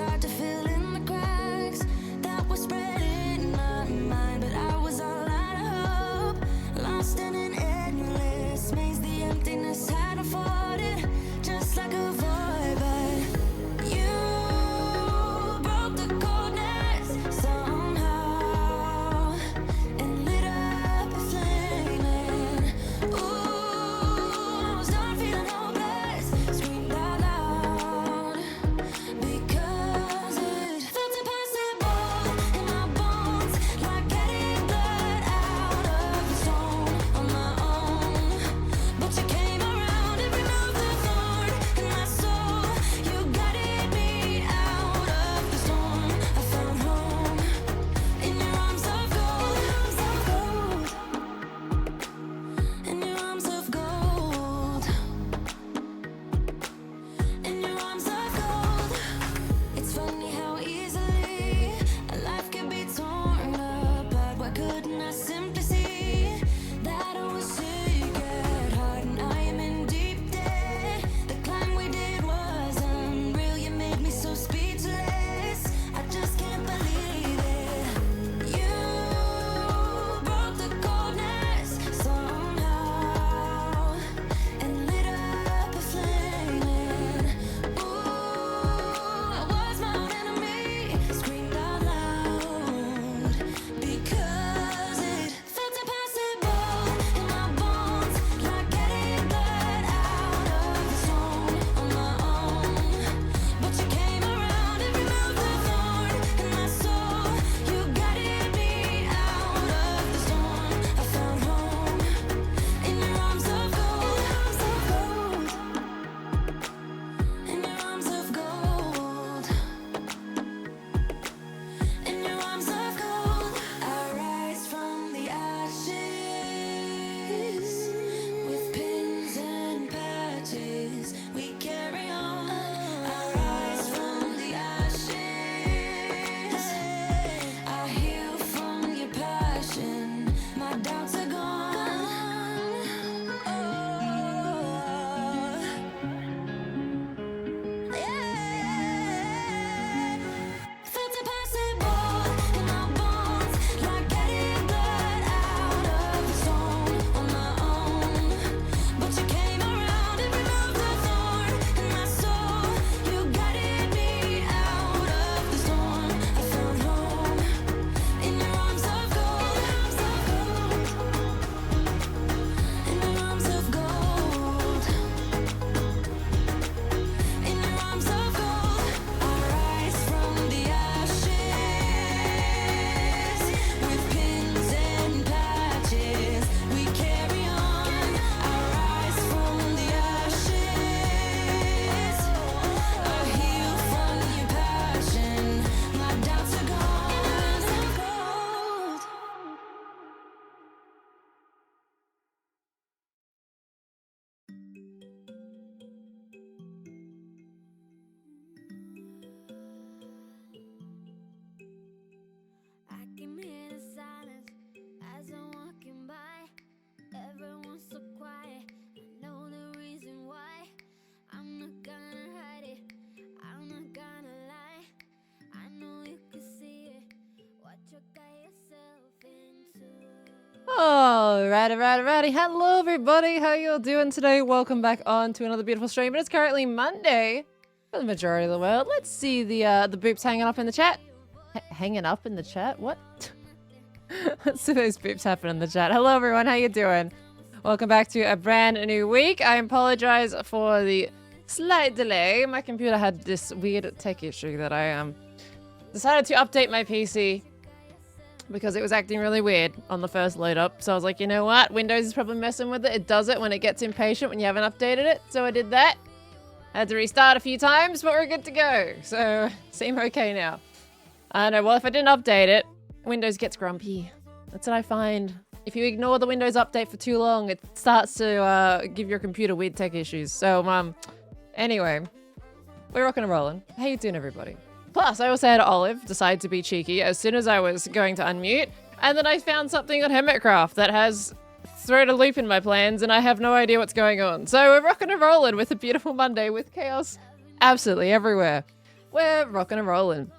start to fill in the cracks that were spreading in my mind, but I was all out of hope, lost in an endless maze. The emptiness had unfolded just like a void, but you broke the coldness somehow and lit up a flame. Ooh, I was done feeling hopeless, screamed out loud because it felt impossible in my bones, like getting blood out of the stone on my own. But you came around and removed the thorn in my soul. You guided me out of the storm. I found home in your arms of gold, in your arms of gold, in your arms of gold. It's funny how easily a life can be torn apart. Why couldn't I simply see that I was sick at heart and I am in deep debt? The climb we did was unreal. You made me so speechless. I just can't believe it. You broke the coldness somehow and lit up a flame. Ooh, I was my own enemy, screamed out loud because it felt impossible in my bones, like getting blood out of the stone on my own. But you came around and removed the thorn in my soul. You guided me out of the storm. I found home in your arms of gold, in your arms of gold, in your arms of gold. I rise from the ashes with pins and patches. We carry on. I rise from the ashes. I heal from your passion. My doubts are gone. Felt impossible in my bones, like getting blood out of the stone on my own. But you came around and removed the thorn in my soul. You guided me out of the storm. I found home in your arms of gold, in your arms of gold, in your arms of gold. I rise from the ashes with pins and patches. We carry on. I rise from the ashes. I heal from your passion. My doubts are gone. In your arms of gold. I can hear the silence as I'm walking by. Everyone's so quiet. I know the reason why. I'm not gonna hide it. I'm not gonna lie. I know you can see it. What you got yourself into. Alrighty. Hello, everybody. How you all doing today? Welcome back on to another beautiful stream. But it's currently Monday for the majority of the world. Let's see the boops hanging up in the chat. Hanging up in the chat? What? Let's see those boops happen in the chat. Hello, everyone. How you doing? Welcome back to a brand new week. I apologize for the slight delay. My computer had this weird tech issue that I decided to update my PC because it was acting really weird on the first load up. So I was like, you know what? Windows is probably messing with it. It does it when it gets impatient when you haven't updated it. So I did that. I had to restart a few times, but we're good to go. So seem okay now. I know, well, if I didn't update it, Windows gets grumpy. That's what I find. If you ignore the Windows update for too long, it starts to give your computer weird tech issues. So, anyway, we're rocking and rolling. How you doing, everybody? Plus, I also had Olive decide to be cheeky as soon as I was going to unmute, and then I found something on Hermitcraft that has thrown a loop in my plans, and I have no idea what's going on. So we're rocking and rolling with a beautiful Monday with chaos absolutely everywhere. We're rocking and rolling.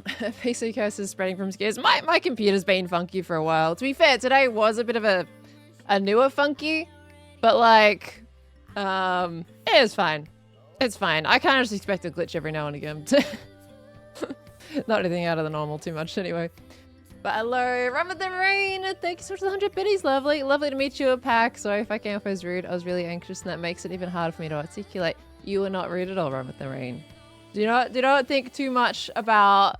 PC curse is spreading from scares. My computer's been funky for a while. To be fair, today was a bit of a newer funky, but like, it was fine. It's fine. I kind of just expect a glitch every now and again. Not anything out of the normal too much anyway. But hello, Run with the Rain. Thank you so much for the 100 biddies. Lovely. Lovely to meet you at PAX. Sorry if I came off as rude. I was really anxious and that makes it even harder for me to articulate. You were not rude at all, Run with the Rain. Do not think too much about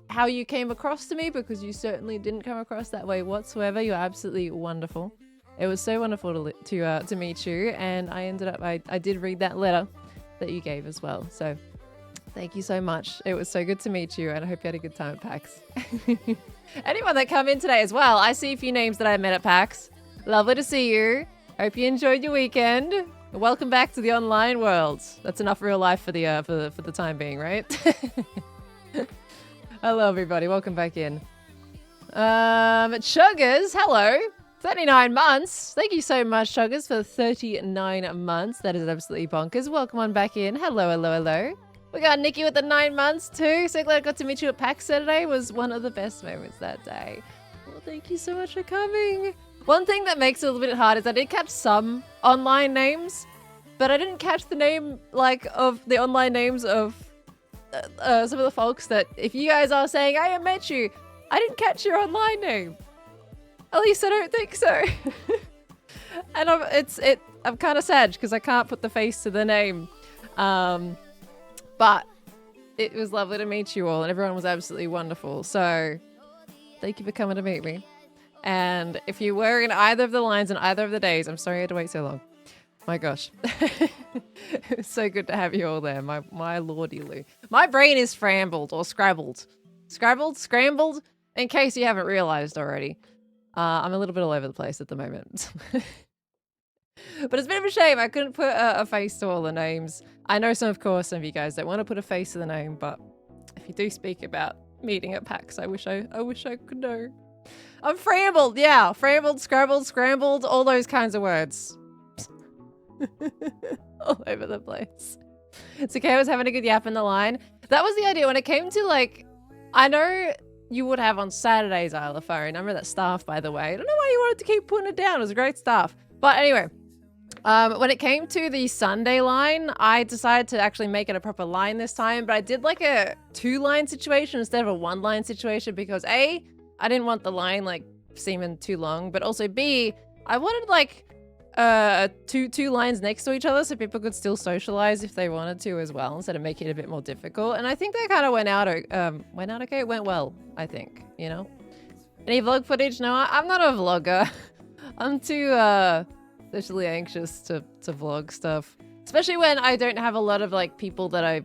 how you came across to me, because you certainly didn't come across that way whatsoever. You're absolutely wonderful. It was so wonderful to meet you, and I ended up I did read that letter that you gave as well. So thank you so much. It was so good to meet you, and I hope you had a good time at PAX. Anyone that come in today as well, I see a few names that I met at PAX. Lovely to see you. Hope you enjoyed your weekend. Welcome back to the online world. That's enough real life for the time being, right? Hello, everybody. Welcome back in. Chuggers, hello. 39 months. Thank you so much, Chuggers, for 39 months. That is absolutely bonkers. Welcome on back in. Hello, hello, hello. We got Nikki with the 9 months too. So glad I got to meet you at PAX Saturday. Was one of the best moments that day. Well, thank you so much for coming. One thing that makes it a little bit hard is I did catch some online names, but I didn't catch the name, like, of the online names of some of the folks that, if you guys are saying, I met you, I didn't catch your online name. At least I don't think so. And I'm kind of sad because I can't put the face to the name. But it was lovely to meet you all, and everyone was absolutely wonderful. So thank you for coming to meet me. And if you were in either of the lines on either of the days, I'm sorry I had to wait so long. My gosh. It was so good to have you all there. My lordy loo. My brain is frambled or scrabbled. Scrambled? In case you haven't realized already. I'm a little bit all over the place at the moment. But it's a bit of a shame I couldn't put a face to all the names. I know some of you guys don't want to put a face to the name, but if you do speak about meeting at PAX, I wish I could know. I'm frambled, yeah. Frambled, scrambled, all those kinds of words. All over the place. It's okay, I was having a good yap in the line. That was the idea when it came to, like, I know you would have on Saturdays Isle of Phone. I remember that staff, by the way. I don't know why you wanted to keep putting it down. It was a great staff. But anyway, when it came to the Sunday line, I decided to actually make it a proper line this time. But I did like a 2-line situation instead of a 1-line situation because A, I didn't want the line like seeming too long, but also B, I wanted like two lines next to each other so people could still socialize if they wanted to as well, instead of making it a bit more difficult. And I think that kind of went out okay. It went well, I think, you know. Any vlog footage? No, I'm not a vlogger. I'm too socially anxious to vlog stuff, especially when I don't have a lot of like people that I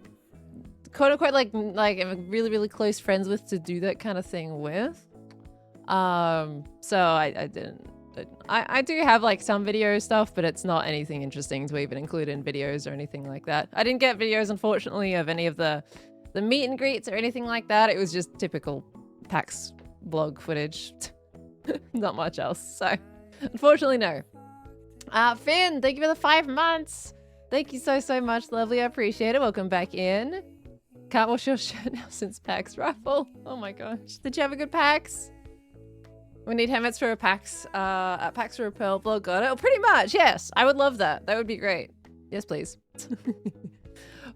quote unquote like am really close friends with to do that kind of thing with. So I didn't. I do have like some video stuff, but it's not anything interesting to even include in videos or anything like that. I didn't get videos, unfortunately, of any of the meet and greets or anything like that. It was just typical PAX vlog footage. Not much else. So unfortunately, no. Finn, thank you for the 5 months. Thank you so much, lovely. I appreciate it. Welcome back in. Can't wash your shirt now since PAX raffle. Oh my gosh. Did you have a good PAX? We need Hermits for a PAX, PAX for a Pearl vlog. Got it? Oh, pretty much, yes. I would love that. That would be great. Yes, please.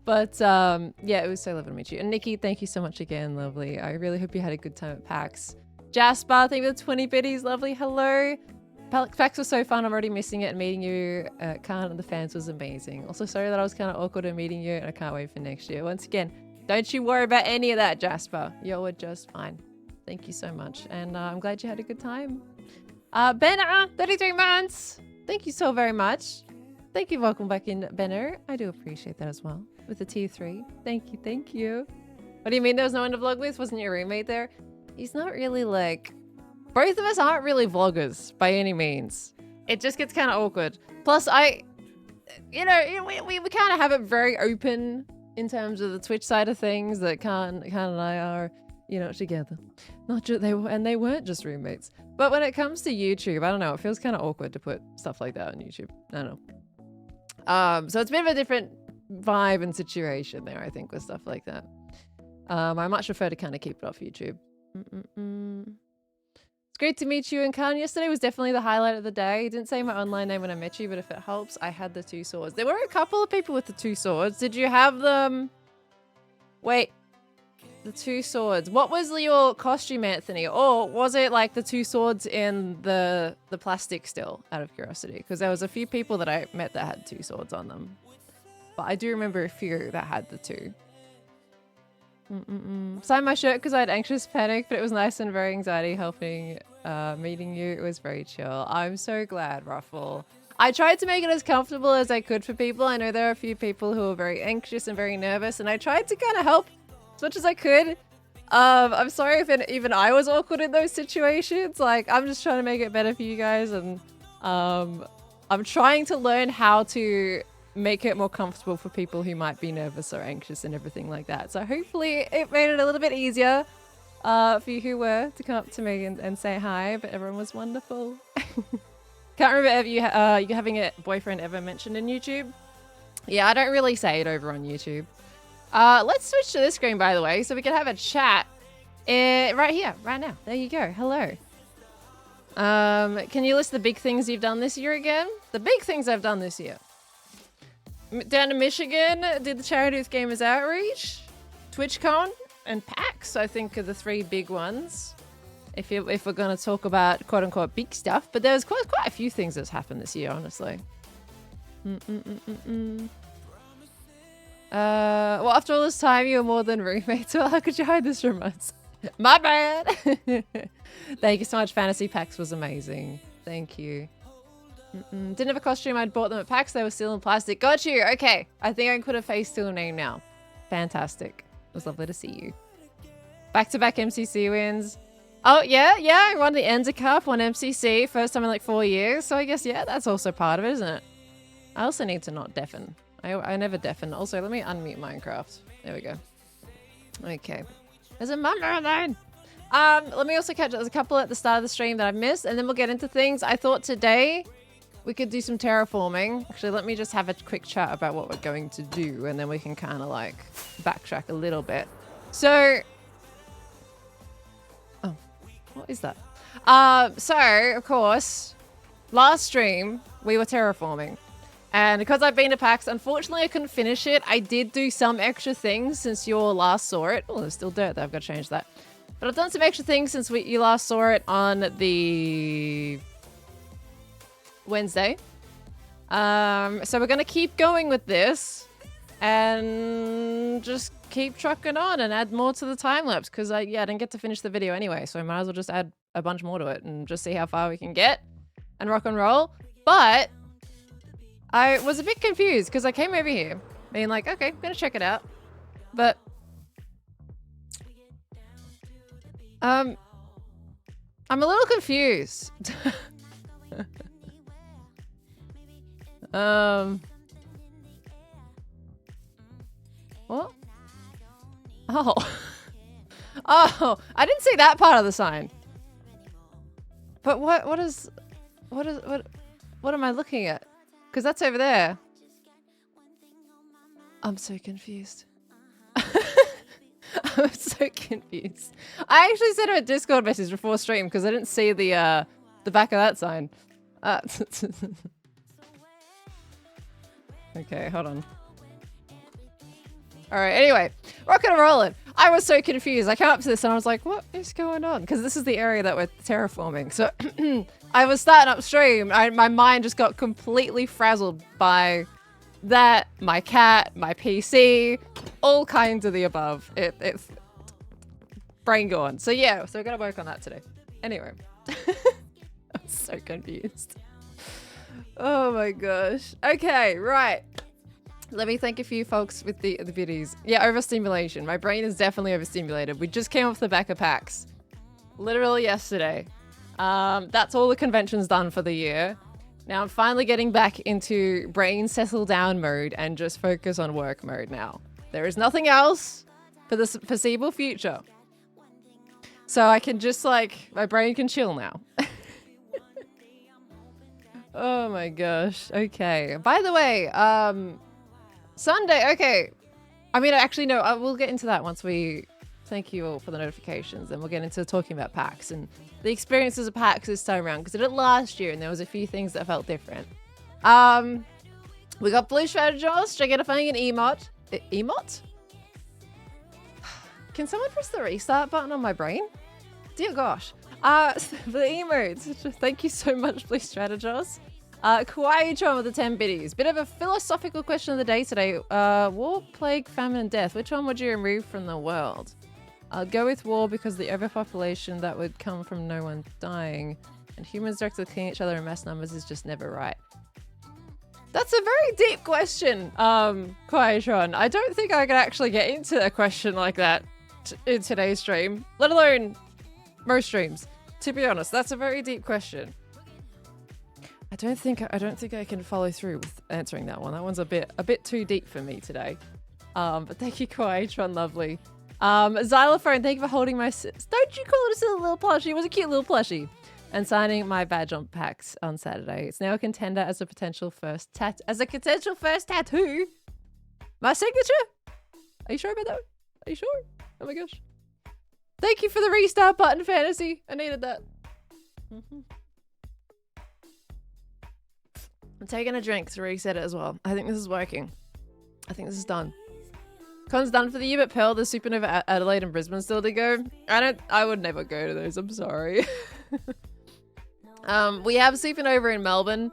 But, yeah, it was so lovely to meet you. And Nikki, thank you so much again, lovely. I really hope you had a good time at PAX. Jasper, thank you for the 20 biddies, lovely. Hello. PAX was so fun. I'm already missing it, and meeting you at Khan and the fans was amazing. Also, sorry that I was kind of awkward in meeting you, and I can't wait for next year. Once again, don't you worry about any of that, Jasper. You're just fine. Thank you so much, and I'm glad you had a good time. Benner, 33 months. Thank you so very much. Thank you. Welcome back in, Benner. I do appreciate that as well. With the tier 3. Thank you. Thank you. What do you mean there was no one to vlog with? Wasn't your roommate there? He's not really like... Both of us aren't really vloggers by any means. It just gets kind of awkward. Plus, we kind of have it very open in terms of the Twitch side of things that Khan and I are, you know, together. Not just they weren't just roommates. But when it comes to YouTube, I don't know, it feels kind of awkward to put stuff like that on YouTube. I don't know. So it's a bit of a different vibe and situation there, I think, with stuff like that. I much prefer to kind of keep it off YouTube. It's great to meet you, and Khan, yesterday was definitely the highlight of the day. You didn't say my online name when I met you, but if it helps, I had the 2 swords. There were a couple of people with the 2 swords. Did you have them? Wait. The 2 swords. What was your costume, Anthony? Or was it like the 2 swords in the plastic still, out of curiosity? Because there was a few people that I met that had 2 swords on them. But I do remember a few that had the 2. Signed my shirt because I had anxious panic, but it was nice and very anxiety helping meeting you. It was very chill. I'm so glad, Ruffle. I tried to make it as comfortable as I could for people. I know there are a few people who are very anxious and very nervous, and I tried to kind of help as much as I could. I'm sorry if even I was awkward in those situations. Like, I'm just trying to make it better for you guys, and I'm trying to learn how to make it more comfortable for people who might be nervous or anxious and everything like that. So hopefully it made it a little bit easier for you who were to come up to me and say hi, but everyone was wonderful. Can't remember if you having a boyfriend ever mentioned in YouTube. Yeah, I don't really say it over on YouTube. Let's switch to this screen, by the way, so we can have a chat right here, right now. There you go. Hello. Can you list the big things you've done this year again? The big things I've done this year. Down to Michigan, did the Charity Youth Gamers Outreach, TwitchCon, and PAX, I think, are the 3 big ones. If we're going to talk about quote-unquote big stuff. But there's quite a few things that's happened this year, honestly. Well, after all this time, you were more than roommates. Well, how could you hide this from us? My bad! Thank you so much. Fantasy PAX was amazing. Thank you. Didn't have a costume. I'd bought them at PAX. They were still in plastic. Got you. Okay. I think I can put a face to a name now. Fantastic. It was lovely to see you. Back-to-back MCC wins. Oh, yeah. I won the Enza Cup, won MCC. First time in like 4 years. So I guess, yeah, that's also part of it, isn't it? I also need to not deafen. I never deafen. Also, let me unmute Minecraft. There we go. Okay. There's a Mumbo line. Let me also catch up. There's a couple at the start of the stream that I've missed, and then we'll get into things. I thought today we could do some terraforming. Actually, let me just have a quick chat about what we're going to do, and then we can kind of like backtrack a little bit. So, oh, what is that? So, of course, last stream we were terraforming. And because I've been to PAX, unfortunately I couldn't finish it. I did do some extra things since you all last saw it. Oh, there's still dirt there. I've got to change that. But I've done some extra things since you last saw it on the Wednesday. So we're going to keep going with this and just keep trucking on and add more to the time lapse because I didn't get to finish the video anyway. So I might as well just add a bunch more to it and just see how far we can get and rock and roll. But I was a bit confused because I came over here being like, okay, I'm going to check it out. But I'm a little confused. What? Oh. Oh, I didn't see that part of the sign. But what am I looking at? Because that's over there. I'm so confused. I'm so confused. I actually sent her a Discord message before stream because I didn't see the back of that sign. Okay, hold on. All right, anyway, rockin' and rollin'. I was so confused. I came up to this and I was like, what is going on? Because this is the area that we're terraforming. So I was starting upstream. My mind just got completely frazzled by that, my cat, my PC, all kinds of the above. It's brain gone. So yeah, so we're going to work on that today. Anyway, I'm so confused. Oh my gosh. Okay, right. Let me thank a few folks with the biddies. Yeah, overstimulation. My brain is definitely overstimulated. We just came off the back of PAX. Literally yesterday. That's all the convention's done for the year. Now I'm finally getting back into brain settle down mode and just focus on work mode now. There is nothing else for the foreseeable future. So I can just like, my brain can chill now. Oh my gosh. Okay. By the way, Sunday, okay. I mean, actually, no, we'll get into that once we thank you all for the notifications. And we'll get into talking about PAX and the experiences of PAX this time around. Because I did it last year and there was a few things that felt different. We got Blue Strategos, Gigantifying, and Emote. Emote? Can someone press the restart button on my brain? Dear gosh. For the emotes, thank you so much, Blue Strategos. Kawaii-chan with the 10 biddies. Bit of a philosophical question of the day today. War, plague, famine, and death. Which one would you remove from the world? I'll go with war because the overpopulation that would come from no one dying. And humans directly killing each other in mass numbers is just never right. That's a very deep question, Kawaii-chan. I don't think I could actually get into a question like that in today's stream, let alone most streams. To be honest, that's a very deep question. I don't think I can follow through with answering that one. That one's a bit too deep for me today. But thank you, Kawaii-tron, lovely. Xylophone, thank you for holding my... Don't you call it a silly little plushie? It was a cute little plushie. And signing my badge on PAX on Saturday. It's now a contender as a potential first tattoo. My signature? Are you sure about that one? Are you sure? Oh my gosh. Thank you for the restart button, Fantasy. I needed that. I'm taking a drink to reset it as well. I think this is working. I think this is done. Con's done for the year, but Pearl, the Supernova Adelaide and Brisbane still to go. I would never go to those. I'm sorry. We have Supernova in Melbourne,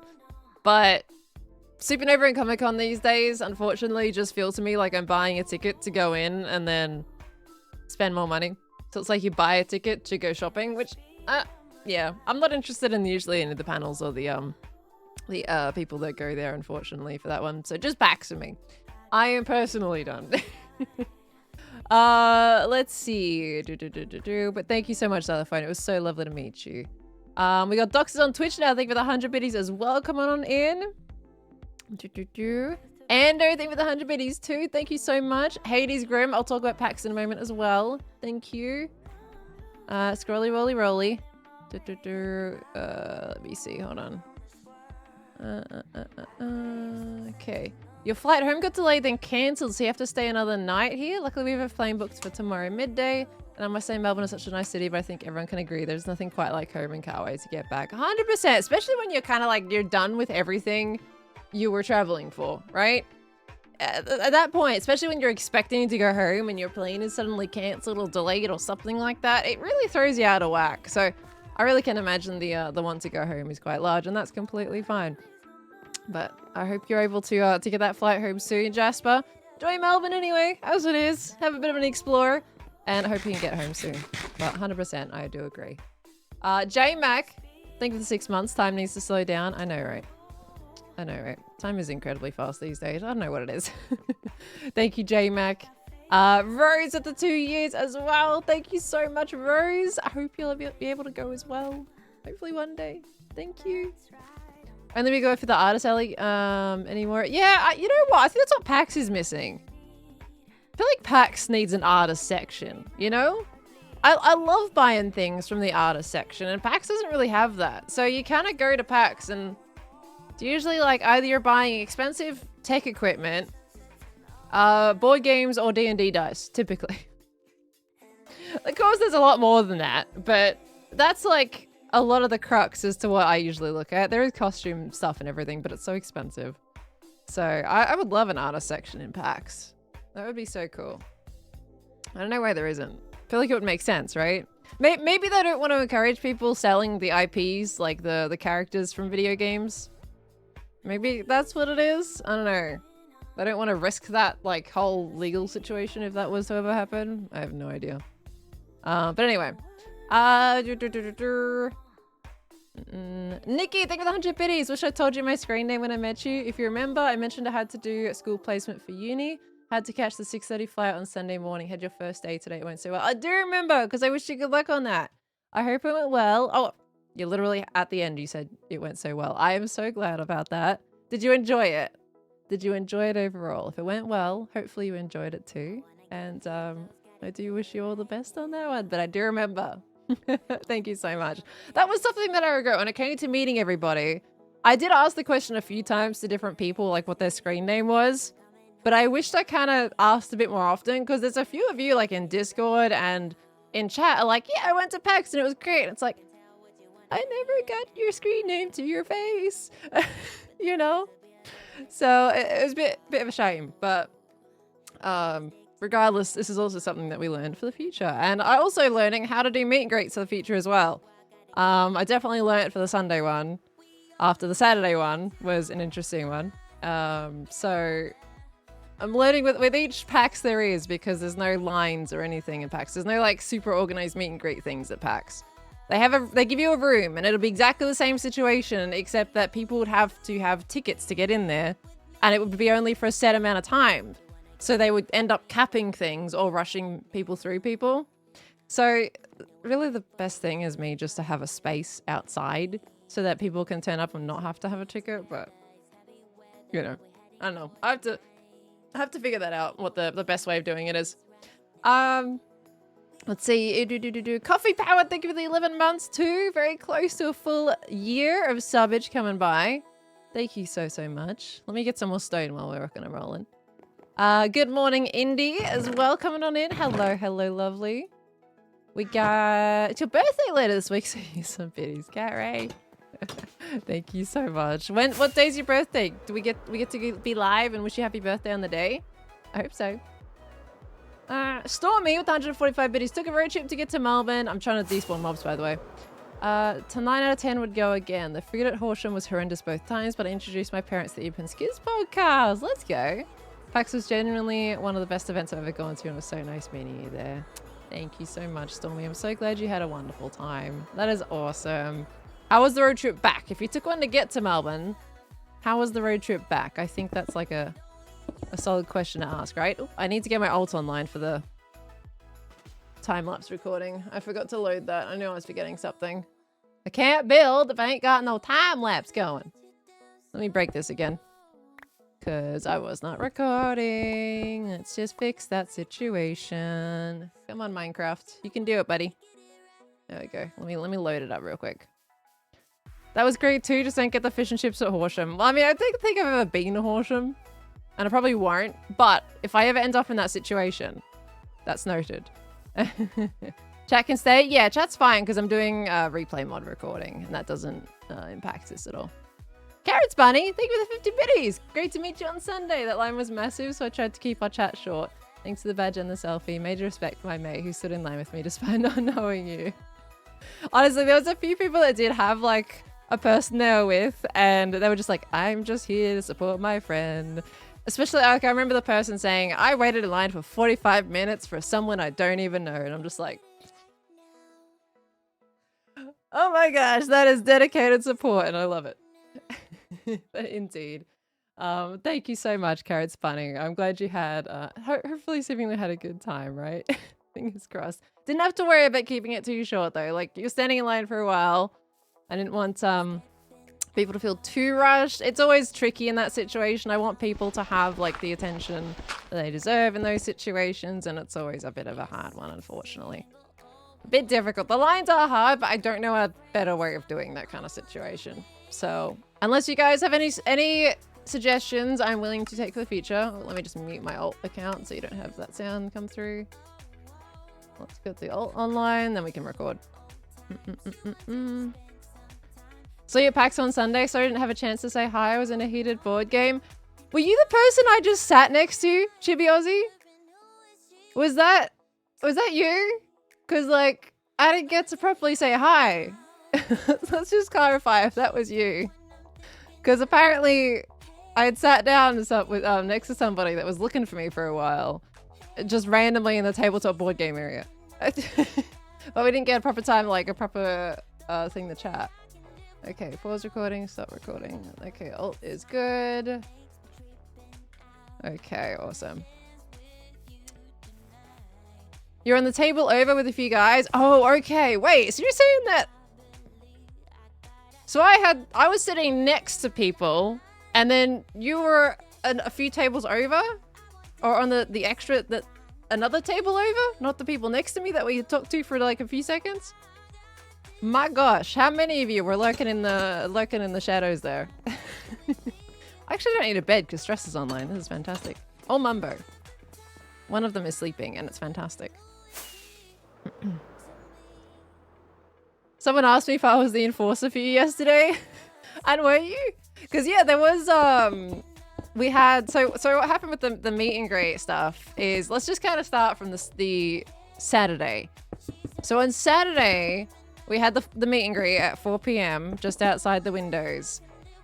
but Supernova and Comic Con these days, unfortunately, just feel to me like I'm buying a ticket to go in and then spend more money. So it's like you buy a ticket to go shopping, which, yeah, I'm not interested in usually any of the panels or the people that go there, unfortunately, for that one. So just backs for me. I am personally done. Let's see. But thank you so much, Xylophone. It was so lovely to meet you. We got Doxers on Twitch now. Thank you for the 100 biddies as well. Come on in. And everything with the 100 biddies too. Thank you so much. Hades Grim. I'll talk about PAX in a moment as well. Thank you. Scrolly rolly rolly. Let me see. Hold on. Okay. Your flight home got delayed, then cancelled, so you have to stay another night here. Luckily, we have a plane booked for tomorrow midday. And I must say, Melbourne is such a nice city, but I think everyone can agree there's nothing quite like home and can't wait to get back. 100%, especially when you're kind of like, you're done with everything you were traveling for, right? At that point, especially when you're expecting to go home and your plane is suddenly cancelled or delayed or something like that, it really throws you out of whack. So I really can imagine the want to go home is quite large, and that's completely fine. But I hope you're able to get that flight home soon, Jasper. Enjoy Melbourne anyway, as it is. Have a bit of an explore, and I hope you can get home soon. But 100%, I do agree. J-Mac, thank you for the 6 months. Time needs to slow down. I know, right? I know, right? Time is incredibly fast these days. I don't know what it is. Thank you, J-Mac. Rose at the 2 years as well. Thank you so much, Rose. I hope you'll be able to go as well. Hopefully one day. Thank you. And then we go for the artist alley anymore. Yeah, you know what? I think that's what PAX is missing. I feel like PAX needs an artist section, you know? I love buying things from the artist section, and PAX doesn't really have that. So you kind of go to PAX and it's usually like either you're buying expensive tech equipment, board games, or D&D dice, typically. Of course, there's a lot more than that, but that's like a lot of the crux as to what I usually look at. There is costume stuff and everything, but it's so expensive. So I would love an artist section in PAX. That would be so cool. I don't know why there isn't. I feel like it would make sense, right? Maybe they don't want to encourage people selling the IPs, like the characters from video games. Maybe that's what it is. I don't know. They don't want to risk that like whole legal situation if that was to ever happen. I have no idea. But anyway. Nikki, thank you for the 100 biddies. Wish I told you my screen name when I met you. If you remember, I mentioned I had to do a school placement for uni. Had to catch the 6:30 flight on Sunday morning. Had your first day today. It went so well. I do remember, because I wish you good luck on that. I hope it went well. Oh, you literally at the end you said it went so well. I am so glad about that. Did you enjoy it? Did you enjoy it overall? If it went well, hopefully you enjoyed it too. And I do wish you all the best on that one. But I do remember. Thank you so much. That was something that I regret when it came to meeting everybody. I did ask the question a few times to different people, like what their screen name was. But I wished I kind of asked a bit more often because there's a few of you like in Discord and in chat are like, yeah, I went to PAX and it was great. It's like, I never got your screen name to your face, you know? So it was a bit of a shame, but regardless, this is also something that we learned for the future. And I also learning how to do meet and greets for the future as well. I definitely learned for the Sunday one. After the Saturday one was an interesting one. So I'm learning with each PAX there is, because there's no lines or anything in PAX. There's no like super organized meet and greet things at PAX. They give you a room and it'll be exactly the same situation, except that people would have to have tickets to get in there, and it would be only for a set amount of time. So they would end up capping things or rushing people through people. So really the best thing is me just to have a space outside so that people can turn up and not have to have a ticket. But you know, I don't know. I have to figure that out, what the best way of doing it is. Let's see. Coffee Power, thank you for the 11 months too. Very close to a full year of subbage coming by. Thank you so much. Let me get some more stone while we're rocking and rolling. Good morning, Indy, as well, coming on in. Hello, lovely. We got... It's your birthday later this week, so here's some biddies. Carrie. Thank you so much. What day's your birthday? Do we get to be live and wish you happy birthday on the day? I hope so. Stormy with 145 biddies took a road trip to get to Melbourne. I'm trying to despawn mobs, by the way. To 9 out of 10 would go again. The food at Horsham was horrendous both times, but I introduced my parents to the Ip and Skiz podcast. Let's go. PAX was genuinely one of the best events I've ever gone to, and it was so nice meeting you there. Thank you so much, Stormy. I'm so glad you had a wonderful time. That is awesome. How was the road trip back? If you took one to get to Melbourne, how was the road trip back? I think that's like a solid question to ask, right? Ooh, I need to get my alt online for the time-lapse recording. I forgot to load that. I knew I was forgetting something. I can't build if I ain't got no time-lapse going. Let me break this again, because I was not recording. Let's just fix that situation. Come on, Minecraft. You can do it, buddy. There we go. Let me load it up real quick. That was great too. Just don't get the fish and chips at Horsham. Well, I mean, I don't think I've ever been to Horsham, and I probably won't. But if I ever end up in that situation, that's noted. Chat can stay? Yeah, chat's fine because I'm doing replay mod recording, and that doesn't impact this at all. Carrots Bunny, thank you for the 50 biddies. Great to meet you on Sunday. That line was massive, so I tried to keep our chat short. Thanks to the badge and the selfie. Major respect for my mate who stood in line with me despite not knowing you. Honestly, there was a few people that did have like a person they were with, and they were just like, I'm just here to support my friend. Especially, like, I remember the person saying, I waited in line for 45 minutes for someone I don't even know. And I'm just like, oh my gosh, that is dedicated support, and I love it. Indeed. Thank you so much, Carrots Bunny. I'm glad you had, hopefully seemingly had a good time, right? Fingers crossed. Didn't have to worry about keeping it too short though. Like, you're standing in line for a while. I didn't want people to feel too rushed. It's always tricky in that situation. I want people to have like the attention that they deserve in those situations, and it's always a bit of a hard one, unfortunately. A bit difficult. The lines are hard, but I don't know a better way of doing that kind of situation. So unless you guys have any suggestions, I'm willing to take for the future. Let me just mute my alt account so you don't have that sound come through. Let's get the alt online, then we can record. So your PAX on Sunday, so I didn't have a chance to say hi. I was in a heated board game. Were you the person I just sat next to, Chibi Aussie? Was that you? Because like, I didn't get to properly say hi. Let's just clarify if that was you. Because apparently I had sat down with, next to somebody that was looking for me for a while. Just randomly in the tabletop board game area. But we didn't get a proper time, like a proper thing to chat. Okay, pause recording, stop recording. Okay, alt is good. Okay, awesome. You're on the table over with a few guys. Oh, okay. Wait, so you're saying that... So I was sitting next to people, and then you were a few tables over? Or on the extra, another table over? Not the people next to me that we talked to for like a few seconds? My gosh, how many of you were lurking in the shadows there? I actually don't need a bed because Stress is online. This is fantastic. or Mumbo. One of them is sleeping, and it's fantastic. Someone asked me if I was the enforcer for you yesterday. And were you? Because yeah, there was we had so what happened with the meet and greet stuff is, let's just kind of start from the Saturday. So on Saturday, we had the meet and greet at 4 p.m. just outside the windows.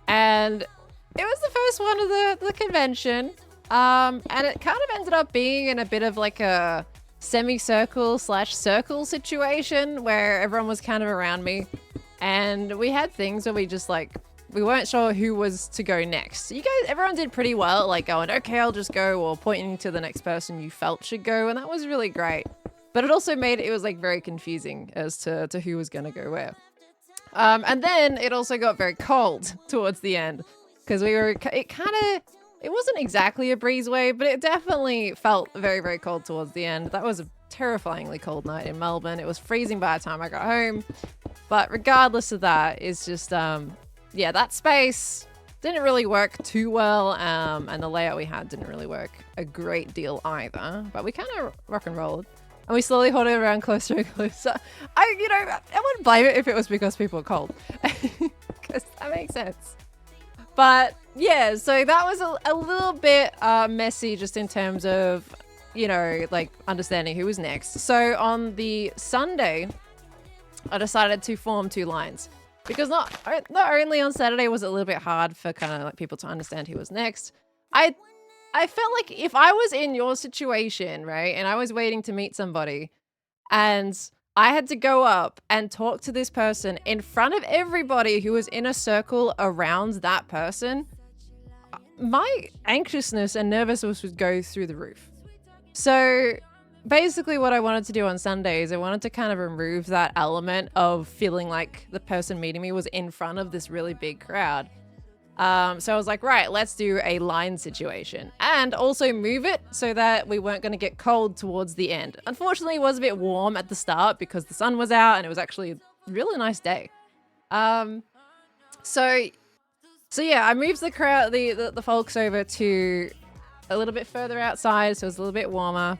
And it was the first one of the convention. And it kind of ended up being in a bit of like a semicircle / circle situation where everyone was kind of around me. And we had things where we just like, we weren't sure who was to go next. So you guys, everyone did pretty well, like going, okay, I'll just go, or pointing to the next person you felt should go. And that was really great. But it also made it was like very confusing as to who was going to go where. And then it also got very cold towards the end because it wasn't exactly a breezeway, but it definitely felt very, very cold towards the end. That was a terrifyingly cold night in Melbourne. It was freezing by the time I got home. But regardless of that, it's just, yeah, that space didn't really work too well. And the layout we had didn't really work a great deal either. But we kind of rock and rolled. And we slowly hauled it around closer and closer. I wouldn't blame it if it was because people were cold. Because that makes sense. But yeah, so that was a little bit messy just in terms of, like understanding who was next. So on the Sunday, I decided to form 2 lines. Because not only on Saturday was it a little bit hard for kind of like people to understand who was next, I felt like if I was in your situation, right, and I was waiting to meet somebody and I had to go up and talk to this person in front of everybody who was in a circle around that person, my anxiousness and nervousness would go through the roof. So basically what I wanted to do on Sunday is I wanted to kind of remove that element of feeling like the person meeting me was in front of this really big crowd. So I was like, right, let's do a line situation and also move it so that we weren't going to get cold towards the end. Unfortunately, it was a bit warm at the start because the sun was out and it was actually a really nice day. So yeah, I moved the crowd, the folks over to a little bit further outside, so it was a little bit warmer.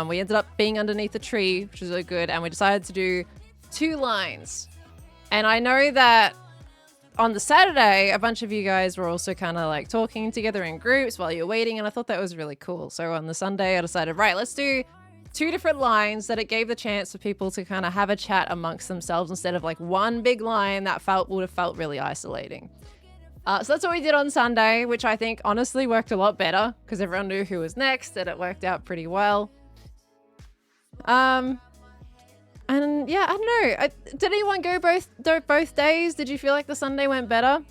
We ended up being underneath a tree, which was really good, and we decided to do 2 lines. And I know that on the Saturday, a bunch of you guys were also kind of like talking together in groups while you're waiting, and I thought that was really cool. So on the Sunday, I decided, right, let's do 2 different lines that it gave the chance for people to kind of have a chat amongst themselves instead of like one big line that would have felt really isolating. So that's what we did on Sunday, which I think honestly worked a lot better because everyone knew who was next and it worked out pretty well. And yeah, I don't know. Did anyone go both days? Did you feel like the Sunday went better?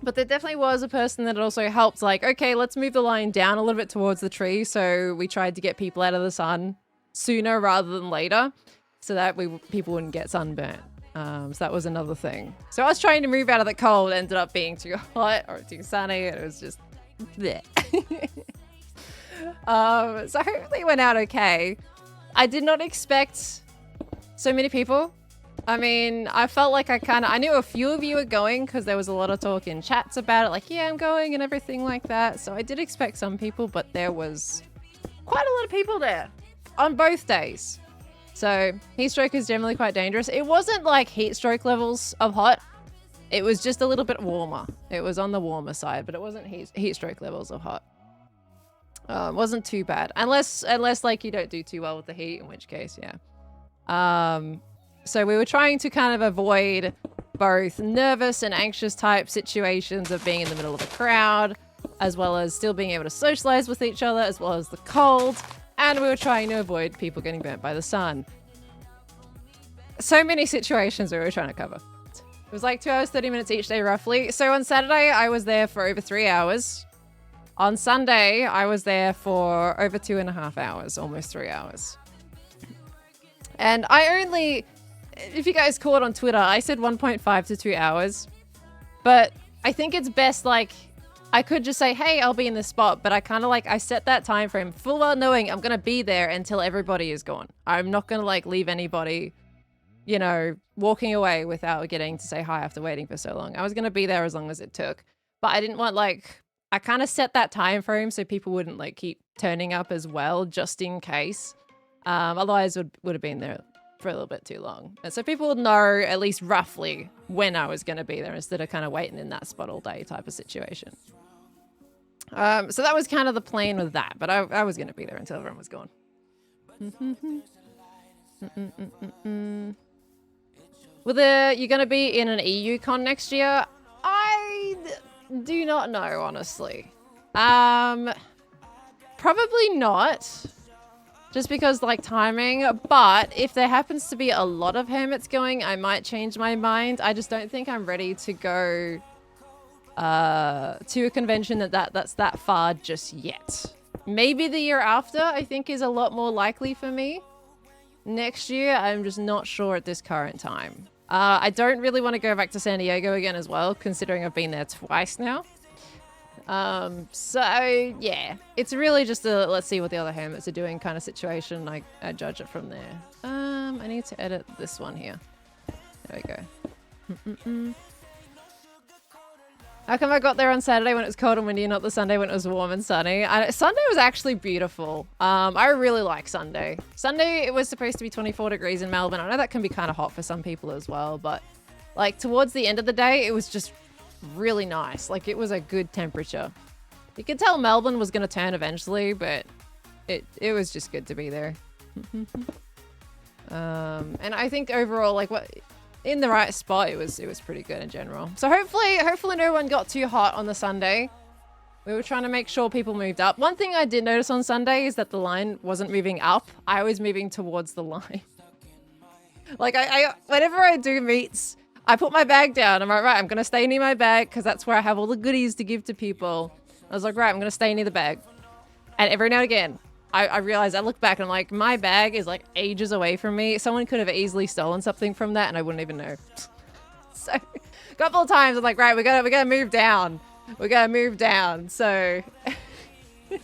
But there definitely was a person that also helped, like, okay, let's move the line down a little bit towards the tree. So we tried to get people out of the sun sooner rather than later so that people wouldn't get sunburnt. So that was another thing. So I was trying to move out of the cold, ended up being too hot or too sunny, and it was just bleh. So hopefully it went out okay. I did not expect so many people. I mean, I felt like I knew a few of you were going because there was a lot of talk in chats about it, like, yeah, I'm going and everything like that. So I did expect some people, but there was quite a lot of people there on both days. So heat stroke is generally quite dangerous. It wasn't like heat stroke levels of hot. It was just a little bit warmer. It was on the warmer side, but it wasn't heat stroke levels of hot. It wasn't too bad. Unless like you don't do too well with the heat, in which case, yeah. So we were trying to kind of avoid both nervous and anxious type situations of being in the middle of a crowd, as well as still being able to socialize with each other, as well as the cold. And we were trying to avoid people getting burnt by the sun. So many situations we were trying to cover. It was like 2 hours, 30 minutes each day, roughly. So on Saturday, I was there for over 3 hours. On Sunday, I was there for over 2.5 hours, almost 3 hours. And I only, if you guys caught on Twitter, I said 1.5 to 2 hours. But I think it's best, like, I could just say, hey, I'll be in this spot. But I set that time frame full well knowing I'm going to be there until everybody is gone. I'm not going to like leave anybody, walking away without getting to say hi after waiting for so long. I was going to be there as long as it took. But I didn't want like I kind of set that time frame so people wouldn't like keep turning up as well, just in case. Otherwise, it would have been there for a little bit too long. And so people would know at least roughly when I was going to be there instead of kind of waiting in that spot all day type of situation. So that was kind of the plan with that, but I was going to be there until everyone was gone. You're going to be in an EU con next year? I do not know, honestly. Probably not. Just because, like, timing. But if there happens to be a lot of hermits going, I might change my mind. I just don't think I'm ready to go to a convention that's that far just yet. Maybe the year after, I think, is a lot more likely for me. Next year, I'm just not sure at this current time. I don't really want to go back to San Diego again as well, considering I've been there twice now. So yeah, it's really just a let's see what the other hermits are doing kind of situation. I judge it from there. I need to edit this one here. There we go. How come I got there on Saturday when it was cold and windy, not the Sunday when it was warm and sunny? Sunday was actually beautiful. I really like Sunday. Sunday, it was supposed to be 24 degrees in Melbourne. I know that can be kind of hot for some people as well, but like towards the end of the day, it was just really nice. Like it was a good temperature. You could tell Melbourne was going to turn eventually, but it was just good to be there. And I think overall, like in the right spot, it was pretty good in general. So hopefully no one got too hot on the Sunday. We were trying to make sure people moved up. One thing I did notice on Sunday is that the line wasn't moving up. I was moving towards the line. Like I whenever I do meets, I put my bag down. I'm like, right, I'm going to stay near my bag because that's where I have all the goodies to give to people. I was like, right, I'm going to stay near the bag. And every now and again, I realized, I look back and I'm like, my bag is like ages away from me. Someone could have easily stolen something from that and I wouldn't even know. So a couple of times I'm like, right, we gotta move down. We gotta move down. So I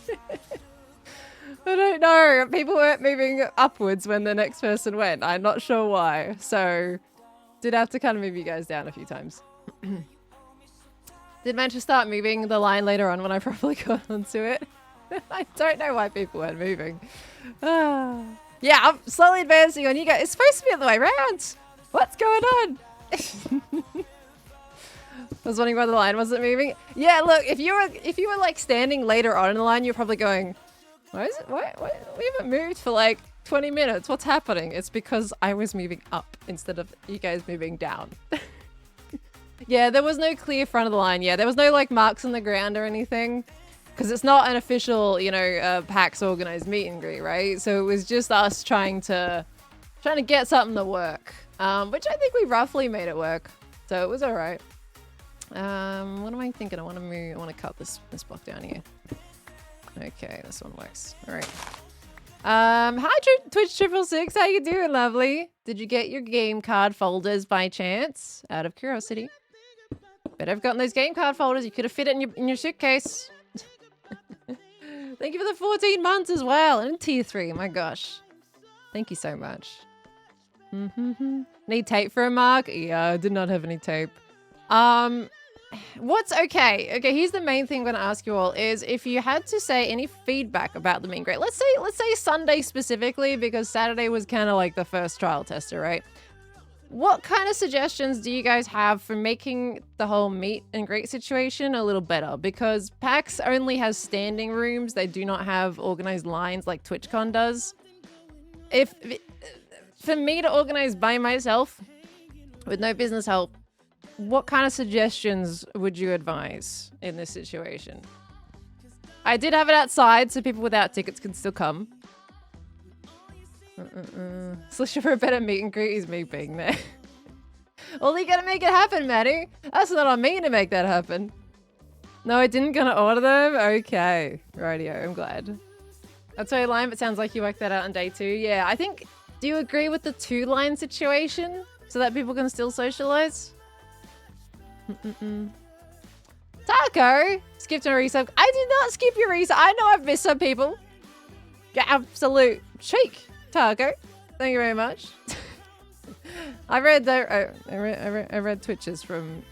don't know. People weren't moving upwards when the next person went. I'm not sure why. So did have to kind of move you guys down a few times. Did manage to start moving the line later on when I probably got onto it. I don't know why people weren't moving. Yeah, I'm slowly advancing on you guys. It's supposed to be the other way around. What's going on? I was wondering why the line wasn't moving. Yeah, look, if you were like standing later on in the line, you're probably going, why is it? Why we haven't moved for like 20 minutes? What's happening? It's because I was moving up instead of you guys moving down. Yeah, there was no clear front of the line. Yeah, there was no like marks on the ground or anything. Because it's not an official, you know, PAX organized meet and greet, right? So it was just us trying to get something to work, which I think we roughly made it work. So it was all right. What am I thinking? I want to move. I want to cut this block down here. Okay, this one works. All right. Hi Twitch 666. How you doing, lovely? Did you get your game card folders by chance? Out of curiosity. Better have gotten those game card folders. You could have fit it in your suitcase. Thank you for the 14 months as well. And tier 3, my gosh. Thank you so much. Need tape for a mark? Yeah, I did not have any tape. What's okay? Okay, here's the main thing I'm gonna ask you all is if you had to say any feedback about the meet and greet. Let's say Sunday specifically, because Saturday was kind of like the first trial tester, right? What kind of suggestions do you guys have for making the whole meet and greet situation a little better? Because PAX only has standing rooms. They do not have organized lines like TwitchCon does. For me to organize by myself with no business help, what kind of suggestions would you advise in this situation? I did have it outside so people without tickets can still come. Solution for a better meet and greet is me being there. Well, you gotta make it happen, Maddie. That's not on me to make that happen. No, I didn't gonna order them? Okay. Rightio, I'm glad. That's a line, but sounds like you worked that out on day 2. Yeah, I think, do you agree with the 2-line situation? So that people can still socialize? Taco! Skipped a resub. I did not skip your resub. I know I've missed some people. Yeah, absolute cheek. Targo, thank you very much. I read Twitches from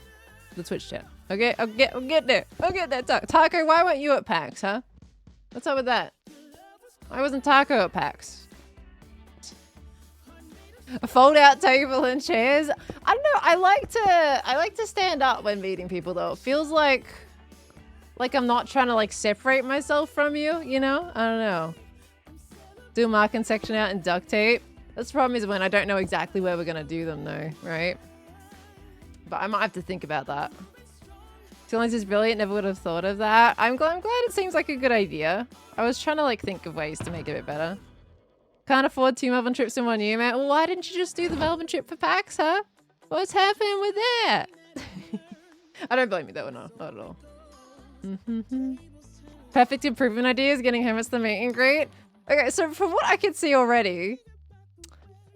the Twitch chat. Okay, I'll get there. I'll get there. Taco, why weren't you at PAX, huh? What's up with that? Why wasn't Taco at PAX? A fold-out table and chairs. I don't know. I like to stand up when meeting people though. It feels like I'm not trying to like separate myself from you. You know? I don't know. Do a marking section out in duct tape. That's the problem is when I don't know exactly where we're gonna do them though, right? But I might have to think about that. Ceilings is brilliant. Never would have thought of that. I'm glad it seems like a good idea. I was trying to like think of ways to make it a bit better. Can't afford 2 Melbourne trips in 1 year, man. Well, why didn't you just do the Melbourne trip for PAX, huh? What's happening with that? I don't blame you though, no, not at all. Perfect improvement ideas, getting Hermit's the meet and greet. Okay, so from what I can see already,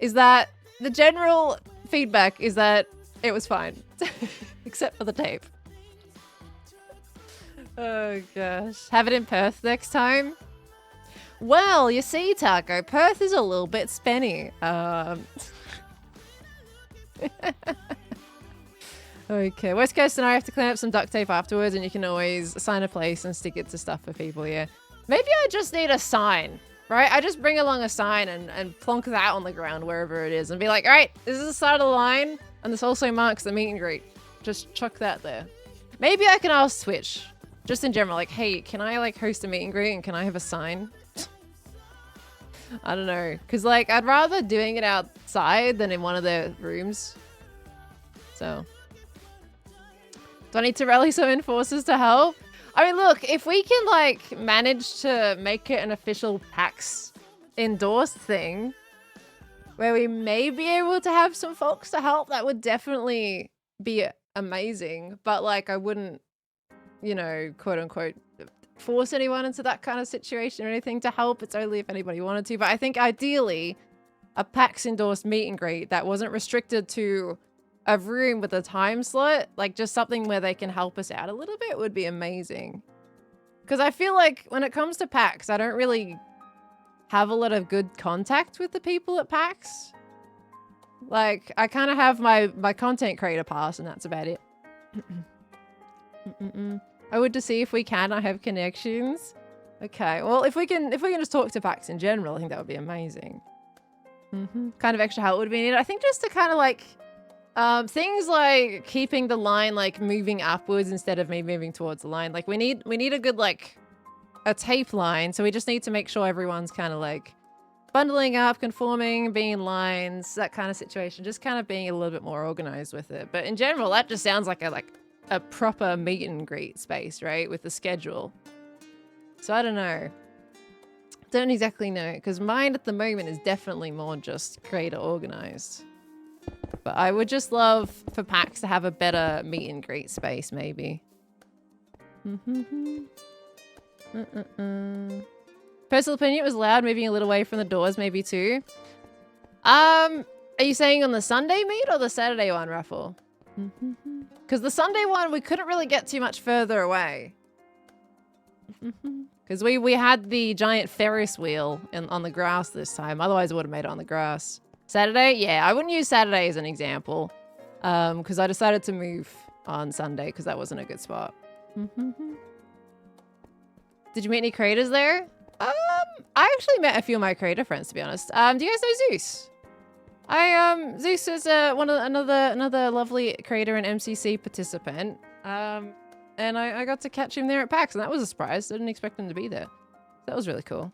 is that the general feedback is that it was fine. Except for the tape. Oh gosh. Have it in Perth next time? Well, you see, Taco, Perth is a little bit spenny. Okay, worst case scenario, I have to clean up some duct tape afterwards and you can always sign a place and stick it to stuff for people, yeah. Maybe I just need a sign, right? I just bring along a sign and plonk that on the ground wherever it is and be like, all right, this is the side of the line and this also marks the meet and greet. Just chuck that there. Maybe I can ask Twitch, just in general, like, hey, can I like host a meet and greet and can I have a sign? I don't know, because like I'd rather doing it outside than in one of the rooms. So, do I need to rally some enforcers to help? I mean, look, if we can like manage to make it an official PAX endorsed thing, where we may be able to have some folks to help, that would definitely be amazing. But like, I wouldn't, you know, quote unquote, force anyone into that kind of situation or anything to help. It's only if anybody wanted to. But I think ideally a PAX endorsed meet and greet that wasn't restricted to a room with a time slot, like just something where they can help us out a little bit would be amazing. Because I feel like when it comes to PAX, I don't really have a lot of good contact with the people at PAX. Like I kind of have my content creator pass and that's about it. I would to see if we can. I have connections. Okay. Well, if we can just talk to PAX in general, I think that would be amazing. Kind of extra help would be needed. I think just to kind of like things like keeping the line like moving upwards instead of me moving towards the line. Like we need a good like a tape line. So we just need to make sure everyone's kind of like bundling up, conforming, being in lines, that kind of situation. Just kind of being a little bit more organized with it. But in general, that just sounds like a proper meet and greet space, right? With the schedule. So I don't know. Don't exactly know, because mine at the moment is definitely more just creator organized. But I would just love for PAX to have a better meet and greet space, maybe. Personal opinion, it was loud, moving a little away from the doors, maybe too. Are you saying on the Sunday meet or the Saturday one, Ruffle? Because the Sunday one, we couldn't really get too much further away. Because we had the giant Ferris wheel on the grass this time. Otherwise, I would have made it on the grass. Saturday? Yeah, I wouldn't use Saturday as an example. Because I decided to move on Sunday because that wasn't a good spot. Did you meet any creators there? I actually met a few of my creator friends, to be honest. Do you guys know Zeus? Zeus is another lovely creator and MCC participant. And I got to catch him there at PAX, and that was a surprise. I didn't expect him to be there. That was really cool.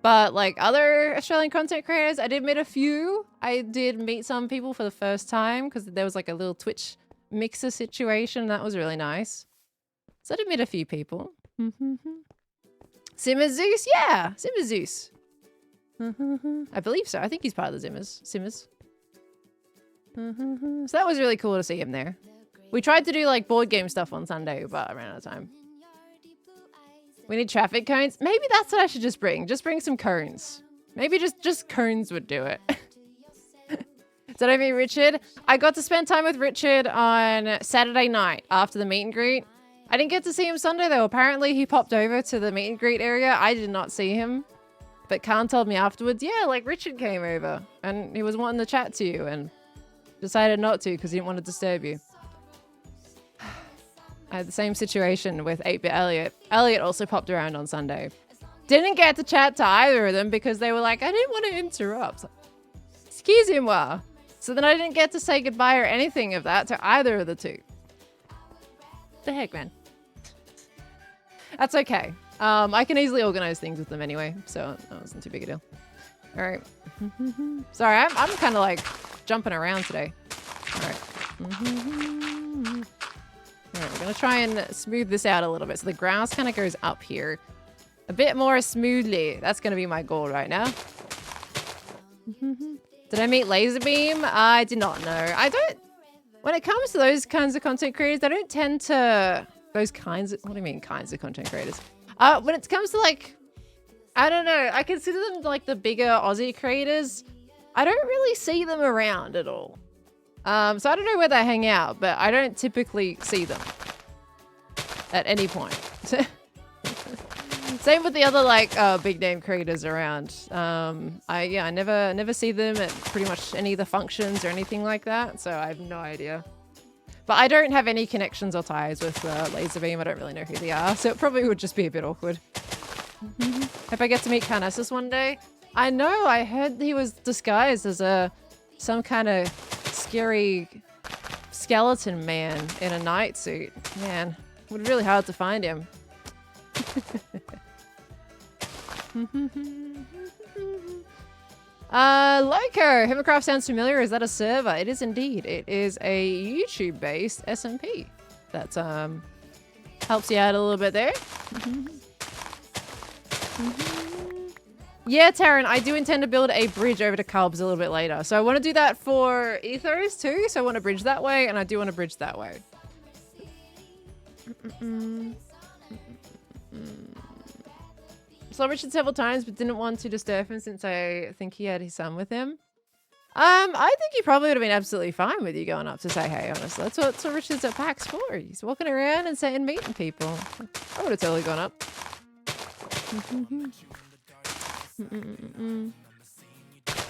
But like other Australian content creators, I did meet a few. I did meet some people for the first time because there was like a little Twitch mixer situation. That was really nice. So I did meet a few people. Simmers Zeus? Yeah, Simmers Zeus. I believe so. I think he's part of the Simmers. So that was really cool to see him there. We tried to do like board game stuff on Sunday, but I ran out of time. We need traffic cones. Maybe that's what I should just bring. Just bring some cones. Maybe just cones would do it. Did I meet Richard? I got to spend time with Richard on Saturday night after the meet and greet. I didn't get to see him Sunday though. Apparently he popped over to the meet and greet area. I did not see him. But Khan told me afterwards, yeah, like Richard came over and he was wanting to chat to you and decided not to because he didn't want to disturb you. I had the same situation with 8-Bit Elliot. Elliot also popped around on Sunday. Didn't get to chat to either of them because they were like, I didn't want to interrupt. Excusez-moi. So then I didn't get to say goodbye or anything of that to either of the two. The heck, man. That's okay. I can easily organize things with them anyway, so that wasn't too big a deal. All right. Sorry, I'm kind of like jumping around today. All right. All right, we're going to try and smooth this out a little bit. So the grass kind of goes up here a bit more smoothly. That's going to be my goal right now. Did I meet Laserbeam? I did not know. I don't... When it comes to those kinds of content creators, I don't tend to... Those kinds of... What do you mean kinds of content creators? When it comes to like... I don't know. I consider them like the bigger Aussie creators. I don't really see them around at all. So I don't know where they hang out, but I don't typically see them at any point. Same with the other like big name creators around. I never see them at pretty much any of the functions or anything like that. So I have no idea. But I don't have any connections or ties with Laserbeam. I don't really know who they are, so it probably would just be a bit awkward. Hope I get to meet Carnessus one day. I know. I heard he was disguised as some kind of scary skeleton man in a night suit. Man, it would be really hard to find him. Loco, Hermitcraft sounds familiar. Is that a server? It is indeed. It is a YouTube-based SMP that helps you out a little bit there. Yeah, Taryn, I do intend to build a bridge over to Cubs a little bit later. So I want to do that for Ethos too. So I want to bridge that way, and I do want to bridge that way. Saw Richard several times, but didn't want to disturb him since I think he had his son with him. I think he probably would have been absolutely fine with you going up to say hey, honestly. That's what Richard's at PAX for. He's walking around and saying, meeting people. I would have totally gone up.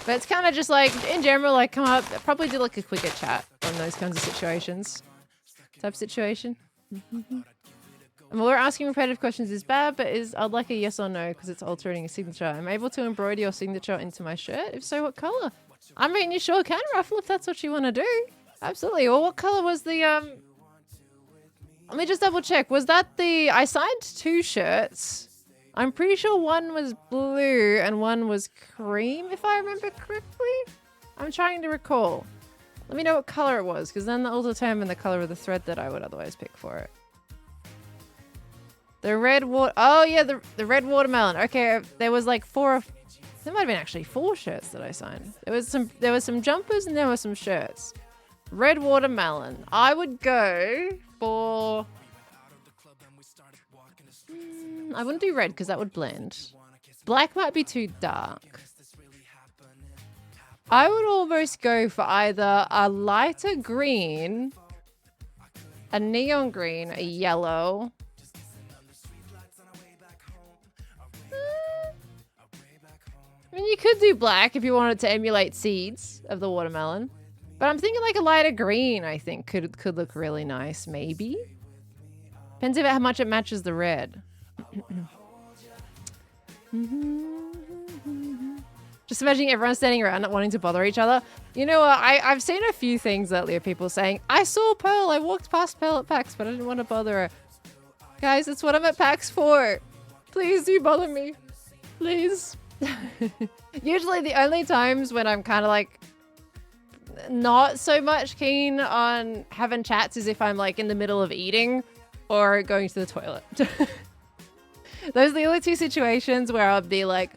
But it's kind of just like, in general, like come up, probably do like a quicker chat on those kinds of situations. Type situation. And we're asking repetitive questions is bad, but I'd like a yes or no because it's altering a signature. I'm able to embroider your signature into my shirt. If so, what color? I mean, you sure can, Ruffle, if that's what you want to do. Absolutely. Well, what color was the Let me just double check. Was that the... I signed 2 shirts. I'm pretty sure one was blue and one was cream, if I remember correctly. I'm trying to recall. Let me know what color it was, because then that will determine the color of the thread that I would otherwise pick for it. The red water... Oh, yeah, the red watermelon. Okay, there was like 4... There might have been actually 4 shirts that I signed. There was some jumpers and there were some shirts. Red watermelon. I would go for... I wouldn't do red because that would blend. Black might be too dark. I would almost go for either a lighter green, a neon green, a yellow. I mean, you could do black if you wanted to emulate seeds of the watermelon. But I'm thinking like a lighter green, I think, could look really nice, maybe. Depends about how much it matches the red. Just imagining everyone standing around not wanting to bother each other. You know what? I've seen a few things lately of people saying, I saw Pearl, I walked past Pearl at PAX, but I didn't want to bother her. Guys, that's what I'm at PAX for. Please do bother me. Please. Usually the only times when I'm kind of like not so much keen on having chats is if I'm like in the middle of eating or going to the toilet. Those are the only 2 situations where I'll be like,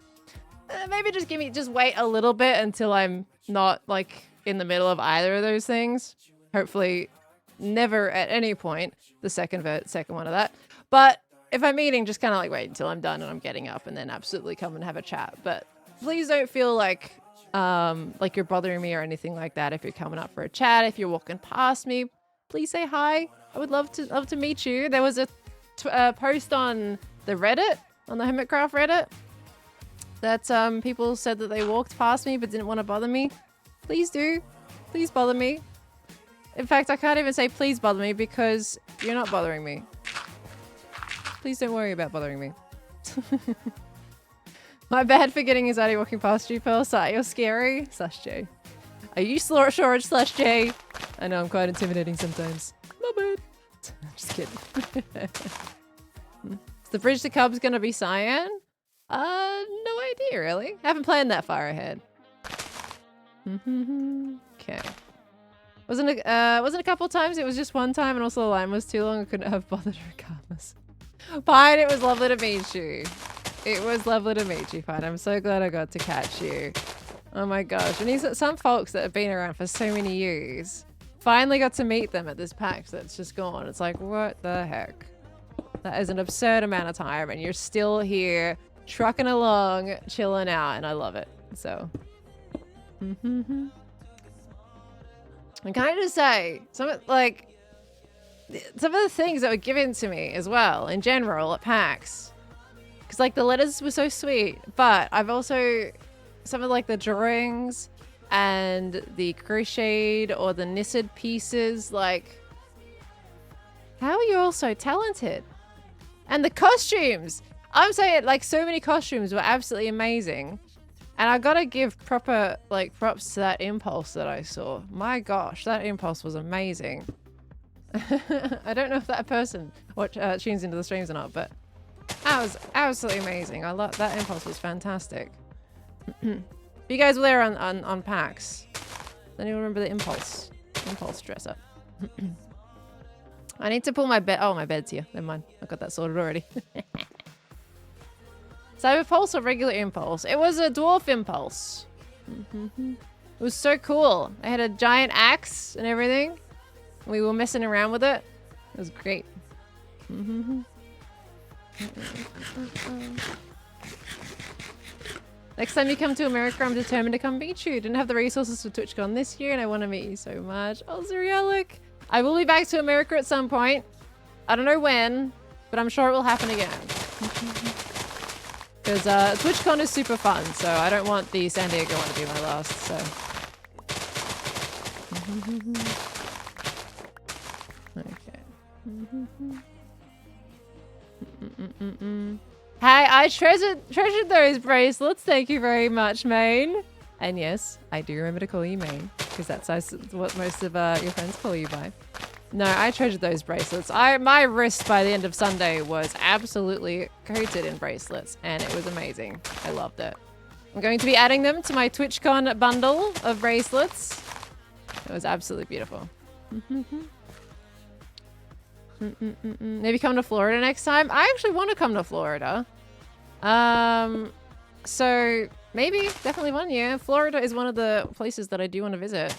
maybe just wait a little bit until I'm not like in the middle of either of those things. Hopefully never at any point the second one of that. But if I'm eating, just kind of like wait until I'm done and I'm getting up and then absolutely come and have a chat. But please don't feel like you're bothering me or anything like that. If you're coming up for a chat, if you're walking past me, please say hi. I would love to meet you. There was a post on the Reddit, on the Hermitcraft Reddit, that people said that they walked past me but didn't want to bother me. Please do. Please bother me. In fact, I can't even say please bother me because you're not bothering me. Please don't worry about bothering me. My bad for getting anxiety walking past you, Pearl. Sorry, you're scary. /J. Are you storage /J? I know I'm quite intimidating sometimes. My bad. Just kidding. Is the bridge to Cubs gonna be cyan? No idea really. Haven't planned that far ahead. Okay. Wasn't a couple times, it was just one time, and also the line was too long, I couldn't have bothered regardless. Pine, it was lovely to meet you. It was lovely to meet you, Pine. I'm so glad I got to catch you. Oh my gosh. And these some folks that have been around for so many years finally got to meet them at this PAX that's just gone. It's like, what the heck? That is an absurd amount of time, and you're still here trucking along, chilling out, and I love it. So. And can I just say, some of the things that were given to me as well, in general, at PAX. Because, like, the letters were so sweet, but I've also, some of, like, the drawings and the crocheted or the knitted pieces, like, how are you all so talented? And the costumes! I'm saying, like, so many costumes were absolutely amazing. And I gotta give proper, like, props to that impulse that I saw. My gosh, that impulse was amazing. I don't know if that person tunes into the streams or not, but that was absolutely amazing. I love that impulse was fantastic. You guys were there on PAX. Does anyone remember the impulse dress up? I need to pull my bed. Oh, my bed's here. Never mind. I got that sorted already. Cyber Pulse or regular impulse? It was a dwarf impulse. It was so cool. I had a giant axe and everything. We were messing around with it. It was great. Next time you come to America, I'm determined to come meet you. Didn't have the resources for TwitchCon this year, and I want to meet you so much. Oh, Zurielic. I will be back to America at some point. I don't know when, but I'm sure it will happen again. Because TwitchCon is super fun, so I don't want the San Diego one to be my last, so. Okay. Hey, I treasured those bracelets. Thank you very much, Maine. And yes, I do remember to call you Maine, because that's what most of your friends call you by. No, I treasured those bracelets. My wrist by the end of Sunday was absolutely coated in bracelets, and it was amazing. I loved it. I'm going to be adding them to my TwitchCon bundle of bracelets. It was absolutely beautiful. Maybe come to Florida next time. I actually want to come to Florida. So maybe, definitely one year. Florida is one of the places that I do want to visit.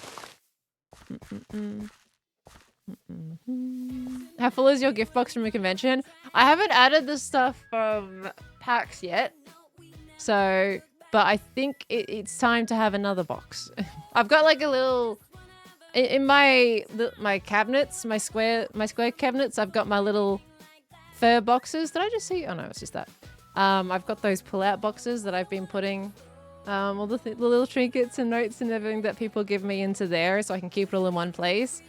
How full is your gift box from a convention? I haven't added the stuff from PAX yet. So, but I think it's time to have another box. I've got like a little... In my cabinets, my square cabinets, I've got my little fur boxes. Did I just see? Oh no, it's just that. I've got those pull-out boxes that I've been putting all the little trinkets and notes and everything that people give me into there, so I can keep it all in one place.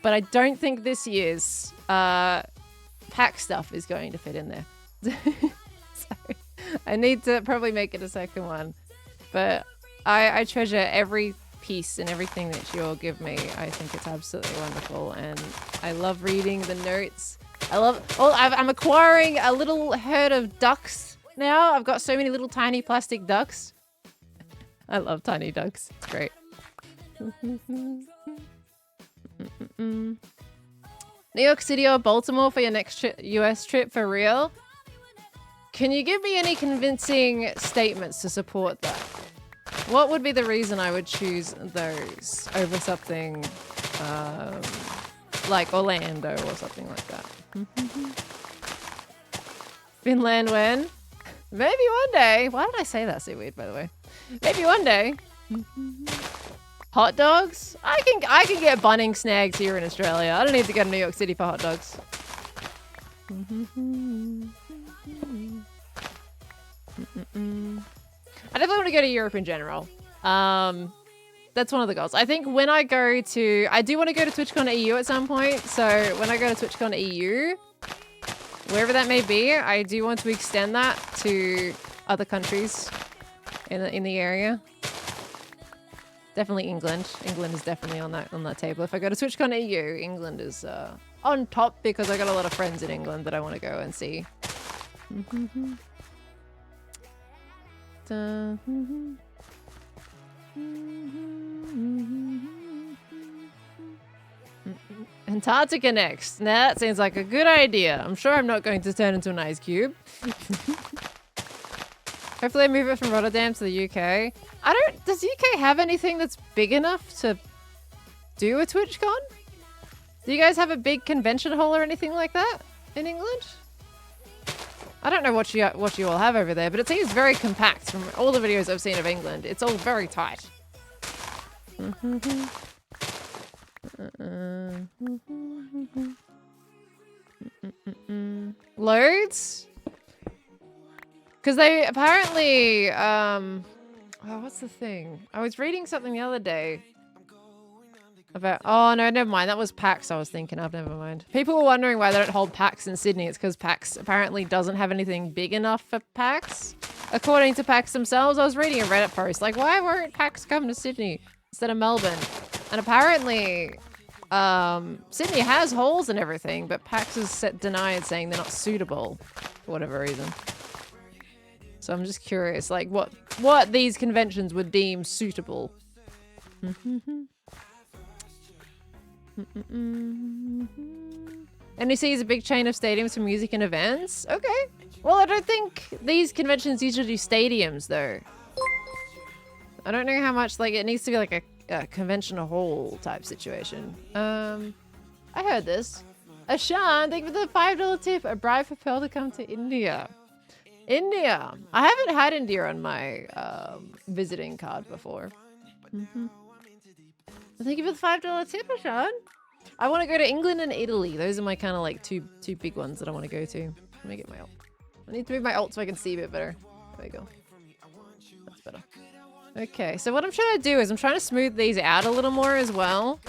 But I don't think this year's pack stuff is going to fit in there. So I need to probably make it a second one. But I treasure every piece and everything that you all give me. I think it's absolutely wonderful, and I love reading the notes. I'm acquiring a little herd of ducks now. I've got so many little tiny plastic ducks. I love tiny ducks. It's great. New York City or Baltimore for your next US trip, for real? Can you give me any convincing statements to support that? What would be the reason I would choose those over something like Orlando or something like that? Finland when? Maybe one day. Why did I say that so weird, by the way? Maybe one day. Hot dogs? I can get Bunnings snags here in Australia. I don't need to go to New York City for hot dogs. I definitely want to go to Europe in general. That that's one of the goals. I think when I go to, I do want to go to TwitchCon EU at some point. So when I go to TwitchCon EU, wherever that may be, I do want to extend that to other countries in the area. Definitely England. England is definitely on that table. If I go to TwitchCon EU, England is on top because I got a lot of friends in England that I want to go and see. Antarctica next. Now that seems like a good idea. I'm sure I'm not going to turn into an ice cube. Hopefully I move it from Rotterdam to the UK. Does UK have anything that's big enough to do a TwitchCon? Do you guys have a big convention hall or anything like that in England? I don't know what you all have over there, but it seems very compact from all the videos I've seen of England. It's all very tight. Loads? Because they apparently, oh, what's the thing? I was reading something the other day about, oh no, never mind. That was PAX I was thinking of, never mind. People were wondering why they don't hold PAX in Sydney. It's because PAX apparently doesn't have anything big enough for PAX. According to PAX themselves, I was reading a Reddit post, like, why won't PAX come to Sydney instead of Melbourne? And apparently, Sydney has halls and everything, but PAX is denied, saying they're not suitable for whatever reason. So I'm just curious, like, what these conventions would deem suitable. NEC is a big chain of stadiums for music and events. Okay. Well, I don't think these conventions usually do stadiums, though. I don't know how much, like, it needs to be like a convention hall type situation. I heard this. Ashan, thank you for the $5 tip. A bribe for Pearl to come to India. India. I haven't had India on my visiting card before. Thank you for the $5 tip, Ashan. I want to go to England and Italy. Those are my kind of like two big ones that I want to go to. Let me get my ult. I need to move my ult so I can see a bit better. There we go. That's better. Okay, so what I'm trying to do is I'm trying to smooth these out a little more as well,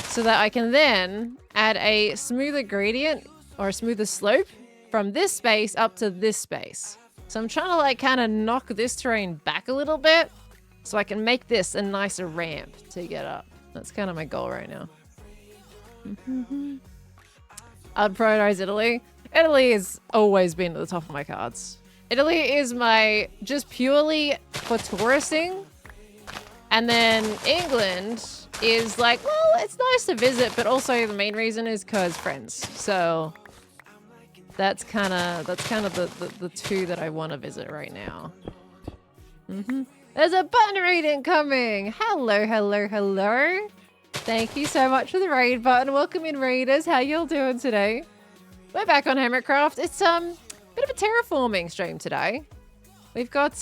so that I can then add a smoother gradient or a smoother slope from this space up to this space. So I'm trying to like kind of knock this terrain back a little bit so I can make this a nicer ramp to get up. That's kind of my goal right now. I'd prioritize Italy. Italy has always been at the top of my cards. Italy is my just purely for touristing. And then England is like, well, it's nice to visit, but also the main reason is because friends. So that's kind of the two that I want to visit right now. There's a button reading coming. Hello, hello, hello. Thank you so much for the raid button. Welcome in, raiders. How y'all doing today? We're back on Hermitcraft. It's bit of a terraforming stream today. We've got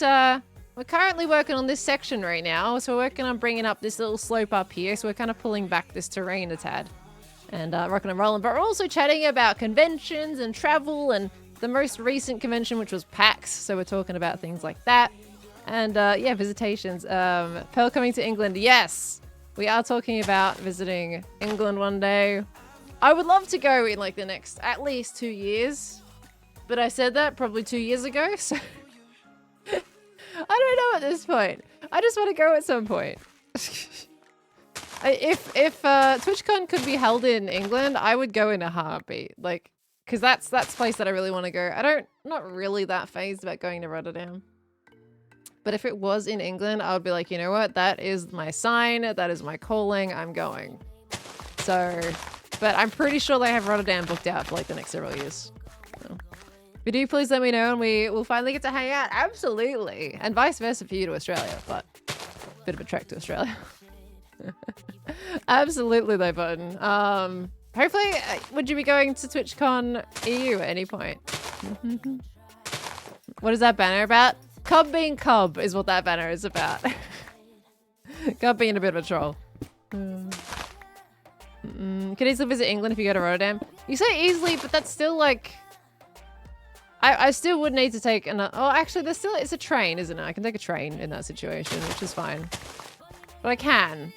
we're currently working on this section right now, so we're working on bringing up this little slope up here. So we're kind of pulling back this terrain a tad and rocking and rolling. But we're also chatting about conventions and travel and the most recent convention, which was PAX. So we're talking about things like that. And yeah, visitations. Pearl coming to England. Yes, we are talking about visiting England one day. I would love to go in like the next at least 2 years. But I said that probably 2 years ago, so I don't know at this point. I just want to go at some point. If TwitchCon could be held in England, I would go in a heartbeat. Like, because that's the place that I really want to go. Not really that phased about going to Rotterdam. But if it was in England, I would be like, you know what? That is my sign. That is my calling. I'm going. So, but I'm pretty sure they have Rotterdam booked out for like the next several years. So. If you do, please let me know and we will finally get to hang out. Absolutely. And vice versa for you to Australia, but a bit of a trek to Australia. Absolutely though, Button. Hopefully, would you be going to TwitchCon EU at any point? What is that banner about? Cub being Cub is what that banner is about. Cub being a bit of a troll. Could easily visit England if you go to Rotterdam. You say easily, but that's still like... I still would need to take another... Oh, actually, it's a train, isn't it? I can take a train in that situation, which is fine. But But I can.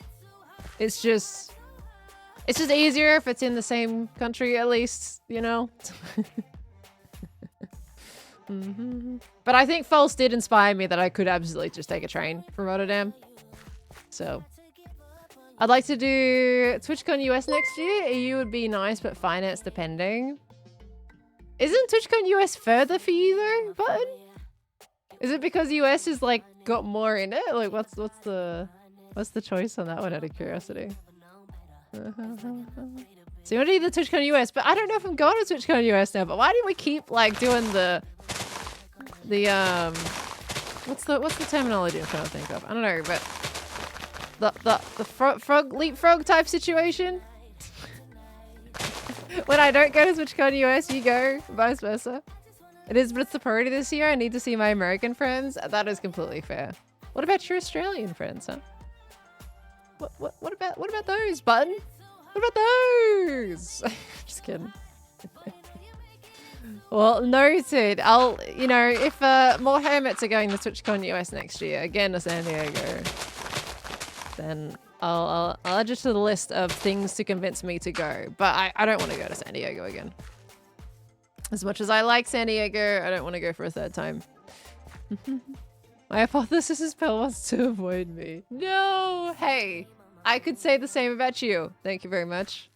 It's just easier if it's in the same country at least, you know? But I think False did inspire me that I could absolutely just take a train from Rotterdam. So I'd like to do TwitchCon US next year. EU would be nice, but finance depending. Isn't TwitchCon US further for you though, Button? Is it because US is like got more in it? Like what's the choice on that one out of curiosity? So you want to do the TwitchCon US, but I don't know if I'm going to TwitchCon US now, but why didn't we keep like doing the what's the terminology I'm trying to think of? I don't know, but the frog leapfrog type situation. When I don't go to TwitchCon US, you go, vice versa. It is, but it's the priority this year. I need to see my American friends. That is completely fair. What about your Australian friends, huh? What about those, Button? What about those? Just kidding. Well, noted. I'll, you know, if more hermits are going to TwitchCon US next year, again to San Diego, then I'll add you to the list of things to convince me to go. But I don't want to go to San Diego again. As much as I like San Diego, I don't want to go for a third time. My hypothesis is Pell wants to avoid me. No! Hey, I could say the same about you. Thank you very much.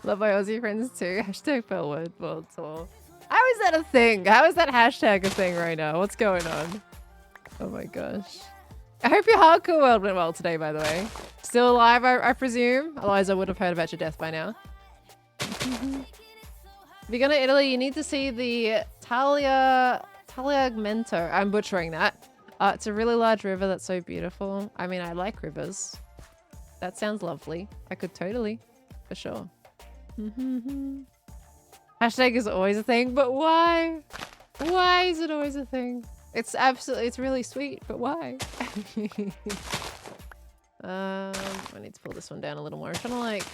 Love my Aussie friends too. Hashtag Pellwood. How is that a thing? How is that hashtag a thing right now? What's going on? Oh my gosh. I hope your hardcore world went well today, by the way. Still alive, I presume? Otherwise I would have heard about your death by now. If you're going to Italy, you need to see the Tagliamento. I'm butchering that. It's a really large river that's so beautiful. I mean, I like rivers. That sounds lovely. I could totally, for sure. Hashtag is always a thing, but why? Why is it always a thing? It's really sweet, but why? I need to pull this one down a little more. I'm trying to like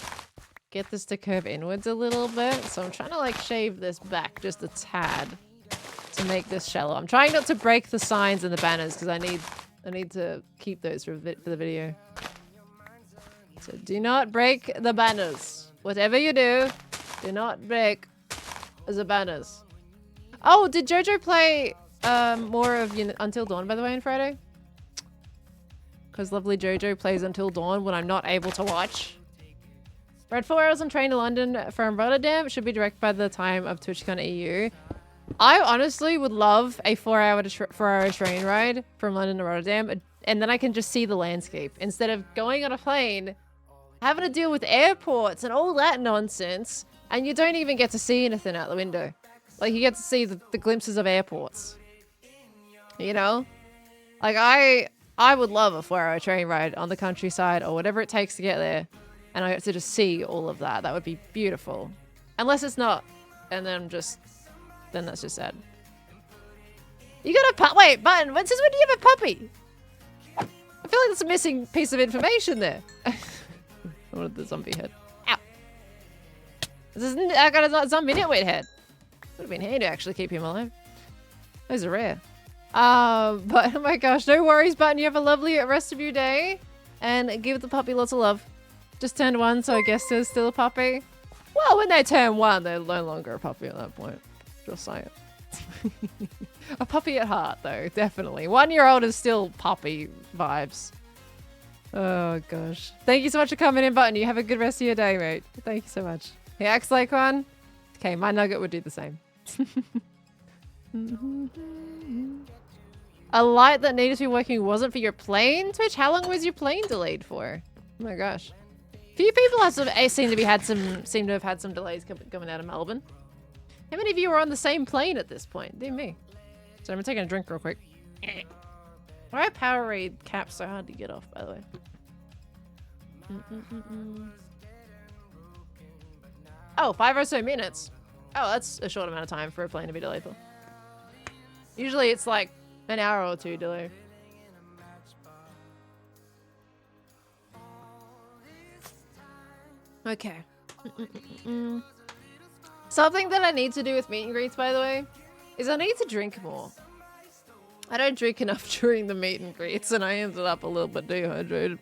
get this to curve inwards a little bit. So I'm trying to like shave this back just a tad to make this shallow. I'm trying not to break the signs and the banners because I need to keep those for the video. So do not break the banners. Whatever you do not break the banners. Oh, did Jojo play more of Until Dawn, by the way, on Friday? Because lovely Jojo plays Until Dawn when I'm not able to watch. Read 4 hours on train to London from Rotterdam. Should be direct by the time of TwitchCon EU. I honestly would love a 4-hour train ride from London to Rotterdam, and then I can just see the landscape instead of going on a plane, having to deal with airports and all that nonsense, and you don't even get to see anything out the window. Like, you get to see the glimpses of airports. You know? Like, I would love a 4-hour train ride on the countryside or whatever it takes to get there, and I get to just see all of that. That would be beautiful. Unless it's not, and then that's just sad. You got a pup? Wait, Button, since when do you have a puppy? I feel like that's a missing piece of information there. I wanted the zombie head. Ow. I got a zombie nitwit head. Would have been handy to actually keep him alive. Those are rare. But oh my gosh, no worries, Button. You have a lovely rest of your day. And give the puppy lots of love. Just turned 1, so I guess there's still a puppy. Well, when they turn 1, they're no longer a puppy at that point. Just saying. A puppy at heart, though, definitely. 1-year-old is still puppy vibes. Oh, gosh. Thank you so much for coming in, Button. You have a good rest of your day, mate. Thank you so much. Hey, acts like one. Okay, my nugget would do the same. A light that needed to be working wasn't for your plane, Twitch? How long was your plane delayed for? Oh my gosh. A few people seem to have had some delays coming out of Melbourne. How many of you are on the same plane at this point? Dear me. So I'm taking a drink real quick. Why are Powerade caps so hard to get off, by the way? Oh, 5 or so minutes. Oh, that's a short amount of time for a plane to be delayed for. Usually it's like an hour or 2 delay. Okay. Something that I need to do with meet and greets, by the way, is I need to drink more. I don't drink enough during the meet and greets, and I ended up a little bit dehydrated.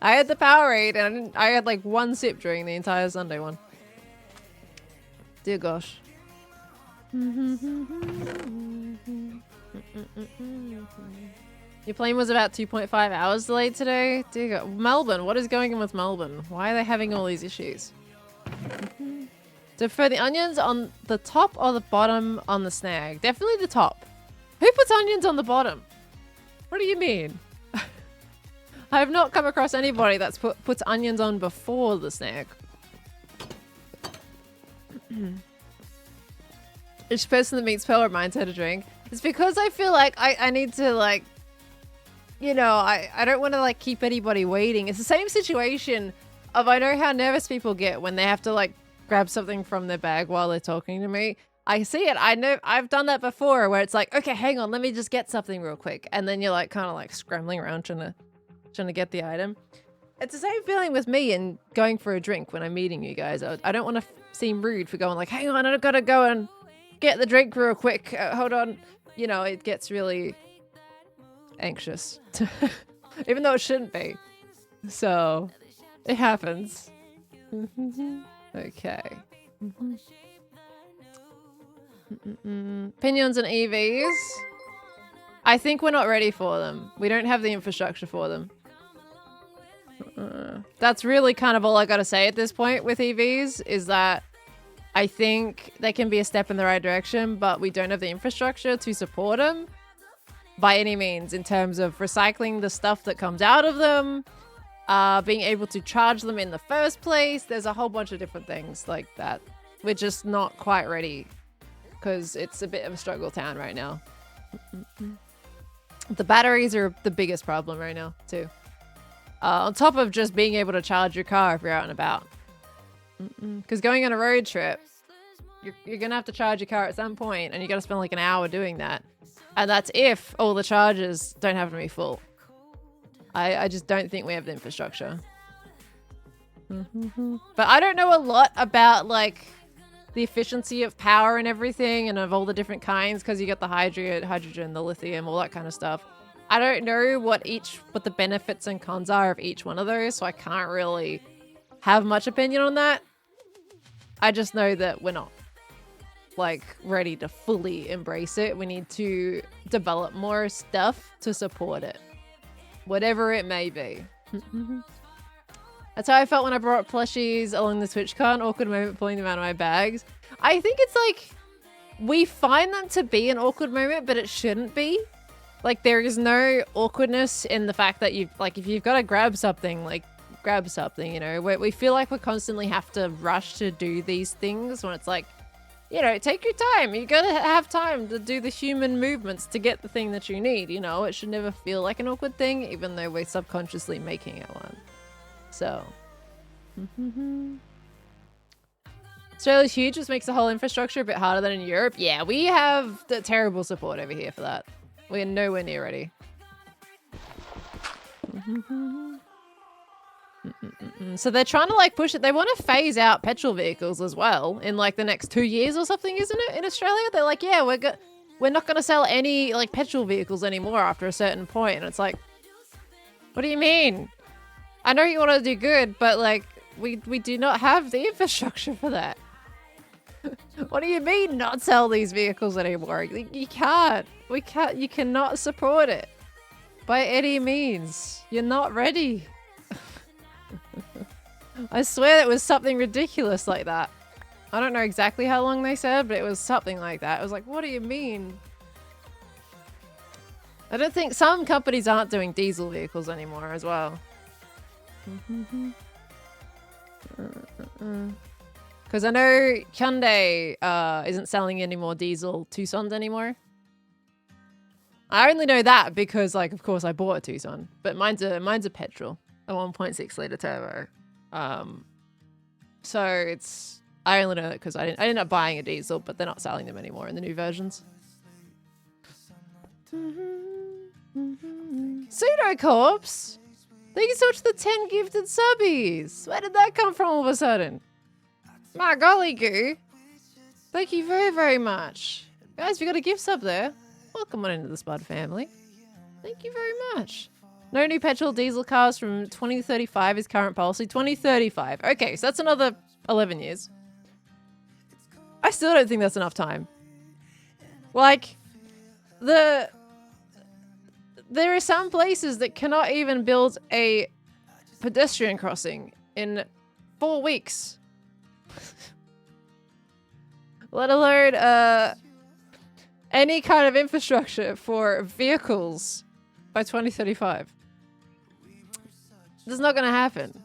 I had the Powerade, and I had like one sip during the entire Sunday one. Dear gosh. Your plane was about 2.5 hours delayed today? Dear God. Melbourne, what is going on with Melbourne? Why are they having all these issues? Do you prefer the onions on the top or the bottom on the snag? Definitely the top. Who puts onions on the bottom? What do you mean? I have not come across anybody that's puts onions on before the snag. Each person that meets Pearl reminds her to drink. It's because I feel like I need to, like, you know, I don't want to like keep anybody waiting. It's the same situation of, I know how nervous people get when they have to like grab something from their bag while they're talking to me. I see it. I know I've done that before where it's like, okay, hang on, let me just get something real quick. And then you're like kind of like scrambling around trying to get the item. It's the same feeling with me and going for a drink when I'm meeting you guys. I don't want to seem rude for going like, hang on, I've got to go and get the drink real quick. Hold on. You know, it gets really anxious. Even though it shouldn't be. So, it happens. Okay. Pinions and EVs. I think we're not ready for them. We don't have the infrastructure for them. That's really kind of all I gotta say at this point with EVs, is that I think they can be a step in the right direction, but we don't have the infrastructure to support them by any means, in terms of recycling the stuff that comes out of them, being able to charge them in the first place. There's a whole bunch of different things like that. We're just not quite ready because it's a bit of a struggle town right now. The batteries are the biggest problem right now too. On top of just being able to charge your car if you're out and about. Because going on a road trip, you're going to have to charge your car at some point, and you got to spend like an hour doing that. And that's if all the chargers don't have to be full. I just don't think we have the infrastructure. But I don't know a lot about like the efficiency of power and everything, and of all the different kinds, because you got the hydrogen, the lithium, all that kind of stuff. I don't know what the benefits and cons are of each one of those, so I can't really have much opinion on that. I just know that we're not like ready to fully embrace it. We need to develop more stuff to support it, whatever it may be. That's how I felt when I brought plushies along the TwitchCon. Awkward moment pulling them out of my bags. I think it's like, we find them to be an awkward moment, but it shouldn't be. Like, there is no awkwardness in the fact that you, like, if you've got to grab something, like, grab something, you know. We feel like we constantly have to rush to do these things when it's like, you know, take your time. You gotta have time to do the human movements to get the thing that you need, you know. It should never feel like an awkward thing, even though we're subconsciously making it one. So. Australia's huge, which makes the whole infrastructure a bit harder than in Europe. Yeah, we have the terrible support over here for that. We're nowhere near ready. So they're trying to like push it. They want to phase out petrol vehicles as well in like the next 2 years or something, isn't it? In Australia, they're like, yeah, we're not going to sell any like petrol vehicles anymore after a certain point. And it's like, what do you mean? I know you want to do good, but like we do not have the infrastructure for that. What do you mean not sell these vehicles anymore? You can't. You cannot support it by any means. You're not ready. I swear it was something ridiculous like that. I don't know exactly how long they said, but it was something like that. It was like, what do you mean? I don't think some companies aren't doing diesel vehicles anymore as well. Because I know Hyundai isn't selling any more diesel Tucsons anymore. I only know that because, like, of course I bought a Tucson, but mine's a petrol, a 1.6 liter turbo. So I only know that because I ended up buying a diesel, but they're not selling them anymore in the new versions. Pseudocorpse! Thank you so much for the 10 gifted subbies! Where did that come from all of a sudden? My golly goo! Thank you very, very much. Guys, we got a gift sub there. Welcome on into the Spud family. Thank you very much. No new petrol diesel cars from 2035 is current policy. 2035. Okay, so that's another 11 years. I still don't think that's enough time. Like, there are some places that cannot even build a pedestrian crossing in 4 weeks. Let alone any kind of infrastructure for vehicles by 2035. This is not going to happen.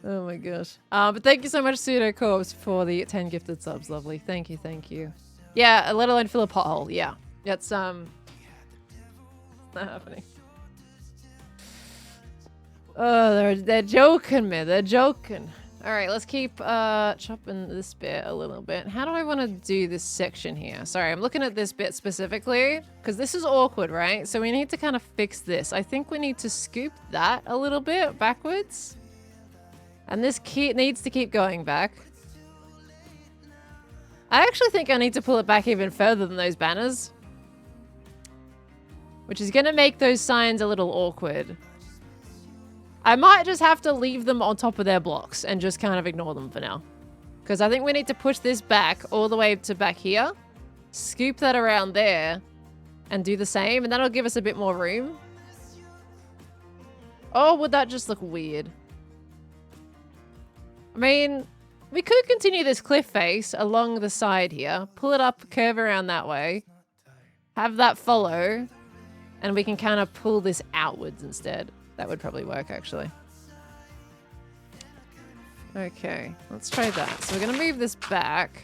Oh my gosh. But thank you so much, Pseudo Corpse, for the 10 gifted subs. Lovely. Thank you, thank you. Yeah, let alone fill a pothole. Yeah. It's not happening. Oh, they're joking me. They're joking. Alright, let's keep chopping this bit a little bit. How do I want to do this section here? Sorry, I'm looking at this bit specifically because this is awkward, right? So we need to kind of fix this. I think we need to scoop that a little bit backwards. And this needs to keep going back. I actually think I need to pull it back even further than those banners. Which is going to make those signs a little awkward. I might just have to leave them on top of their blocks and just kind of ignore them for now. Because I think we need to push this back all the way to back here. Scoop that around there. And do the same. And that'll give us a bit more room. Or would that just look weird? I mean, we could continue this cliff face along the side here. Pull it up, curve around that way. Have that follow. And we can kind of pull this outwards instead. That would probably work, actually. Okay, let's try that. So we're going to move this back.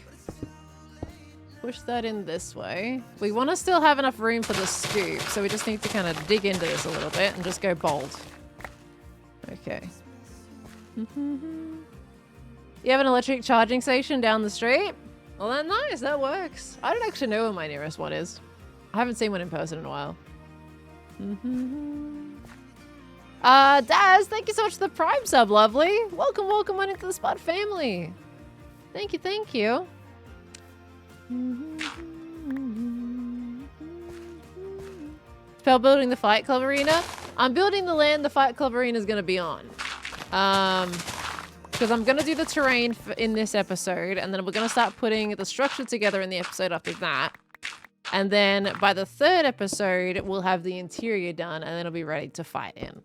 Push that in this way. We want to still have enough room for the scoop, so we just need to kind of dig into this a little bit and just go bold. Okay. You have an electric charging station down the street? Well, then nice, that works. I don't actually know where my nearest one is. I haven't seen one in person in a while. Daz, thank you so much for the Prime sub, lovely. Welcome, welcome on into the Spud family. Thank you, thank you. Spell building the Fight Club arena. I'm building the land the Fight Club arena is going to be on. Because I'm going to do the terrain in this episode, and then we're going to start putting the structure together in the episode after that. And then by the 3rd episode, we'll have the interior done, and then it'll be ready to fight in.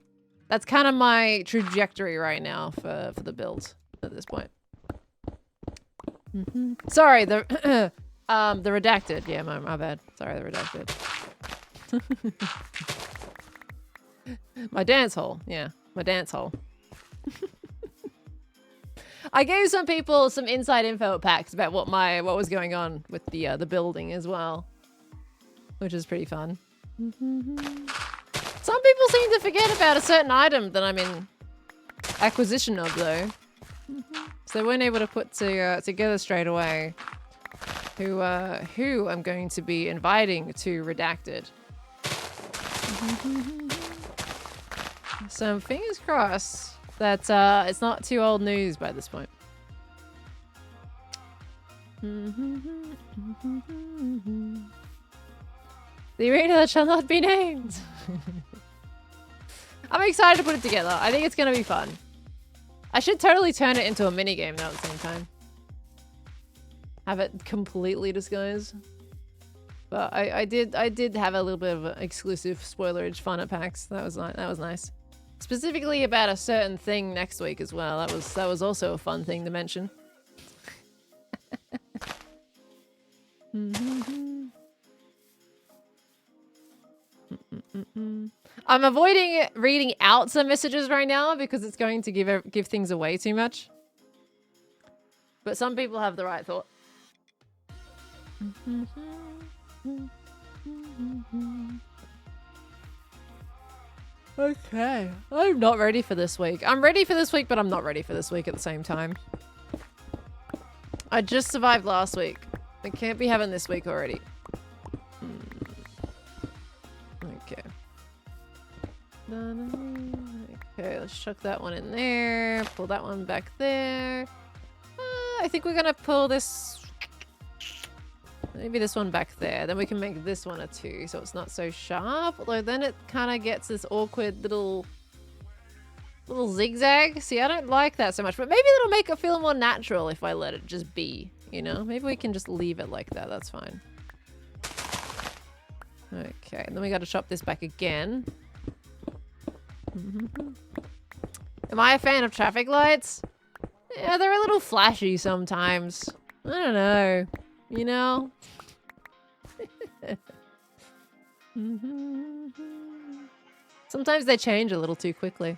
That's kind of my trajectory right now for the build at this point. Sorry, the redacted. Yeah, my bad. Sorry, the redacted. My dance hole. Yeah, my dance hole. I gave some people some inside info packs about what was going on with the building as well, which is pretty fun. Some people seem to forget about a certain item that I'm in acquisition of, though. So they weren't able to put together straight away who I'm going to be inviting to Redacted. So fingers crossed that it's not too old news by this point. The arena that shall not be named. I'm excited to put it together. I think it's going to be fun. I should totally turn it into a minigame though at the same time. Have it completely disguised. But I did have a little bit of exclusive spoilerage fun at PAX. That was nice. Specifically about a certain thing next week as well. That was also a fun thing to mention. I'm avoiding reading out some messages right now because it's going to give things away too much. But some people have the right thought. Okay. I'm not ready for this week. I'm ready for this week, but I'm not ready for this week at the same time. I just survived last week. I can't be having this week already. Okay. Okay, let's chuck that one in there. Pull that one back there. I think we're gonna pull this. Maybe this one back there. Then we can make this one a 2, so it's not so sharp. Although then it kind of gets this awkward little zigzag. See, I don't like that so much, but maybe that'll make it feel more natural if I let it just be, you know? Maybe we can just leave it like that. That's fine. Okay, and then we got to chop this back again. Am I a fan of traffic lights? Yeah, they're a little flashy sometimes. I don't know. You know? Sometimes they change a little too quickly.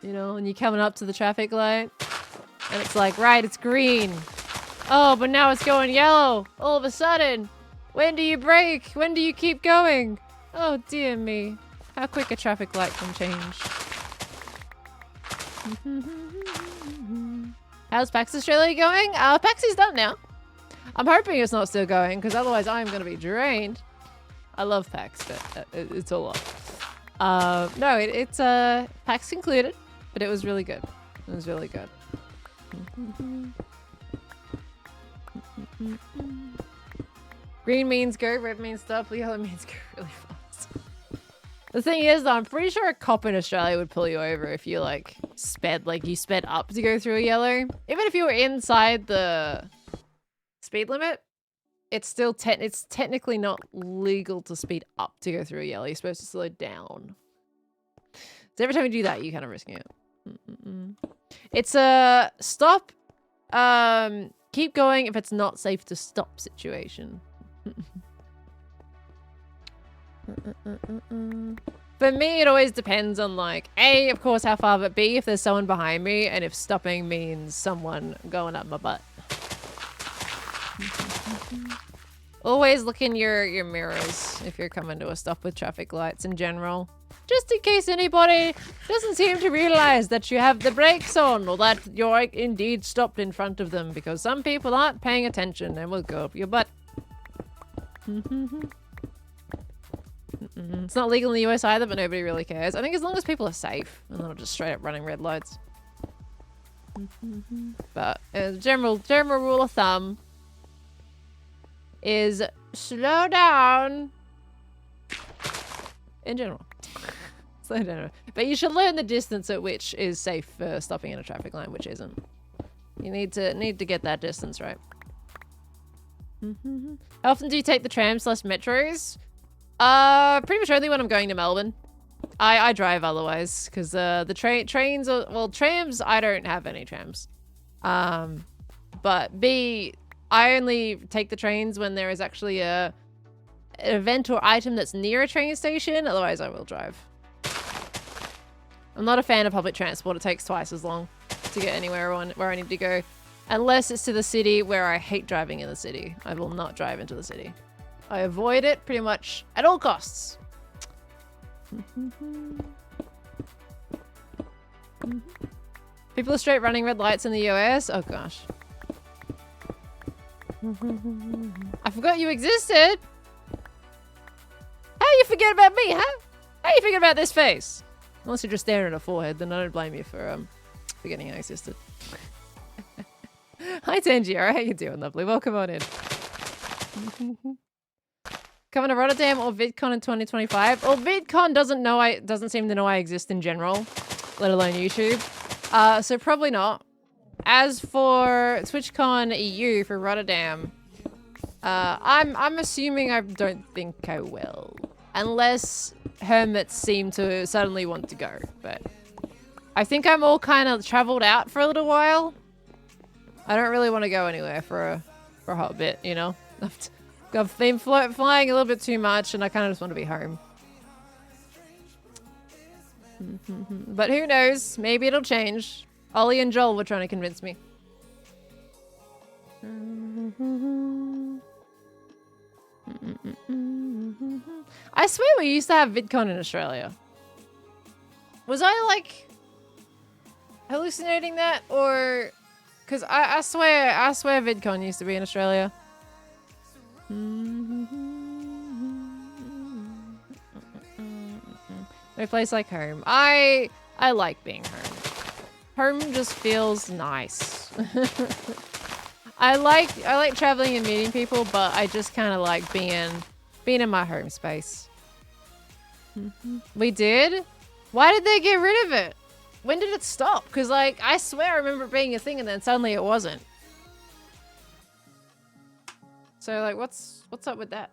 You know, when you're coming up to the traffic light and it's like, right, it's green. Oh, but now it's going yellow all of a sudden. When do you brake? When do you keep going? Oh, dear me. How quick a traffic light can change. How's PAX Australia going? PAX is done now. I'm hoping it's not still going, because otherwise I'm going to be drained. I love PAX, but it's a lot. No, it's PAX concluded, but it was really good. It was really good. Green means go, red means stop, yellow means go really fast. The thing is, though, I'm pretty sure a cop in Australia would pull you over if you, like, sped up to go through a yellow. Even if you were inside the speed limit, it's still it's technically not legal to speed up to go through a yellow. You're supposed to slow down. So every time you do that, you're kind of risking it. It's a stop, keep going if it's not safe to stop situation. For me, it always depends on, like, A, of course, how far, but B, if there's someone behind me, and if stopping means someone going up my butt. Always look in your mirrors if you're coming to a stop with traffic lights in general. Just in case anybody doesn't seem to realize that you have the brakes on or that you're indeed stopped in front of them, because some people aren't paying attention and will go up your butt. It's not legal in the US either, but nobody really cares. I think as long as people are safe and they're not just straight up running red lights. But general rule of thumb is slow down in general. Slow down. But you should learn the distance at which is safe for stopping in a traffic line, which isn't. You need to get that distance right. How often do you take the trams/metros? Pretty much only when I'm going to Melbourne. I drive otherwise, because the trains are, well, trams, I don't have any trams. But B, I only take the trains when there is actually an event or item that's near a train station. Otherwise, I will drive. I'm not a fan of public transport. It takes twice as long to get anywhere where I need to go. Unless it's to the city, where I hate driving in the city. I will not drive into the city. I avoid it pretty much at all costs. People are straight running red lights in the US? Oh gosh. I forgot you existed. How you forget about me, huh? How you forget about this face? Unless you're just staring at a forehead, then I don't blame you for forgetting I existed. Hi Tangiera, how you doing, lovely? Welcome on in. Coming to Rotterdam or VidCon in 2025? Well, VidCon doesn't seem to know I exist in general, let alone YouTube. So probably not. As for TwitchCon EU for Rotterdam, I'm assuming I don't think I will, unless hermits seem to suddenly want to go. But I think I'm all kind of traveled out for a little while. I don't really want to go anywhere for a hot bit, you know. I've been flying a little bit too much, and I kind of just want to be home. But who knows? Maybe it'll change. Ollie and Joel were trying to convince me. I swear we used to have VidCon in Australia. Was I, like, hallucinating that? Or... Because I swear VidCon used to be in Australia. No place like home. I like being home. Home just feels nice. I like traveling and meeting people, but I just kind of like being in my home space. We did? Why did they get rid of it? When did it stop? Because like I swear I remember it being a thing and then suddenly it wasn't. So like what's up with that?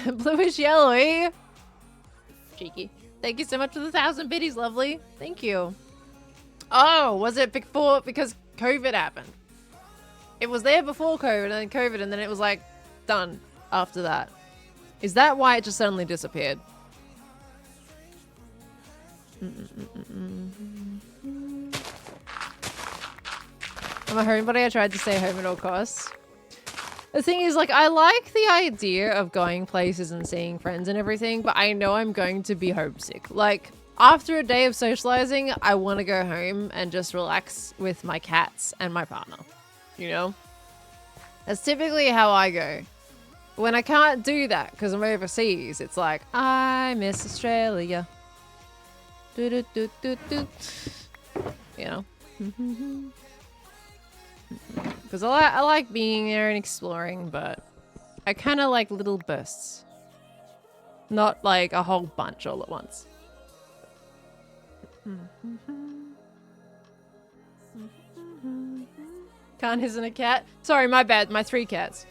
Bluish yellowy. Cheeky. Thank you so much for the 1,000 biddies, lovely. Thank you. Oh, was it before because COVID happened? It was there before COVID and then COVID and then it was like done after that. Is that why it just suddenly disappeared? I'm a homebody. I tried to stay home at all costs. The thing is, like, I like the idea of going places and seeing friends and everything, but I know I'm going to be homesick. Like, after a day of socializing, I want to go home and just relax with my cats and my partner. You know? That's typically how I go. When I can't do that because I'm overseas, it's like, I miss Australia. Do do do do do. You know? Because I like being there and exploring, but I kind of like little bursts. Not like a whole bunch all at once. Khan isn't a cat. Sorry, my bad. My 3 cats.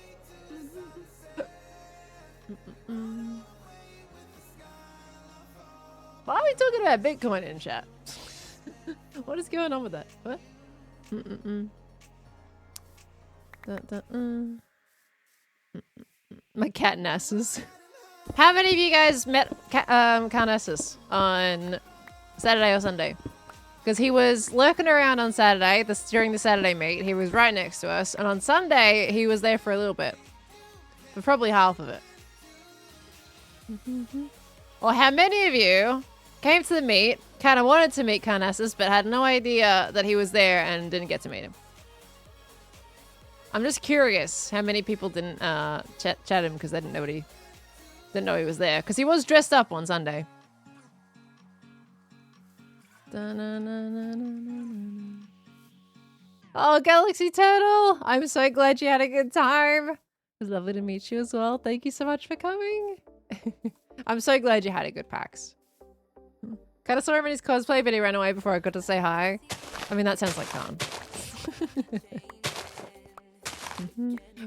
Why are we talking about Bitcoin in chat? What is going on with that? What? My cat Nassus. How many of you guys met Carnassus on Saturday or Sunday? Because he was lurking around on Saturday, during the Saturday meet. He was right next to us. And on Sunday, he was there for a little bit. For probably half of it. Or how many of you came to the meet, kind of wanted to meet Carnassus, but had no idea that he was there and didn't get to meet him? I'm just curious how many people didn't chat him because they didn't know he was there. Because he was dressed up on Sunday. Oh, Galaxy Turtle! I'm so glad you had a good time. It was lovely to meet you as well. Thank you so much for coming. I'm so glad you had a good PAX. Kind of saw him in his cosplay, but he ran away before I got to say hi. I mean, that sounds like Khan.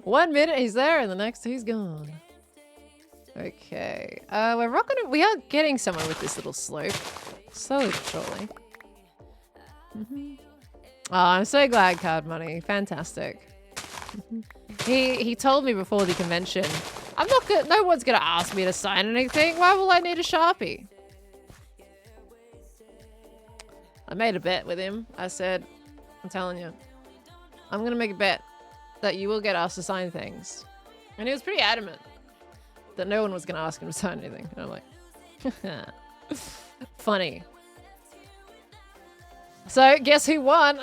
1 minute he's there, and the next he's gone. Okay, we are getting somewhere with this little slope, slowly but surely. Oh, I'm so glad, Card Money. Fantastic. He told me before the convention, no one's gonna ask me to sign anything. Why will I need a Sharpie? I made a bet with him. I said, I'm telling you, I'm gonna make a bet that you will get asked to sign things. And he was pretty adamant that no one was gonna ask him to sign anything. And I'm like, funny. So, guess who won?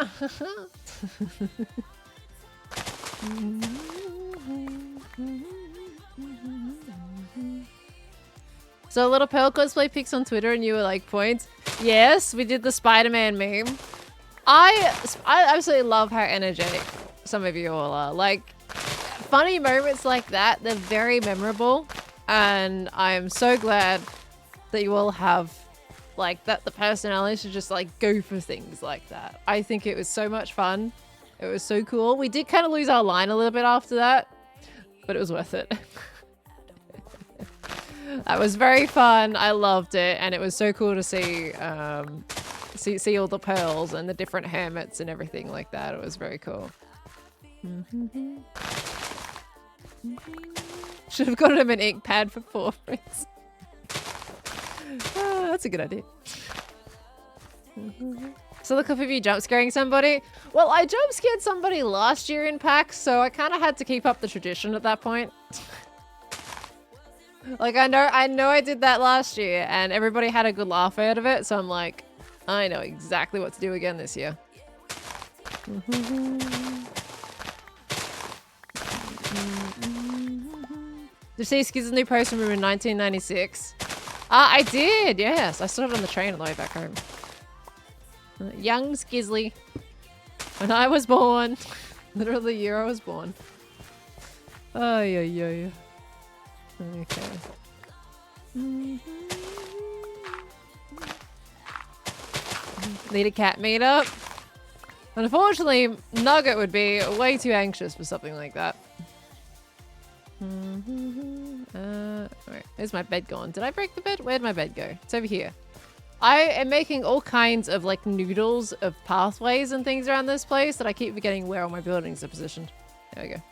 So, Little Pearl cosplay pics on Twitter and you were like, points? Yes, we did the Spider-Man meme. I absolutely love how energetic some of you all are. Like, funny moments like that, they're very memorable. And I'm so glad that you all have, like, the personality to just, like, go for things like that. I think it was so much fun. It was so cool. We did kind of lose our line a little bit after that, but it was worth it. That was very fun. I loved it. And it was so cool to see, see all the pearls and the different hermits and everything like that. It was very cool. Should have got him an ink pad for 4 points. Oh, that's a good idea. So look up if you jump scaring somebody. Well, I jump scared somebody last year in PAX, so I kind of had to keep up the tradition at that point. Like, I know I did that last year and everybody had a good laugh out of it, so I'm like, I know exactly what to do again this year. Did you see Skiz's new post from in 1996? I did, yes. I saw it on the train on the way back home. Young Skizly. When I was born. Literally the year I was born. Oh, yeah. Okay. Need a cat meetup? Unfortunately, Nugget would be way too anxious for something like that. Alright, where's my bed gone? Did I break the bed? Where'd my bed go? It's over here. I am making all kinds of like noodles of pathways and things around this place that I keep forgetting where all my buildings are positioned. There we go.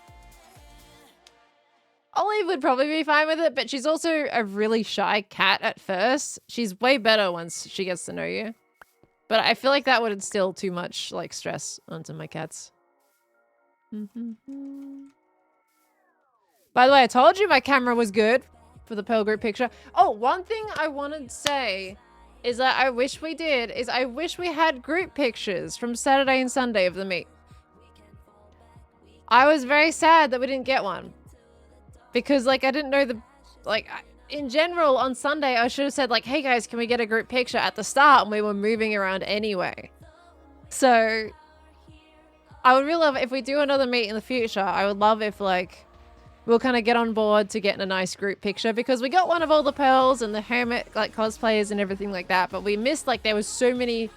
Olive would probably be fine with it, but she's also a really shy cat at first. She's way better once she gets to know you. But I feel like that would instill too much like stress onto my cats. By the way, I told you my camera was good for the Pearl group picture. Oh, one thing I wanted to say is that I wish we had group pictures from Saturday and Sunday of the meet. I was very sad that we didn't get one. Because like I didn't know in general on Sunday I should have said like, hey guys, can we get a group picture at the start, and we were moving around anyway. So I would really love if we do another meet in the future. I would love if like we'll kind of get on board to getting a nice group picture, because we got one of all the pearls and the hermit like cosplayers and everything like that, but we missed like there was so many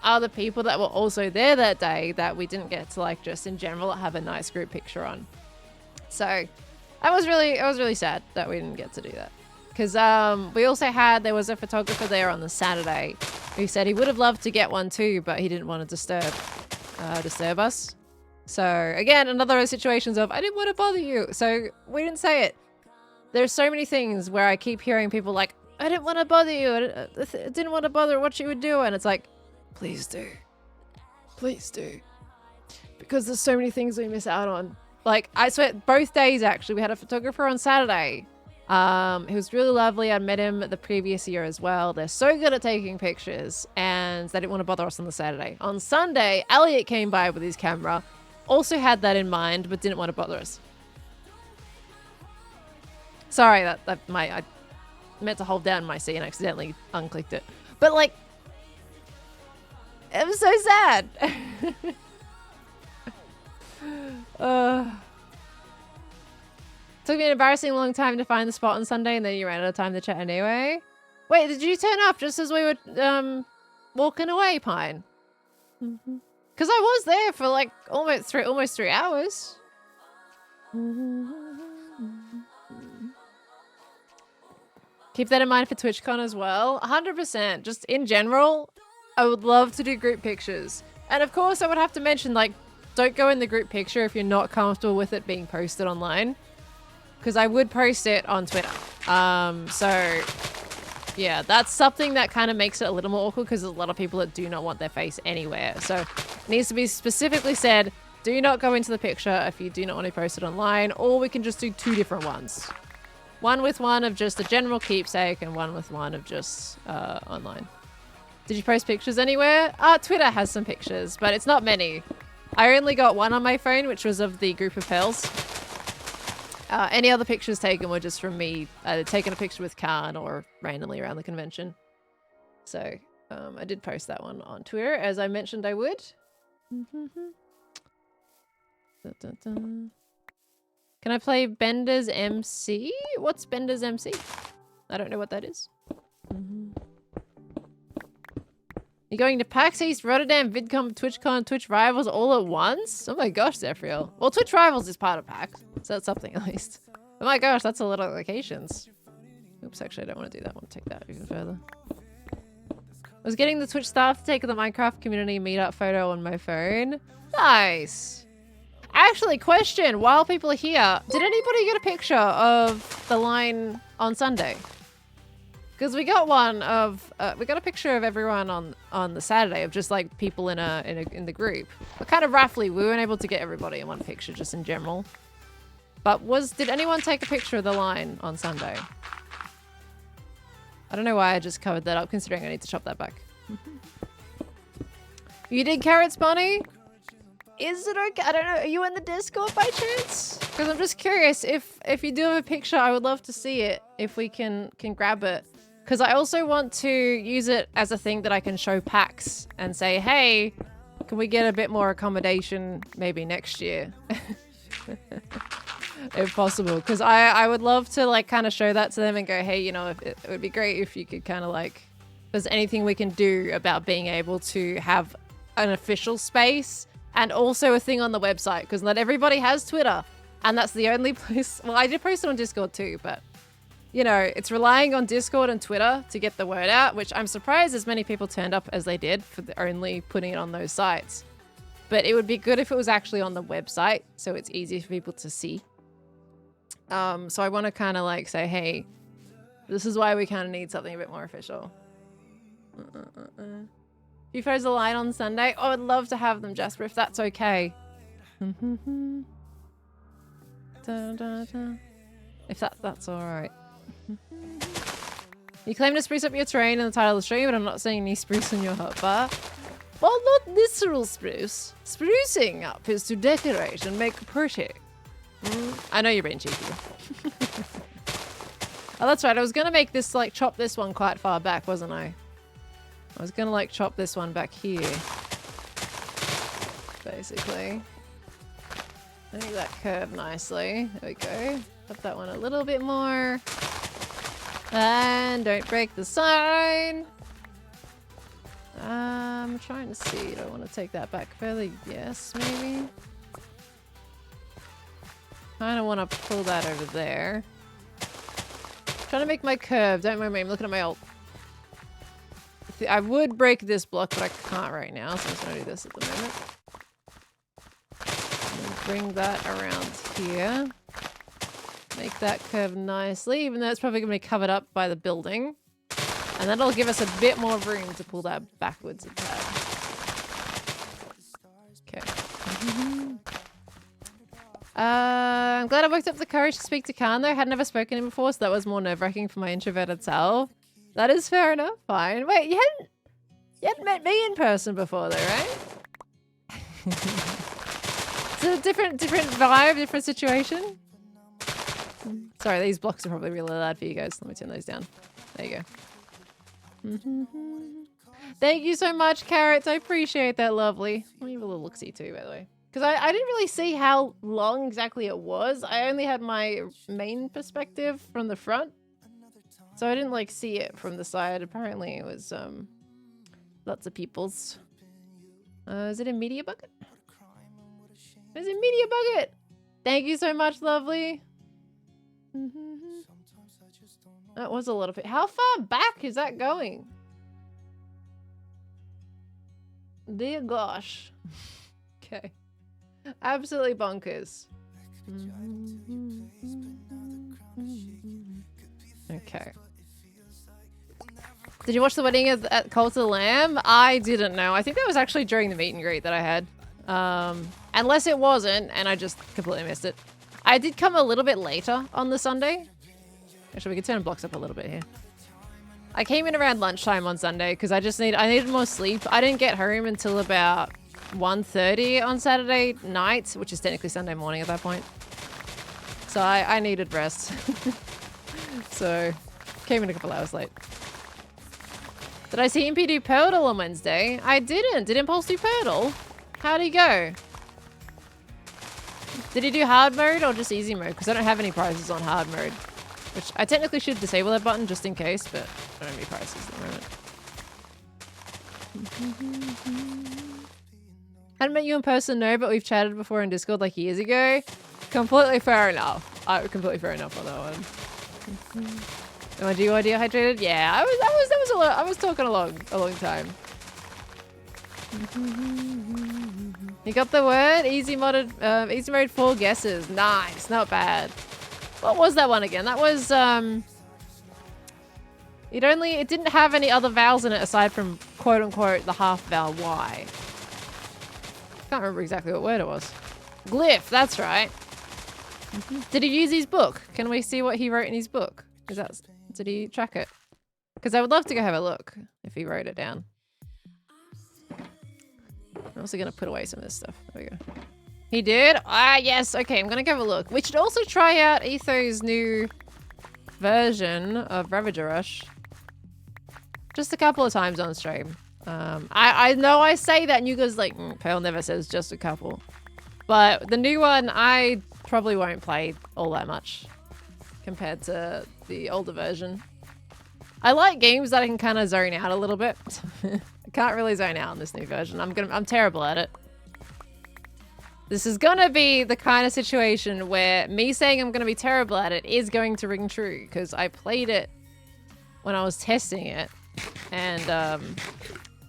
other people that were also there that day that we didn't get to like just in general have a nice group picture on. So I was really sad that we didn't get to do that. Because we also there was a photographer there on the Saturday who said he would have loved to get one too, but he didn't want to disturb us. So again, another of those situations of I didn't want to bother you, so we didn't say it. There's so many things where I keep hearing people like, I didn't want to bother you, I didn't want to bother what you would do, and it's like, please do. Please do. Because there's so many things we miss out on. Like, I swear, both days actually, we had a photographer on Saturday. He was really lovely. I met him the previous year as well. They're so good at taking pictures, and they didn't want to bother us on the Saturday. On Sunday, Elliot came by with his camera, also had that in mind, but didn't want to bother us. Sorry, I meant to hold down my C and accidentally unclicked it. But like, it was so sad. Took me an embarrassing long time to find the spot on Sunday, and then you ran out of time to chat anyway. Wait, did you turn up just as we were walking away, Pine? Because I was there for like almost 3 hours. Keep that in mind for TwitchCon as well. 100%. Just in general, I would love to do group pictures. And of course, I would have to mention, like, don't go in the group picture if you're not comfortable with it being posted online. Because I would post it on Twitter. So, yeah, that's something that kind of makes it a little more awkward, because there's a lot of people that do not want their face anywhere. So, it needs to be specifically said, do not go into the picture if you do not want to post it online, or we can just do 2 different ones. One with one of just a general keepsake, and one with one of just online. Did you post pictures anywhere? Twitter has some pictures, but it's not many. I only got one on my phone, which was of the group of pearls. Any other pictures taken were just from me either taking a picture with Khan or randomly around the convention. So I did post that one on Twitter, as I mentioned I would. Can I play Bender's MC? What's Bender's MC? I don't know what that is. You're going to PAX East, Rotterdam, VidCon, TwitchCon, Twitch Rivals all at once? Oh my gosh, Zephyriel. Well, Twitch Rivals is part of PAX, so that's something at least. Oh my gosh, that's a lot of locations. Oops, actually I don't want to do that. I want to take that even further. I was getting the Twitch staff to take the Minecraft community meetup photo on my phone. Nice. Actually, question, while people are here, did anybody get a picture of the line on Sunday? Because we got one of, we got a picture of everyone on the Saturday of just like people in the group. But kind of roughly, we weren't able to get everybody in one picture just in general. But did anyone take a picture of the line on Sunday? I don't know why I just covered that up, considering I need to chop that back. You did, Carrots Bunny? Is it okay? I don't know. Are you in the Discord by chance? Because I'm just curious. If you do have a picture, I would love to see it. If we can grab it. Because I also want to use it as a thing that I can show PAX and say, hey, can we get a bit more accommodation maybe next year? If possible. Because I would love to like kind of show that to them and go, hey, you know, if it would be great if you could kind of like, if there's anything we can do about being able to have an official space and also a thing on the website. Because not everybody has Twitter. And that's the only place. Well, I did post it on Discord too, but you know, it's relying on Discord and Twitter to get the word out, which I'm surprised as many people turned up as they did for only putting it on those sites. But it would be good if it was actually on the website, so it's easy for people to see. So I want to kind of like say, hey, this is why we kind of need something a bit more official. You froze the line on Sunday? Oh, I'd love to have them, Jasper, if that's okay. If that's all right. You claim to spruce up your terrain in the title of the stream, but I'm not seeing any spruce in your hotbar. Well, not literal spruce. Sprucing up is to decorate and make pretty. I know you're being cheeky. Oh, that's right. I was going to make this, like, chop this one quite far back, wasn't I? I was going to, like, chop this one back here. Basically. Make that curve nicely. There we go. Put that one a little bit more. And don't break the sign. I'm trying to see. Do I want to take that back further? Yes, maybe. Kind of want to pull that over there. Trying to make my curve. Don't mind me. I'm looking at my ult. I would break this block, but I can't right now, so I'm just going to do this at the moment. Bring that around here. Make that curve nicely, even though it's probably going to be covered up by the building. And that'll give us a bit more room to pull that backwards a tad. Okay. I'm glad I worked up the courage to speak to Khan though. Had never spoken to him before, so that was more nerve-wracking for my introverted self. That is fair enough. Fine. Wait, you hadn't met me in person before though, right? It's a different vibe, different situation. Sorry, these blocks are probably really loud for you guys. Let me turn those down. There you go. Thank you so much, Carrots. I appreciate that, lovely. Let me have a little look-see too, by the way. Because I didn't really see how long exactly it was. I only had my main perspective from the front. So I didn't like see it from the side. Apparently it was lots of people's. Is it a media bucket? It's a media bucket! Thank you so much, lovely. That was a lot of it. How far back is that going? Dear gosh. Okay. Absolutely bonkers. Okay. Did you watch the wedding at Cult of the Lamb? I didn't know. I think that was actually during the meet and greet that I had. Unless it wasn't, and I just completely missed it. I did come a little bit later on the Sunday. Actually, we can turn blocks up a little bit here. I came in around lunchtime on Sunday because I needed more sleep. I didn't get home until about 1:30 on Saturday night, which is technically Sunday morning at that point. So I needed rest. So came in a couple hours late. Did I see Impy do Purtle on Wednesday? I didn't. Did Impulse do Purtle? How'd he go? Did he do hard mode or just easy mode? Because I don't have any prizes on hard mode. Which I technically should disable that button just in case, but I don't have any prizes at the moment. Hadn't met you in person, no, but we've chatted before in Discord like years ago. Completely fair enough. Completely fair enough on that one. Am I dehydrated? Yeah, I was talking a long time. You got the word? Easy mode 4 guesses. Nice, not bad. What was that one again? That was it didn't have any other vowels in it aside from quote unquote the half vowel Y. Can't remember exactly what word it was. Glyph, that's right. Did he use his book? Can we see what he wrote in his book? Did he track it? Because I would love to go have a look if he wrote it down. also gonna put away some of this stuff. There we go. He did? Ah, yes. Okay, I'm gonna go have a look. We should also try out Etho's new version of Ravager Rush. Just a couple of times on stream. I know I say that and you guys like, Pearl never says just a couple. But the new one, I probably won't play all that much compared to the older version. I like games that I can kind of zone out a little bit. I can't really zone out in this new version. I'm terrible at it. This is gonna be the kind of situation where me saying I'm gonna be terrible at it is going to ring true because I played it when I was testing it, and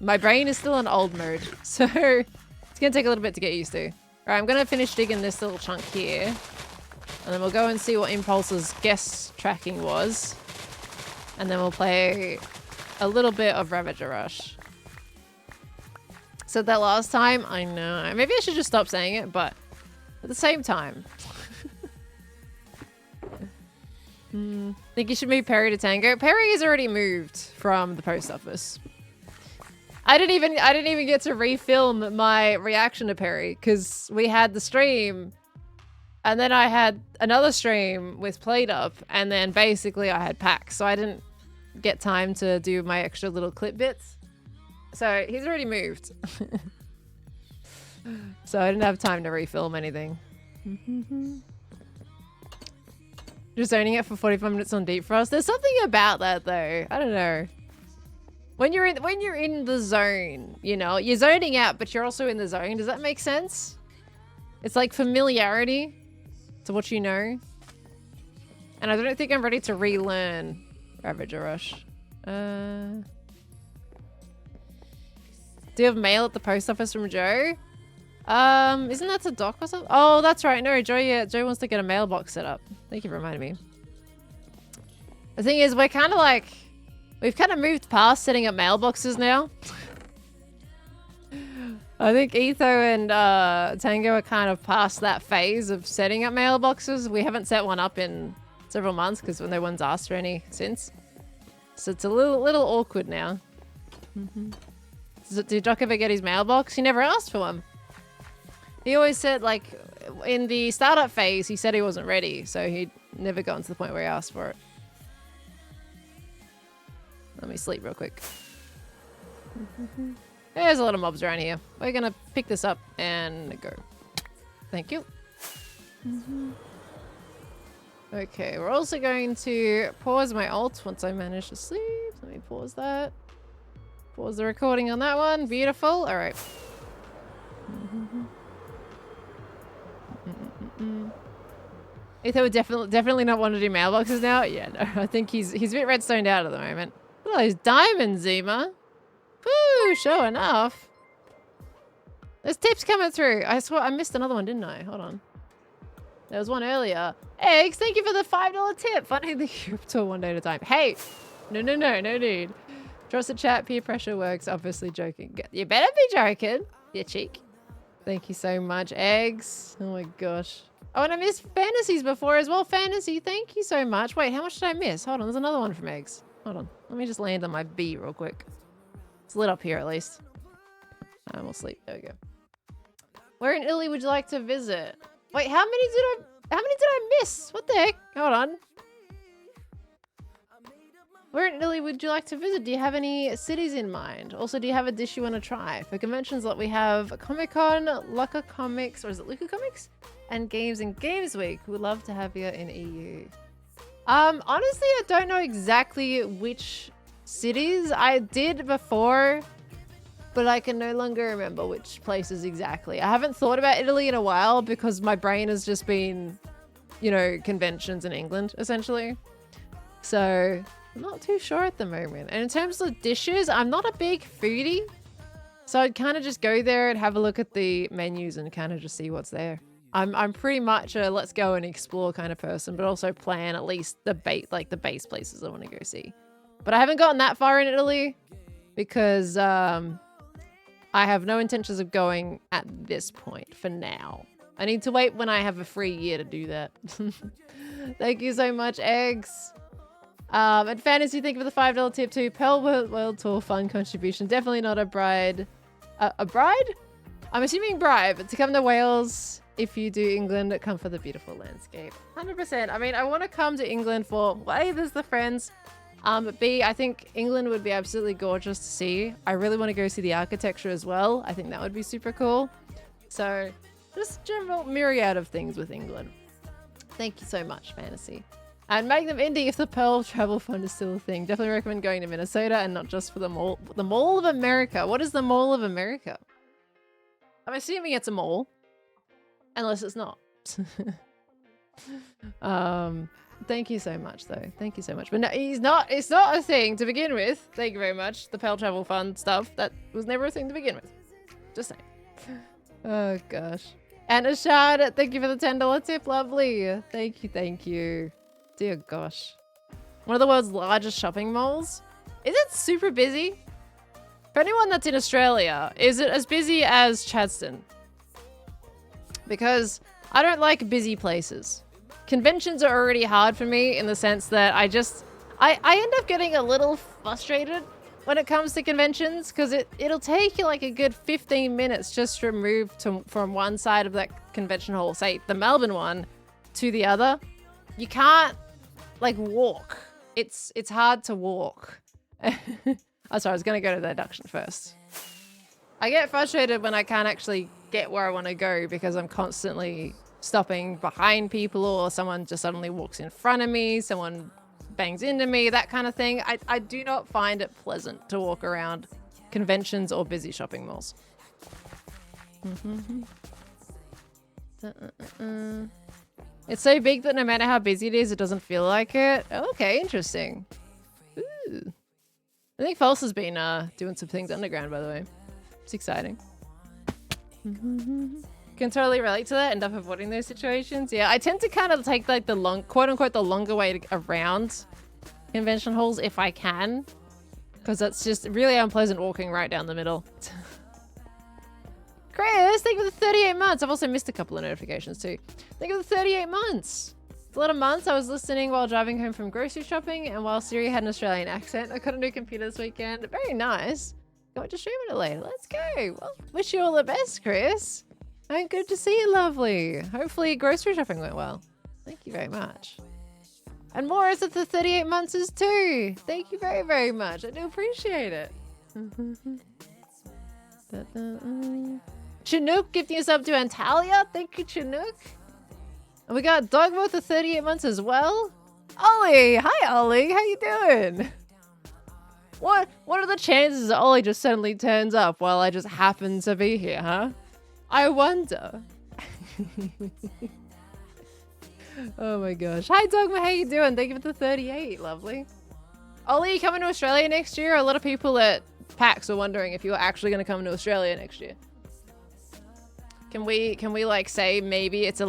my brain is still in old mode, so it's gonna take a little bit to get used to. All right, I'm gonna finish digging this little chunk here, and then we'll go and see what Impulse's guest tracking was, and then we'll play a little bit of Ravager Rush. Said that last time, I know. Maybe I should just stop saying it, but at the same time. Think you should move Perry to Tango. Perry has already moved from the post office. I didn't even get to refilm my reaction to Perry because we had the stream and then I had another stream with Played Up and then basically I had packs, so I didn't get time to do my extra little clip bits. So he's already moved. So I didn't have time to refilm anything. Just owning it for 45 minutes on Deep Frost. There's something about that though. I don't know. When you're in the zone, you know, you're zoning out, but you're also in the zone. Does that make sense? It's like familiarity to what you know. And I don't think I'm ready to relearn Ravager Rush. Do you have mail at the post office from Joe? Isn't that to Doc or something? Oh, that's right. No, Joe, yeah, Joe wants to get a mailbox set up. Thank you for reminding me. The thing is, we're kind of like, we've kind of moved past setting up mailboxes now. I think Etho and Tango are kind of past that phase of setting up mailboxes. We haven't set one up in several months because no one's asked for any since. So it's a little awkward now. Did Doc ever get his mailbox? He never asked for one. He always said, like, in the startup phase, he said he wasn't ready, so he'd never gotten to the point where he asked for it. Let me sleep real quick. There's a lot of mobs around here. We're gonna pick this up and go. Thank you. Okay, we're also going to pause my ult once I manage to sleep. Let me pause that. Pause the recording on that one. Beautiful. All right. Ethan would definitely not want to do mailboxes now. Yeah, no, I think he's a bit redstoned out at the moment. Look at those diamonds, Zima. Woo, sure enough. There's tips coming through. I swear I missed another one, didn't I? Hold on. There was one earlier. Eggs, thank you for the $5 tip. Funding the group tour one day at a time. Hey, no need. Trust the chat, peer pressure works. Obviously joking. You better be joking, you cheek. Thank you so much, Eggs. Oh my gosh. Oh, and I missed fantasies before as well. Fantasy, thank you so much. Wait, how much did I miss? Hold on, there's another one from Eggs. Hold on. Let me just land on my B real quick. It's lit up here at least. And we'll sleep. There we go. Where in Italy would you like to visit? Wait, how many did I miss? What the heck? Hold on. Where in Italy would you like to visit? Do you have any cities in mind? Also, do you have a dish you want to try? For conventions, we have Comic-Con, Lucca Comics, or is it Lucca Comics? And Games and Games Week. We'd love to have you in EU. Honestly, I don't know exactly which cities. I did before, but I can no longer remember which places exactly. I haven't thought about Italy in a while because my brain has just been, you know, conventions in England, essentially. So I'm not too sure at the moment. And in terms of dishes, I'm not a big foodie. So I'd kind of just go there and have a look at the menus and kind of just see what's there. I'm pretty much a let's go and explore kind of person, but also plan at least the base places I want to go see. But I haven't gotten that far in Italy because I have no intentions of going at this point for now. I need to wait when I have a free year to do that. Thank you so much, Eggs. And Fantasy, thank you for the $5 tip too. Pearl World Tour fun contribution. Definitely not a bride. A bride? I'm assuming bribe to come to Wales. If you do England, come for the beautiful landscape. 100%. I mean, I want to come to England for, well, A, there's the friends. But B, I think England would be absolutely gorgeous to see. I really want to go see the architecture as well. I think that would be super cool. So just general myriad of things with England. Thank you so much, Fantasy. And make them indie if the Pearl Travel Fund is still a thing. Definitely recommend going to Minnesota and not just for the mall. The Mall of America. What is the Mall of America? I'm assuming it's a mall. Unless it's not. Thank you so much, though. Thank you so much. But no, it's not a thing to begin with. Thank you very much. The Pearl Travel Fund stuff. That was never a thing to begin with. Just saying. Oh, gosh. And Ashad, thank you for the $10 tip. Lovely. Thank you, thank you. Dear gosh. One of the world's largest shopping malls. Is it super busy? For anyone that's in Australia, is it as busy as Chadstone? Because I don't like busy places. Conventions are already hard for me in the sense that I end up getting a little frustrated when it comes to conventions because it'll take you like a good 15 minutes just to move from one side of that convention hall, say the Melbourne one, to the other. You can't like walk. It's hard to walk. Oh, sorry, I was gonna go to the deduction first. I get frustrated when I can't actually get where I want to go because I'm constantly stopping behind people or someone just suddenly walks in front of me, someone bangs into me, that kind of thing. I do not find it pleasant to walk around conventions or busy shopping malls. It's so big that no matter how busy it is, it doesn't feel like it. Okay, interesting. Ooh. I think False has been doing some things underground, by the way. It's exciting. Can totally relate to that, end up avoiding those situations. Yeah, I tend to kind of take like the long, quote unquote, the longer way around convention halls if I can. Because that's just really unpleasant walking right down the middle. Chris, thank you for the 38 months. I've also missed a couple of notifications too. Thank you for the 38 months. It's a lot of months. I was listening while driving home from grocery shopping and while Siri had an Australian accent. I got a new computer this weekend. Very nice. Got to stream it later. Let's go. Well, wish you all the best, Chris. And good to see you, lovely. Hopefully grocery shopping went well. Thank you very much. And Morris at the 38 months is too. Thank you very, very much. I do appreciate it. Chinook gifting us up to Antalya. Thank you, Chinook. And we got Dogmo for 38 months as well. Ollie! Hi, Ollie. How you doing? What are the chances that Ollie just suddenly turns up while I just happen to be here, huh? I wonder. Oh my gosh. Hi, Dogma. How you doing? Thank you for the 38. Lovely. Ollie, you coming to Australia next year? A lot of people at PAX are wondering if you're actually going to come to Australia next year. Can we like say maybe it's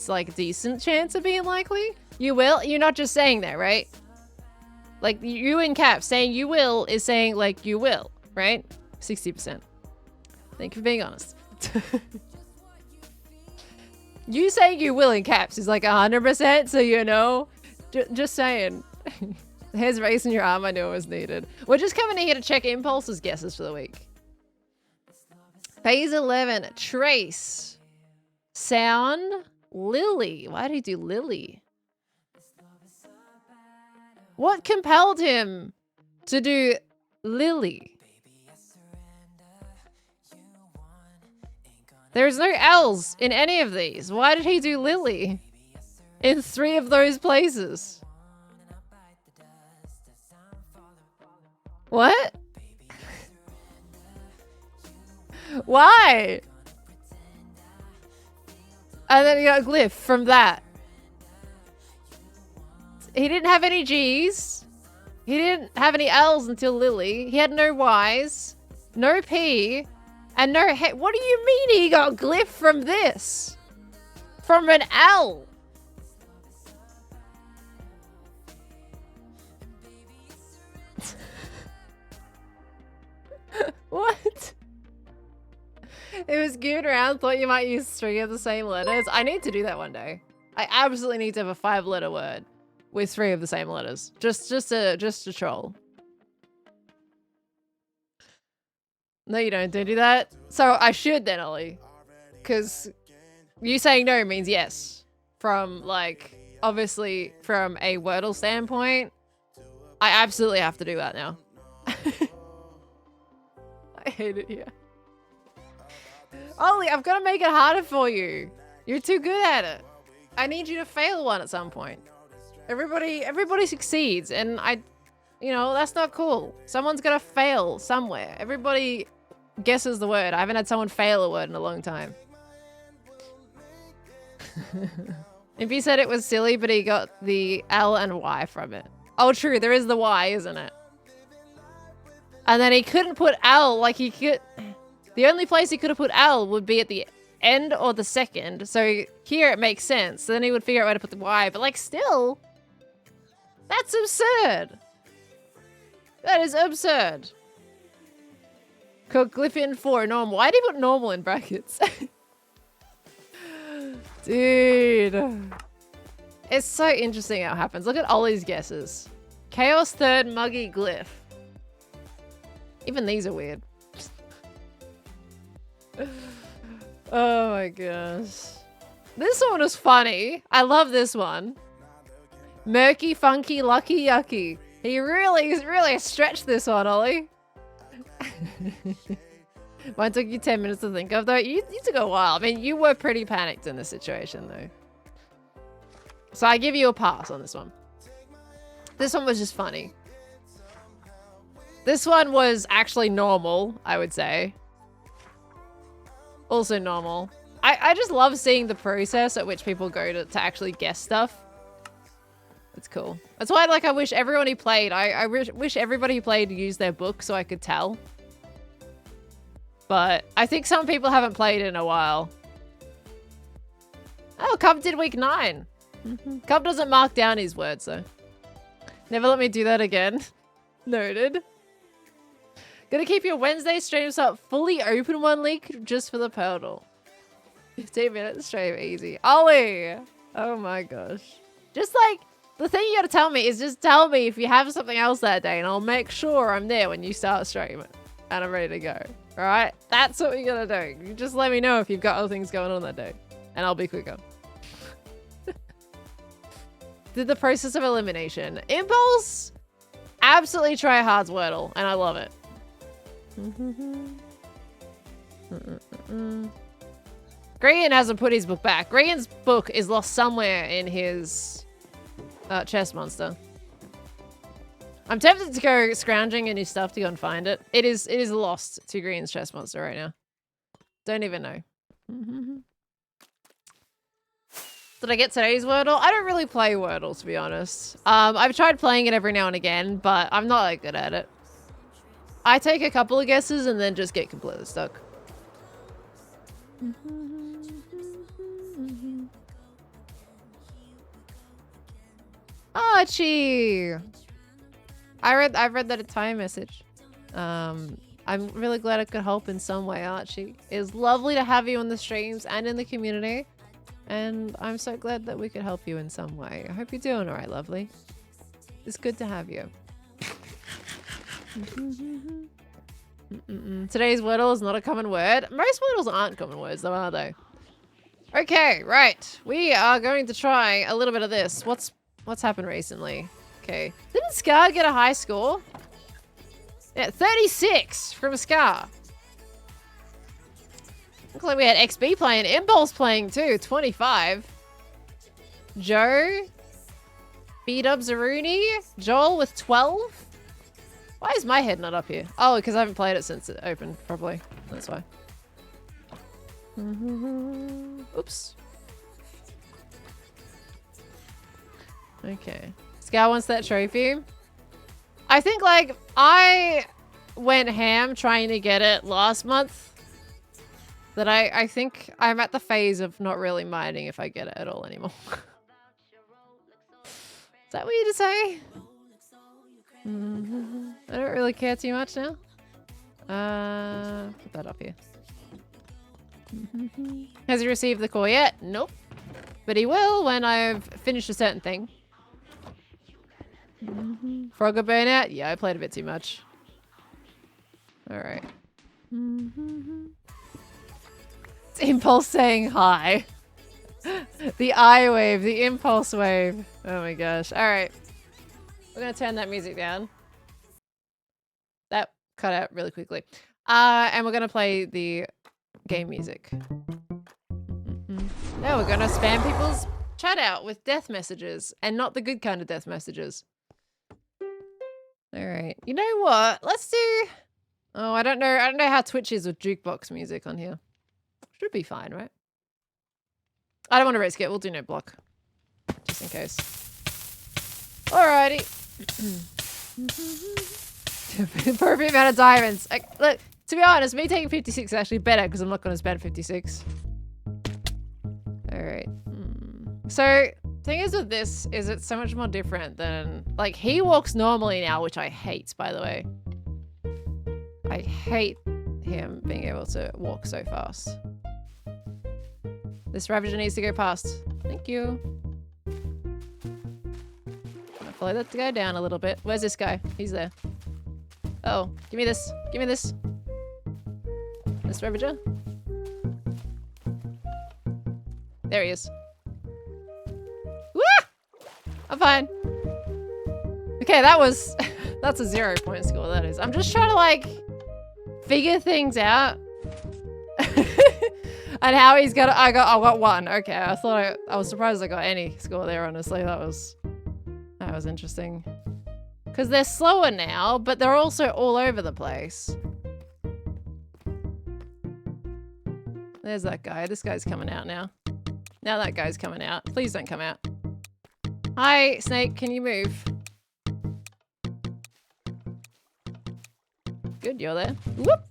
like a decent chance of being likely? You will? You're not just saying that, right? Like you in caps saying you will is saying like you will, right? 60%. Thank you for being honest. You saying you will in caps is like 100%, so you know. Just saying. Hairs racing your arm, I knew it was needed. We're just coming here to check Impulse's guesses for the week. Phase 11, Trace. Sound, Lily. Why did he do Lily? What compelled him to do Lily? There's no L's in any of these. Why did he do Lily in 3 of those places? What? Why? And then he got a glyph from that. He didn't have any G's. He didn't have any L's until Lily. He had no Y's, no P, and no H. What do you mean he got glyph from this? From an L? What? It was geared around, thought you might use 3 of the same letters. I need to do that one day. I absolutely need to have a 5-letter word with 3 of the same letters. Just to troll. No, you don't do that. So I should then, Ollie. Because you saying no means yes. From, like, obviously from a Wordle standpoint, I absolutely have to do that now. I hate it here. Ollie, I've got to make it harder for you. You're too good at it. I need you to fail one at some point. Everybody succeeds, and you know, that's not cool. Someone's gonna fail somewhere. Everybody guesses the word. I haven't had someone fail a word in a long time. If he said it was silly, but he got the L and Y from it. Oh, true. There is the Y, isn't it? And then he couldn't put L like he could. The only place he could have put L would be at the end or the second. So here it makes sense. So then he would figure out where to put the Y. But like still, that's absurd. That is absurd. Coglyphin for normal. Why did he put normal in brackets? Dude. It's so interesting how it happens. Look at Ollie's guesses. Chaos third muggy glyph. Even these are weird. Oh my gosh. This one was funny. I love this one. Murky, funky, lucky, yucky. He really stretched this one, Ollie. Mine took you 10 minutes to think of, though. You took a while. I mean, you were pretty panicked in this situation, though. So I give you a pass on this one. This one was just funny. This one was actually normal, I would say. Also normal. I just love seeing the process at which people go to actually guess stuff. It's cool. That's why, like, I wish everyone who played, I wish everybody who played used their book so I could tell. But I think some people haven't played in a while. Oh, Cub did week 9. Cub doesn't mark down his words, though. Never let me do that again. Noted. Gonna keep your Wednesday streams up fully open one week just for the Purdle. 15 minutes stream easy. Ollie! Oh my gosh. Just like, the thing you gotta tell me is just tell me if you have something else that day and I'll make sure I'm there when you start streaming. And I'm ready to go. Alright? That's what you gotta do. You just let me know if you've got other things going on that day. And I'll be quicker. Did the process of elimination. Impulse! Absolutely try hard's Wordle. And I love it. Grian hasn't put his book back. Grian's book is lost somewhere in his chest monster. I'm tempted to go scrounging in his stuff to go and find it. It is lost to Grian's chest monster right now. Don't even know. Did I get today's Wordle? I don't really play Wordle, to be honest. I've tried playing it every now and again, but I'm not that good at it. I take a couple of guesses and then just get completely stuck. Archie! I've read that Italian message. I'm really glad I could help in some way, Archie. It's lovely to have you on the streams and in the community. And I'm so glad that we could help you in some way. I hope you're doing alright, lovely. It's good to have you. Today's Wordle is not a common word. Most Wordles aren't common words though, are they? Okay, right. We are going to try a little bit of this. What's happened recently? Okay. Didn't Scar get a high score? Yeah, 36 from Scar. Looks like we had XB playing. Impulse playing too, 25. Joe. B-Dub Zaruni. Joel with 12. Why is my head not up here? Oh, because I haven't played it since it opened, probably. That's why. Oops. Okay. Scar wants that trophy. I think, like, I went ham trying to get it last month. That I think I'm at the phase of not really minding if I get it at all anymore. Is that weird to say? I don't really care too much now. Put that up here. Has he received the core yet? Nope. But he will when I've finished a certain thing. Frogger burnout? Yeah, I played a bit too much. Alright. It's Impulse saying hi. The eye wave, the impulse wave. Oh my gosh. All right. We're going to turn that music down. That cut out really quickly. And we're going to play the game music. Now we're going to spam people's chat out with death messages, and not the good kind of death messages. All right. You know what? Let's do... Oh, I don't know how Twitch is with jukebox music on here. Should be fine, right? I don't want to risk it. We'll do no block. Just in case. Alrighty. Perfect amount of diamonds. Look, to be honest, me taking 56 is actually better because I'm not going to spend 56. Alright. So, thing is with this is it's so much more different than... Like, he walks normally now, which I hate, by the way. I hate him being able to walk so fast. This Ravager needs to go past. Thank you. I'll follow that guy down a little bit. Where's this guy? He's there. Oh, give me this. Give me this. This Ravager. There he is. Woo! I'm fine. Okay, that was... That's a 0-point score, that is. I'm just trying to, like, figure things out. And how he's got... I got 1. Okay, I was surprised I got any score there, honestly. That was interesting. Because they're slower now, but they're also all over the place. There's that guy. This guy's coming out now. Now that guy's coming out. Please don't come out. Hi, Snake. Can you move? Good, you're there. Whoop!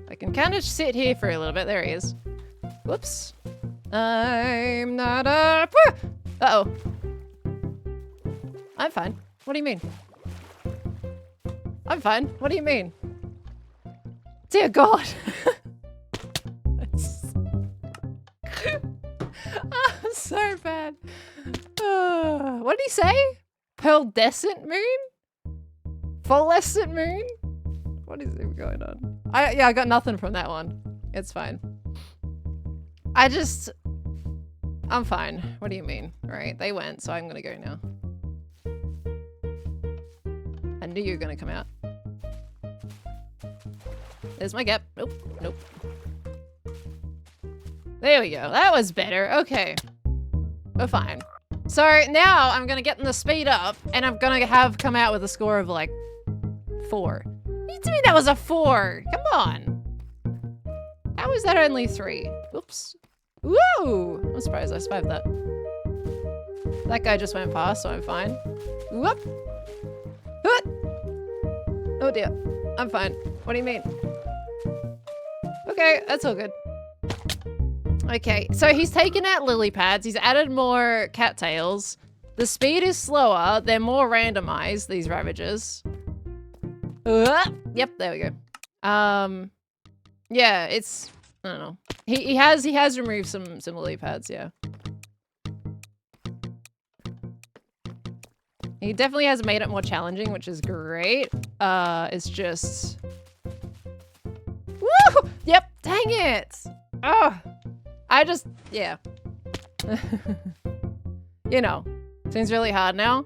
I can kind of sit here for a little bit. There he is. Whoops. I'm not a... Uh-oh. I'm fine. What do you mean? I'm fine. What do you mean? Dear God. Oh, so bad. What did he say? Pearlescent moon? Fulescent moon? What is even going on? Yeah, I got nothing from that one. It's fine. I'm fine. What do you mean? Right, they went, so I'm gonna go now. I knew you were gonna come out. There's my gap. Nope, nope. There we go. That was better. Okay. We're fine. So now I'm gonna get them to speed up, and I'm gonna have come out with a score of like 4. You told me that was a 4. Come on. How is that only 3? Oops. Woo! I'm surprised I survived that. That guy just went past, so I'm fine. Whoop! What? Oh dear. I'm fine. What do you mean? Okay, that's all good. Okay, so he's taken out lily pads. He's added more cattails. The speed is slower. They're more randomized, these Ravagers. Yep, there we go. Yeah, it's... I don't know. He has removed some lily pads, yeah. He definitely has made it more challenging, which is great. It's just... Woo! Yep, dang it! Oh, yeah. You know, seems really hard now.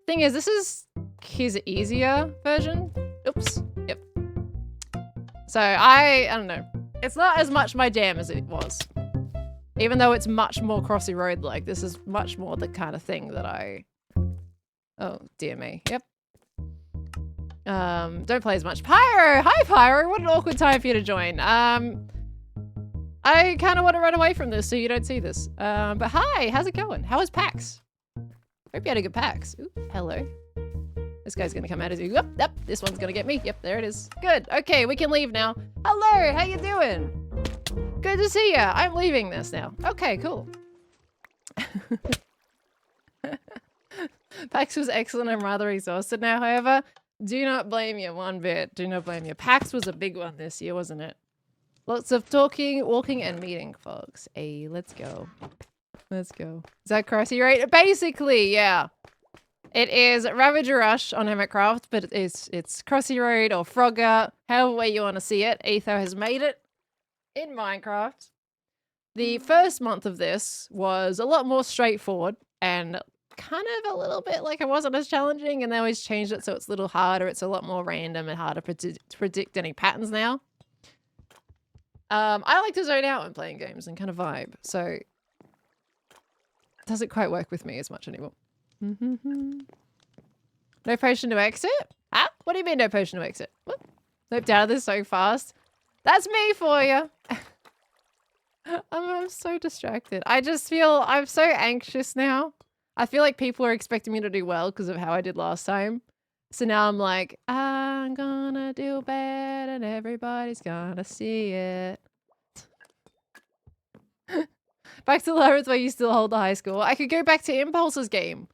Thing is, this is his easier version. Oops, yep. So I don't know. It's not as much my jam as it was. Even though it's much more crossy road like, this is much more the kind of thing that I... Oh, dear me. Yep. Don't play as much. Pyro! Hi, Pyro! What an awkward time for you to join. I kind of want to run away from this so you don't see this. But hi, how's it going? How was PAX? Hope you had a good PAX. Ooh, hello. This guy's gonna come out as you. Yep, this one's gonna get me. Yep, there it is. Good. Okay, we can leave now. Hello, how you doing? Good to see ya. I'm leaving this now. Okay, cool. PAX was excellent. I'm rather exhausted now, however. Do not blame you one bit. Do not blame you. PAX was a big one this year, wasn't it? Lots of talking, walking, and meeting, folks. Hey, let's go. Let's go. Is that crossy right? Basically, yeah. It is Ravager Rush on Hermitcraft, but it's Crossy Road or Frogger, however way you want to see it. Etho has made it in Minecraft. The first month of this was a lot more straightforward and kind of a little bit like it wasn't as challenging, and they always changed it so it's a little harder. It's a lot more random and harder to predict any patterns now. I like to zone out when playing games and kind of vibe, so it doesn't quite work with me as much anymore. No potion to exit? Huh? What do you mean no potion to exit? What? Leaped out of this so fast. That's me for you. I'm so distracted. I just feel I'm so anxious now. I feel like people are expecting me to do well because of how I did last time. So now I'm like, I'm gonna do bad and everybody's gonna see it. Back to Labyrinth where you still hold the high score. I could go back to Impulse's game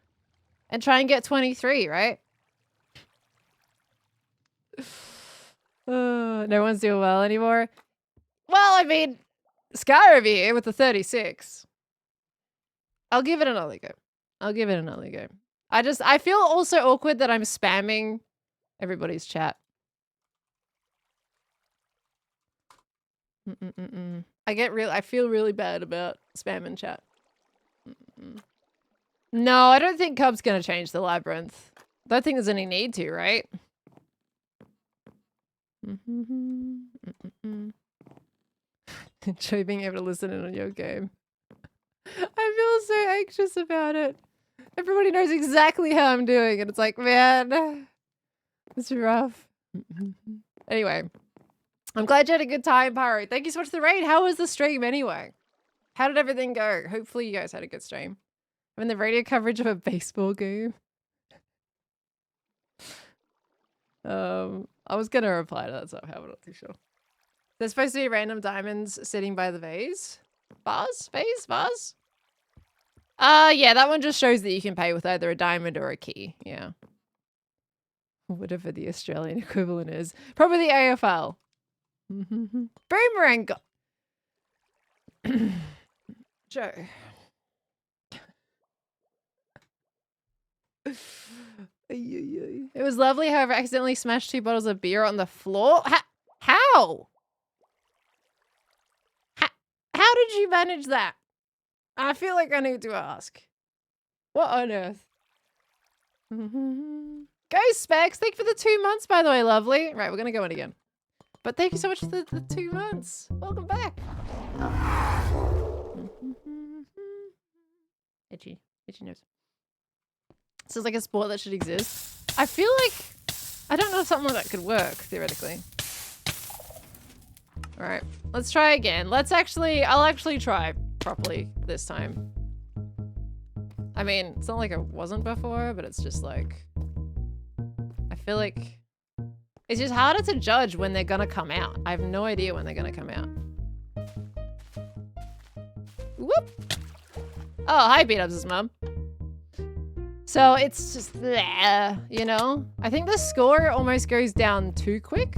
and try and get 23, right? No one's doing well anymore. Well, I mean, Skyrim here with the 36. I'll give it another go. I'll give it another go. I feel also awkward that I'm spamming everybody's chat. I feel really bad about spamming chat. No, I don't think Cub's gonna change the labyrinth. I don't think there's any need to, right? Enjoy being able to listen in on your game. I feel so anxious about it. Everybody knows exactly how I'm doing, and it's like, man, it's rough. Anyway, I'm glad you had a good time, Pyro. Thank you so much for the raid. How was the stream anyway? How did everything go? Hopefully you guys had a good stream. I'm in the radio coverage of a baseball game. I was gonna reply to that somehow, but I'm not too sure. There's supposed to be random diamonds sitting by the vase. Vase? Yeah, that one just shows that you can pay with either a diamond or a key. Yeah. Whatever the Australian equivalent is. Probably the AFL. Boomerang. Joe. It was lovely, however, I accidentally smashed 2 bottles of beer on the floor. How? How did you manage that? I feel like I need to ask. What on earth? Go Specs, thank you for the 2 months, by the way, lovely. Right, we're gonna go in again. But thank you so much for the 2 months. Welcome back. Itchy nose. This is like a sport that should exist. I feel like, I don't know if something like that could work, theoretically. All right, let's try again. I'll actually try properly this time. I mean, it's not like it wasn't before, but it's just like, I feel like it's just harder to judge when they're gonna come out. I have no idea when they're gonna come out. Whoop. Oh, hi, Beat-Ups' mum. So it's just, bleh, you know? I think the score almost goes down too quick.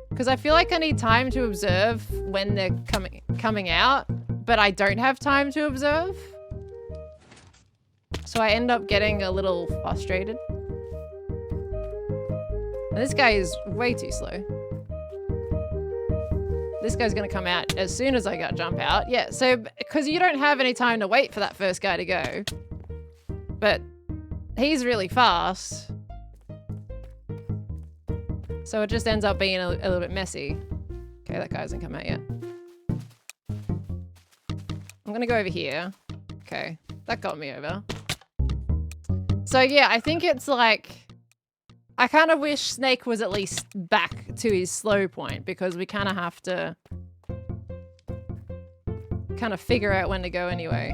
Because I feel like I need time to observe when they're coming out, but I don't have time to observe. So I end up getting a little frustrated. And this guy is way too slow. This guy's gonna come out as soon as I got jump out. Yeah, so because you don't have any time to wait for that first guy to go. But he's really fast. So it just ends up being a little bit messy. Okay, that guy hasn't come out yet. I'm gonna go over here. Okay, that got me over. So yeah, I think it's like, I kind of wish Snake was at least back to his slow point, because we kind of have to kind of figure out when to go anyway.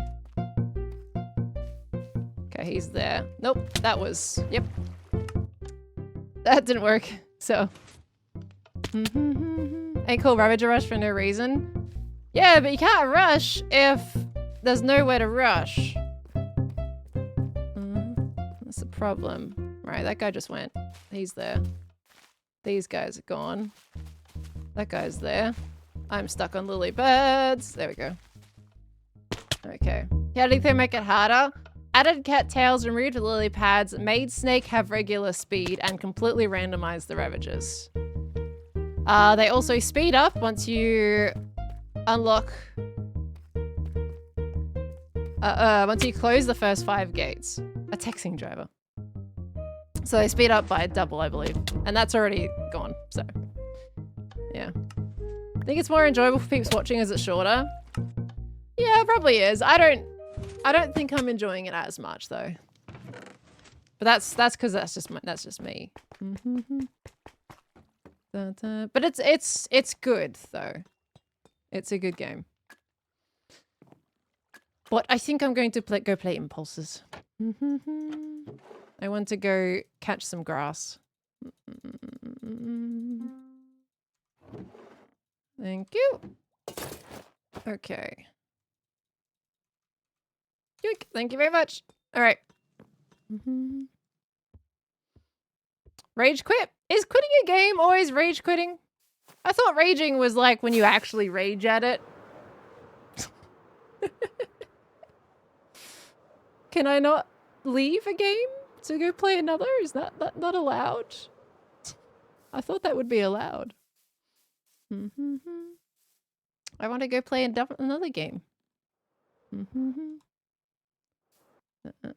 Okay, he's there. Nope, that was, yep. That didn't work, so. Ain't called Ravager Rush for no reason. Yeah, but you can't rush if there's nowhere to rush. That's the problem. Right, that guy just went. He's there. These guys are gone. That guy's there. I'm stuck on lily birds. There we go. Okay. How do you think they make it harder? Added cattails, removed lily pads, made snake have regular speed, and completely randomized the ravages. They also speed up once you unlock... once you close the first 5 gates. A texting driver. So they speed up by double, I believe. And that's already gone, so... yeah. I think it's more enjoyable for peeps watching as it's shorter. Yeah, it probably is. I don't think I'm enjoying it as much though. But that's because that's just me. But it's good though. It's a good game. But I think I'm going to go play Impulses. I want to go catch some grass. Thank you. Okay. Yoink. Thank you very much. All right. Rage quit. Is quitting a game always rage quitting? I thought raging was like when you actually rage at it. Can I not leave a game to go play another? Is that not allowed? I thought that would be allowed. I want to go play another game.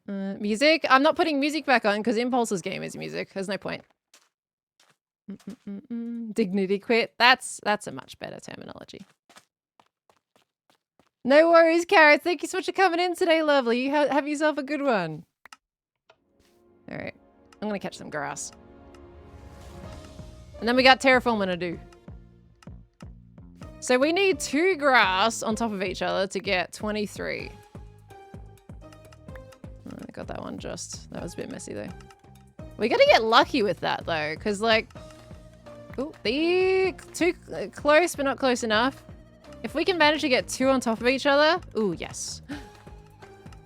Music? I'm not putting music back on because Impulse's game is music. There's no point. Dignity quit. That's a much better terminology. No worries, Carrot. Thank you so much for coming in today, lovely. You have yourself a good one. All right. I'm going to catch some grass. And then we got terraforming to do. So we need 2 grass on top of each other to get 23. Oh, I got that one just. That was a bit messy though. We gotta get lucky with that though, because like... ooh, the too close but not close enough. If we can manage to get 2 on top of each other... ooh, yes.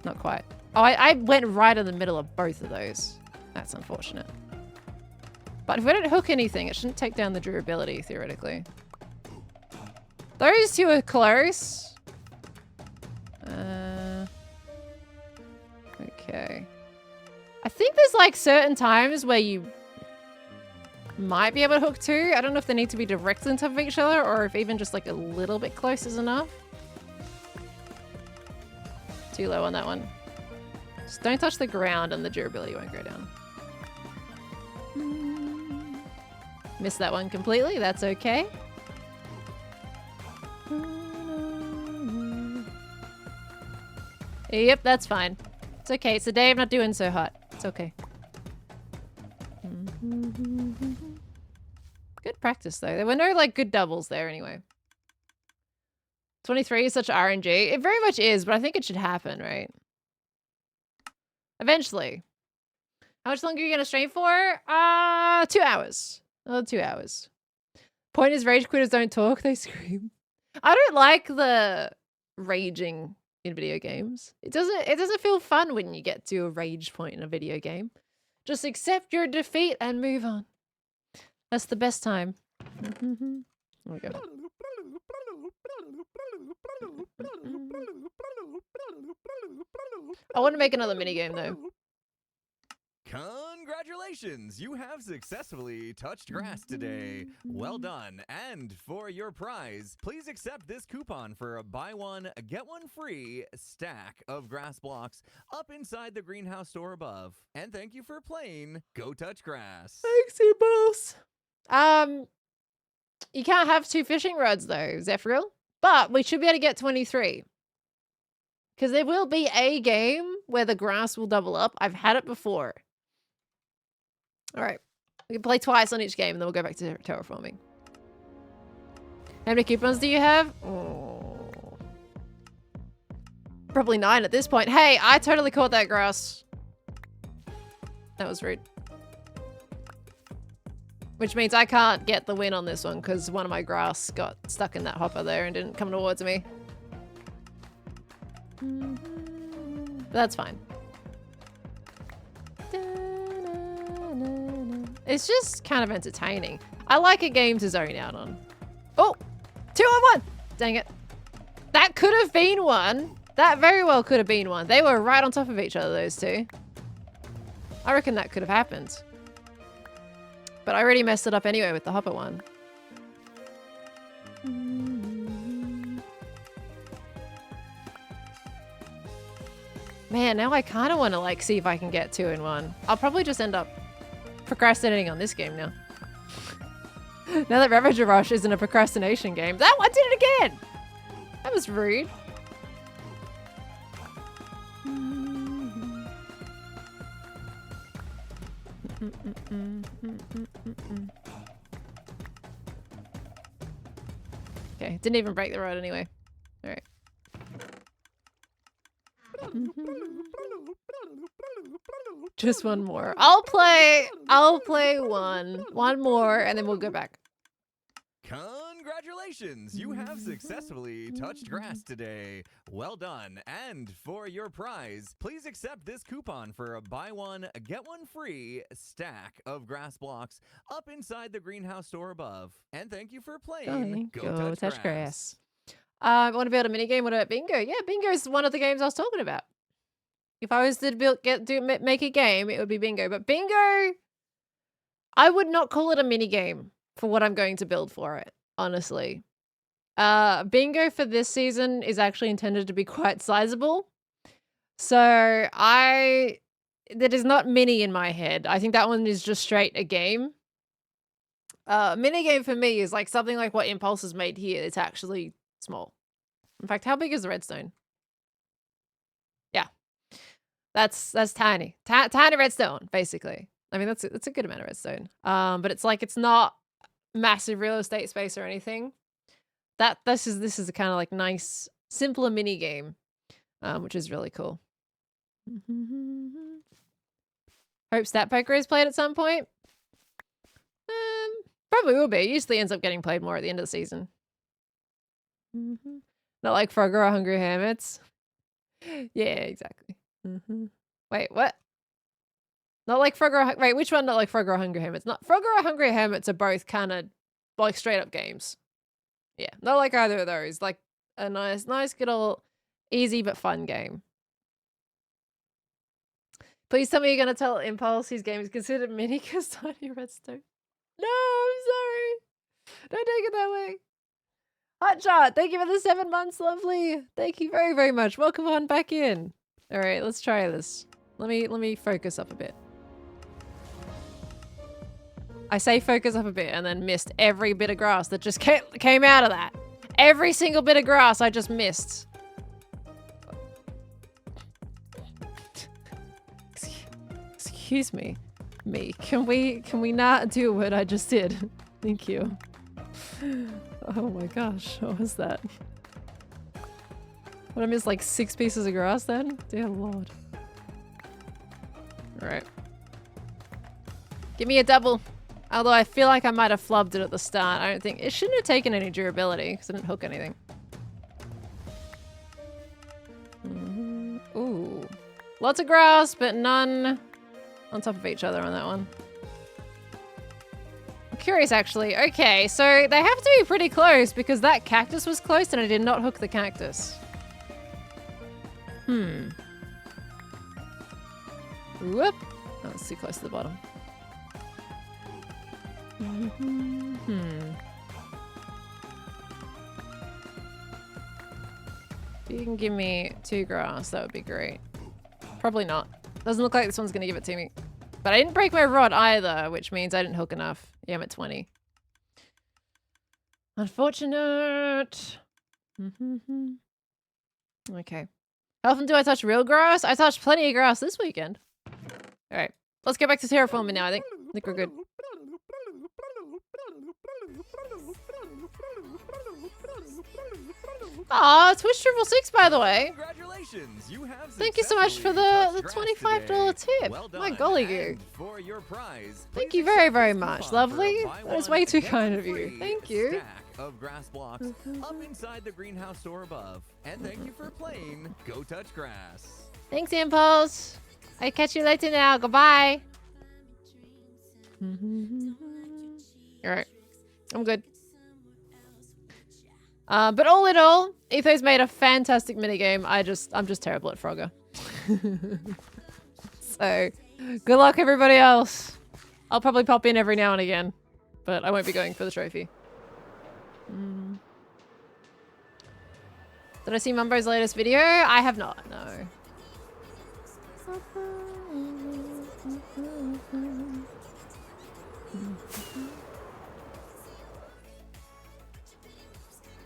Not quite. Oh, I went right in the middle of both of those. That's unfortunate. But if we don't hook anything, it shouldn't take down the durability, theoretically. Those 2 are close. Okay. I think there's like certain times where you might be able to hook 2. I don't know if they need to be directly on top of each other or if even just like a little bit close is enough. Too low on that one. Just don't touch the ground and the durability won't go down. Missed that one completely. That's okay. Yep, that's fine. It's okay. It's a day I'm not doing so hot. It's okay. Good practice, though. There were no, like, good doubles there anyway. 23 is such RNG. It very much is, but I think it should happen, right? Eventually. How much longer are you going to stream for? 2 hours. 2 hours. Point is rage quitters don't talk, they scream. I don't like the raging in video games. It doesn't feel fun when you get to a rage point in a video game. Just accept your defeat and move on. That's the best time. There we go. I want to make another minigame though. Congratulations! You have successfully touched grass today. Well done. And for your prize, please accept this coupon for a buy one, get one free stack of grass blocks up inside the greenhouse store above. And thank you for playing Go Touch Grass. Thanks, boss. You can't have 2 fishing rods though, Zephril. But we should be able to get 23. Because there will be a game where the grass will double up. I've had it before. All right. We can play twice on each game and then we'll go back to terraforming. How many coupons do you have? Oh. Probably 9 at this point. Hey, I totally caught that grass. That was rude. Which means I can't get the win on this one because one of my grass got stuck in that hopper there and didn't come towards me. But that's fine. It's just kind of entertaining. I like a game to zone out on. Oh, 2 on 1. Dang it. That could have been one That very well could have been one. They were right on top of each other, those two. I reckon that could have happened. But I already messed it up anyway with the hopper one. Man, now I kind of want to like see if I can get 2 in 1. I'll probably just end up procrastinating on this game now. Now that Ravager Rush isn't a procrastination game. That one did it again! That was rude. Okay, didn't even break the road anyway. Alright. Just one more. I'll play one more and then we'll go back. Congratulations! You have successfully touched grass today. Well done. And for your prize, please accept this coupon for a buy one, get one free stack of grass blocks up inside the greenhouse store above. And thank you for playing. Go touch grass. I want to build a mini game. What about bingo? Yeah, bingo is one of the games I was talking about. If I was to make a game, it would be bingo. But bingo, I would not call it a mini game for what I'm going to build for it, honestly. Bingo for this season is actually intended to be quite sizable. So that is not mini in my head. I think that one is just straight a game. Mini game for me is like something like what Impulse has made here. It's actually small. In fact, how big is the redstone? Yeah. That's tiny. Tiny redstone, basically. I mean, that's a good amount of redstone. But it's like it's not massive real estate space or anything. This is a kind of like nice, simpler mini game, which is really cool. Hope Stat Poker is played at some point. Probably will be. It usually ends up getting played more at the end of the season. Not like Frogger or Hungry Hermits. Yeah, exactly. Wait, what? Not like Frogger. Wait, which one? Not like Frogger or Hungry Hermits. Not Frogger or Hungry Hermits are both kind of like straight up games. Yeah, not like either of those. Like a nice good old easy but fun game. Please tell me you're gonna tell Impulse his game is considered mini because tiny redstone. No, I'm sorry. Don't take it that way. Hotshot, thank you for the 7 months, lovely. Thank you very, very much. Welcome on back in. All right, let's try this. Let me focus up a bit. I say focus up a bit and then missed every bit of grass that just came out of that. Every single bit of grass I just missed. Excuse me. Can we not do what I just did? Thank you. Oh my gosh, what was that? What, I missed like 6 pieces of grass then? Dear lord. Alright. Give me a double. Although I feel like I might have flubbed it at the start. I don't think... It shouldn't have taken any durability because I didn't hook anything. Ooh. Lots of grass, but none on top of each other on that one. I'm curious actually. Okay, so they have to be pretty close because that cactus was close and I did not hook the cactus. Whoop. Oh, it's too close to the bottom. If you can give me 2 grass, that would be great. Probably not. Doesn't look like this one's gonna give it to me. But I didn't break my rod either, which means I didn't hook enough. Yeah, I'm at 20. Unfortunate. Okay. How often do I touch real grass? I touched plenty of grass this weekend. Alright. Let's get back to terraforming now, I think. I think we're good. Aw, Twitch 666 by the way. Congratulations! You have Thank you so much for the $25 tip. Well My done. golly goo. And for your prize, Thank please you very, accept very this much. coupon Lovely. for a buy That is one, way too get kind one of you. free Thank you. Stack of grass blocks up inside the greenhouse store above. And thank you for playing Go Touch Grass. Thanks, Impulse. I catch you later now. Goodbye. Alright. I'm good. But all in all, Etho's made a fantastic minigame. I'm just terrible at Frogger. So, good luck everybody else. I'll probably pop in every now and again, but I won't be going for the trophy. Did I see Mumbo's latest video? I have not, no.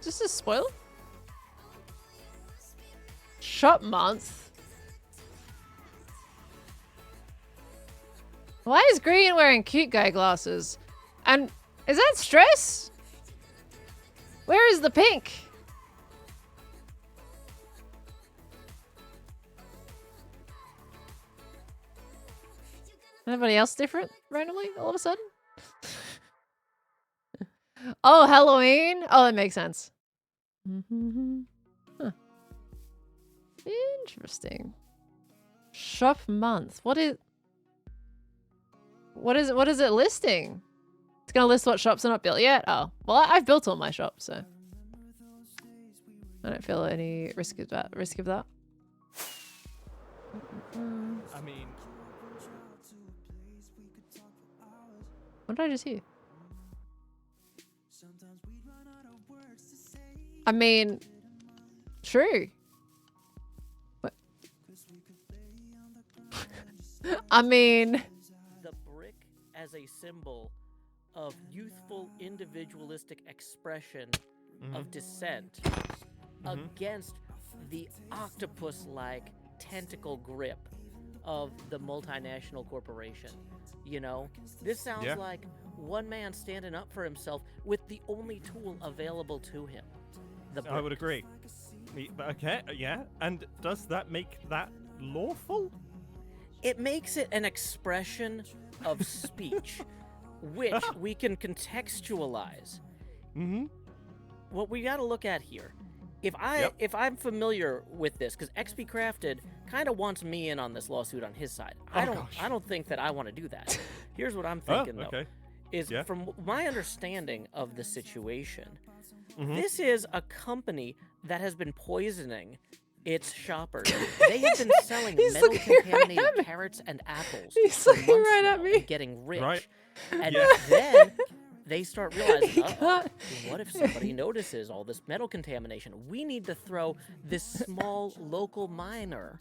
Is this a spoiler? Shop month? Why is Green wearing cute guy glasses? And is that stress? Where is the pink? Anybody else different randomly all of a sudden? Oh, Halloween? Oh, that makes sense. Huh. Interesting. Shop month. What is it listing? It's gonna list what shops are not built yet? Oh. Well, I've built all my shops, so I don't feel any risk of that. I mean, What did I just hear? I mean, true. What? I mean, the brick as a symbol of youthful individualistic expression of dissent against the octopus-like tentacle grip of the multinational corporation. You know, this sounds like one man standing up for himself with the only tool available to him. The brick. I would agree. Okay, yeah. And does that make that lawful? It makes it an expression of speech, which we can contextualize. What we got to look at here, if I'm familiar with this, because XP Crafted kind of wants me in on this lawsuit on his side. I don't think that I want to do that. Here's what I'm thinking though, is from my understanding of the situation, this is a company that has been poisoning its shoppers. They have been selling metal-contaminated carrots and apples He's for looking months right now at me. and getting rich. Right. And then they start realizing, what if somebody notices all this metal contamination? We need to throw this small local miner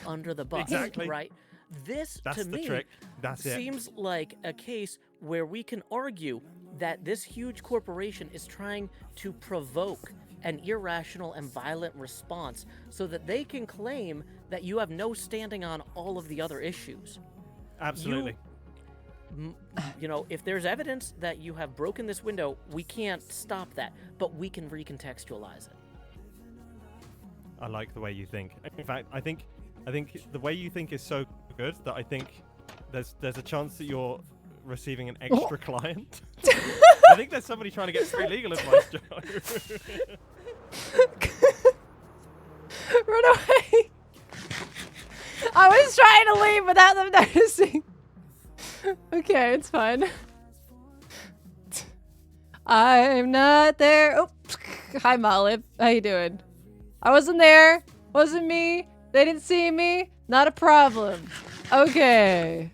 under the bus, Exactly. right? This, That's to the me, trick. That's it. seems like a case where we can argue that this huge corporation is trying to provoke an irrational and violent response so that they can claim that you have no standing on all of the other issues. Absolutely. You know, if there's evidence that you have broken this window, we can't stop that, but we can recontextualize it. I like the way you think. In fact, I think the way you think is so good that I think there's a chance that you're receiving an extra client. I think there's somebody trying to get free legal advice, Joe. run away. I was trying to leave without them noticing. Okay, it's fine. I'm not there. Oh, hi Malib. How you doing? I wasn't there. Wasn't me. They didn't see me. Not a problem. Okay.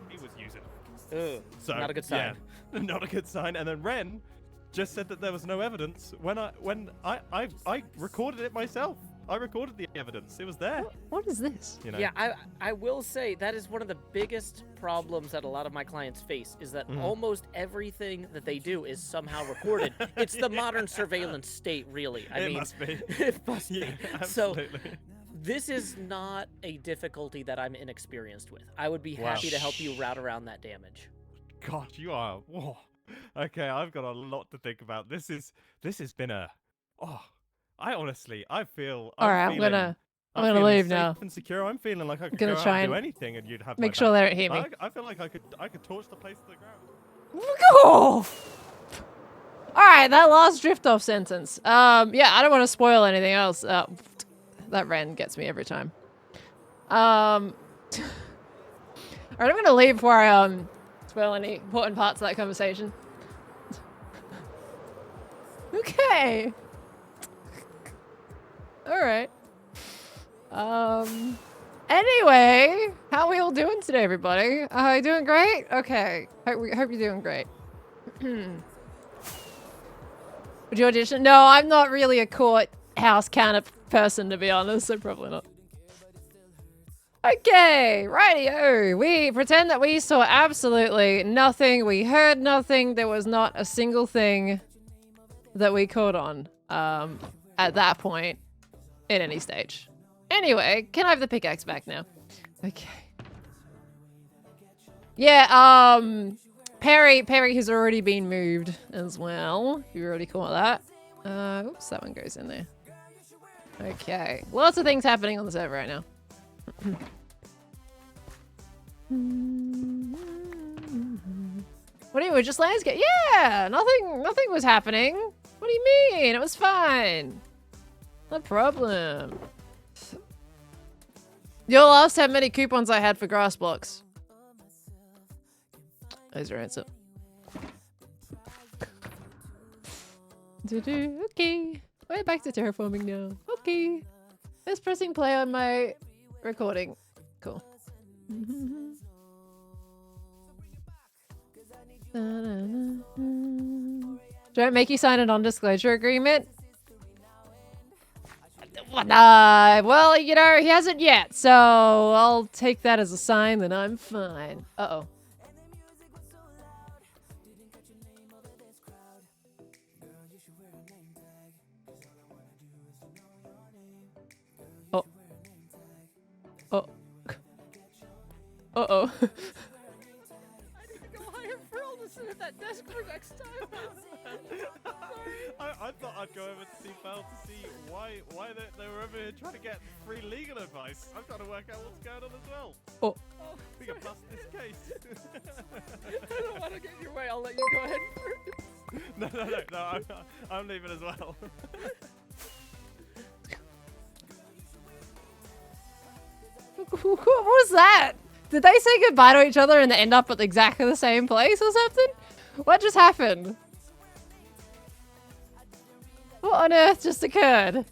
He was using. Ugh, So not a good sign. Yeah, not a good sign. And then Ren just said that there was no evidence when I recorded it myself. I recorded the evidence. It was there. What is this? You know. Yeah, I will say that is one of the biggest problems that a lot of my clients face is that almost everything that they do is somehow recorded. It's the modern surveillance state, really. I It mean, must be. it must Yeah, be. absolutely. So this is not a difficulty that I'm inexperienced with. I would be happy to help you route around that damage. God, you are. Whoa. Okay, I've got a lot to think about. This has been a. Oh, I feel. All right, I'm gonna leave now. And secure. I'm feeling like I could gonna go out try and do and anything, and you'd have make my sure back. they don't hear me. I feel like I could torch the place to the ground. Oh! All right, that last drift off sentence. Yeah, I don't want to spoil anything else. That Ren gets me every time. Alright, I'm gonna leave before I spoil any important parts of that conversation. Okay. Alright. Anyway, how are we all doing today, everybody? You doing great? Okay. Hope you're doing great. Would you audition? No, I'm not really a courthouse kind of person, to be honest, so probably not. Okay, rightio. We pretend that we saw absolutely nothing. We heard nothing. There was not a single thing that we caught on at that point in any stage. Anyway, can I have the pickaxe back now? Okay. Yeah, Perry has already been moved as well. You already caught that. Oops, that one goes in there. Okay. Lots of things happening on the server right now. What do you mean? Just landscape? Yeah! Nothing was happening. What do you mean? It was fine. No problem. You'll ask how many coupons I had for grass blocks. There's your answer. Okay. We're back to terraforming now. Okay. Just pressing play on my recording. Cool. Do I make you sign a non-disclosure agreement? Well, you know, he hasn't yet, so I'll take that as a sign that I'm fine. Uh-oh. Oh. Oh. Uh-oh. That desk for next time. I thought I'd go over to see Fel to see why they were over here trying to get free legal advice. I'm trying to work out what's going on as well. Oh. We can bust this case. I don't want to get in your way. I'll let you go ahead first. No. I'm leaving as well. What was that? Did they say goodbye to each other and they end up at exactly the same place or something? What just happened? What on earth just occurred?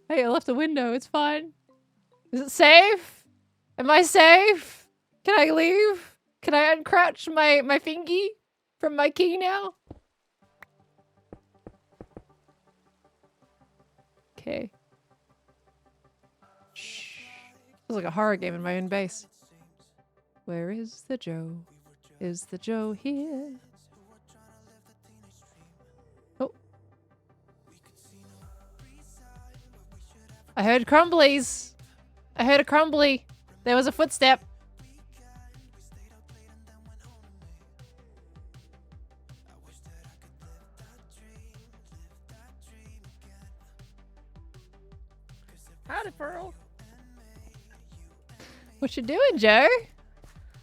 Hey, I left a window. It's fine. Is it safe? Am I safe? Can I leave? Can I uncrouch my fingy from my key now? Okay. Shh. Feels like a horror game in my own base. Where is the Joe? Is the Joe here? Oh. I heard crumblies. I heard a crumbly. There was a footstep. Howdy, Pearl. What you doing, Joe?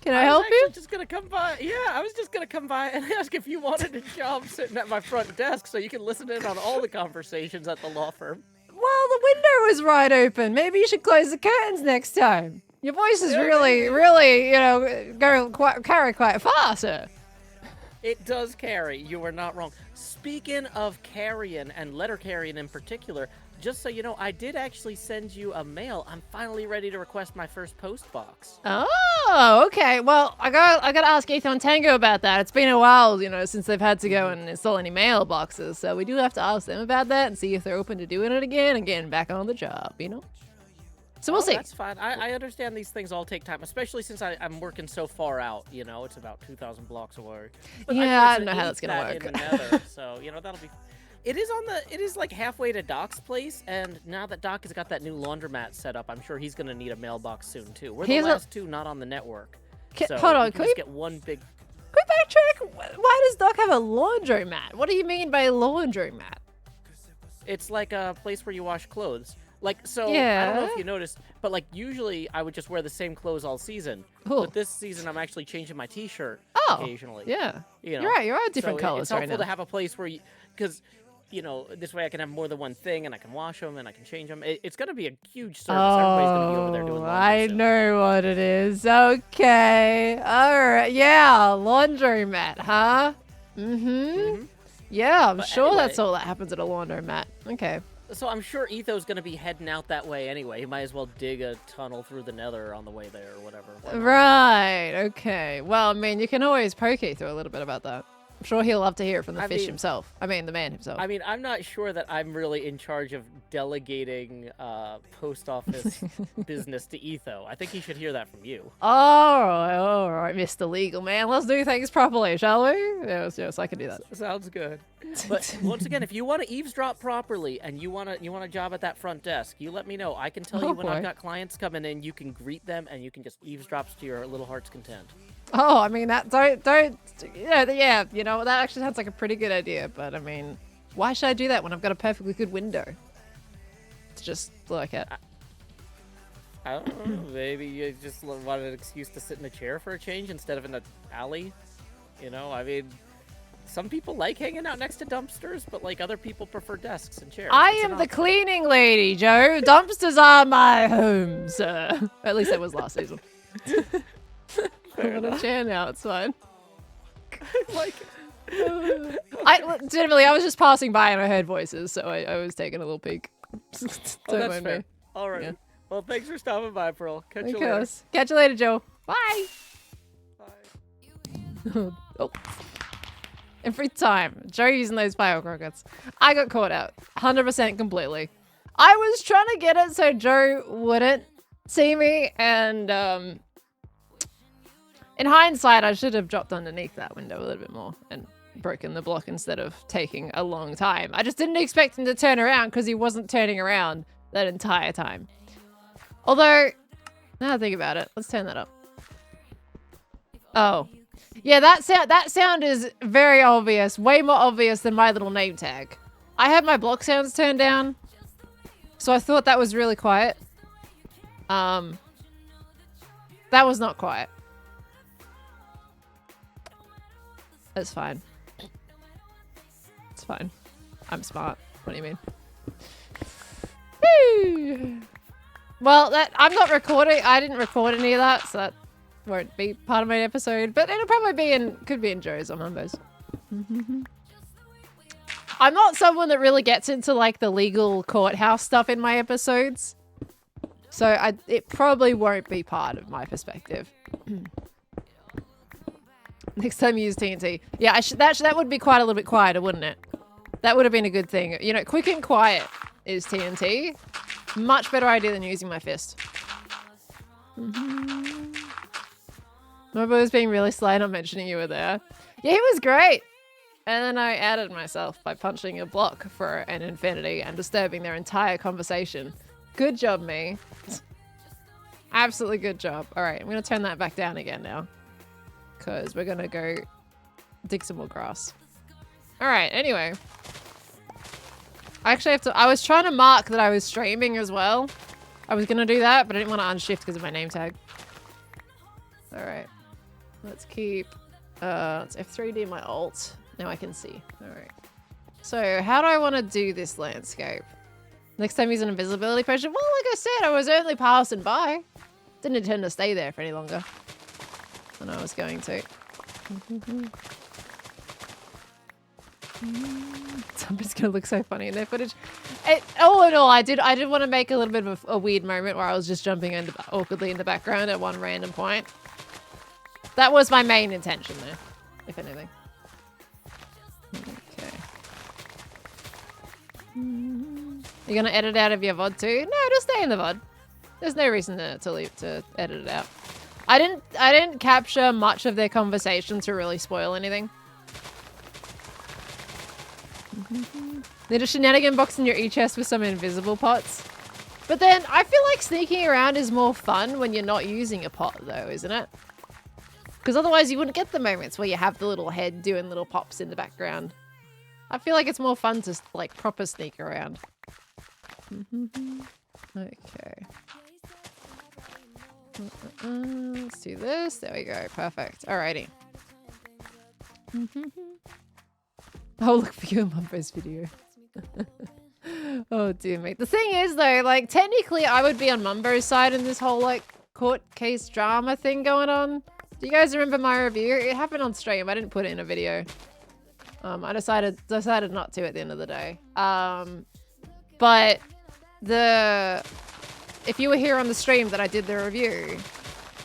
Can I was help you? just gonna come by. Yeah, I was just gonna come by and ask if you wanted a job sitting at my front desk so you can listen in on all the conversations at the law firm. Well, the window was right open. Maybe you should close the curtains next time. Your voice is really, you know, carry quite far, sir. It does carry. You are not wrong. Speaking of carrion and letter carrion in particular, just so you know, I did actually send you a mail. I'm finally ready to request my first post box. Oh, okay. Well, I gotta ask Ethan Tango about that. It's been a while, you know, since they've had to go and install any mailboxes, so we do have to ask them about that and see if they're open to doing it again and getting back on the job, you know? So we'll see. That's fine. I understand these things all take time, especially since I'm working so far out, you know, it's about 2,000 blocks away. But yeah, I don't know how that's gonna work. In the nether, so, you know, that'll be... It is like halfway to Doc's place, and now that Doc has got that new laundromat set up, I'm sure he's gonna need a mailbox soon too. We're the last two not on the network. So hold on, can we just get one big... Can we backtrack? Why does Doc have a laundromat? What do you mean by laundromat? It's like a place where you wash clothes. Like, so, yeah. I don't know if you noticed, but like usually I would just wear the same clothes all season. Cool. But this season I'm actually changing my t-shirt occasionally. Yeah. You know? You're right, different colors it's helpful right now. to have a place where you... Because you know, this way I can have more than one thing, and I can wash them, and I can change them. It's gonna be a huge service. Everybody's gonna be over there doing laundry I soon. know what it is. Okay. Alright. Yeah, laundromat, huh? Mm-hmm. Yeah, I'm But sure that's anyway- all that happens at a laundromat. Okay. So I'm sure Etho's gonna be heading out that way anyway. He might as well dig a tunnel through the nether on the way there or whatever. Why not? Right. Okay. Well, I mean, you can always poke Etho a little bit about that. I'm sure he'll love to hear it from the I fish mean- himself. I mean, the man himself. I mean, I'm not sure that I'm really in charge of delegating post office business to Etho. I think he should hear that from you. all right, Mr. Legal Man. Let's do things properly, shall we? Yes, I can do that. Sounds good. But once again, if you want to eavesdrop properly and you want a job at that front desk, you let me know. I can tell Oh, you when I've boy. got clients coming in. You can greet them and you can just eavesdrop to your little heart's content. Oh, I mean, that don't. Yeah, you know, that actually sounds like a pretty good idea. But I mean, why should I do that when I've got a perfectly good window to just look at? I don't know. Maybe you just wanted an excuse to sit in a chair for a change instead of in an alley. You know, I mean, some people like hanging out next to dumpsters, but like other people prefer desks and chairs. I It's am an the option. cleaning lady, Joe. Dumpsters are my home, sir. At least that was last season. I'm on a chair now. It's fine. like, Generally, I was just passing by and I heard voices, so I was taking a little peek. Don't that's mind fair. me. All right. Yeah. Well, thanks for stopping by, Pearl. Catch Of you later. course. Catch you later, Joe. Bye. Bye. Oh. Every time. Joe using those fire crockets. I got caught out. 100% completely. I was trying to get it so Joe wouldn't see me, and in hindsight, I should have dropped underneath that window a little bit more and broken the block instead of taking a long time. I just didn't expect him to turn around because he wasn't turning around that entire time. Although, now I think about it, let's turn that up. Oh. Yeah, that sound is very obvious, way more obvious than my little name tag. I had my block sounds turned down, so I thought that was really quiet. That was not quiet. It's fine. It's fine. I'm smart. What do you mean? Woo! Well, I'm not recording. I didn't record any of that, so that won't be part of my episode. But it'll probably be could be in Joe's or Mumbo's. I'm not someone that really gets into like the legal courthouse stuff in my episodes, so it probably won't be part of my perspective. Next time you use TNT. Yeah, that would be quite a little bit quieter, wouldn't it? That would have been a good thing. You know, quick and quiet is TNT. Much better idea than using my fist. My boy was being really sly not mentioning you were there. Yeah, he was great. And then I outed myself by punching a block for an infinity and disturbing their entire conversation. Good job, me. Absolutely good job. All right, I'm going to turn that back down again now. Because we're going to go dig some more grass. All right, anyway. I actually have to... I was trying to mark that I was streaming as well. I was going to do that, but I didn't want to unshift because of my name tag. All right. Let's keep... let's F3D my alt. Now I can see. All right. So how do I want to do this landscape? Next time use an invisibility potion? Well, like I said, I was only passing by. Didn't intend to stay there for any longer than I was going to. Somebody's gonna look so funny in their footage. All in all, I did want to make a little bit of a weird moment where I was just jumping awkwardly in the background at one random point. That was my main intention there, if anything. Okay. You're gonna edit out of your VOD too? No, just stay in the VOD. There's no reason to edit it out. I didn't capture much of their conversation to really spoil anything. Need a shenanigan box in your e-chest with some invisible pots. But then I feel like sneaking around is more fun when you're not using a pot though, isn't it? Because otherwise you wouldn't get the moments where you have the little head doing little pops in the background. I feel like it's more fun to like proper sneak around. Okay. Let's do this. There we go. Perfect. Alrighty. I'll look for you in Mumbo's video. Oh dear me. The thing is though, like technically I would be on Mumbo's side in this whole like court case drama thing going on. Do you guys remember my review? It happened on stream. I didn't put it in a video. I decided not to at the end of the day. But if you were here on the stream that I did the review,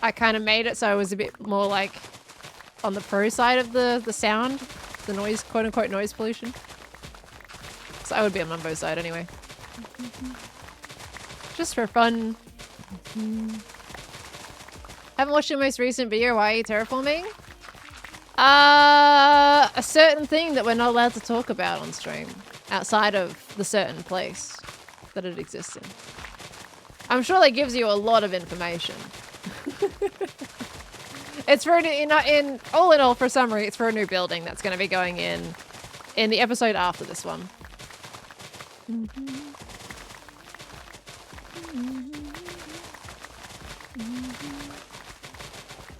I kind of made it so I was a bit more like on the pro side of the sound, the noise, quote unquote noise pollution. So I would be on Mumbo's side anyway. Just for fun. Haven't watched your most recent video. Why are you terraforming? A certain thing that we're not allowed to talk about on stream outside of the certain place that it exists in. I'm sure that gives you a lot of information. It's for in all for summary, it's for a new building that's going to be going in the episode after this one.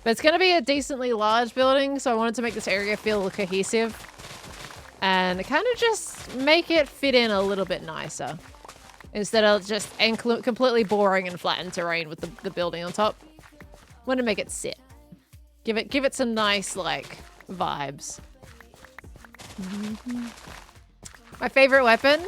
But it's going to be a decently large building, so I wanted to make this area feel cohesive and kind of just make it fit in a little bit nicer instead of just completely boring and flattened terrain with the building on top. Want to make it sit. Give it some nice like vibes. My favorite weapon?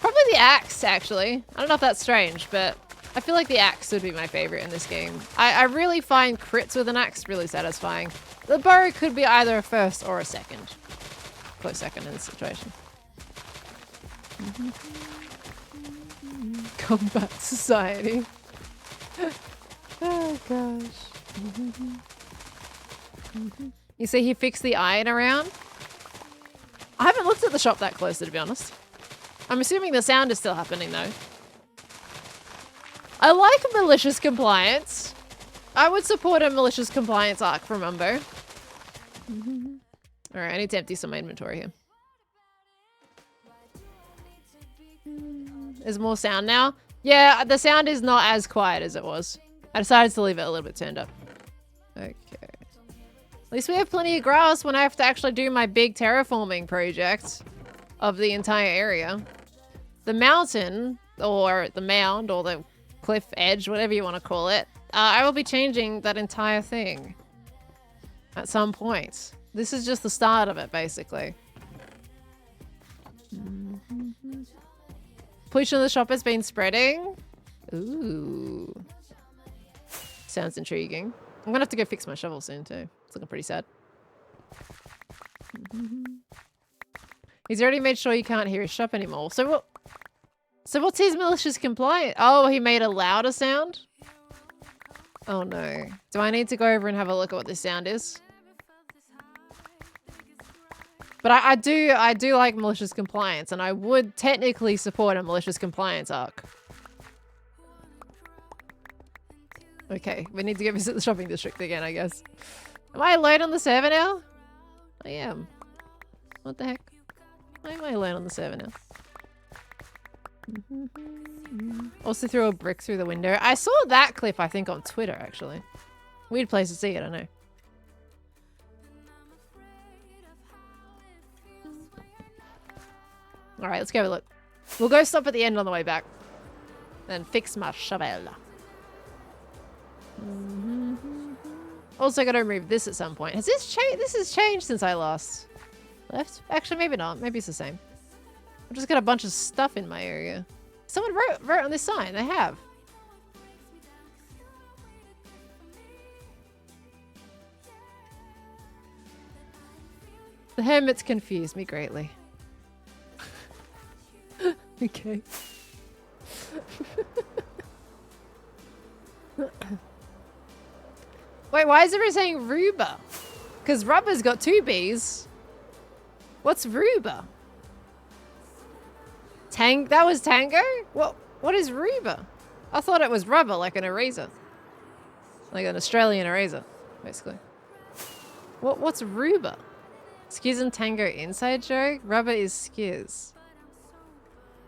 Probably the axe, actually. I don't know if that's strange, but I feel like the axe would be my favorite in this game. I really find crits with an axe really satisfying. The bow could be either a first or a second. Close second in this situation. Combat society. Oh gosh. You see he fixed the iron around? I haven't looked at the shop that closely, to be honest. I'm assuming the sound is still happening though. I like malicious compliance. I would support a malicious compliance arc from Umbo. Alright, I need to empty some of my inventory here. There's more sound now. Yeah, the sound is not as quiet as it was. I decided to leave it a little bit turned up. Okay. At least we have plenty of grass when I have to actually do my big terraforming project of the entire area. The mountain, or the mound, or the cliff edge, whatever you want to call it, I will be changing that entire thing at some point. This is just the start of it, basically. Pollution of the shop has been spreading. Ooh. Sounds intriguing. I'm gonna have to go fix my shovel soon too. It's looking pretty sad. He's already made sure you can't hear his shop anymore. So what's his malicious compliance? Oh, he made a louder sound? Oh no. Do I need to go over and have a look at what this sound is? But I do like malicious compliance, and I would technically support a malicious compliance arc. Okay, we need to go visit the shopping district again, I guess. Am I alone on the server now? I am. What the heck? Why am I alone on the server now? Also threw a brick through the window. I saw that clip, I think, on Twitter, actually. Weird place to see it, I know. Alright, let's go have a look. We'll go stop at the end on the way back. Then fix my shovel. Also gotta remove this at some point. Has this changed? This has changed since I last left. Actually, maybe not. Maybe it's the same. I've just got a bunch of stuff in my area. Someone wrote on this sign. They have. The hermits confuse me greatly. Okay. Wait, why is everyone saying Ruba? Because Rubber's got 2 B's. What's Ruba? That was Tango? What is Ruba? I thought it was rubber, like an eraser. Like an Australian eraser, basically. What's Ruba? Skiz and Tango inside joke? Rubber is Skiz.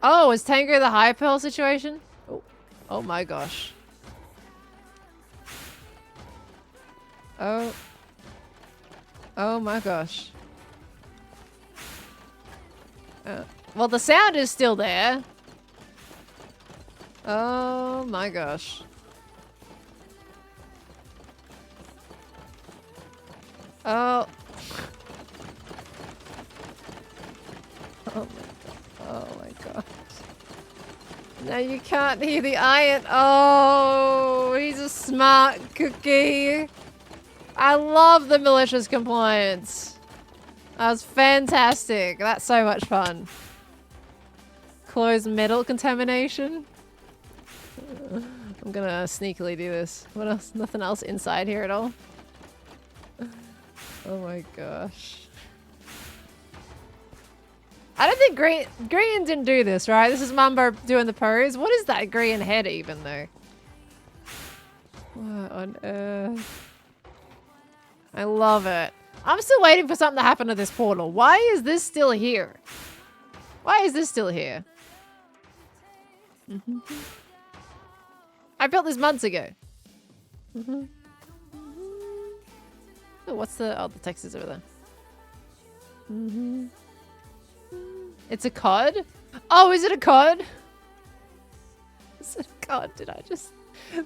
Oh, is Tango the high pearl situation? Oh my gosh. Oh my gosh. Well, the sound is still there. Oh my gosh. Oh. Oh my god. No, you can't hear the iron. Oh, he's a smart cookie. I love the malicious compliance. That was fantastic. That's so much fun. Closed metal contamination. I'm gonna sneakily do this. What else? Nothing else inside here at all? Oh my gosh. I don't think Green didn't do this, right? This is Mumbo doing the pose. What is that green head even, though? What on earth? I love it. I'm still waiting for something to happen to this portal. Why is this still here? Why is this still here? I built this months ago. Oh, what's the... Oh, the text is over there. It's a cod? Oh, is it a cod? Is it a cod? Did I just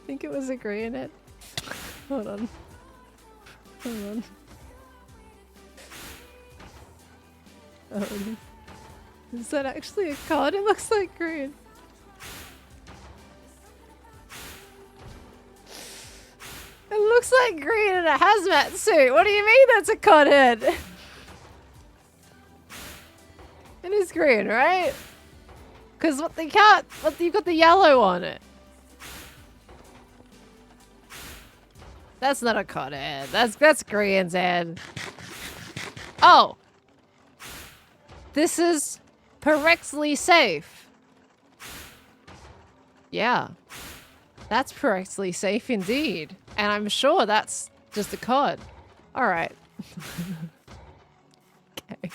think it was a green head? Hold on. Hold on. Oh, is that actually a cod? It looks like green. It looks like green in a hazmat suit. What do you mean that's a cod head? It is green, right? Because what they can't... What, you've got the yellow on it. That's not a cod head. That's green's head. Oh! This is correctly safe. Yeah. That's correctly safe indeed. And I'm sure that's just a cod. Alright. Okay.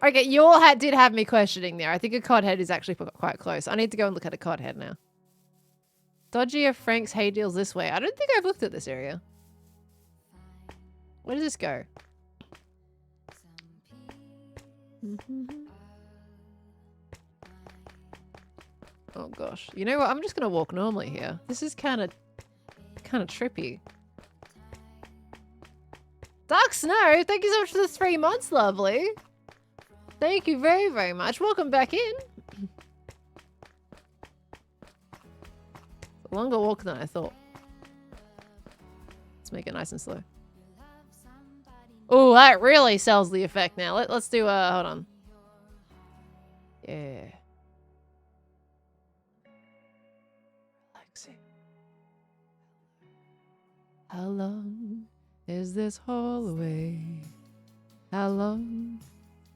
Okay, you all did have me questioning there. I think a cod head is actually quite close. I need to go and look at a cod head now. Dodgy of Frank's hay deals this way. I don't think I've looked at this area. Where does this go? Oh gosh. You know what? I'm just gonna walk normally here. This is kind of trippy. Dark Snow, thank you so much for the 3 months, lovely. Thank you very, very much. Welcome back in. It's a longer walk than I thought. Let's make it nice and slow. Oh, that really sells the effect now. Let's do, hold on. Yeah. Relaxing. How long is this hallway? How long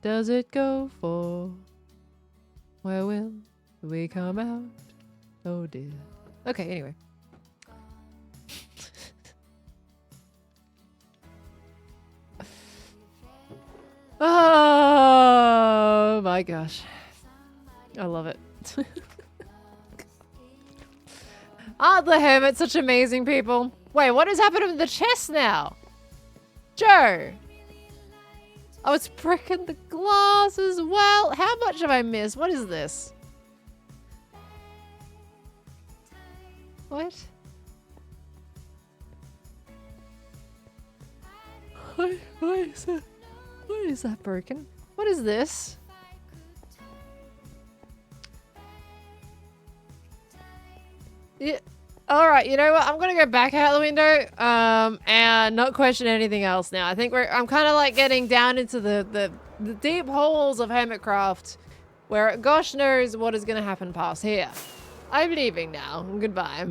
does it go for? Where will we come out? Oh dear. Okay, anyway. Oh my gosh. I love it. Aren't the hermits such amazing people? Wait, what has happened to the chest now? Joe! Oh, it's breaking the glass as well. How much have I missed? What is this? What? Why is that? Why is that broken? What is this? Yeah. Alright, you know what? I'm gonna go back out the window and not question anything else now. I think I'm kind of like getting down into the deep holes of Hermitcraft where gosh knows what is gonna happen past here. I'm leaving now. Goodbye.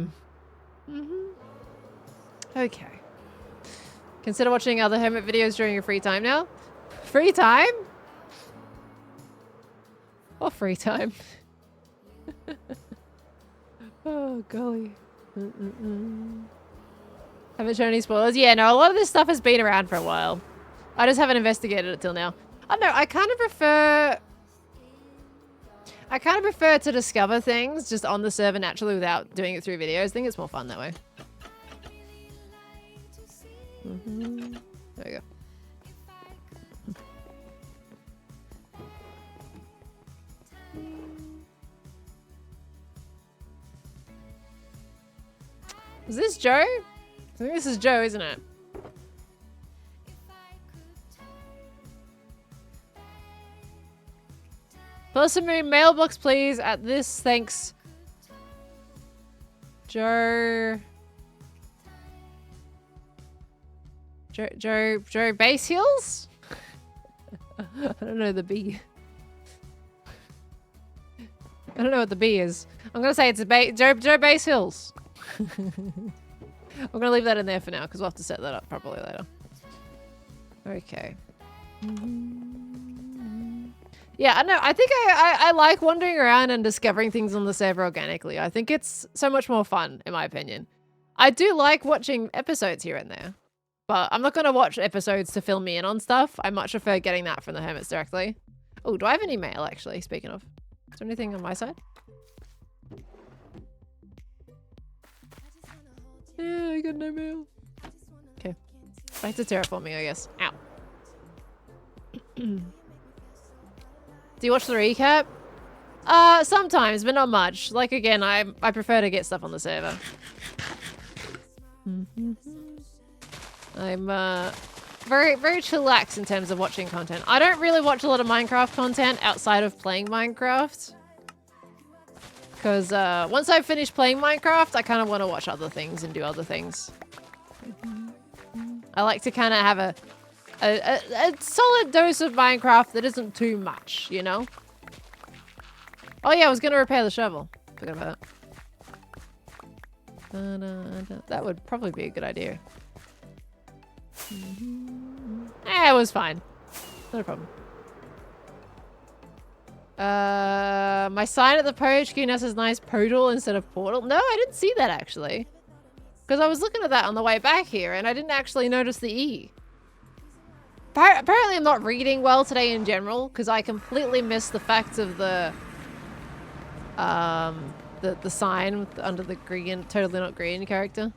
Okay. Consider watching other Hermit videos during your free time now. Free time? What free time? Oh, golly. Haven't shown any spoilers? Yeah, no, a lot of this stuff has been around for a while. I just haven't investigated it till now. I don't know, I kind of prefer to discover things just on the server naturally without doing it through videos. I think it's more fun that way. There we go. Is this Joe? I think this is Joe, isn't it? Person Moon mailbox, please. At this, thanks. Joe Base Hills? I don't know the B. I don't know what the B is. I'm gonna say it's a Joe Base Hills. I'm gonna leave that in there for now because we'll have to set that up properly later. Okay. Yeah, I know. I think I like wandering around and discovering things on the server organically. I think it's so much more fun, in my opinion. I do like watching episodes here and there, but I'm not going to watch episodes to fill me in on stuff. I much prefer getting that from the Hermits directly. Oh, do I have any mail, actually, speaking of? Is there anything on my side? Yeah, I got no mail. Okay. Back to terraforming, I guess. Ow. Do you watch the recap? Sometimes, but not much. Like, again, I prefer to get stuff on the server. I'm, very, very chillax in terms of watching content. I don't really watch a lot of Minecraft content outside of playing Minecraft. Because, once I finish playing Minecraft, I kind of want to watch other things and do other things. I like to kind of have a solid dose of Minecraft that isn't too much, you know? Oh yeah, I was gonna repair the shovel. Forgot about that. That would probably be a good idea. It was fine. Not a problem. My sign at the PoHQ now says nice portal instead of portal. No, I didn't see that actually. Because I was looking at that on the way back here and I didn't actually notice the E. Apparently I'm not reading well today in general because I completely missed the fact of the sign under the green, totally not green character.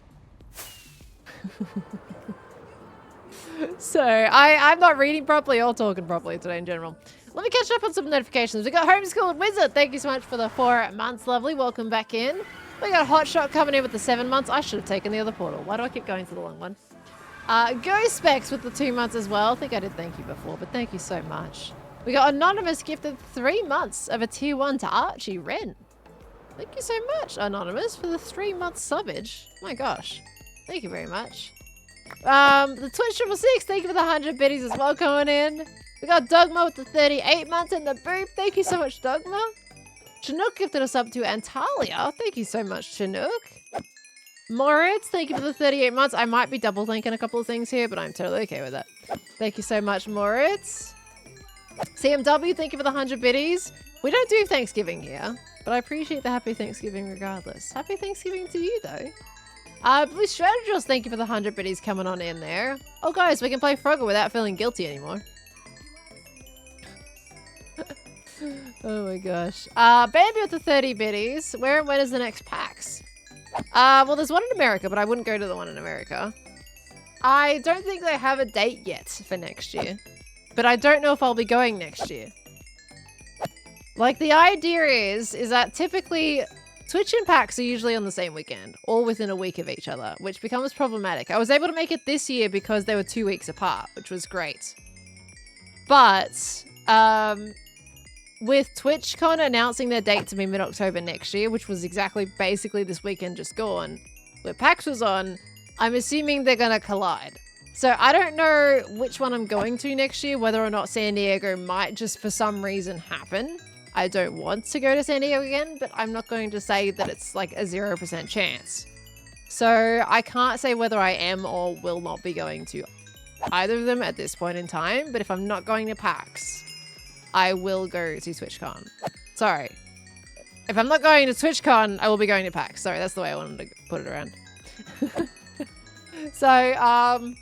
So I'm not reading properly or talking properly today in general. Let me catch up on some notifications. We got Homeschooled Wizard. Thank you so much for the 4 months. Lovely. Welcome back in. We got Hotshot coming in with the 7 months. I should have taken the other portal. Why do I keep going to the long one? Ghost Specs with the 2 months as well. I think I did thank you before, but thank you so much. We got Anonymous gifted 3 months of a tier 1 to Archie Wren. Thank you so much, Anonymous, for the 3-month subbage. Oh my gosh. Thank you very much. The Twitch 666, thank you for the 100 biddies as well coming in. We got Dogma with the 38 months in the boop. Thank you so much, Dogma. Chinook gifted us up to Antalya. Thank you so much, Chinook. Moritz, thank you for the 38 months. I might be double thinking a couple of things here, but I'm totally okay with that. Thank you so much, Moritz. CMW, thank you for the 100 biddies. We don't do Thanksgiving here, but I appreciate the happy Thanksgiving regardless. Happy Thanksgiving to you, though. Blue Strategist, thank you for the 100 biddies coming on in there. Oh, guys, we can play Frogger without feeling guilty anymore. Oh my gosh. Bambi with the 30 biddies. Where and when is the next PAX? Well, there's one in America, but I wouldn't go to the one in America. I don't think they have a date yet for next year, but I don't know if I'll be going next year. Like, the idea is that typically Twitch and PAX are usually on the same weekend, all within a week of each other, which becomes problematic. I was able to make it this year because they were 2 weeks apart, which was great. But, with TwitchCon announcing their date to be mid-October next year, which was basically this weekend just gone, where PAX was on, I'm assuming they're gonna collide. So I don't know which one I'm going to next year, whether or not San Diego might just for some reason happen. I don't want to go to San Diego again, but I'm not going to say that it's like a 0% chance. So I can't say whether I am or will not be going to either of them at this point in time, but if I'm not going to PAX, I will go to TwitchCon. Sorry. If I'm not going to TwitchCon, I will be going to PAX. Sorry, that's the way I wanted to put it around. So,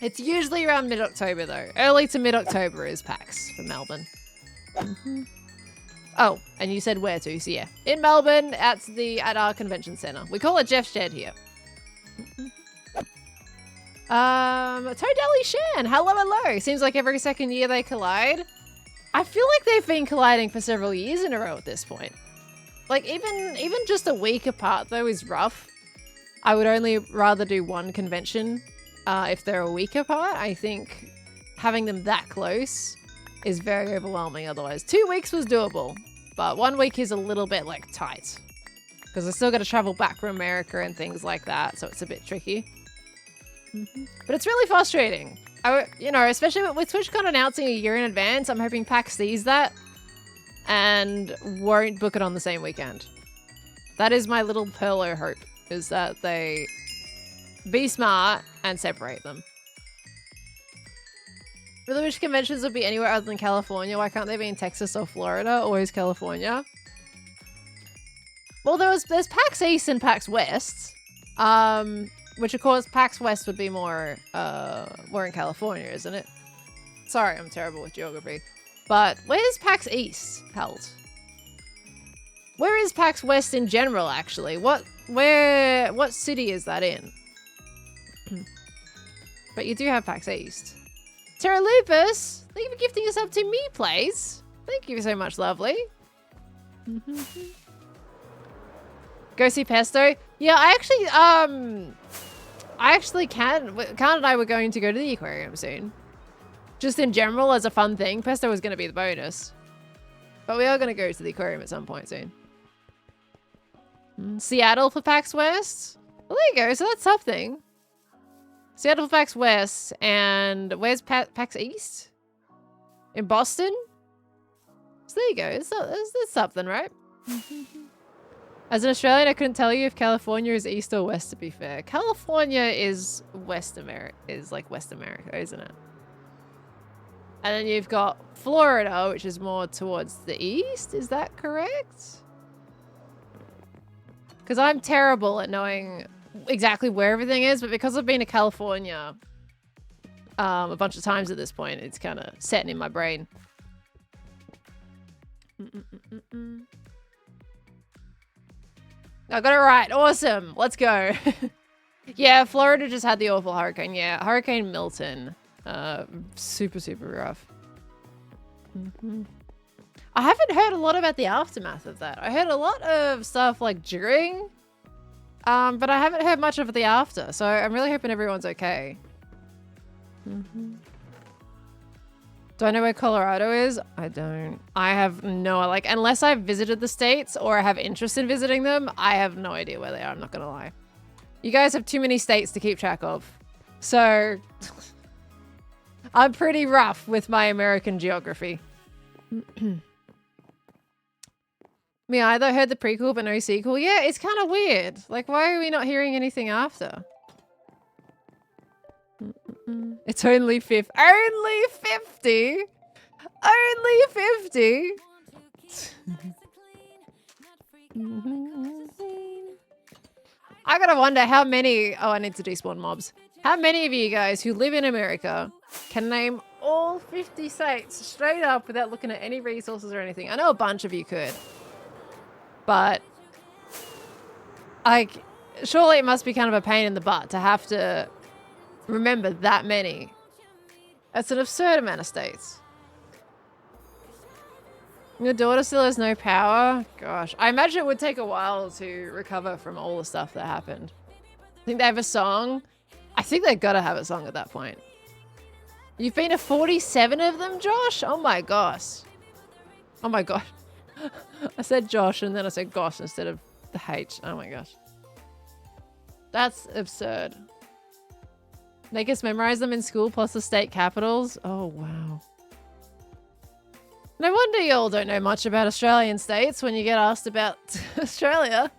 it's usually around mid-October though. Early to mid-October is PAX for Melbourne. Oh, and you said where to, so yeah. In Melbourne, at our convention center. We call it Jeff's Shed here. Toadally Shan, hello. Seems like every second year they collide. I feel like they've been colliding for several years in a row at this point. Like, even just a week apart, though, is rough. I would only rather do one convention if they're a week apart. I think having them that close is very overwhelming otherwise. 2 weeks was doable, but 1 week is a little bit like tight because I still got to travel back from America and things like that, so it's a bit tricky. But it's really frustrating. You know, especially with TwitchCon announcing a year in advance, I'm hoping PAX sees that and won't book it on the same weekend. That is my little Perlo hope, is that they be smart and separate them. Really wish conventions would be anywhere other than California. Why can't they be in Texas or Florida? Always California. Well, there's PAX East and PAX West. Which of course PAX West would be more in California, isn't it? Sorry, I'm terrible with geography. But where's PAX East held? Where is PAX West in general, actually? What city is that in? But you do have PAX East. Terra Lupus, thank you for gifting us up to me, please. Thank you so much, lovely. Go see Pesto. Yeah, I actually can. Khan and I were going to go to the aquarium soon. Just in general, as a fun thing. Pesto was going to be the bonus. But we are going to go to the aquarium at some point soon. Seattle for PAX West. Well, there you go. So that's something. Seattle for PAX West. And where's PAX East? In Boston? So there you go. It's something, right? As an Australian, I couldn't tell you if California is east or west, to be fair. California is West America, isn't it? And then you've got Florida, which is more towards the east. Is that correct? Because I'm terrible at knowing exactly where everything is, but because I've been to California a bunch of times at this point, it's kind of setting in my brain. I got it right. Awesome. Let's go. Yeah, Florida just had the awful hurricane. Yeah, Hurricane Milton. Super rough. I haven't heard a lot about the aftermath of that. I heard a lot of stuff like during, but I haven't heard much of the after. So I'm really hoping everyone's okay. Do I know where Colorado is? I don't. I have no, like, unless I've visited the states or I have interest in visiting them, I have no idea where they are. I'm not gonna lie. You guys have too many states to keep track of. So I'm pretty rough with my American geography. Me either. Heard the prequel but no sequel. Yeah, it's kind of weird. Like, why are we not hearing anything after? It's only 50. Only 50? Only 50? I gotta wonder how many... Oh, I need to despawn mobs. How many of you guys who live in America can name all 50 states straight up without looking at any resources or anything? I know a bunch of you could. But... like, surely it must be kind of a pain in the butt to have to... remember that many. That's an absurd amount of states. Your daughter still has no power? Gosh, I imagine it would take a while to recover from all the stuff that happened. I think they have a song. I think they've got to have a song at that point. You've been to 47 of them, Josh? Oh my gosh. Oh my god. I said Josh and then I said gosh instead of the H. Oh my gosh. That's absurd. Make us memorize them in school plus the state capitals. Oh, wow. No wonder you all don't know much about Australian states when you get asked about Australia.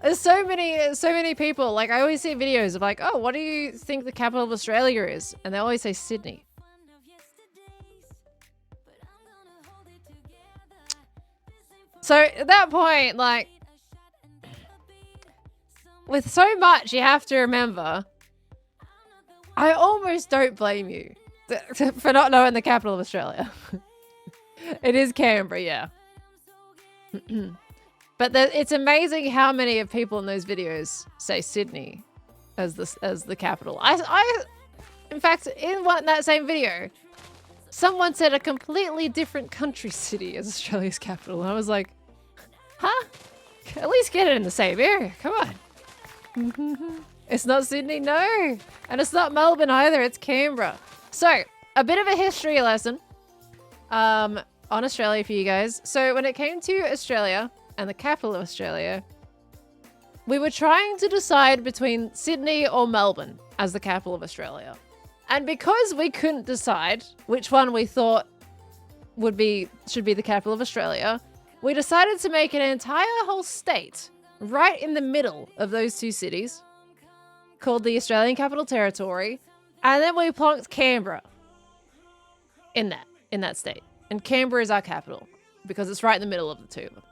There's so many people. Like, I always see videos of like, oh, what do you think the capital of Australia is? And they always say Sydney. So at that point, like, with so much you have to remember, I almost don't blame you for not knowing the capital of Australia. It is Canberra, yeah. But it's amazing how many of people in those videos say Sydney as the capital. In fact, in that same video, someone said a completely different country city as Australia's capital. And I was like, huh? At least get it in the same area. Come on. It's not Sydney, no. And it's not Melbourne either, it's Canberra. So, a bit of a history lesson on Australia for you guys. So, when it came to Australia and the capital of Australia, we were trying to decide between Sydney or Melbourne as the capital of Australia. And because we couldn't decide which one we thought should be the capital of Australia, we decided to make an entire whole state right in the middle of those two cities called the Australian Capital Territory, and then we plonked Canberra in that state. And Canberra is our capital because it's right in the middle of the two of them.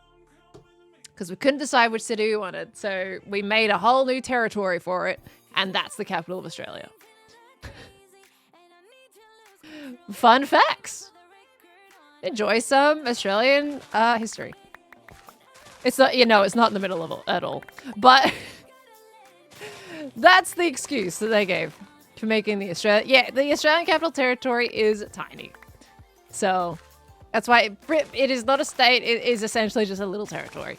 Because we couldn't decide which city we wanted, so we made a whole new territory for it, and that's the capital of Australia. Fun facts. Enjoy some Australian history. It's not, it's not in the middle of it at all. But that's the excuse that they gave for making the Australian. Yeah, the Australian Capital Territory is tiny. So that's why it is not a state. It is essentially just a little territory.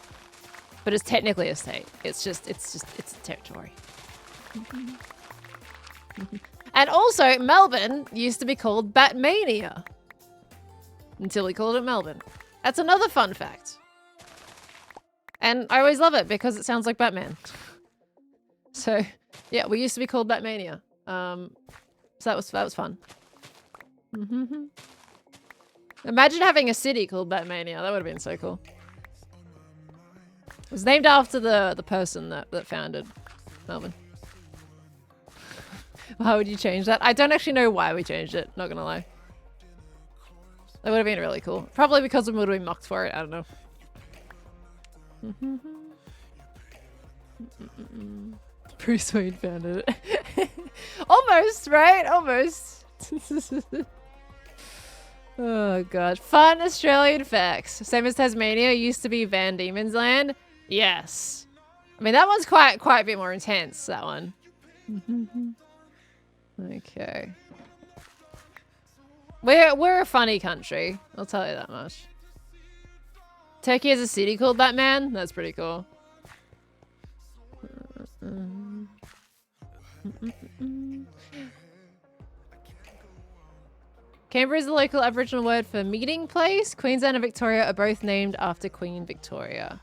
But it's technically a state. It's a territory. And also, Melbourne used to be called Batmania. Until we called it Melbourne. That's another fun fact. And I always love it because it sounds like Batman. So, yeah, we used to be called Batmania. So that was fun. Imagine having a city called Batmania. That would have been so cool. It was named after the person that founded Melbourne. Why would you change that? I don't actually know why we changed it, not gonna lie. That would have been really cool. Probably because we would have been mocked for it, I don't know. Bruce Wayne founded it. Almost, right? Almost. Oh god. Fun Australian facts. Same as Tasmania used to be Van Diemen's Land. Yes. I mean, that one's quite a bit more intense, that one. Okay. We're a funny country. I'll tell you that much. Turkey has a city called Batman. That's pretty cool. Canberra is the local Aboriginal word for meeting place. Queensland and Victoria are both named after Queen Victoria.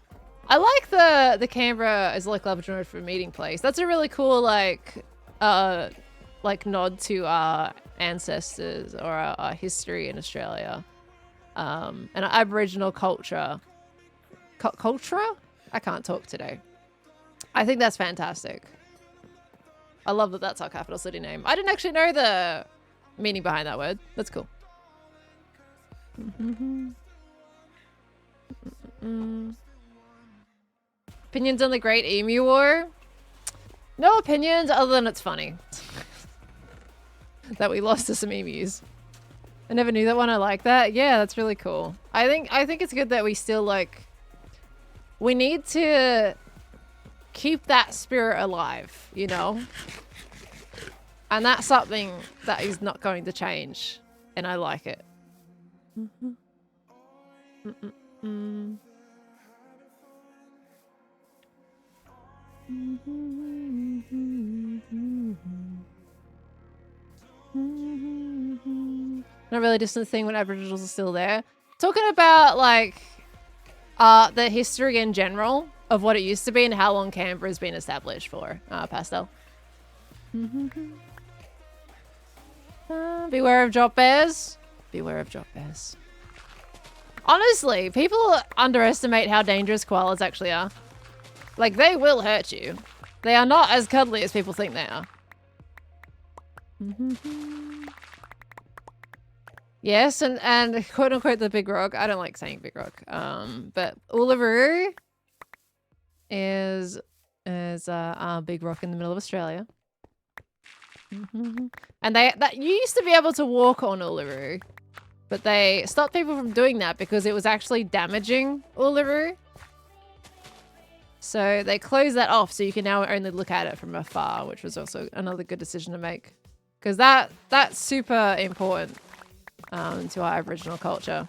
I like the Canberra as a local Aboriginal word for meeting place. That's a really cool like nod to our ancestors or our history in Australia, and our Aboriginal culture. Culture? I can't talk today. I think that's fantastic. I love that that's our capital city name. I didn't actually know the meaning behind that word. That's cool. Opinions on the Great Emu War? No opinions other than it's funny. That we lost to some emus. I never knew that one. I like that. Yeah, that's really cool. I think it's good that we still we need to keep that spirit alive, you know? And that's something that is not going to change. And I like it. Not really distant thing when Aboriginals are still there. Talking about the history in general of what it used to be and how long Canberra's been established for. Pastel. Beware of drop bears. Beware of drop bears. Honestly, people underestimate how dangerous koalas actually are. They will hurt you. They are not as cuddly as people think they are. Yes, and quote unquote the big rock. I don't like saying big rock. But Uluru is a big rock in the middle of Australia. And you used to be able to walk on Uluru, but they stopped people from doing that because it was actually damaging Uluru. So they closed that off, so you can now only look at it from afar, which was also another good decision to make, because that's super important to our Aboriginal culture.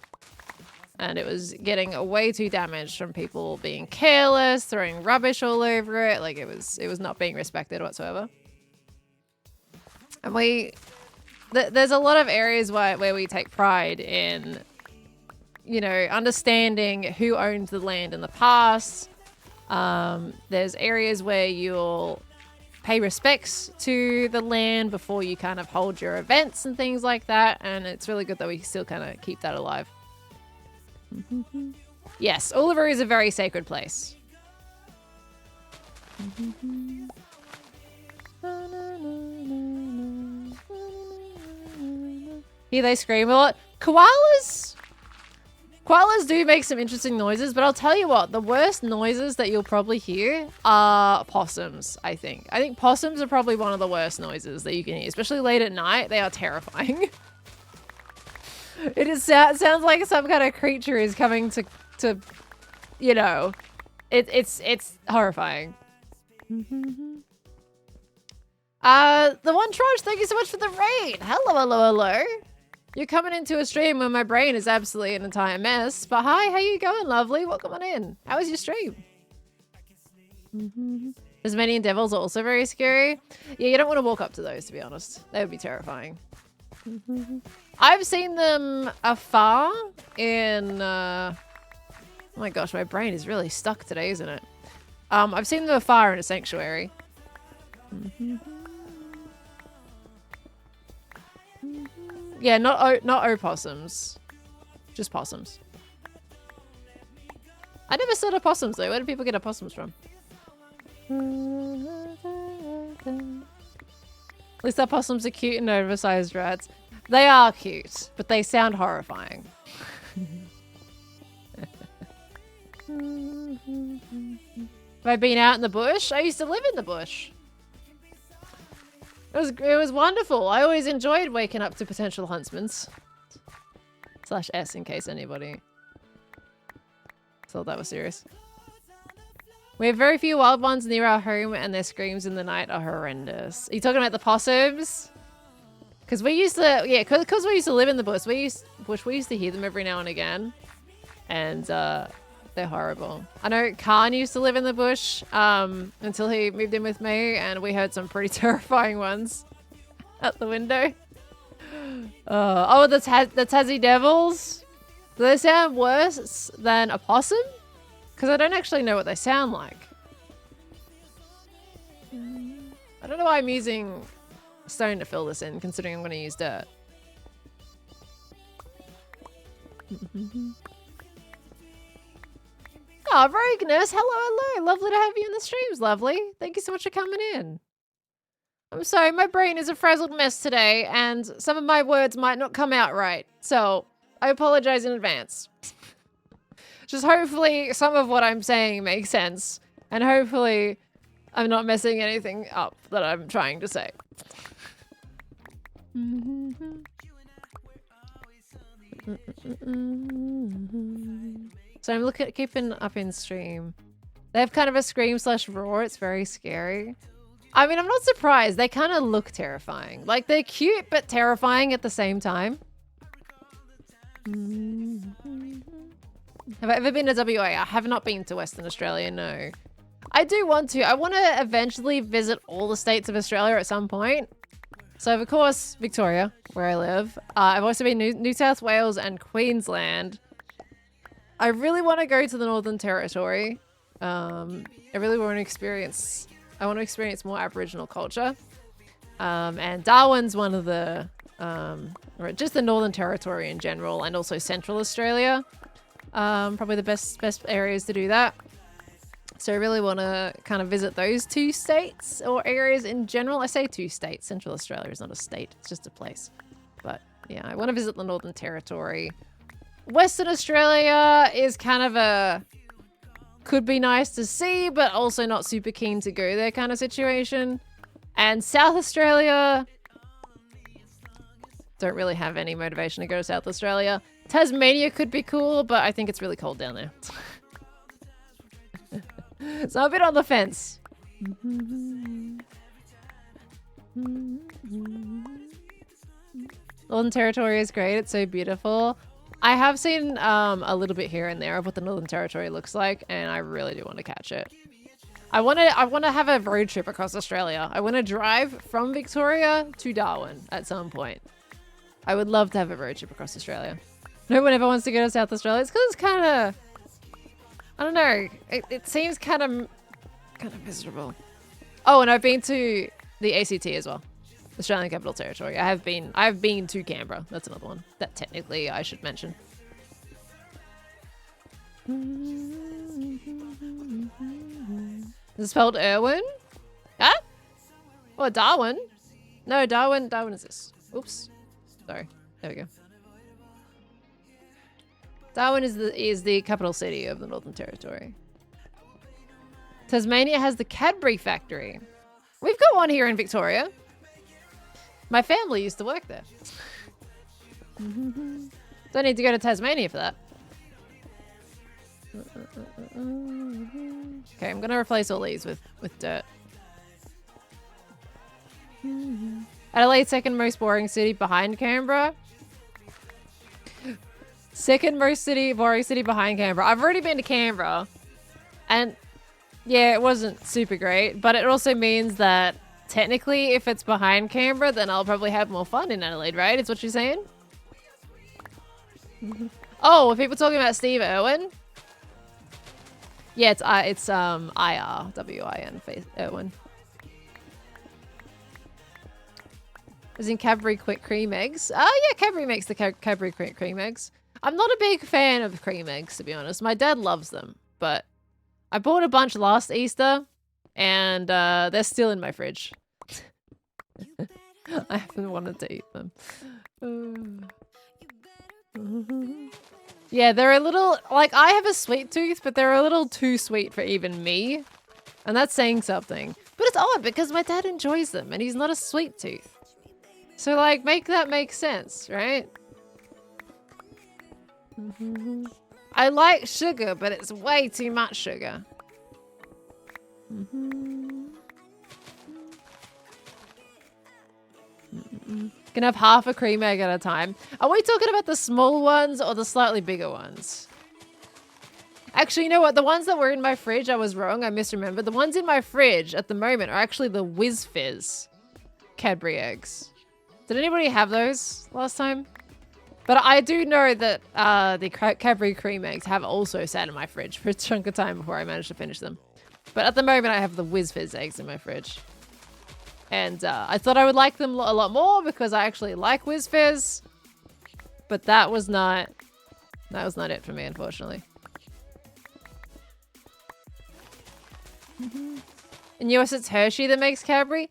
and it was getting way too damaged from people being careless, throwing rubbish all over it. Like, it was not being respected whatsoever. And there's a lot of areas where we take pride in, you know, understanding who owned the land in the past. There's areas where you'll pay respects to the land before you kind of hold your events and things like that. And it's really good that we still kind of keep that alive. Yes, Uluru is a very sacred place. Here they scream a lot. Koalas do make some interesting noises, but I'll tell you what, the worst noises that you'll probably hear are possums, I think. I think possums are probably one of the worst noises that you can hear, especially late at night. They are terrifying. It sounds like some kind of creature is coming to you know, it's horrifying. The one Trudge, thank you so much for the raid. Hello. You're coming into a stream when my brain is absolutely an entire mess. But hi, how you going, lovely? Welcome on in. How was your stream? Tasmanian devils are also very scary. Yeah, you don't want to walk up to those, to be honest. They would be terrifying. I've seen them afar in... oh my gosh, my brain is really stuck today, isn't it? I've seen them afar in a sanctuary. Yeah, not opossums. Just possums. I never saw opossums though. Where do people get opossums from? At least opossums are cute and oversized rats. They are cute, but they sound horrifying. Have I been out in the bush? I used to live in the bush. It was wonderful. I always enjoyed waking up to potential huntsmans. /S in case anybody thought that was serious. We have very few wild ones near our home and their screams in the night are horrendous. Are you talking about the possums? Because we used to, yeah, because we used to live in the bush. We used to hear them every now and again. And they're horrible. I know Khan used to live in the bush until he moved in with me, and we heard some pretty terrifying ones at the window. Oh, the Tassie Devils. Do they sound worse than a possum? Because I don't actually know what they sound like. I don't know why I'm using stone to fill this in, considering I'm going to use dirt. Oh, Rognus, hello. Lovely to have you in the streams, lovely. Thank you so much for coming in. I'm sorry, my brain is a frazzled mess today, and some of my words might not come out right. So, I apologize in advance. Just hopefully some of what I'm saying makes sense, and hopefully I'm not messing anything up that I'm trying to say. So I'm keeping up in stream. They have kind of a scream/roar. It's very scary. I mean, I'm not surprised. They kind of look terrifying. Like, they're cute, but terrifying at the same time. Have I ever been to WA? I have not been to Western Australia, no. I do want to. I want to eventually visit all the states of Australia at some point. So, of course, Victoria, where I live. I've also been New South Wales and Queensland. I really want to go to the Northern Territory. I really want to experience... I want to experience more Aboriginal culture. And Darwin's one of the... or just the Northern Territory in general, and also Central Australia. Probably the best areas to do that. So I really want to kind of visit those two states or areas in general. I say two states. Central Australia is not a state. It's just a place. But yeah, I want to visit the Northern Territory. Western Australia is kind of a... could be nice to see, but also not super keen to go there kind of situation. And South Australia... don't really have any motivation to go to South Australia. Tasmania could be cool, but I think it's really cold down there. So I'm a bit on the fence. Northern Territory is great. It's so beautiful. I have seen a little bit here and there of what the Northern Territory looks like, and I really do want to catch it. I want to have a road trip across Australia. I want to drive from Victoria to Darwin at some point. I would love to have a road trip across Australia. No one ever wants to go to South Australia. It's because it's kind of, I don't know. It seems kind of miserable. Oh, and I've been to the ACT as well, Australian Capital Territory. I've been to Canberra. That's another one that technically I should mention. Is it spelled Irwin? Huh? Or Darwin? No, Darwin is this. Oops. Sorry. There we go. Darwin is the capital city of the Northern Territory. Tasmania has the Cadbury factory. We've got one here in Victoria. My family used to work there. Don't need to go to Tasmania for that. Okay, I'm gonna replace all these with dirt. Adelaide, second most boring city behind Canberra. Second most boring city behind Canberra. I've already been to Canberra, and yeah, it wasn't super great, but it also means that technically if it's behind Canberra, then I'll probably have more fun in Adelaide, right? Is what you're saying? Oh, are people talking about Steve Irwin? Yeah, it's IRWIN Irwin. As in Cadbury quick cream eggs. Oh yeah, Cadbury makes the Cadbury quick cream eggs. I'm not a big fan of cream eggs, to be honest. My dad loves them, but I bought a bunch last Easter, and they're still in my fridge. I haven't wanted to eat them. Yeah, they're a little, like, I have a sweet tooth, but they're a little too sweet for even me. And that's saying something. But it's odd because my dad enjoys them and he's not a sweet tooth. So, like, make that make sense, right? I like sugar, but it's way too much sugar. Can have half a cream egg at a time. Are we talking about the small ones or the slightly bigger ones? Actually, you know what? The ones that were in my fridge, I was wrong. I misremembered. The ones in my fridge at the moment are actually the Whiz Fizz Cadbury eggs. Did anybody have those last time? But I do know that the Cadbury cream eggs have also sat in my fridge for a chunk of time before I managed to finish them. But at the moment, I have the Whiz Fizz eggs in my fridge. And I thought I would like them a lot more because I actually like Whiz Fizz. But that was not it for me, unfortunately. In US, it's Hershey that makes Cadbury.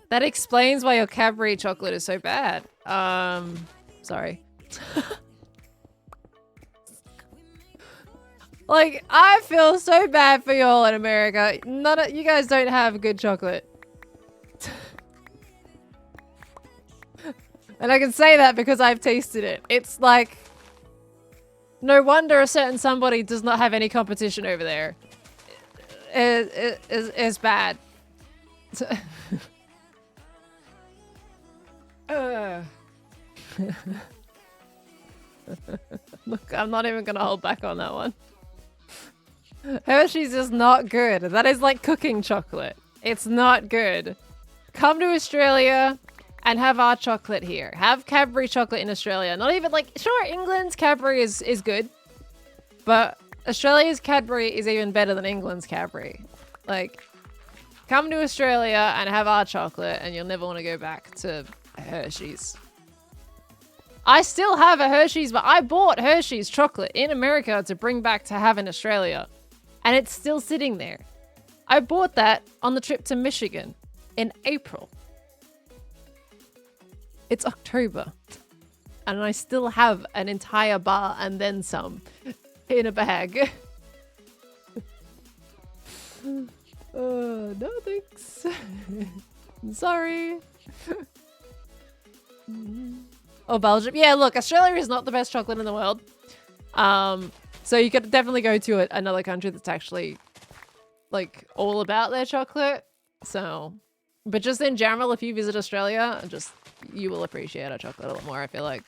That explains why your Cadbury chocolate is so bad. Sorry. Like, I feel so bad for y'all in America. You guys don't have good chocolate. And I can say that because I've tasted it. It's like, no wonder a certain somebody does not have any competition over there. It's bad. Look, I'm not even gonna hold back on that one. Hershey's is not good. That is like cooking chocolate. It's not good. Come to Australia and have our chocolate here. Have Cadbury chocolate in Australia. Not even like, sure, England's Cadbury is good, but Australia's Cadbury is even better than England's Cadbury. Like, come to Australia and have our chocolate and you'll never want to go back to Hershey's. I still have a Hershey's, but I bought Hershey's chocolate in America to bring back to have in Australia. And it's still sitting there. I bought that on the trip to Michigan in April. It's October. And I still have an entire bar and then some in a bag. No thanks. I'm sorry. Oh, Belgium. Yeah, look, Australia is not the best chocolate in the world. So you could definitely go to another country that's actually like all about their chocolate. So, but just in general, if you visit Australia, you will appreciate our chocolate a lot more, I feel like.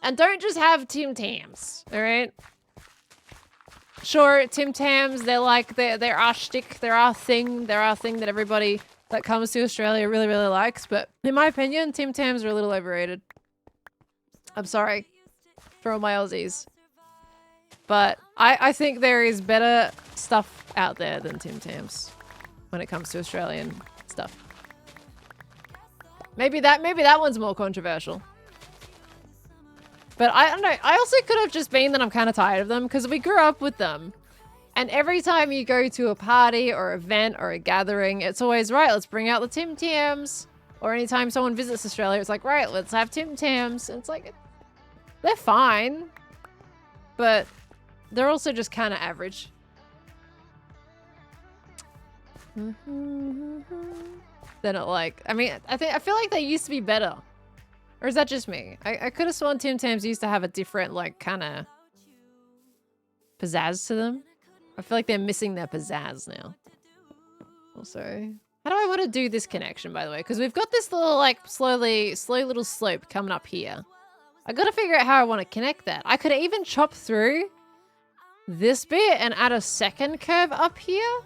And don't just have Tim Tams, all right? Sure, Tim Tams, they're our shtick, they're our thing that everybody that comes to Australia really, really likes. But in my opinion, Tim Tams are a little overrated. I'm sorry for all my Aussies. But I think there is better stuff out there than Tim Tams when it comes to Australian stuff. Maybe that one's more controversial. But I don't know. I also could have just been that I'm kind of tired of them because we grew up with them. And every time you go to a party or event or a gathering, it's always, right, let's bring out the Tim Tams. Or anytime someone visits Australia, it's like, right, let's have Tim Tams. And it's like, they're fine. But they're also just kind of average. They're not like, I mean, I feel like they used to be better. Or is that just me? I could have sworn Tim Tams used to have a different, like, kind of pizzazz to them. I feel like they're missing their pizzazz now. Also, how do I want to do this connection, by the way? Because we've got this little, like, slow little slope coming up here. I got to figure out how I want to connect that. I could even chop through this bit and add a second curve up here.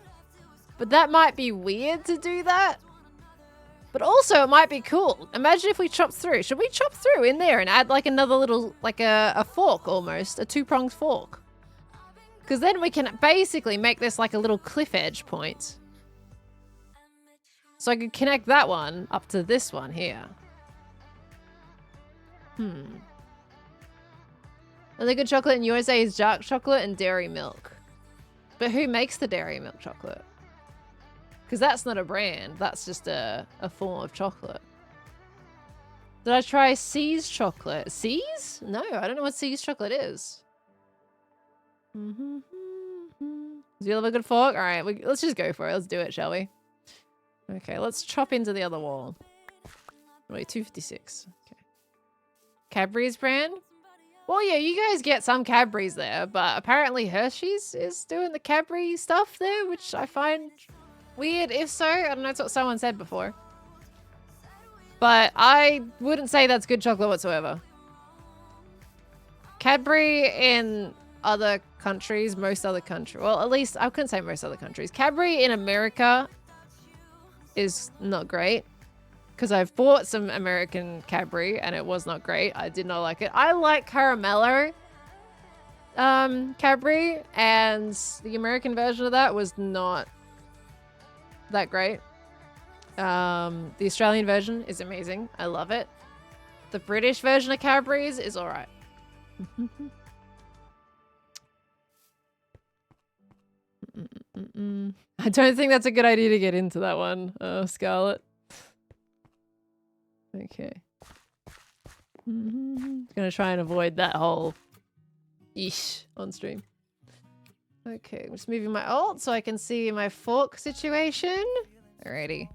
But that might be weird to do that. But also, it might be cool. Imagine if we chop through. Should we chop through in there and add like another little, like a fork almost, a two-pronged fork? Because then we can basically make this like a little cliff edge point. So I could connect that one up to this one here. The good chocolate in USA is dark chocolate and dairy milk. But who makes the dairy milk chocolate? Because that's not a brand. That's just a form of chocolate. Did I try C's chocolate? C's? No, I don't know what C's chocolate is. Do you have a good fork? All right, let's just go for it. Let's do it, shall we? Okay, let's chop into the other wall. Wait, 256. Okay. Cadbury's brand? Well, yeah, you guys get some Cadbury's there, but apparently Hershey's is doing the Cadbury stuff there, which I find weird. If so, I don't know, it's what someone said before. But I wouldn't say that's good chocolate whatsoever. Cadbury in other countries, most other countries, well, at least I couldn't say most other countries. Cadbury in America is not great. Because I've bought some American Cadbury and it was not great. I did not like it. I like Caramello Cadbury, and the American version of that was not that great. The Australian version is amazing. I love it. The British version of Cadbury's is alright. I don't think that's a good idea to get into that one, Scarlett. Okay. Gonna try and avoid that whole ish on stream. Okay, I'm just moving my alt so I can see my fork situation. Alrighty.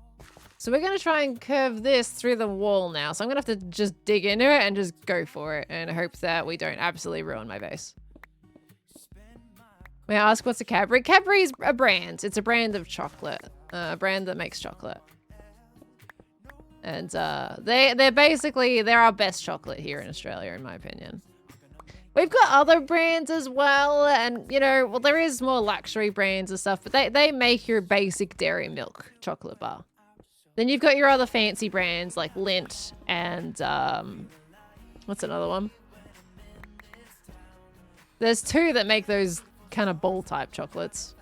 So we're gonna try and curve this through the wall now. So I'm gonna have to just dig into it and just go for it and hope that we don't absolutely ruin my base. May I ask what's a Cadbury? Cadbury's a brand. It's a brand of chocolate. A brand that makes chocolate. And they're our best chocolate here in Australia, in my opinion. We've got other brands as well, and you know, well, there is more luxury brands and stuff, but they make your basic dairy milk chocolate bar. Then you've got your other fancy brands like Lindt and what's another one? There's two that make those kind of ball type chocolates.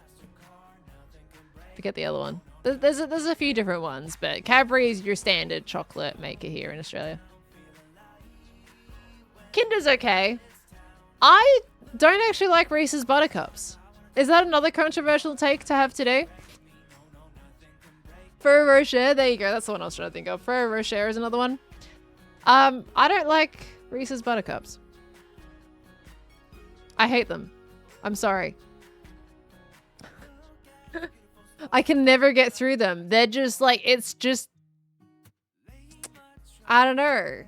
Forget the other one. There's a few different ones, but Cadbury is your standard chocolate maker here in Australia. Kinder's okay. I don't actually like Reese's Buttercups. Is that another controversial take to have today? Ferrero Rocher, there you go. That's the one I was trying to think of. Ferrero Rocher is another one. I don't like Reese's Buttercups. I hate them. I'm sorry. I can never get through them. They're just like, it's just, I don't know.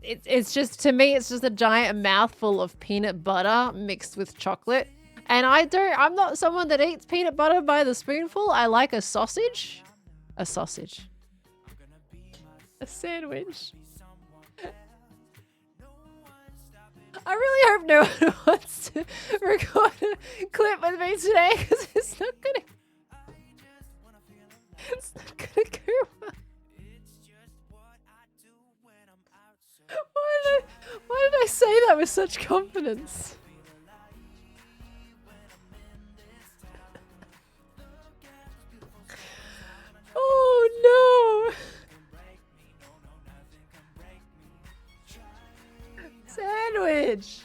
It's just, to me, it's just a giant mouthful of peanut butter mixed with chocolate. And I'm not someone that eats peanut butter by the spoonful. I like a sausage. A sausage. A sandwich. I really hope no one wants to record a clip with me today because it's not gonna go well. Why did I say that with such confidence? Oh no! Sandwich!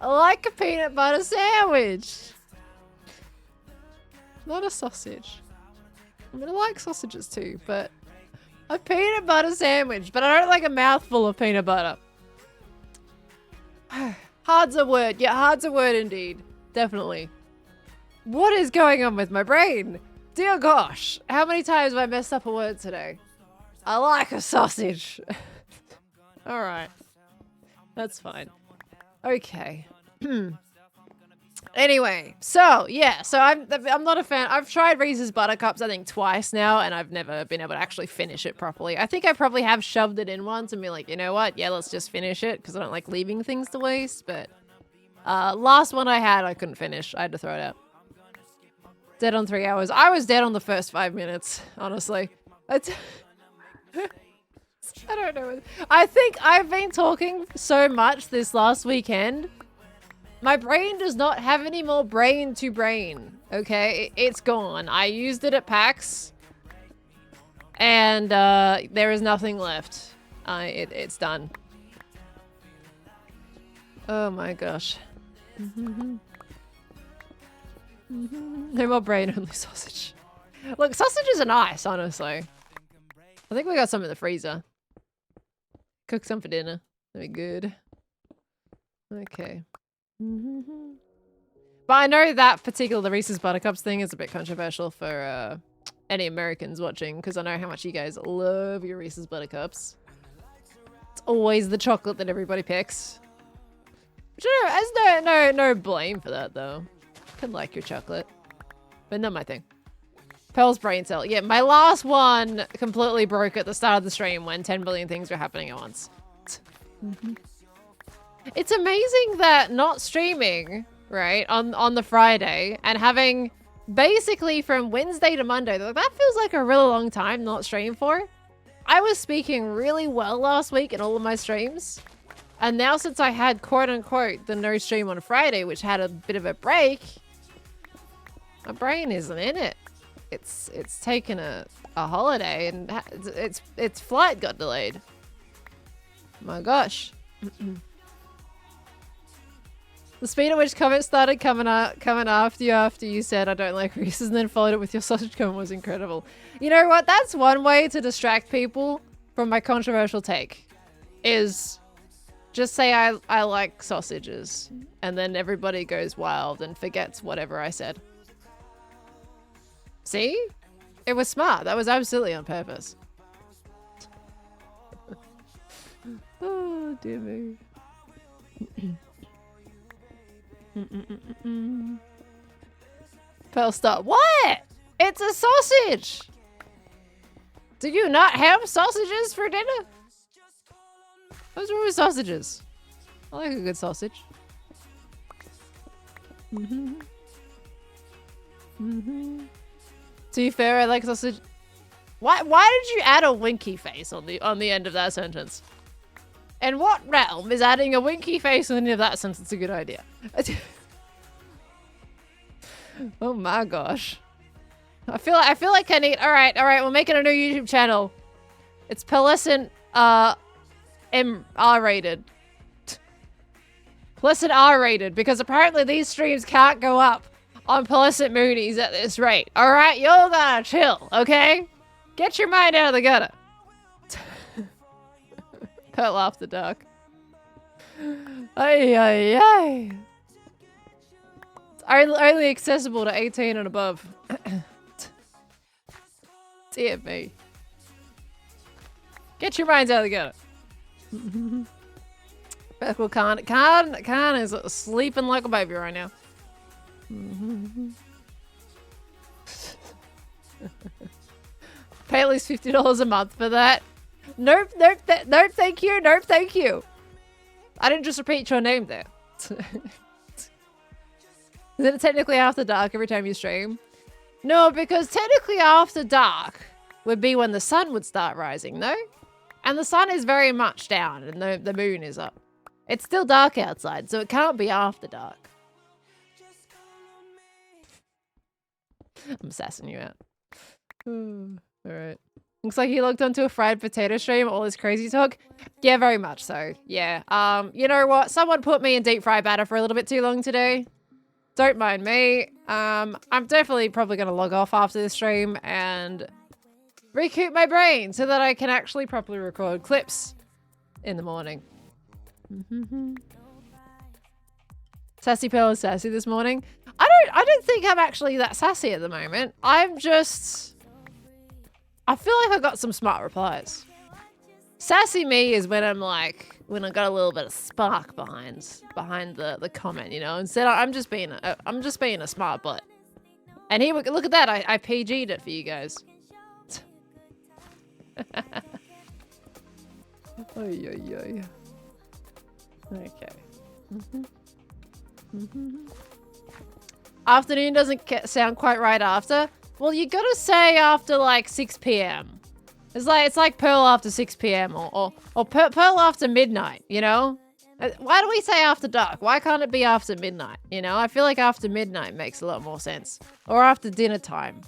I like a peanut butter sandwich! Not a sausage. I mean, I like sausages too, but a peanut butter sandwich, but I don't like a mouthful of peanut butter. Hard's a word. Yeah, hard's a word indeed. Definitely. What is going on with my brain? Dear gosh, how many times have I messed up a word today? I like a sausage. Alright. That's fine. Okay. Anyway, so yeah, so I'm not a fan. I've tried Reese's Buttercups I think twice now, and I've never been able to actually finish it properly. I think I probably have shoved it in once and be like, you know what? Yeah, let's just finish it because I don't like leaving things to waste. But last one I had, I couldn't finish. I had to throw it out. Dead on 3 hours. I was dead on the first 5 minutes, honestly. I don't know. I think I've been talking so much this last weekend. My brain does not have any more brain to brain, okay? It's gone. I used it at PAX, and there is nothing left. It's done. Oh my gosh. No more brain, only sausage. Look, sausages are nice, honestly. I think we got some in the freezer. Cook some for dinner. That'd be good. Okay. But I know that the Reese's Buttercups thing is a bit controversial for any Americans watching, because I know how much you guys love your Reese's Buttercups. It's always the chocolate that everybody picks. Which there's no blame for that though. I can like your chocolate, but not my thing. Pearl's brain cell. Yeah, my last one completely broke at the start of the stream when 10 billion things were happening at once. It's amazing that not streaming, right, on the Friday and having basically from Wednesday to Monday, that feels like a really long time not stream for. I was speaking really well last week in all of my streams. And now since I had quote unquote the no stream on Friday, which had a bit of a break, my brain isn't in it. It's taken a holiday and its flight got delayed. My gosh. The speed at which comments started coming after you said I don't like Reese's and then followed it with your sausage comment was incredible. You know what? That's one way to distract people from my controversial take. Is just say I like sausages and then everybody goes wild and forgets whatever I said. See? It was smart. That was absolutely on purpose. Oh, dear me. Pearl stop. What? It's a sausage! Do you not have sausages for dinner? What's wrong with sausages? I like a good sausage. To be fair, I like sausage. Why did you add a winky face on the end of that sentence? In what realm is adding a winky face on the end of that sentence a good idea? Oh my gosh. I feel like I need. All right, we're making a new YouTube channel. It's Pearlescent R-rated. Pearlescent R-rated, because apparently these streams can't go up on Pearlescent Moonies at this rate. All right, y'all gotta chill, okay? Get your mind out of the gutter. Pearl after dark. Ay, ay, ay. It's only accessible to 18 and above. Dear me. Get your minds out of the gutter. Beckle Khan is sleeping like a baby right now. Pay at least $50 a month for that. Nope, thank you. I didn't just repeat your name there. Is it technically after dark every time you stream? No, because technically after dark would be when the sun would start rising, no? And the sun is very much down and the moon is up. It's still dark outside, so it can't be after dark. I'm sassing you out. Alright. Looks like he logged onto a fried potato stream, all this crazy talk. Yeah, very much so. Yeah. You know what? Someone put me in deep fry batter for a little bit too long today. Don't mind me. I'm definitely probably going to log off after this stream and recoup my brain so that I can actually properly record clips in the morning. Sassy Pearl is sassy this morning. I don't think I'm actually that sassy at the moment. I'm just... I feel like I got some smart replies. Sassy me is when I'm like... when I got a little bit of spark behind the comment, you know? Instead, I'm just being a smart butt. And here, look at that. I PG'd it for you guys. Okay. Afternoon doesn't sound quite right after. Well, you gotta say after like 6 p.m. It's like Pearl after 6 p.m. or Pearl after midnight, you know? Why do we say after dark? Why can't it be after midnight, you know? I feel like after midnight makes a lot more sense. Or after dinner time,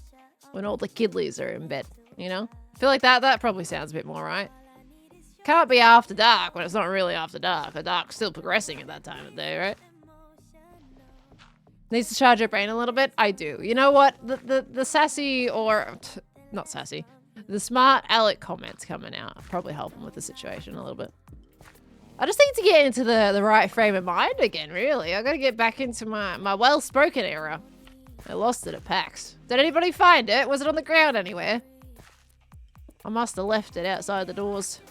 when all the kidlies are in bed, you know? I feel like that probably sounds a bit more right. Can't be after dark when it's not really after dark. The dark's still progressing at that time of day, right? Needs to charge your brain a little bit? I do. You know what? The sassy or... not sassy. The smart Alec comments coming out. Probably helping with the situation a little bit. I just need to get into the right frame of mind again, really. I gotta get back into my well-spoken era. I lost it at PAX. Did anybody find it? Was it on the ground anywhere? I must have left it outside the doors.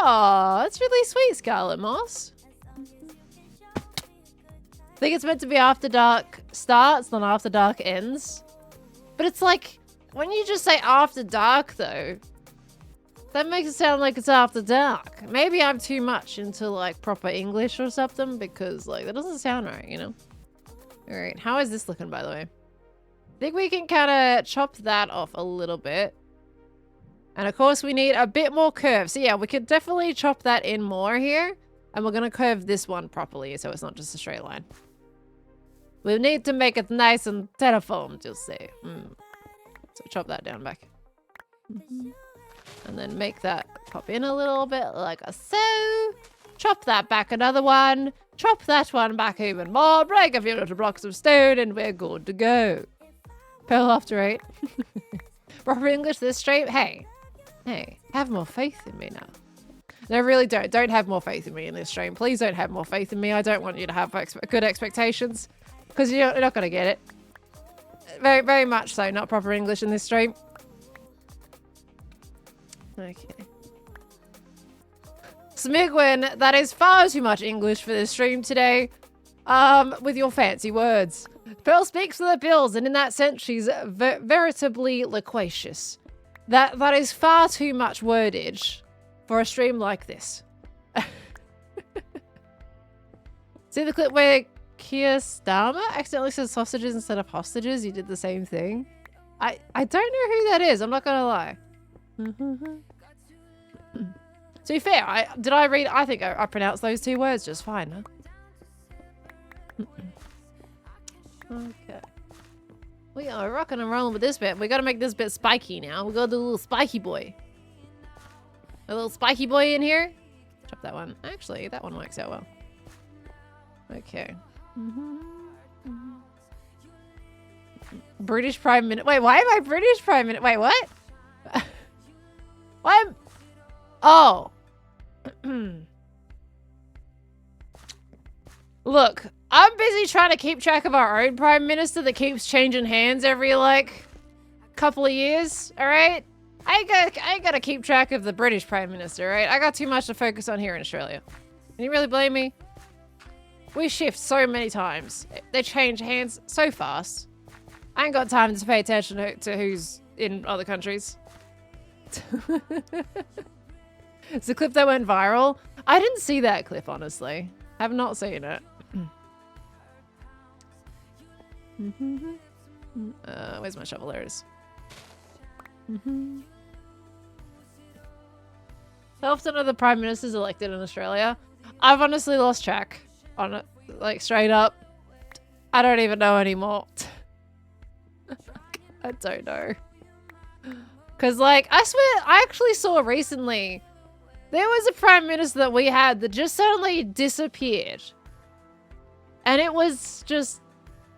Oh, that's really sweet, Scarlet Moss. I think it's meant to be after dark starts, not after dark ends. But it's like, when you just say after dark, though, that makes it sound like it's after dark. Maybe I'm too much into, like, proper English or something, because, like, that doesn't sound right, you know? Alright, how is this looking, by the way? I think we can kind of chop that off a little bit. And, of course, we need a bit more curve. So, yeah, we could definitely chop that in more here. And we're going to curve this one properly, so it's not just a straight line. We need to make it nice and terraformed, you'll see. So chop that down back. And then make that pop in a little bit like so. Chop that back another one. Chop that one back even more. Break a few little blocks of stone and we're good to go. Pearl after 8. Proper English this stream. Hey, have more faith in me now. No, really don't. Don't have more faith in me in this stream. Please don't have more faith in me. I don't want you to have good expectations. Because you're not going to get it. Very, very much so. Not proper English in this stream. Okay. Smigwin, that is far too much English for this stream today. With your fancy words. Pearl speaks for the bills, and in that sense, she's veritably loquacious. That is far too much wordage for a stream like this. See the clip where Keir Starmer accidentally said sausages instead of hostages? You did the same thing. I don't know who that is. I'm not gonna lie. To be fair, I think I pronounced those two words just fine, huh? Okay. We are rocking and rolling with this bit. We gotta make this bit spiky now. We gotta do a little spiky boy. A little spiky boy in here. Chop that one. Actually, that one works out well. Okay. British Prime Minister. Wait, why am I British Prime Minister? Wait, what? Why am... Oh. Look, I'm busy trying to keep track of our own Prime Minister that keeps changing hands every, like, couple of years, alright? I ain't gotta keep track of the British Prime Minister, right? I got too much to focus on here in Australia. Can you really blame me? We shift so many times. They change hands so fast. I ain't got time to pay attention to who's in other countries. It's a clip that went viral. I didn't see that clip, honestly. Have not seen it. Where's my shovel? There it is. How often are the prime ministers elected in Australia? I've honestly lost track on it. Like, straight up. I don't even know anymore. I don't know. Because, like, I swear, I actually saw recently there was a prime minister that we had that just suddenly disappeared. And it was just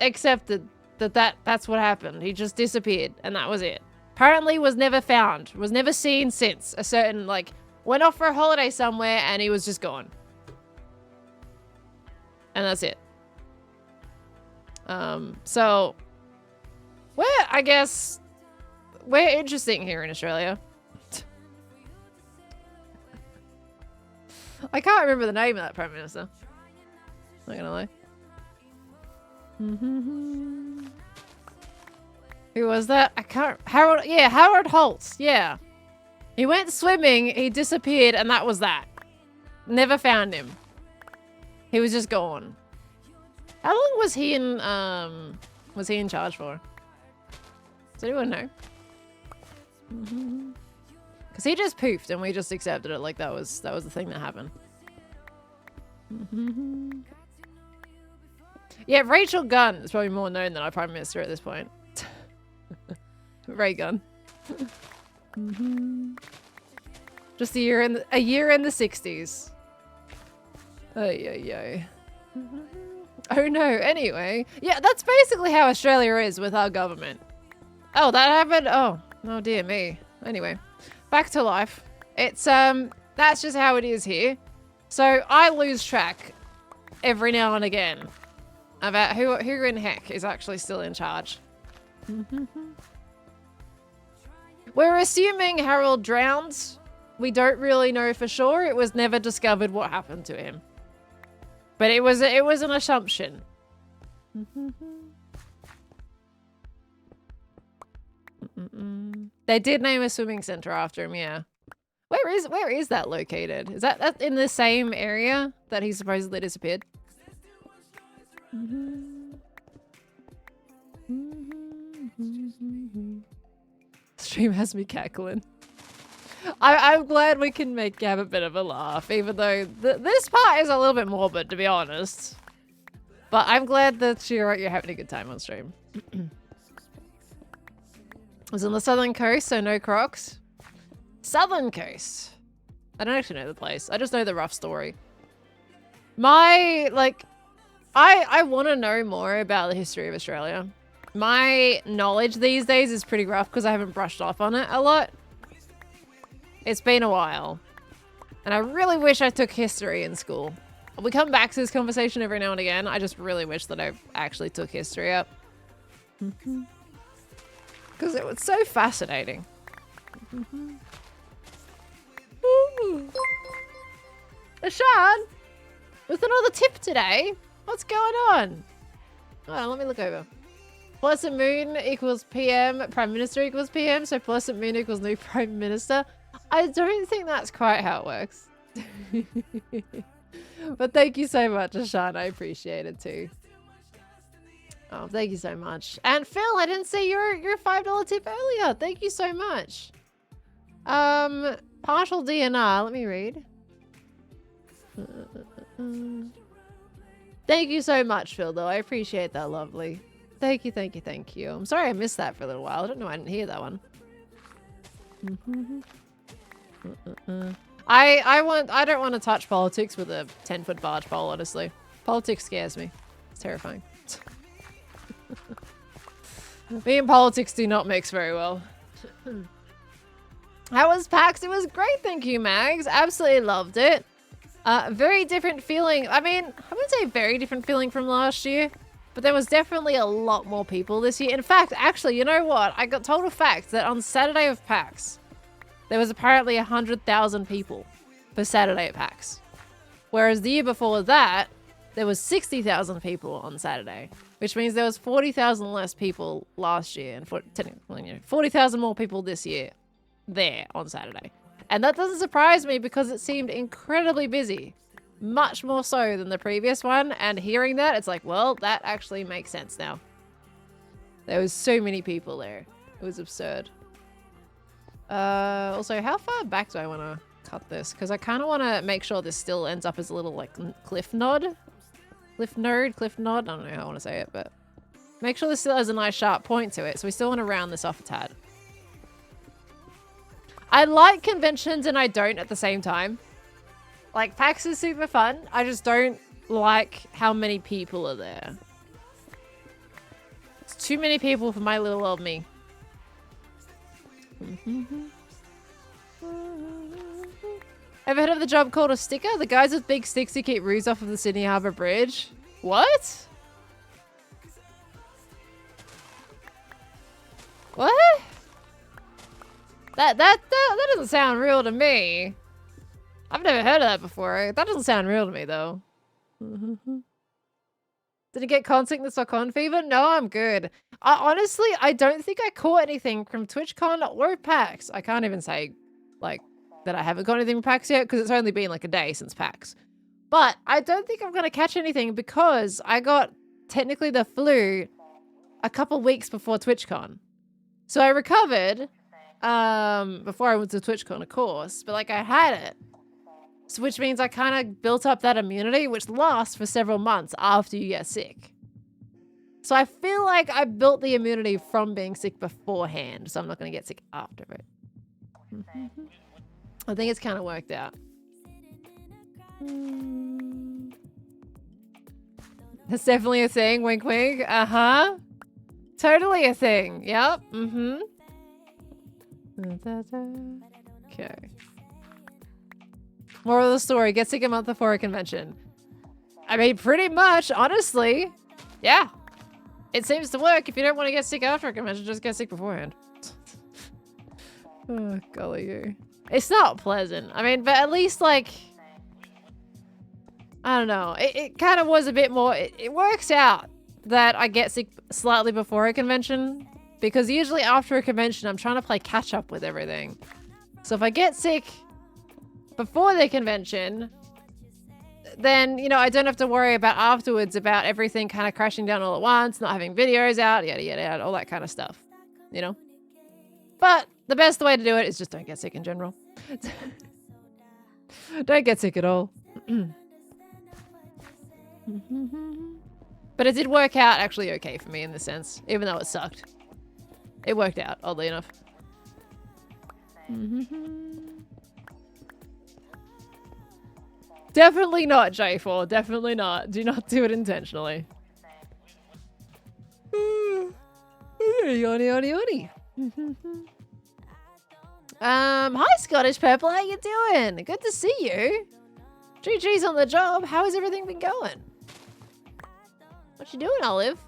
accepted that's what happened. He just disappeared, and that was it. Apparently was never found, was never seen since. A certain, like, went off for a holiday somewhere, and he was just gone. And that's it. So, I guess, we're interesting here in Australia. I can't remember the name of that prime minister. Not gonna lie. Who was that? I can't. Harold. Yeah, Harold Holtz. Yeah. He went swimming, he disappeared, and that was that. Never found him. He was just gone. How long was he in charge for? Does anyone know? Because he just poofed and we just accepted it like that was the thing that happened. Yeah, Rachel Gunn is probably more known than our Prime Minister at this point. Ray Gunn. Just a year in the 60s. Ay. Oh no, anyway. Yeah, that's basically how Australia is with our government. Oh, that happened? Oh dear me. Anyway, back to life. It's, that's just how it is here. So I lose track every now and again about who in heck is actually still in charge. We're assuming Harold drowned. We don't really know for sure. It was never discovered what happened to him. But it was an assumption. They did name a swimming center after him, yeah. Where is that located? Is that in the same area that he supposedly disappeared? Stream has me cackling. I'm glad we can have a bit of a laugh, even though this part is a little bit morbid, to be honest. But I'm glad that you're having a good time on stream. It was on the southern coast, so no crocs. Southern coast. I don't actually know the place. I just know the rough story. I want to know more about the history of Australia. My knowledge these days is pretty rough because I haven't brushed off on it a lot. It's been a while. And I really wish I took history in school. We come back to this conversation every now and again. I just really wish that I actually took history up. Because it was so fascinating. Ashan, with another tip today. What's going on? Oh, let me look over. Pleasant Moon equals PM, Prime Minister equals PM, so Pleasant Moon equals new Prime Minister. I don't think that's quite how it works. But thank you so much, Ashan. I appreciate it too. Oh, thank you so much. And Phil, I didn't see your $5 tip earlier. Thank you so much. Partial DNR. Let me read. Thank you so much, Phil, though. I appreciate that, lovely. Thank you, thank you, thank you. I'm sorry I missed that for a little while. I don't know why I didn't hear that one. I don't want to touch politics with a 10-foot barge pole, honestly. Politics scares me. It's terrifying. Me and politics do not mix very well. How was PAX? It was great, thank you, Mags. Absolutely loved it. Very different feeling. I mean, I wouldn't say very different feeling from last year, but there was definitely a lot more people this year. In fact, actually, you know what? I got told a fact that on Saturday of PAX, there was apparently 100,000 people for Saturday at PAX. Whereas the year before that, there was 60,000 people on Saturday, which means there was 40,000 less people last year and 40,000 more people this year there on Saturday. And that doesn't surprise me because it seemed incredibly busy, much more so than the previous one. And hearing that, it's like, well, that actually makes sense now. There was so many people there. It was absurd. Also, how far back do I want to cut this? Because I kind of want to make sure this still ends up as a little, like, cliff nod. Cliff nod? I don't know how I want to say it, but make sure this still has a nice sharp point to it. So we still want to round this off a tad. I like conventions and I don't at the same time. Like, PAX is super fun. I just don't like how many people are there. It's too many people for my little old me. Ever heard of the job called a sticker? The guys with big sticks who keep roos off of the Sydney Harbour Bridge. What? What? That doesn't sound real to me. I've never heard of that before. That doesn't sound real to me though. Did it get con sickness or con fever? No, I'm good. Honestly, I don't think I caught anything from TwitchCon or PAX. I can't even say, like, that I haven't got anything from PAX yet because it's only been like a day since PAX. But I don't think I'm going to catch anything because I got technically the flu a couple weeks before TwitchCon. So I recovered before I went to TwitchCon, of course, but like I had it. So which means I kind of built up that immunity, which lasts for several months after you get sick. So I feel like I built the immunity from being sick beforehand, so I'm not going to get sick after it. I think it's kind of worked out. That's definitely a thing, wink wink. Uh-huh. Totally a thing. Yep. Okay. Moral of the story, get sick a month before a convention. I mean, pretty much, honestly. Yeah. It seems to work. If you don't want to get sick after a convention, just get sick beforehand. Oh, golly you. It's not pleasant. I mean, but at least, like, I don't know. It kind of was a bit more, it works out that I get sick slightly before a convention. Because usually after a convention, I'm trying to play catch up with everything. So if I get sick before the convention, then, you know, I don't have to worry about afterwards about everything kind of crashing down all at once, not having videos out, yada, yada, yada, all that kind of stuff, you know? But the best way to do it is just don't get sick in general. Don't get sick at all. But it did work out actually okay for me in this sense, even though it sucked. It worked out, oddly enough. Definitely not, J4. Definitely not. Do not do it intentionally. Yoni, yoni, yoni. Hi, Scottish Purple. How you doing? Good to see you. GG's on the job. How has everything been going? What you doing, Olive?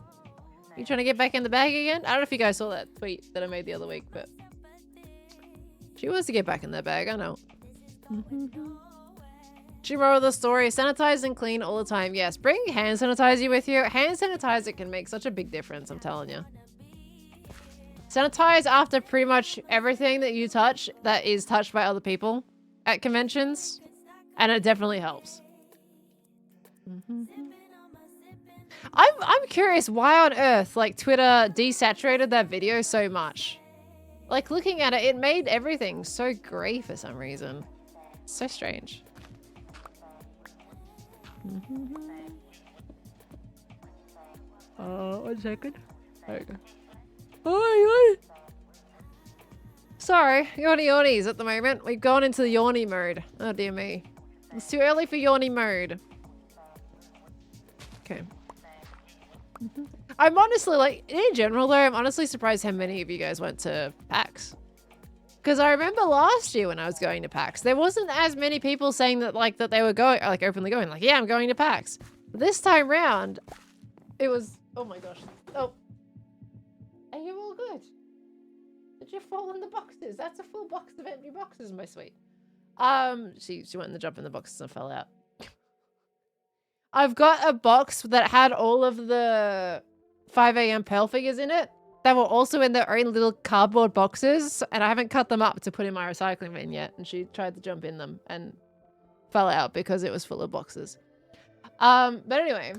You trying to get back in the bag again? I don't know if you guys saw that tweet that I made the other week, but she wants to get back in that bag. I know. Moral of the story, sanitize and clean all the time. Yes, bring hand sanitizer with you. Hand sanitizer can make such a big difference, I'm telling you. Sanitize after pretty much everything that you touch that is touched by other people at conventions, and it definitely helps. I'm curious why on earth, like, Twitter desaturated that video so much. Like, looking at it, it made everything so grey for some reason. So strange. 1 second. There you go. Oh, sorry, yawny yawnies at the moment. We've gone into the yawny mode. Oh dear me. It's too early for yawny mode. Okay. I'm honestly, like, in general though, I'm honestly surprised how many of you guys went to PAX. Because I remember last year when I was going to PAX, there wasn't as many people saying that, like, that they were going, like, openly going, like, yeah, I'm going to PAX. But this time round, it was, oh my gosh. Oh. Are you all good? Did you fall in the boxes? That's a full box of empty boxes, my sweet. She went and jumped in the boxes and fell out. I've got a box that had all of the 5 a.m. Pearl figures in it. They were also in their own little cardboard boxes, and I haven't cut them up to put in my recycling bin yet. And she tried to jump in them and fell out because it was full of boxes. But anyway,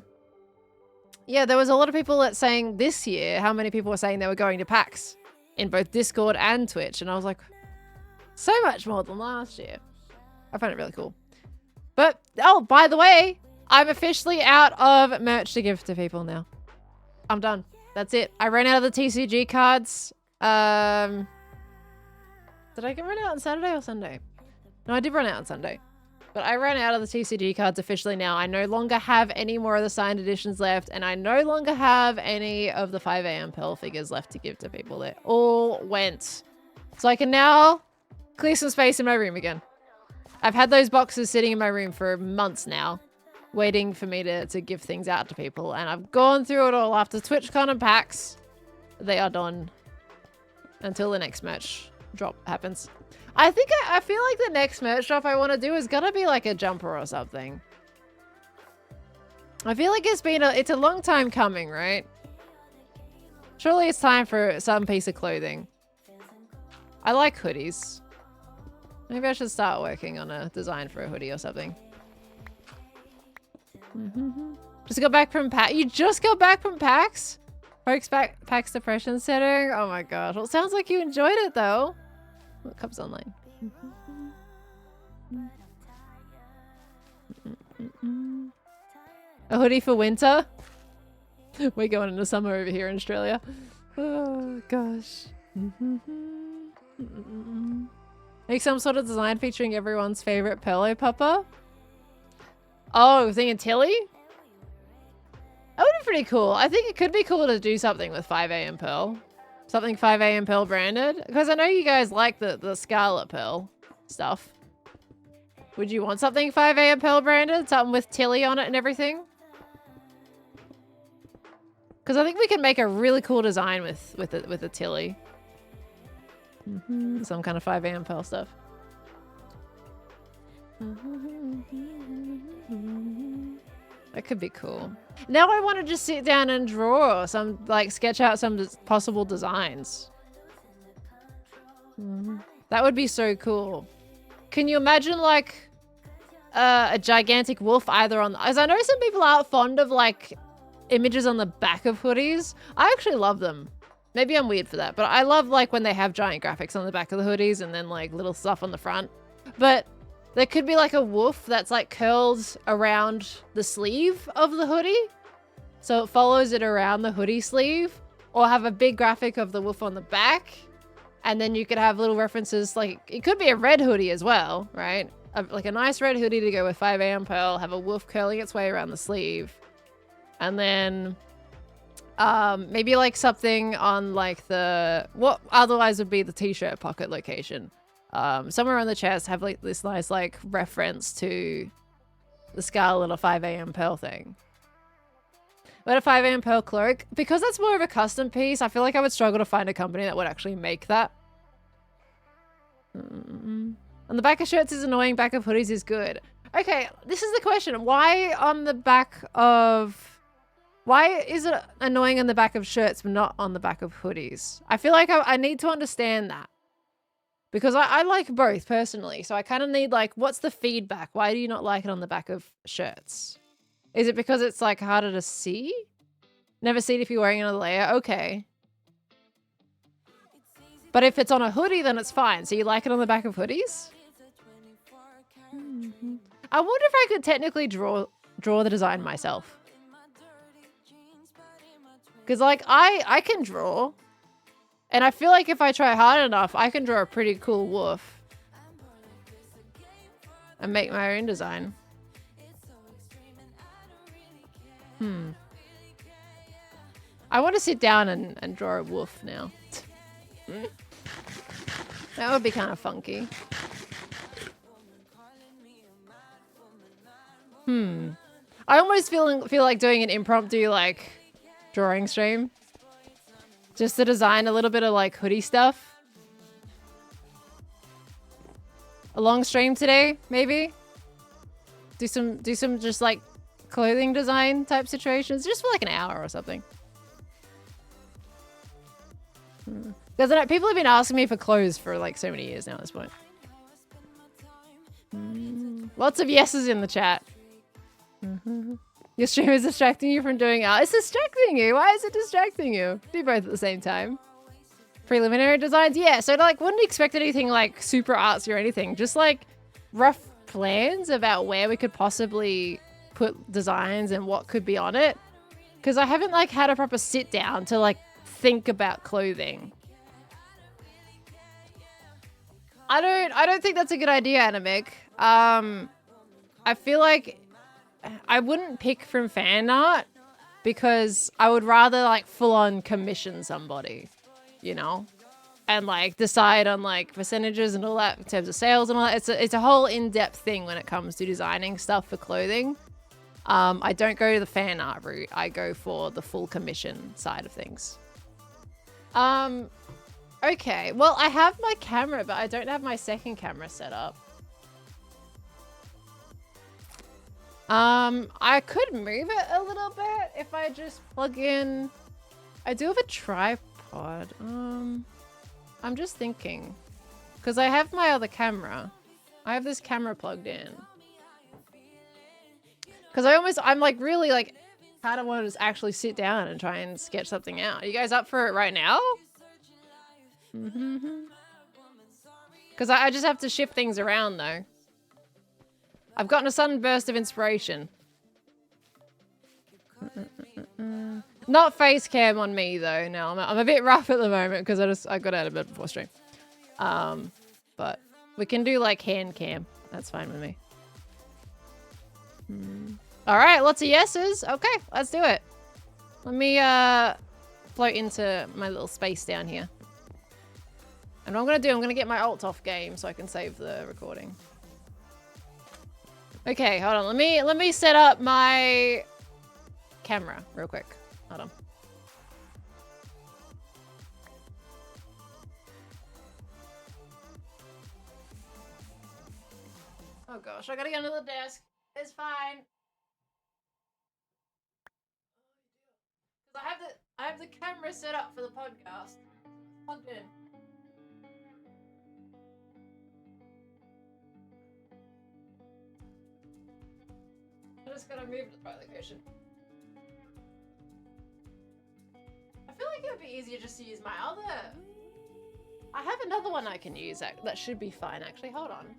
yeah, there was a lot of people that saying this year, how many people were saying they were going to PAX in both Discord and Twitch. And I was like, so much more than last year. I find it really cool. But, oh, by the way, I'm officially out of merch to give to people now. I'm done. That's it. I ran out of the TCG cards. Did I get run out on Saturday or Sunday? No, I did run out on Sunday. But I ran out of the TCG cards officially now. I no longer have any more of the signed editions left, and I no longer have any of the 5 a.m. Pearl figures left to give to people. They all went. So I can now clear some space in my room again. I've had those boxes sitting in my room for months now, waiting for me to give things out to people, and I've gone through it all after TwitchCon and PAX. They are done until the next merch drop happens. I think I feel like the next merch drop I want to do is gonna be like a jumper or something. I feel like it's a long time coming, right? Surely it's time for some piece of clothing. I like hoodies. Maybe I should start working on a design for a hoodie or something. Just got back from PAX. You just got back from PAX? Folks, PAX depression setting? Oh my gosh. Well, it sounds like you enjoyed it though. What comes online? A hoodie for winter? We're going into summer over here in Australia. Oh gosh. Make some sort of design featuring everyone's favorite Perlo Pupper. Oh, thinking Tilly? That would be pretty cool. I think it could be cool to do something with 5 a.m. Pearl. Something 5 a.m. Pearl branded. Because I know you guys like the Scarlet Pearl stuff. Would you want something 5 a.m. Pearl branded? Something with Tilly on it and everything? Because I think we can make a really cool design with a Tilly. Some kind of 5 a.m. Pearl stuff. That could be cool. Now I want to just sit down and draw some, like, sketch out some possible designs. That would be so cool. Can you imagine, like, a gigantic wolf either on... As I know some people aren't fond of, like, images on the back of hoodies. I actually love them. Maybe I'm weird for that, but I love, like, when they have giant graphics on the back of the hoodies and then, like, little stuff on the front. But there could be, like, a wolf that's, like, curled around the sleeve of the hoodie. So it follows it around the hoodie sleeve. Or have a big graphic of the wolf on the back. And then you could have little references, like, it could be a red hoodie as well, right? Like a nice red hoodie to go with 5 a.m. Pearl. Have a wolf curling its way around the sleeve. And then... maybe like something on like what otherwise would be the t-shirt pocket location. Somewhere on the chest have like this nice like reference to the Scarlet or 5 a.m. Pearl thing. But a 5 a.m. Pearl cloak, because that's more of a custom piece, I feel like I would struggle to find a company that would actually make that. On the back of shirts is annoying, back of hoodies is good. Okay, this is the question. Why on the back of... Why is it annoying on the back of shirts but not on the back of hoodies? I feel like I need to understand that. Because I like both personally. So I kind of need like, what's the feedback? Why do you not like it on the back of shirts? Is it because it's like harder to see? Never see it if you're wearing another layer? Okay. But if it's on a hoodie, then it's fine. So you like it on the back of hoodies? I wonder if I could technically draw the design myself. Because, like, I can draw. And I feel like if I try hard enough, I can draw a pretty cool wolf. And make my own design. I want to sit down and draw a wolf now. That would be kind of funky. I almost feel like doing an impromptu, like... drawing stream just to design a little bit of like hoodie stuff. A long stream today, maybe do some just like clothing design type situations just for like an hour or something. Because people have been asking me for clothes for like so many years now at this point. Lots of yeses in the chat. Your stream is distracting you from doing art. It's distracting you. Why is it distracting you? Do both at the same time. Preliminary designs, yeah. So like, wouldn't expect anything like super artsy or anything. Just like rough plans about where we could possibly put designs and what could be on it. Because I haven't like had a proper sit down to like think about clothing. I don't think that's a good idea, Animic. I feel like I wouldn't pick from fan art because I would rather like full on commission somebody, you know, and like decide on like percentages and all that in terms of sales and all that. It's a whole in-depth thing when it comes to designing stuff for clothing. I don't go to the fan art route. I go for the full commission side of things. Okay, well, I have my camera, but I don't have my second camera set up. I could move it a little bit if I just plug in... I do have a tripod. I'm just thinking. Because I have my other camera. I have this camera plugged in. Because I'm like really like, kind of want to just actually sit down and try and sketch something out. Are you guys up for it right now? Because I just have to shift things around though. I've gotten a sudden burst of inspiration. Not face cam on me though. No, I'm a bit rough at the moment because I got out of bed before stream. But we can do like hand cam. That's fine with me. All right, lots of yeses. Okay, let's do it. Let me float into my little space down here. And what I'm gonna do, I'm gonna get my alt off game so I can save the recording. Okay, hold on. Let me set up my camera real quick. Hold on. Oh gosh, I gotta get under the desk. It's fine. I have the camera set up for the podcast. Plugged in. I just gotta move to the right location. I feel like it would be easier just to use my other... I have another one I can use that should be fine actually. Hold on.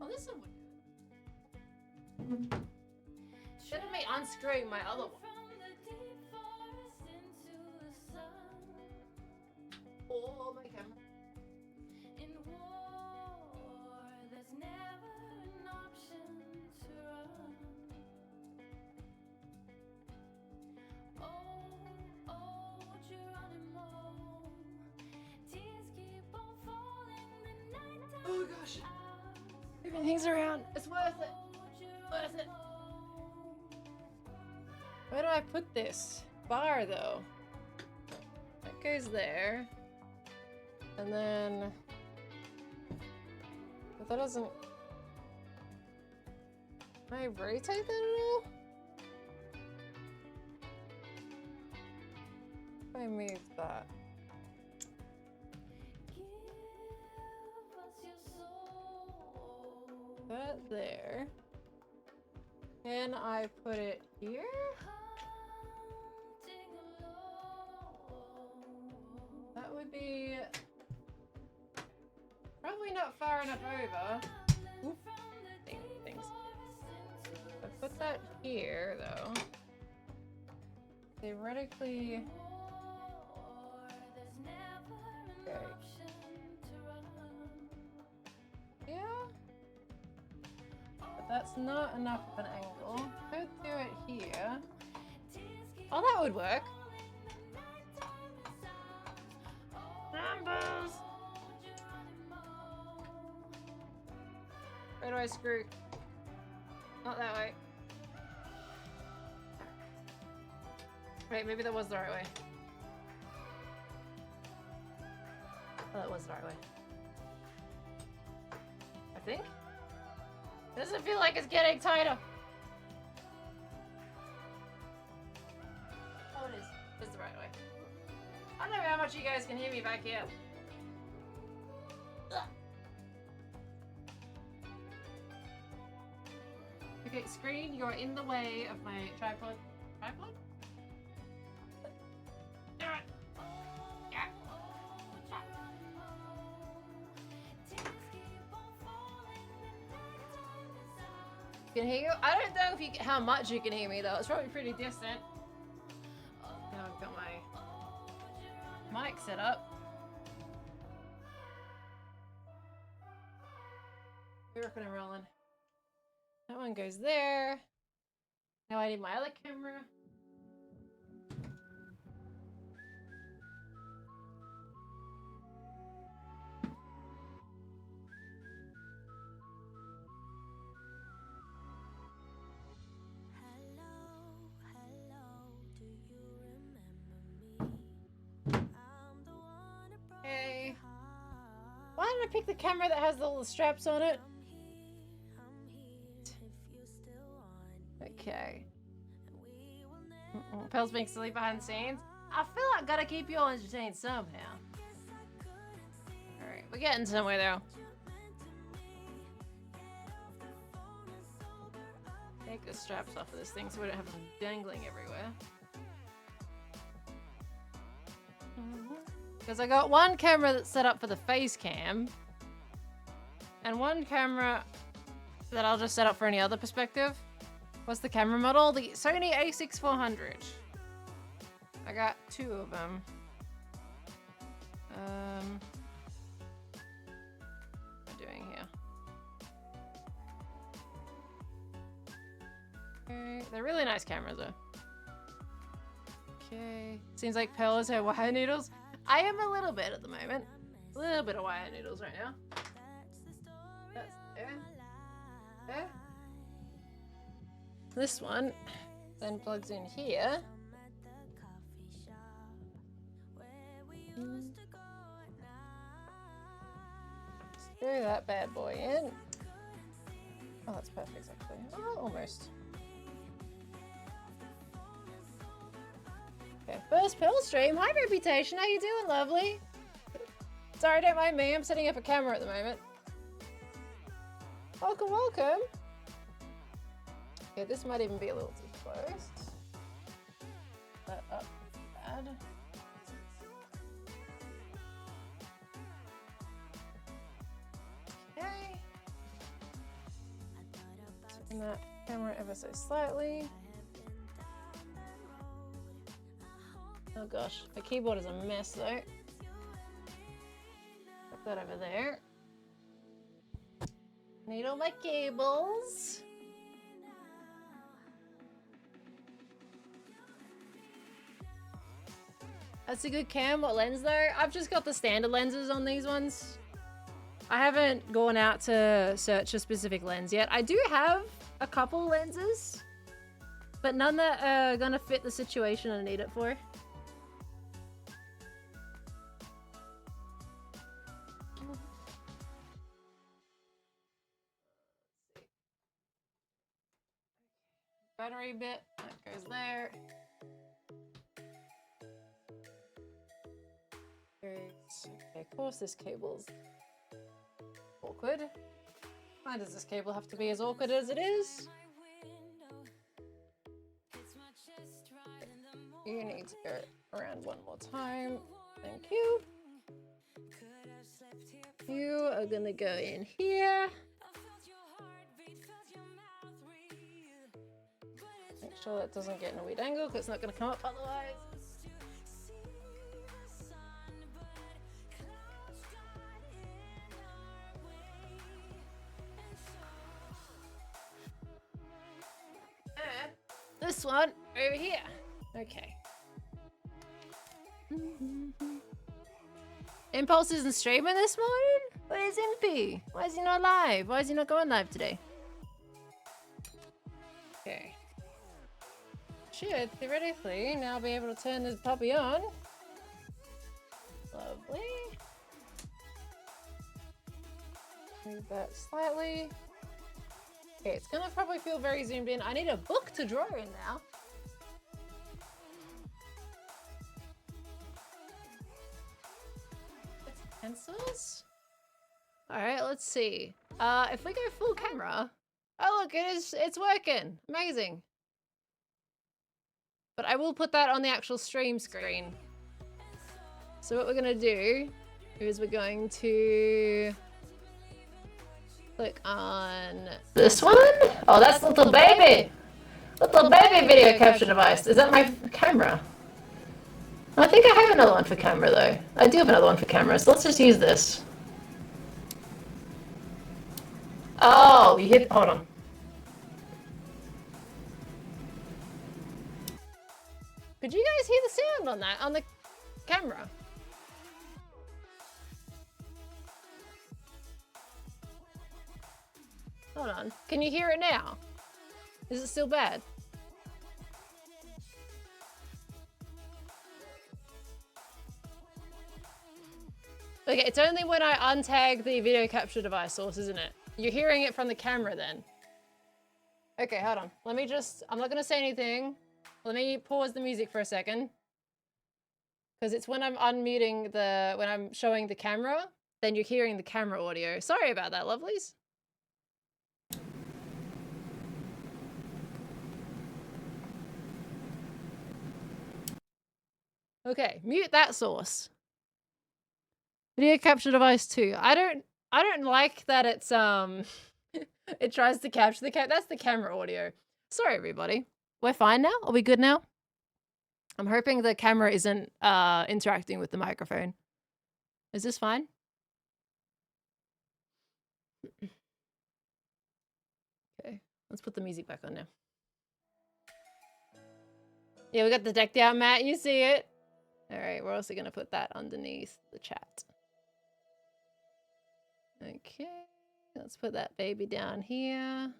Oh, this one would do it. Shouldn't be unscrewing my other one. Oh, my camera. In war, there's never an option to run. Oh, Geronimo. Tears keep on falling the night. Oh gosh. Moving things around. It's worth it. Worth it. Where do I put this bar though? That goes there. And then, but that doesn't, can I rotate that at all? If I move that. That there. Can I put it here? That would be probably not far enough over. Oop. Things. I put that here though. Theoretically. Okay. Yeah. But that's not enough of an angle. Could do it here. Oh, that would work. Numbers. Where do I screw? Not that way. Wait, maybe that was the right way. Oh, that was the right way. I think? Doesn't feel like it's getting tighter. Oh, it is. It's the right way. I don't know how much you guys can hear me back here. Ugh. Okay, screen, you're in the way of my tripod. Tripod? Can hear you? I don't know if you how much you can hear me though. It's probably pretty distant. Now I've got my mic set up. We're rocking and rolling. That one goes there. Now I need my other camera. Okay. Why did I pick the camera that has the little straps on it? Okay. Pearl's being silly behind the scenes. I feel like I gotta keep you all entertained somehow. Alright, we're getting somewhere though. Take the straps off of this thing so we don't have them dangling everywhere. Because I got one camera that's set up for the face cam. And one camera that I'll just set up for any other perspective. What's the camera model? The Sony a6400. I got two of them. What am I doing here? Okay, they're really nice cameras though. Okay, seems like Pearl has her wire needles. I am a little bit at the moment. A little bit of wire needles right now. That's there. There. This one then plugs in here. Screw that bad boy in. Oh, that's perfect actually. Oh, almost. Okay, first Pearl stream. Hi Reputation, how you doing, lovely? Sorry, don't mind me. I'm setting up a camera at the moment. Welcome, welcome. Okay, this might even be a little too close. That up bad. Okay. Turn that camera ever so slightly. Oh gosh, the keyboard is a mess though. Put that over there. Need all my cables. That's a good cam. What lens though? I've just got the standard lenses on these ones. I haven't gone out to search a specific lens yet. I do have a couple lenses, but none that are gonna fit the situation I need it for. Battery bit, that goes there. Great. Okay, of course this cable's awkward. Why does this cable have to be as awkward as it is? You need to go around one more time. Thank you. You are gonna go in here. Make sure that doesn't get in a weird angle because it's not gonna come up otherwise. And this one over here. Okay. Impulse isn't streaming this morning? Where's Impy? Why is he not live? Why is he not going live today? Okay. Should theoretically now be able to turn this puppy on. Lovely. Move that slightly. Okay, it's gonna probably feel very zoomed in. I need a book to draw in now. It's pencils. All right, let's see. If we go full camera, oh look, it's working. Amazing. But I will put that on the actual stream screen. So what we're gonna do is we're going to click on this one. Oh, that's little baby. Little baby video capture device. Is that my camera? I think I have another one for camera though. I do have another one for camera, so let's just use this. Oh, you hit, hold on. Could you guys hear the sound on that, on the camera? Hold on, can you hear it now? Is it still bad? Okay, it's only when I untag the video capture device source, isn't it? You're hearing it from the camera then. Okay, hold on. Let me just, I'm not gonna say anything. Let me pause the music for a second. Because it's when I'm unmuting when I'm showing the camera, then you're hearing the camera audio. Sorry about that, lovelies. Okay, mute that source. Video capture device 2. I don't like that it's it tries to capture the that's the camera audio. Sorry everybody. We're fine now? Are we good now? I'm hoping the camera isn't interacting with the microphone. Is this fine? Okay, let's put the music back on now. Yeah, we got the decked out mat, you see it. All right, we're also gonna put that underneath the chat. Okay, let's put that baby down here.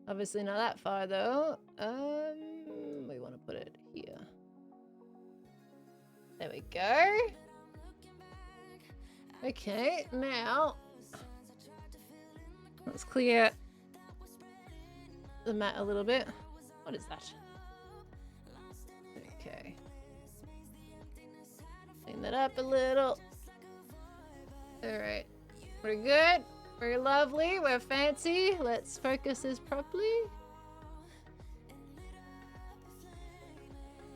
Obviously not that far though. We want to put it here. There we go. Okay, now let's clear the mat a little bit. What is that? Okay. Clean that up a little. All right, we're good. We're lovely. We're fancy. Let's focus this properly.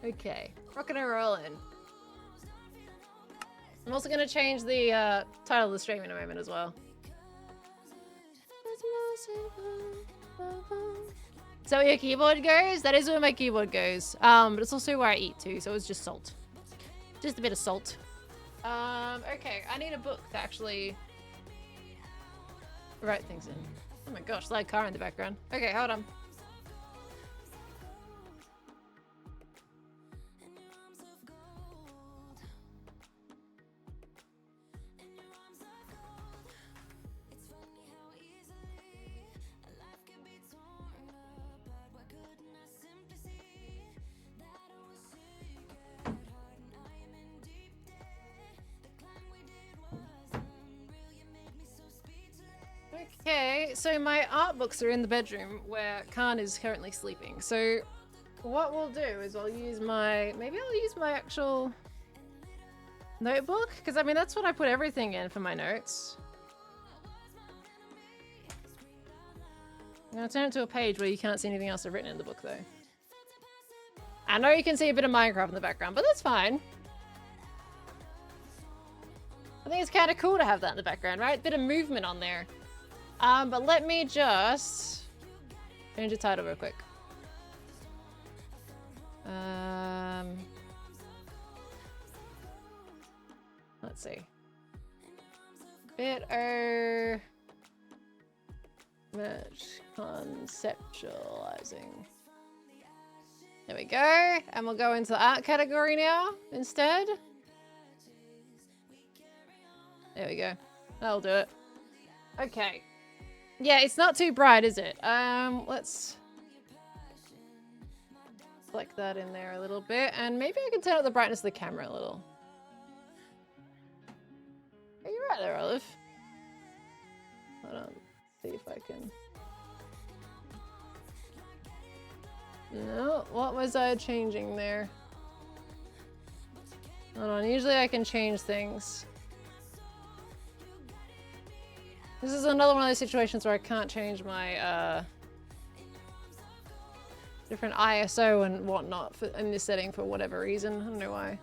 Okay, rockin' and rollin'. I'm also gonna change the title of the stream in a moment as well. Is that where your keyboard goes? That is where my keyboard goes. But it's also where I eat too, so it's just salt. Just a bit of salt. Okay, I need a book to actually write things in. Oh my gosh, loud car in the background. Okay, hold on. Okay, so my art books are in the bedroom where Khan is currently sleeping. So what we'll do is I'll use my, maybe I'll use my actual notebook, because I mean that's what I put everything in for my notes. I'm gonna turn it to a page where you can't see anything else I've written in the book though. I know you can see a bit of Minecraft in the background, but that's fine. I think it's kind of cool to have that in the background, right? Bit of movement on there. But let me just change the title real quick. Let's see. Bitter much conceptualizing. There we go. And we'll go into the art category now instead. There we go. That'll do it. Okay. Yeah, it's not too bright, is it? Let's flick that in there a little bit, and maybe I can turn up the brightness of the camera a little. Are you right there, Olive? Hold on. See if I can. No, what was I changing there? Hold on, usually I can change things. This is another one of those situations where I can't change my different ISO and whatnot in this setting for whatever reason. I don't know why.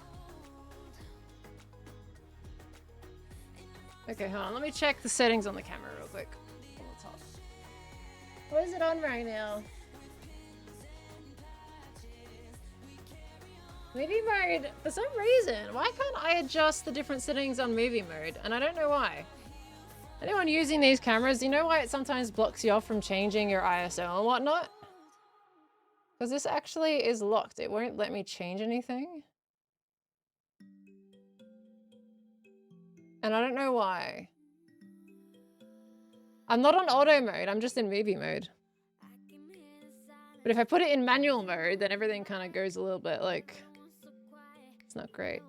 Okay, hold on. Let me check the settings on the camera real quick. On the top. What is it on right now? Movie mode, for some reason, why can't I adjust the different settings on movie mode? And I don't know why. Anyone using these cameras, do you know why it sometimes blocks you off from changing your ISO and whatnot? Because this actually is locked. It won't let me change anything. And I don't know why. I'm not on auto mode, I'm just in movie mode. But if I put it in manual mode, then everything kind of goes a little bit like... It's not great.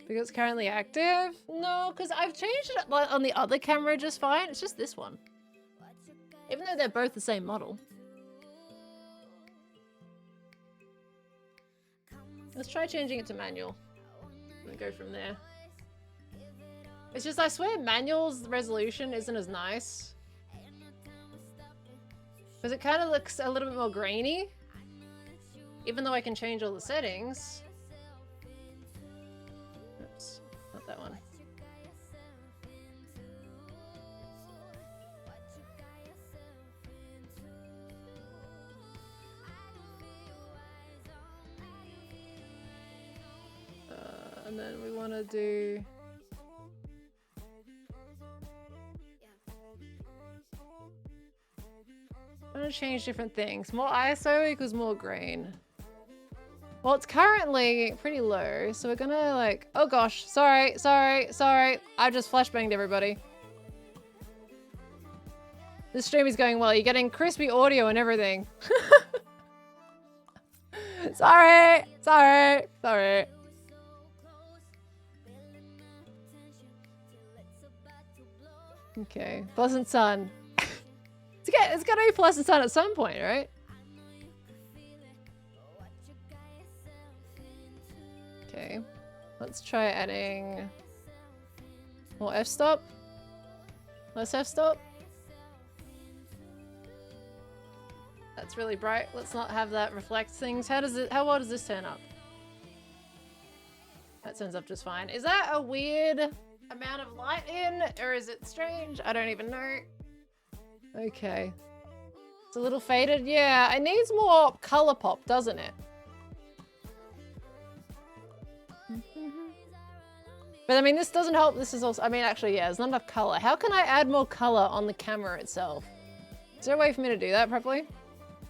Because it's currently active? No, because I've changed it on the other camera just fine. It's just this one. Even though they're both the same model. Let's try changing it to manual. And go from there. It's just, I swear, manual's resolution isn't as nice. Because it kind of looks a little bit more grainy. Even though I can change all the settings. Oops, not that one. And then we want to do... I'm going to change different things. More ISO equals more grain. Well, it's currently pretty low, so we're gonna like... Oh gosh, sorry. I just flashbanged everybody. This stream is going well. You're getting crispy audio and everything. Sorry. Okay, Pleasant Sun. It's gotta be Pleasant Sun at some point, right? Okay, let's try adding more f-stop. Less f-stop. That's really bright. Let's not have that reflect things. How well does this turn up? That turns up just fine. Is that a weird amount of light in, or is it strange? I don't even know. Okay. It's a little faded. Yeah, it needs more color pop, doesn't it? But I mean, this doesn't help. This is also, I mean, actually, yeah, there's not enough color. How can I add more color on the camera itself? Is there a way for me to do that properly?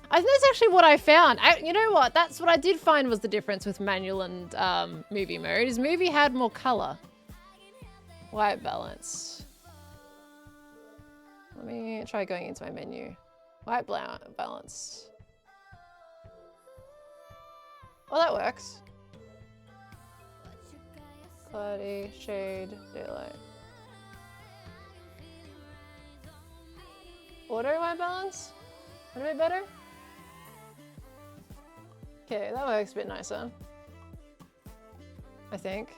I think that's actually what I found. You know what? That's what I did find was the difference with manual and movie mode, is movie had more color. White balance. Let me try going into my menu. White balance. Well, that works. Cloudy, shade, daylight. Auto white balance? A bit better? Okay, that works a bit nicer. I think.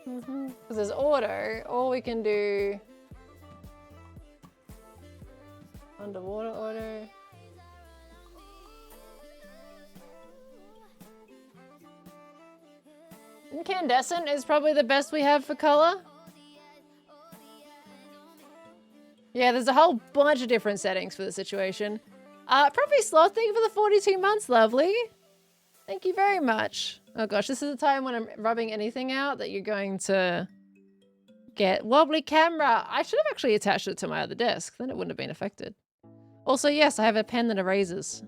Because there's auto, or we can do underwater auto. Incandescent is probably the best we have for color. Yeah, there's a whole bunch of different settings for the situation. Probably Sloth, thank you for the 42 months, lovely. Thank you very much. Oh gosh, this is the time when I'm rubbing anything out that you're going to get wobbly camera. I should have actually attached it to my other desk, then it wouldn't have been affected. Also, yes, I have a pen that erases.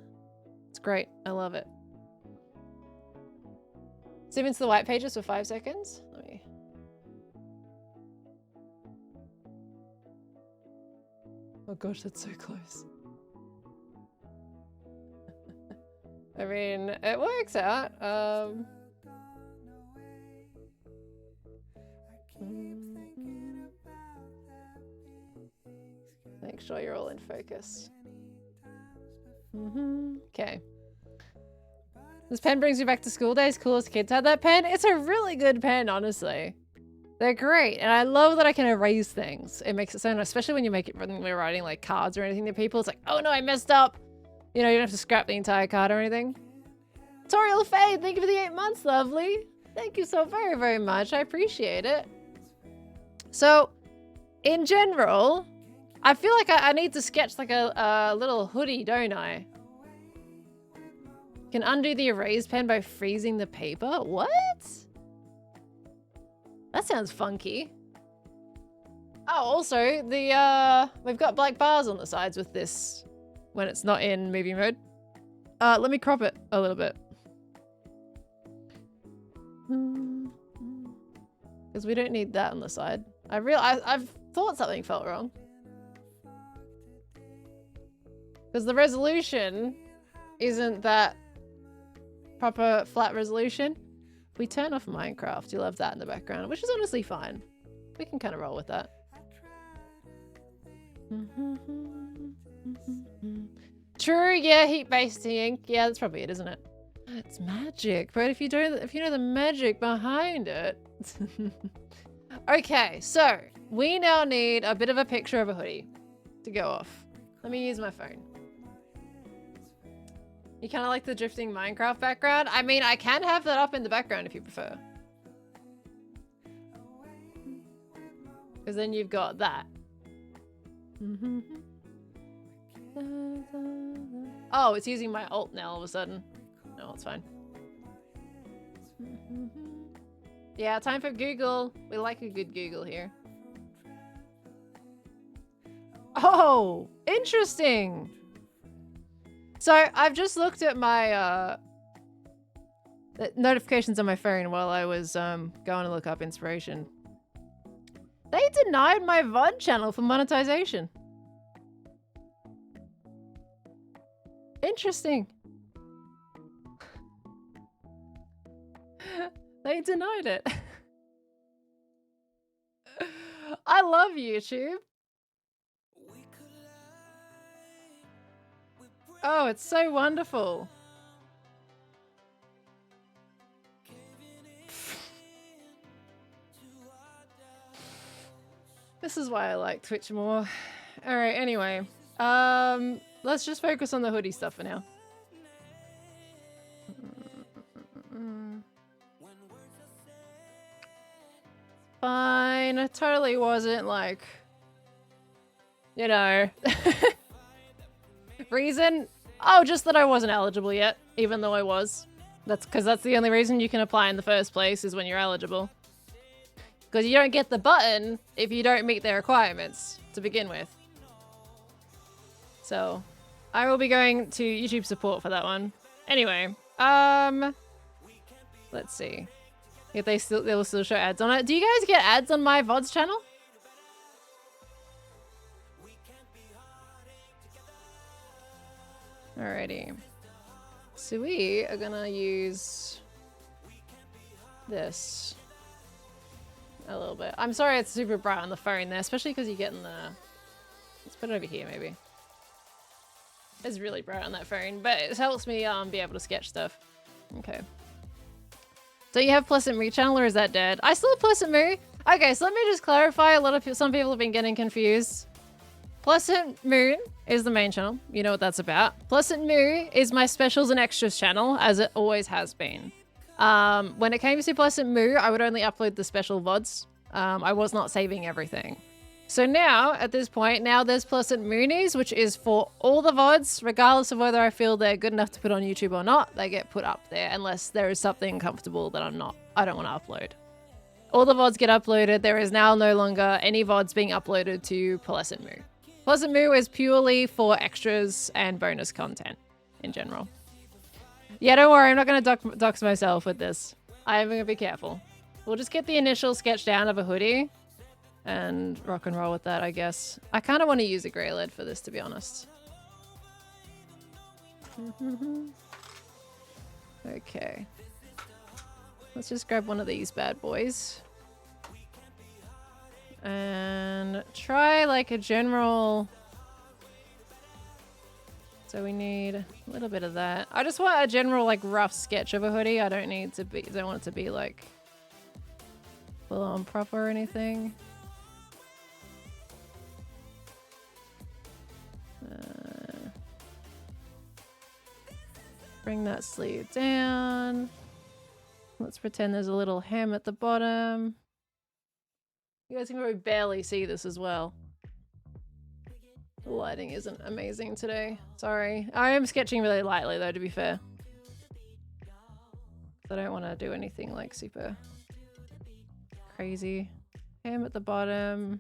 It's great, I love it. Zoom into the white pages for 5 seconds. Let me... Oh gosh, that's so close. I mean, it works out. make sure you're all in focus. Okay. This pen brings you back to school days. Coolest kids had that pen. It's a really good pen, honestly. They're great, and I love that I can erase things. It makes it so nice, especially when when we're writing like cards or anything to people. It's like, oh no, I messed up. You know, you don't have to scrap the entire card or anything. Toriel Fade, thank you for the 8 months, lovely. Thank you so very, very much. I appreciate it. So, in general, I feel like I need to sketch like a little hoodie, don't I? Can undo the erase pen by freezing the paper? What? That sounds funky. Oh, also, we've got black bars on the sides with this when it's not in movie mode. Let me crop it a little bit. Because we don't need that on the side. I've thought something felt wrong. Because the resolution isn't that proper flat resolution. We turn off Minecraft. You love that in the background, which is honestly fine. We can kind of roll with that. True, yeah, heat-based ink. Yeah, that's probably it, isn't it? It's magic, but if you know the magic behind it. Okay, so we now need a bit of a picture of a hoodie to go off. Let me use my phone. You kind of like the drifting Minecraft background? I mean, I can have that up in the background if you prefer. Because then you've got that. Oh, it's using my alt now all of a sudden. No, it's fine. Yeah, time for Google. We like a good Google here. Oh, interesting. So I've just looked at my notifications on my phone while I was going to look up inspiration. They denied my VOD channel for monetization. Interesting. They denied it. I love YouTube. Oh, it's so wonderful. This is why I like Twitch more. Alright, anyway. Let's just focus on the hoodie stuff for now. Fine. It totally wasn't like, you know. Reason? Oh, just that I wasn't eligible yet, even though I was. That's because that's the only reason you can apply in the first place is when you're eligible. Because you don't get the button if you don't meet their requirements to begin with. So, I will be going to YouTube support for that one. Anyway, let's see. If they'll still show ads on it. Do you guys get ads on my VODs channel? Alrighty. So we are gonna use this a little bit. I'm sorry it's super bright on the phone there, especially because you're getting the... Let's put it over here maybe. It's really bright on that phone, but it helps me be able to sketch stuff. Okay. Don't you have Pleasant Moo channel or is that dead? I still have Pleasant Moo. Okay, so let me just clarify. Some people have been getting confused. Pleasant Moon is the main channel. You know what that's about. Pleasant Moo is my specials and extras channel, as it always has been. When it came to Pleasant Moo, I would only upload the special VODs. I was not saving everything. So now, at this point, now there's Pleasant Moonies, which is for all the VODs, regardless of whether I feel they're good enough to put on YouTube or not. They get put up there unless there is something comfortable that I don't want to upload. All the VODs get uploaded. There is now no longer any VODs being uploaded to Pleasant Moo. Pleasant Moo is purely for extras and bonus content in general. Yeah, don't worry. I'm not going to dox myself with this. I'm going to be careful. We'll just get the initial sketch down of a hoodie and rock and roll with that, I guess. I kind of want to use a grey lid for this, to be honest. Okay. Let's just grab one of these bad boys. And try like a general So we need a little bit of that. I just want a general like rough sketch of a hoodie. I don't want it to be like full on proper or anything. Bring that sleeve down. Let's pretend there's a little hem at the bottom. You guys can probably barely see this as well. The lighting isn't amazing today. Sorry. I am sketching really lightly though, to be fair. I don't want to do anything like super crazy. Hem at the bottom.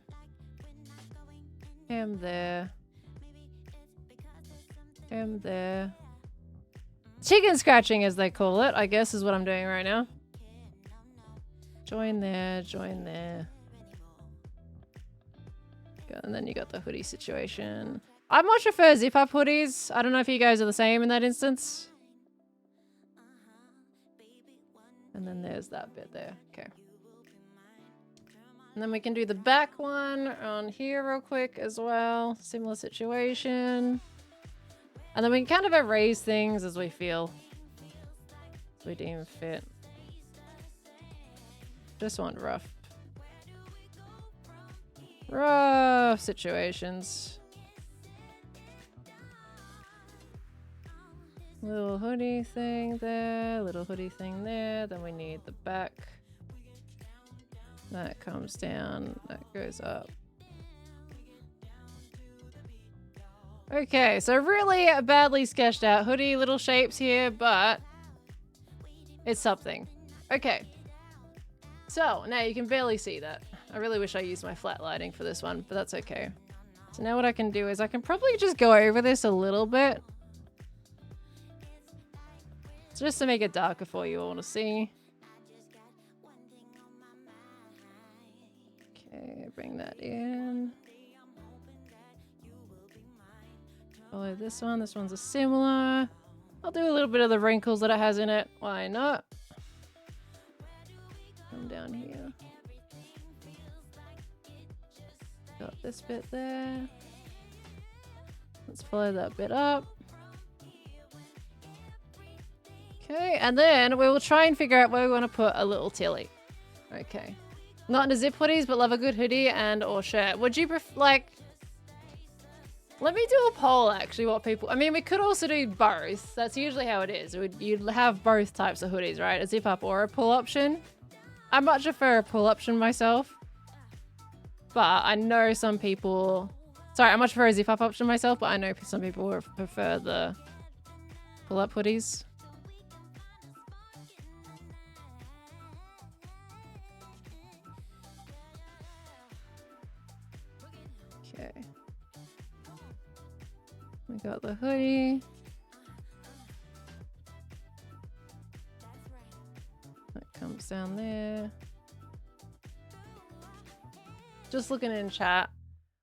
Hem there. Hem there. Chicken scratching, as they call it, I guess is what I'm doing right now. Join there, join there. And then you got the hoodie situation. I much prefer zip-up hoodies. I don't know if you guys are the same in that instance. And then there's that bit there. Okay. And then we can do the back one on here real quick as well. Similar situation. And then we can kind of erase things as we feel. As we deem fit. Just want rough situations. Little hoodie thing there, little hoodie thing there. Then we need the back. That comes down, that goes up. Okay, so really badly sketched out hoodie, little shapes here, but it's something. Okay. So now you can barely see that. I really wish I used my flat lighting for this one, but that's okay. So now what I can do is I can probably just go over this a little bit. So just to make it darker for you all to see. Okay, bring that in. Follow this one. This one's a similar. I'll do a little bit of the wrinkles that it has in it. Why not? Come down here. Got this bit there. Let's follow that bit up. Okay, and then we will try and figure out where we want to put a little tilly. Okay. Not into zip hoodies, but love a good hoodie and or shirt. Would you prefer, like... Let me do a poll, actually, what people... I mean, we could also do both. That's usually how it is. You'd have both types of hoodies, right? A zip up or a pull option. I much prefer a pull option myself. But I know some people... Sorry, I much prefer a zip up option myself, but I know some people prefer the pull up hoodies. Okay. We got the hoodie. That comes down there. Just looking in chat.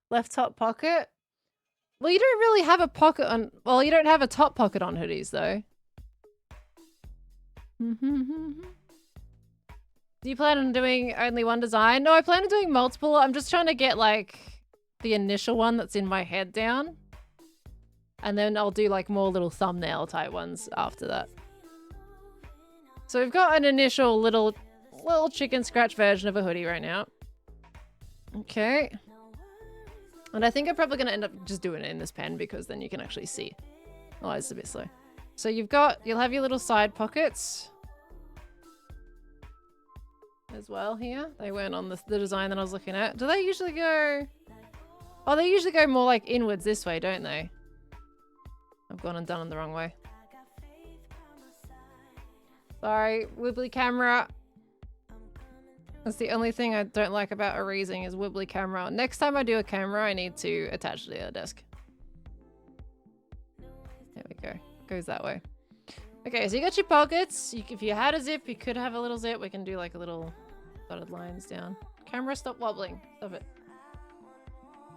Left top pocket. Well, you don't really have a pocket on... Well, you don't have a top pocket on hoodies, though. Do you plan on doing only one design? No, I plan on doing multiple. I'm just trying to get, like, the initial one that's in my head down. And then I'll do, like, more little thumbnail type ones after that. So we've got an initial little chicken scratch version of a hoodie right now. Okay. And I think I'm probably going to end up just doing it in this pen because then you can actually see. Oh, it's a bit slow. So you'll have your little side pockets as well here. They weren't on the design that I was looking at. Do they usually go... Oh, they usually go more like inwards this way, don't they? I've gone and done it the wrong way. Sorry, wibbly camera. That's the only thing I don't like about erasing is wibbly camera. Next time I do a camera, I need to attach to the desk. There we go. Goes that way. Okay, so you got your pockets. If you had a zip, you could have a little zip. We can do like a little dotted lines down. Camera, stop wobbling. Stop it.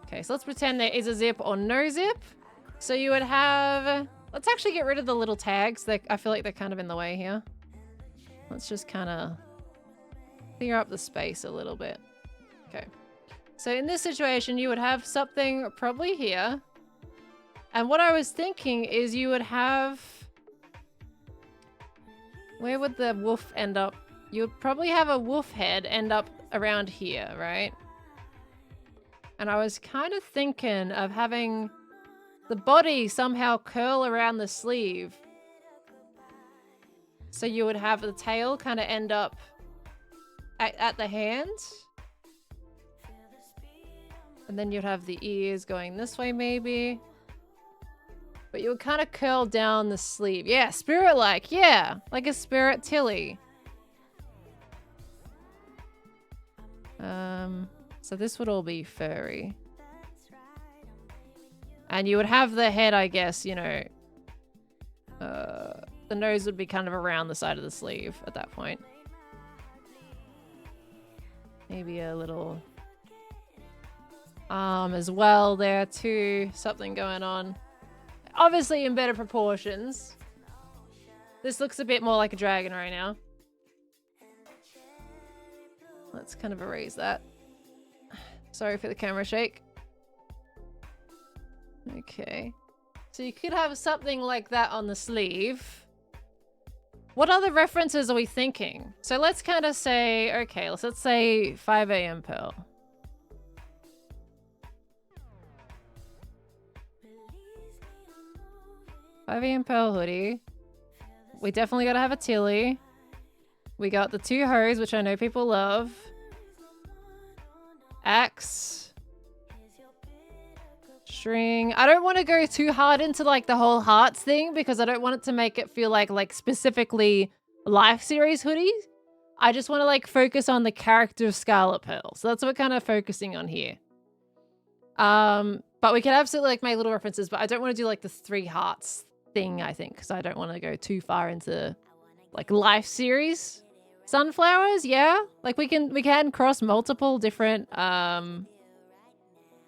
Okay, so let's pretend there is a zip or no zip. So you would have... Let's actually get rid of the little tags. I feel like they're kind of in the way here. Let's just kind of clear up the space a little bit. Okay. So in this situation, you would have something probably here. And what I was thinking is you would have... Where would the wolf end up? You would probably have a wolf head end up around here, right? And I was kind of thinking of having the body somehow curl around the sleeve. So you would have the tail kind of end up at the hand. And then you'd have the ears going this way maybe. But you would kind of curl down the sleeve. Yeah, spirit-like. Yeah, like a spirit Tilly. So this would all be furry. And you would have the head, I guess, you know. The nose would be kind of around the side of the sleeve at that point. Maybe a little arm as well there too. Something going on. Obviously in better proportions. This looks a bit more like a dragon right now. Let's kind of erase that. Sorry for the camera shake. Okay. So you could have something like that on the sleeve. What other references are we thinking? So let's kind of say, okay, let's say 5 a.m. Pearl. Pearl hoodie. We definitely gotta have a Tilly. We got the 2 hoes, which I know people love. Axe. String. I don't want to go too hard into like the whole hearts thing because I don't want it to make it feel like specifically Life series hoodies. I just want to like focus on the character of Scarlet Pearl. So that's what we're kind of focusing on here. But we can absolutely like make little references, but I don't want to do like the 3 hearts thing, I think, because I don't want to go too far into like Life series. Sunflowers, yeah. Like we can cross multiple different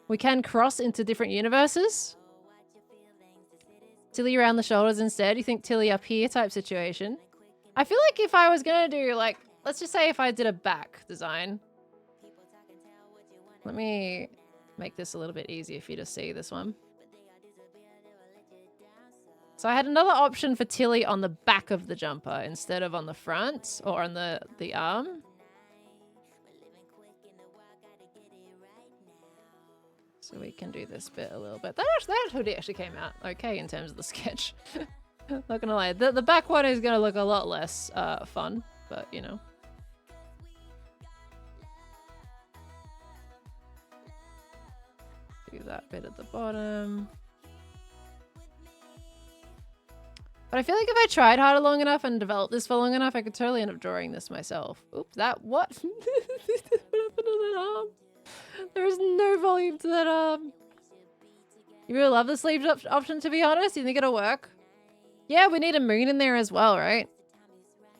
we can cross into different universes. Tilly around the shoulders instead. You think Tilly up here type situation. I feel like if I was gonna do like, let's just say if I did a back design. Let me make this a little bit easier for you to see this one. So I had another option for Tilly on the back of the jumper instead of on the front or on the arm. So we can do this bit a little bit. That hoodie actually came out okay in terms of the sketch. Not gonna lie. The back one is gonna look a lot less fun, but you know. Do that bit at the bottom. But I feel like if I tried harder long enough and developed this for long enough, I could totally end up drawing this myself. Oops, that what? What happened to that arm? There is no volume to that arm. You really love the sleeve option, to be honest? You think it'll work? Yeah, we need a moon in there as well, right?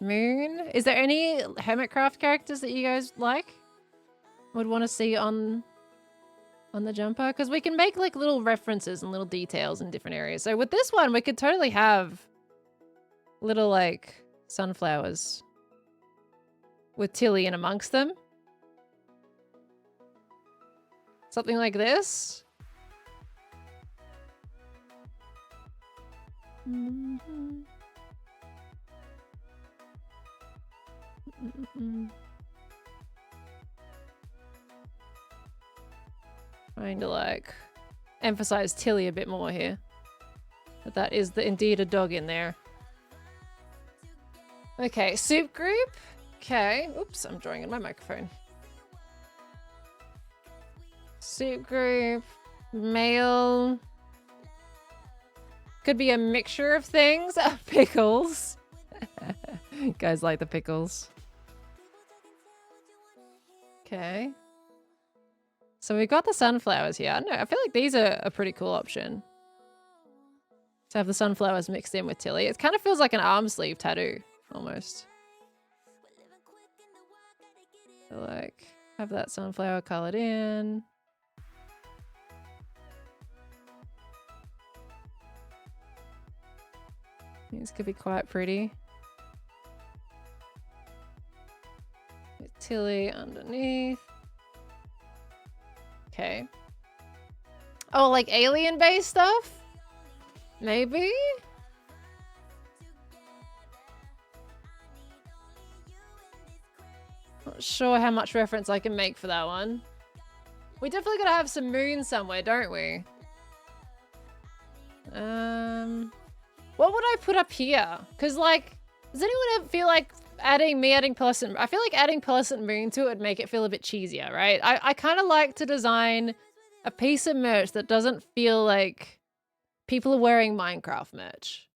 Moon? Is there any Hermitcraft characters that you guys like? Would want to see on the jumper? Because we can make like little references and little details in different areas. So with this one, we could totally have little like sunflowers with Tilly in amongst them. Something like this. Trying to like emphasize Tilly a bit more here. That is indeed a dog in there. Okay, soup group. Okay. Oops, I'm drawing in my microphone. Soup group. Male. Could be a mixture of things. Pickles. Guys like the pickles. Okay. So we've got the sunflowers here. I don't know. I feel like these are a pretty cool option. To have the sunflowers mixed in with Tilly. It kind of feels like an arm sleeve tattoo, almost. So like, have that sunflower colored in. These could be quite pretty. With Tilly underneath. Okay. Oh, like alien-based stuff? Maybe? Not sure how much reference I can make for that one. We definitely gotta have some moon somewhere, don't we? What would I put up here? Because, like, does anyone ever feel like adding Pearlescent? I feel like adding Pearlescent Moon to it would make it feel a bit cheesier, right? I kind of like to design a piece of merch that doesn't feel like people are wearing Minecraft merch.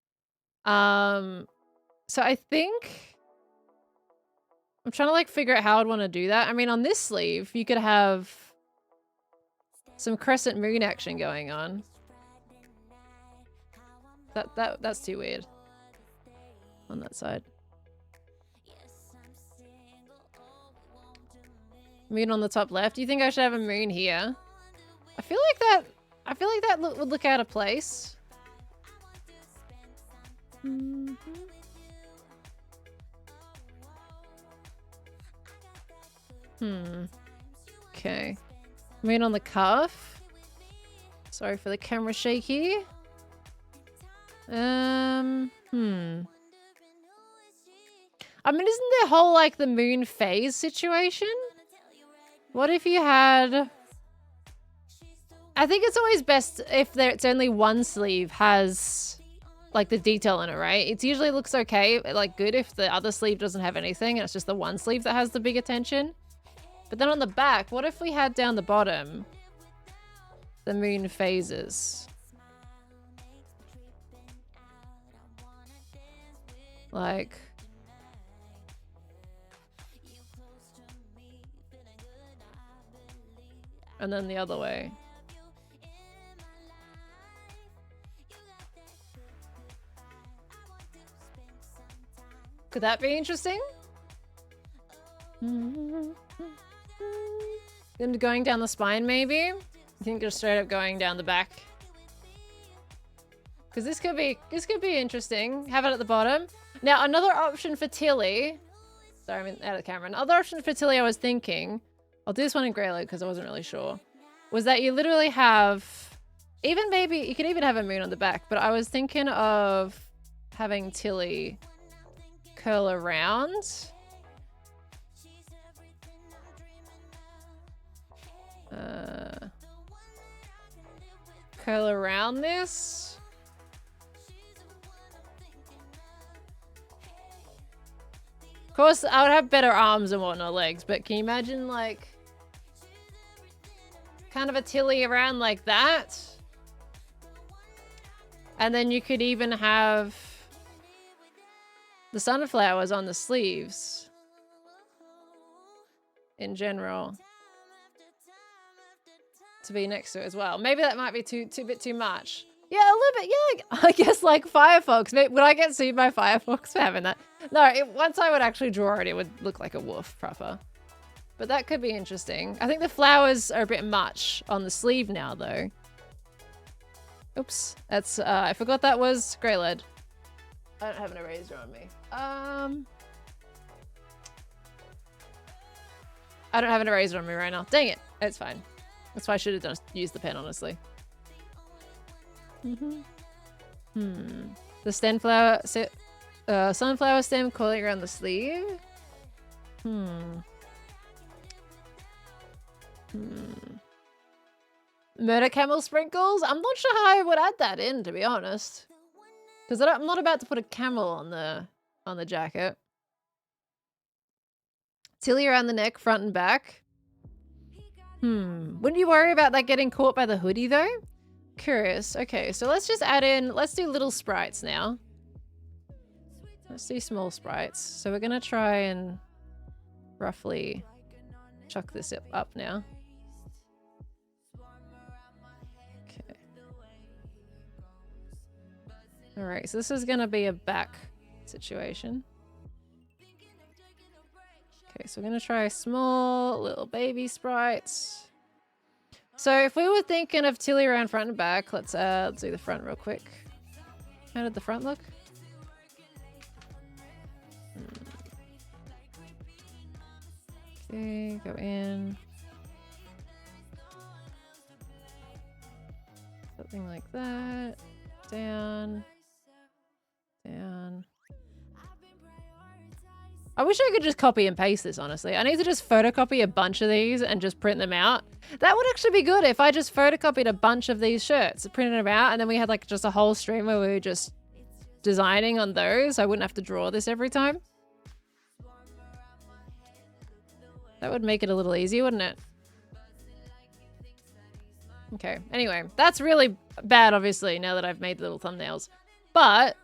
So I think I'm trying to like figure out how I'd want to do that. I mean, on this sleeve, you could have some crescent moon action going on. That's too weird on that side. Moon on the top left. Do you think I should have a moon here? I feel like that would look out of place. Okay. Moon on the cuff. Sorry for the camera shaky. I mean, isn't there whole like the moon phase situation? What if you had... I think it's always best if it's only one sleeve has like the detail in it, right? It usually looks okay, like good if the other sleeve doesn't have anything and it's just the one sleeve that has the big attention. But then on the back, what if we had down the bottom the moon phases? Like... and then the other way. Could that be interesting? Going down the spine, maybe? I think just straight up going down the back. Because this could be interesting. Have it at the bottom. Now, another option for Tilly. Sorry, I'm out of the camera. Another option for Tilly I was thinking. I'll do this one in Greylock because I wasn't really sure. Was that you literally have... even maybe... you could even have a moon on the back. But I was thinking of having Tilly curl around. Curl around this. Of course, I would have better arms and whatnot, legs, but can you imagine, like, kind of a Tilly around like that? And then you could even have the sunflowers on the sleeves in general to be next to it as well. Maybe that might be bit too much. Yeah, a little bit. Yeah, I guess like Firefox. Would I get sued by Firefox for having that? No, once I would actually draw it, it would look like a wolf proper. But that could be interesting. I think the flowers are a bit much on the sleeve now, though. Oops, that's I forgot that was grey lead. I don't have an eraser on me. I don't have an eraser on me right now. Dang it, it's fine. That's why I should have just used the pen, honestly. The sunflower stem coiling around the sleeve. Murder camel sprinkles? I'm not sure how I would add that in, to be honest. Because I'm not about to put a camel on the jacket. Tilly around the neck, front and back. Wouldn't you worry about that getting caught by the hoodie, though? Curious. Okay, so let's just add in... let's do little sprites now. Let's do small sprites. So we're going to try and roughly chuck this up now. Okay. Alright, so this is going to be a back situation. Okay, so we're going to try small little baby sprites. So if we were thinking of Tilly around front and back, let's do the front real quick. How did the front look? Okay, go in. Something like that. Down. Down. I wish I could just copy and paste this, honestly. I need to just photocopy a bunch of these and just print them out. That would actually be good if I just photocopied a bunch of these shirts, printed them out, and then we had like just a whole stream where we were just designing on those. I wouldn't have to draw this every time. That would make it a little easier, wouldn't it? Okay, anyway, that's really bad, obviously, now that I've made the little thumbnails. But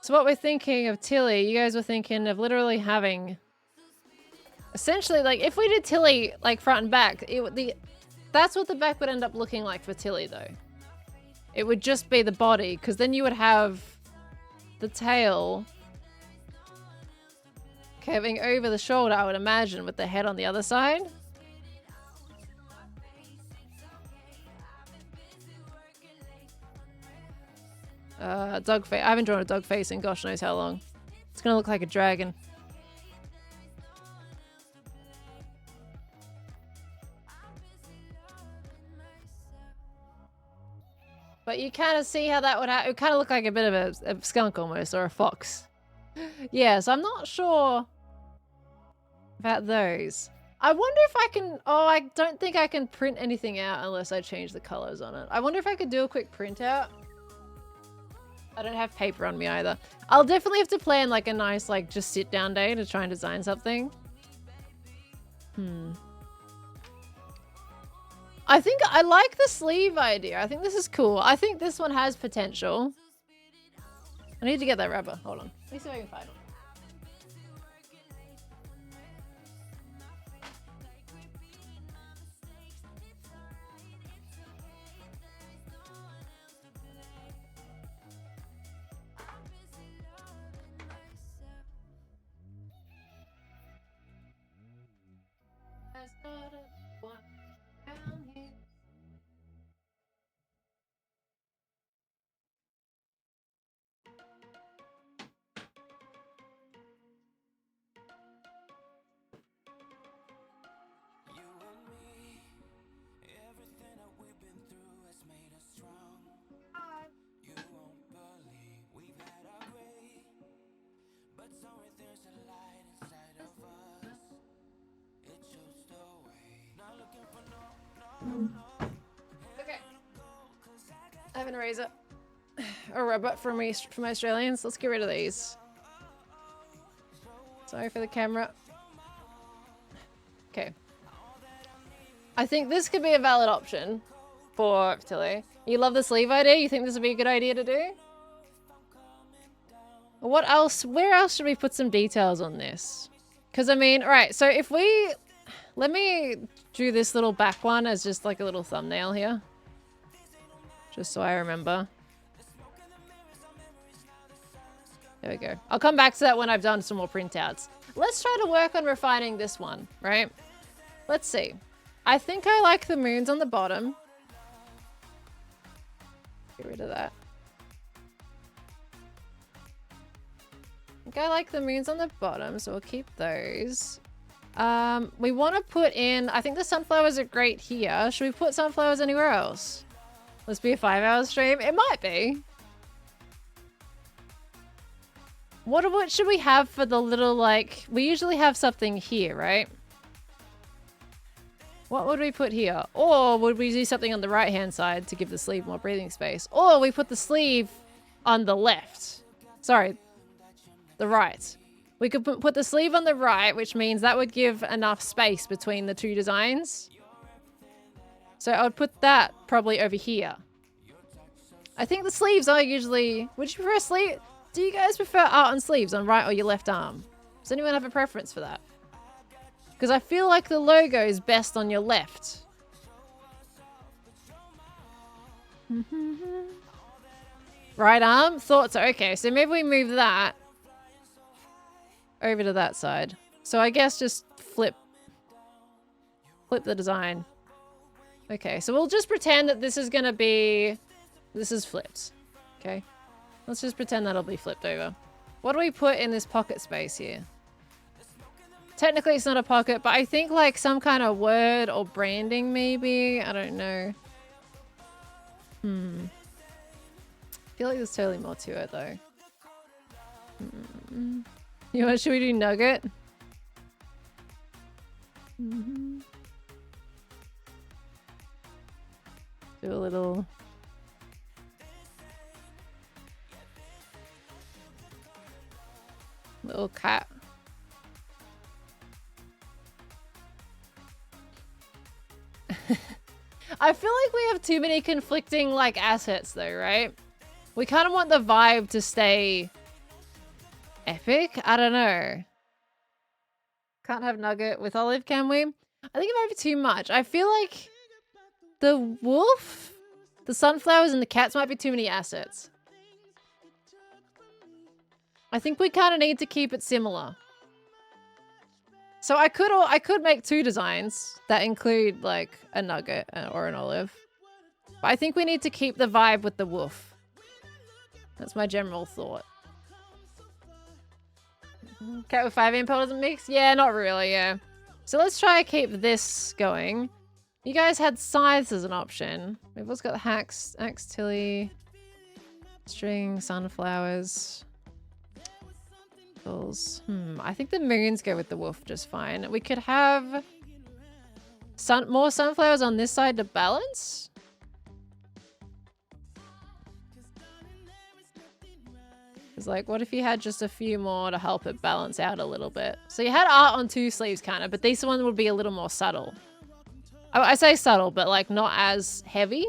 so what we're thinking of Tilly, you guys were thinking of literally having, essentially, like, if we did Tilly, like, front and back, that's what the back would end up looking like for Tilly, though. It would just be the body, because then you would have the tail curving over the shoulder, I would imagine, with the head on the other side. Dog face. I haven't drawn a dog face in gosh knows how long. It's gonna look like a dragon. But you kind of see how that would it would kind of look like a bit of a skunk almost, or a fox. Yeah, so I'm not sure about those. I wonder if I can... Oh, I don't think I can print anything out unless I change the colors on it. I wonder if I could do a quick printout. I don't have paper on me either. I'll definitely have to plan like a nice like just sit down day to try and design something. I think I like the sleeve idea. I think this is cool. I think this one has potential. I need to get that rubber. Hold on. Let me see if I can find one. Okay. I have an eraser. A rubber from Australians. Let's get rid of these. Sorry for the camera. Okay. I think this could be a valid option for Tilly. You love the sleeve idea? You think this would be a good idea to do? What else? Where else should we put some details on this? Because I mean, alright, so if we... Let me do this little back one as just like a little thumbnail here. Just so I remember. There we go. I'll come back to that when I've done some more printouts. Let's try to work on refining this one, right? Let's see. I think I like the moons on the bottom. Get rid of that. I think I like the moons on the bottom, so we'll keep those. We want to put in... I think the sunflowers are great here. Should we put sunflowers anywhere else? Let's be a 5-hour stream. It might be. What should we have for the little, like... We usually have something here, right? What would we put here? Or would we do something on the right-hand side to give the sleeve more breathing space? Or we put the sleeve on the left. Sorry. The right. We could put the sleeve on the right, which means that would give enough space between the two designs. So I would put that probably over here. I think the sleeves are usually... Would you prefer sleeve? Do you guys prefer art on sleeves on right or your left arm? Does anyone have a preference for that? Because I feel like the logo is best on your left. Right arm? Thoughts are okay. So maybe we move that over to that side. So I guess just flip the design. Okay, so we'll just pretend that this is gonna be... This is flipped. Okay. Let's just pretend that'll be flipped over. What do we put in this pocket space here? Technically it's not a pocket, but I think like some kind of word or branding maybe. I don't know. feel like there's totally more to it though. You know what? Should we do nugget? Do a little. Little cat. I feel like we have too many conflicting like assets though, right? We kind of want the vibe to stay epic. I don't know. Can't have nugget with olive, can we? I think it might be too much. I feel like the wolf, the sunflowers, and the cats might be too many assets. I think we kind of need to keep it similar. So I could make 2 designs that include like a nugget or an olive. But I think we need to keep the vibe with the wolf. That's my general thought. Cat with 5 impel doesn't mix? Yeah, not really, yeah. So let's try to keep this going. You guys had scythes as an option. We've also got the axe, tilly, string, sunflowers. I think the moons go with the wolf just fine. We could have more sunflowers on this side to balance. It's like, what if you had just a few more to help it balance out a little bit? So you had art on 2 sleeves kind of, but this one would be a little more subtle. I say subtle, but like not as heavy.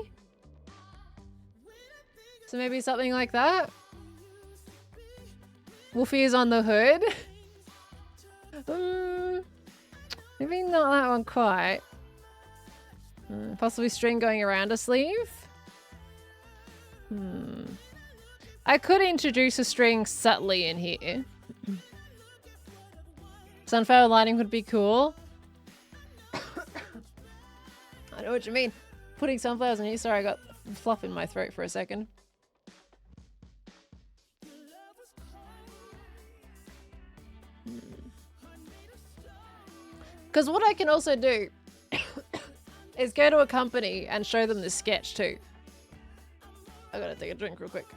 So maybe something like that. Wolfie is on the hood. Maybe not that one quite. Possibly string going around a sleeve. I could introduce a string subtly in here. Sunflower lining would be cool. I know what you mean. Putting sunflowers in here. Sorry, I got fluff in my throat for a second. Because what I can also do is go to a company and show them this sketch too. I gotta take a drink real quick.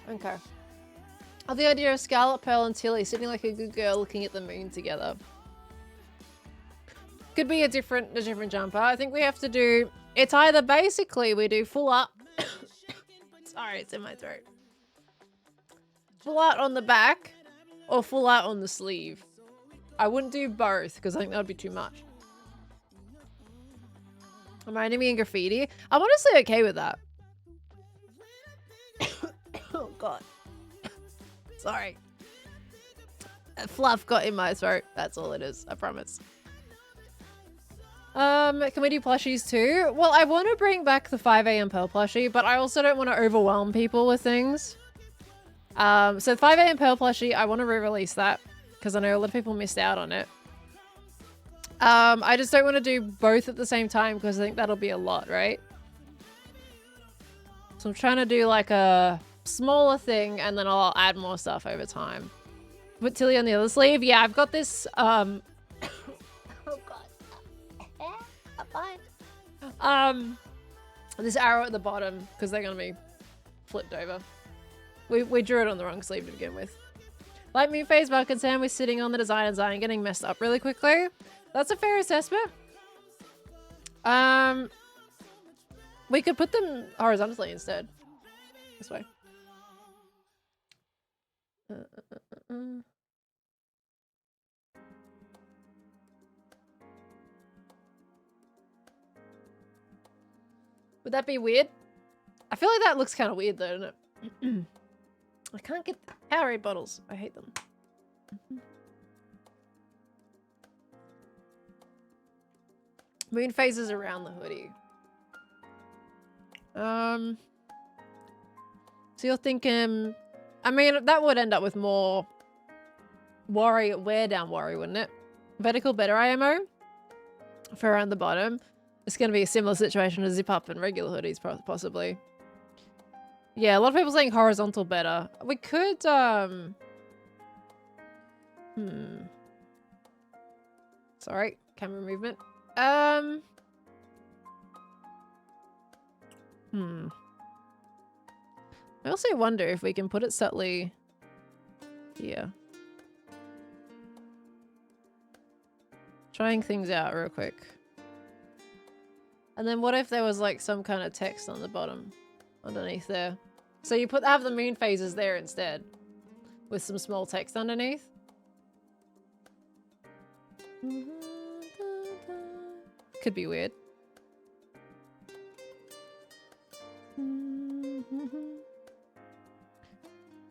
Okay. Oh, the idea of Scarlet, Pearl, and Tilly sitting like a good girl looking at the moon together. Could be a different jumper. I think we have to do... It's either basically we do full up... Sorry, it's in my throat. Full out on the back or full out on the sleeve. I wouldn't do both because I think that would be too much. Reminding me in graffiti. I'm honestly okay with that. Oh god. Sorry. Fluff got in my throat. That's all it is. I promise. Can we do plushies too? Well, I want to bring back the 5 AM Pearl plushie, but I also don't want to overwhelm people with things. So 5 AM Pearl plushie, I want to re-release that because I know a lot of people missed out on it. I just don't want to do both at the same time because I think that'll be a lot, right? So I'm trying to do like a smaller thing and then I'll add more stuff over time. Put Tilly on the other sleeve. Yeah, I've got this, oh god. Fine. This arrow at the bottom because they're gonna be flipped over. We drew it on the wrong sleeve to begin with. Like me, phase about concern with sitting on the design and getting messed up really quickly. That's a fair assessment. We could put them horizontally instead. This way. Would that be weird? I feel like that looks kind of weird though, doesn't it? I can't get the Powerade bottles. I hate them. Moon phases around the hoodie. So you're thinking... I mean, that would end up with more wear down worry, wouldn't it? Vertical better IMO for around the bottom. It's going to be a similar situation as zip up and regular hoodies, possibly. Yeah, a lot of people saying horizontal better. We could, Sorry, camera movement. I also wonder if we can put it subtly here. Trying things out real quick. And then what if there was like some kind of text on the bottom underneath there? So you have the moon phases there instead with some small text underneath. Could be weird.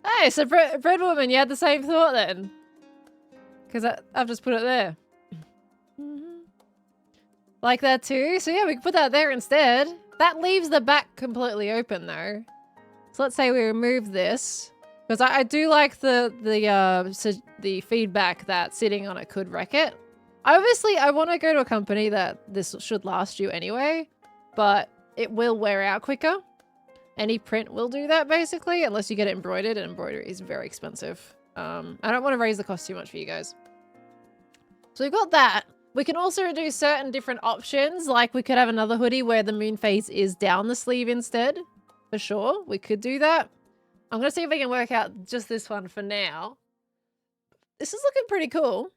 Hey, so Bread Woman, you had the same thought then? Because I've just put it there. Like that too? So yeah, we can put that there instead. That leaves the back completely open though. So let's say we remove this. Because I do like the feedback that sitting on it could wreck it. Obviously, I want to go to a company that this should last you anyway, but it will wear out quicker. Any print will do that basically, unless you get it embroidered, and embroidery is very expensive. I don't want to raise the cost too much for you guys. So we've got that. We can also do certain different options, like we could have another hoodie where the moon phase is down the sleeve instead. For sure, we could do that. I'm going to see if we can work out just this one for now. This is looking pretty cool.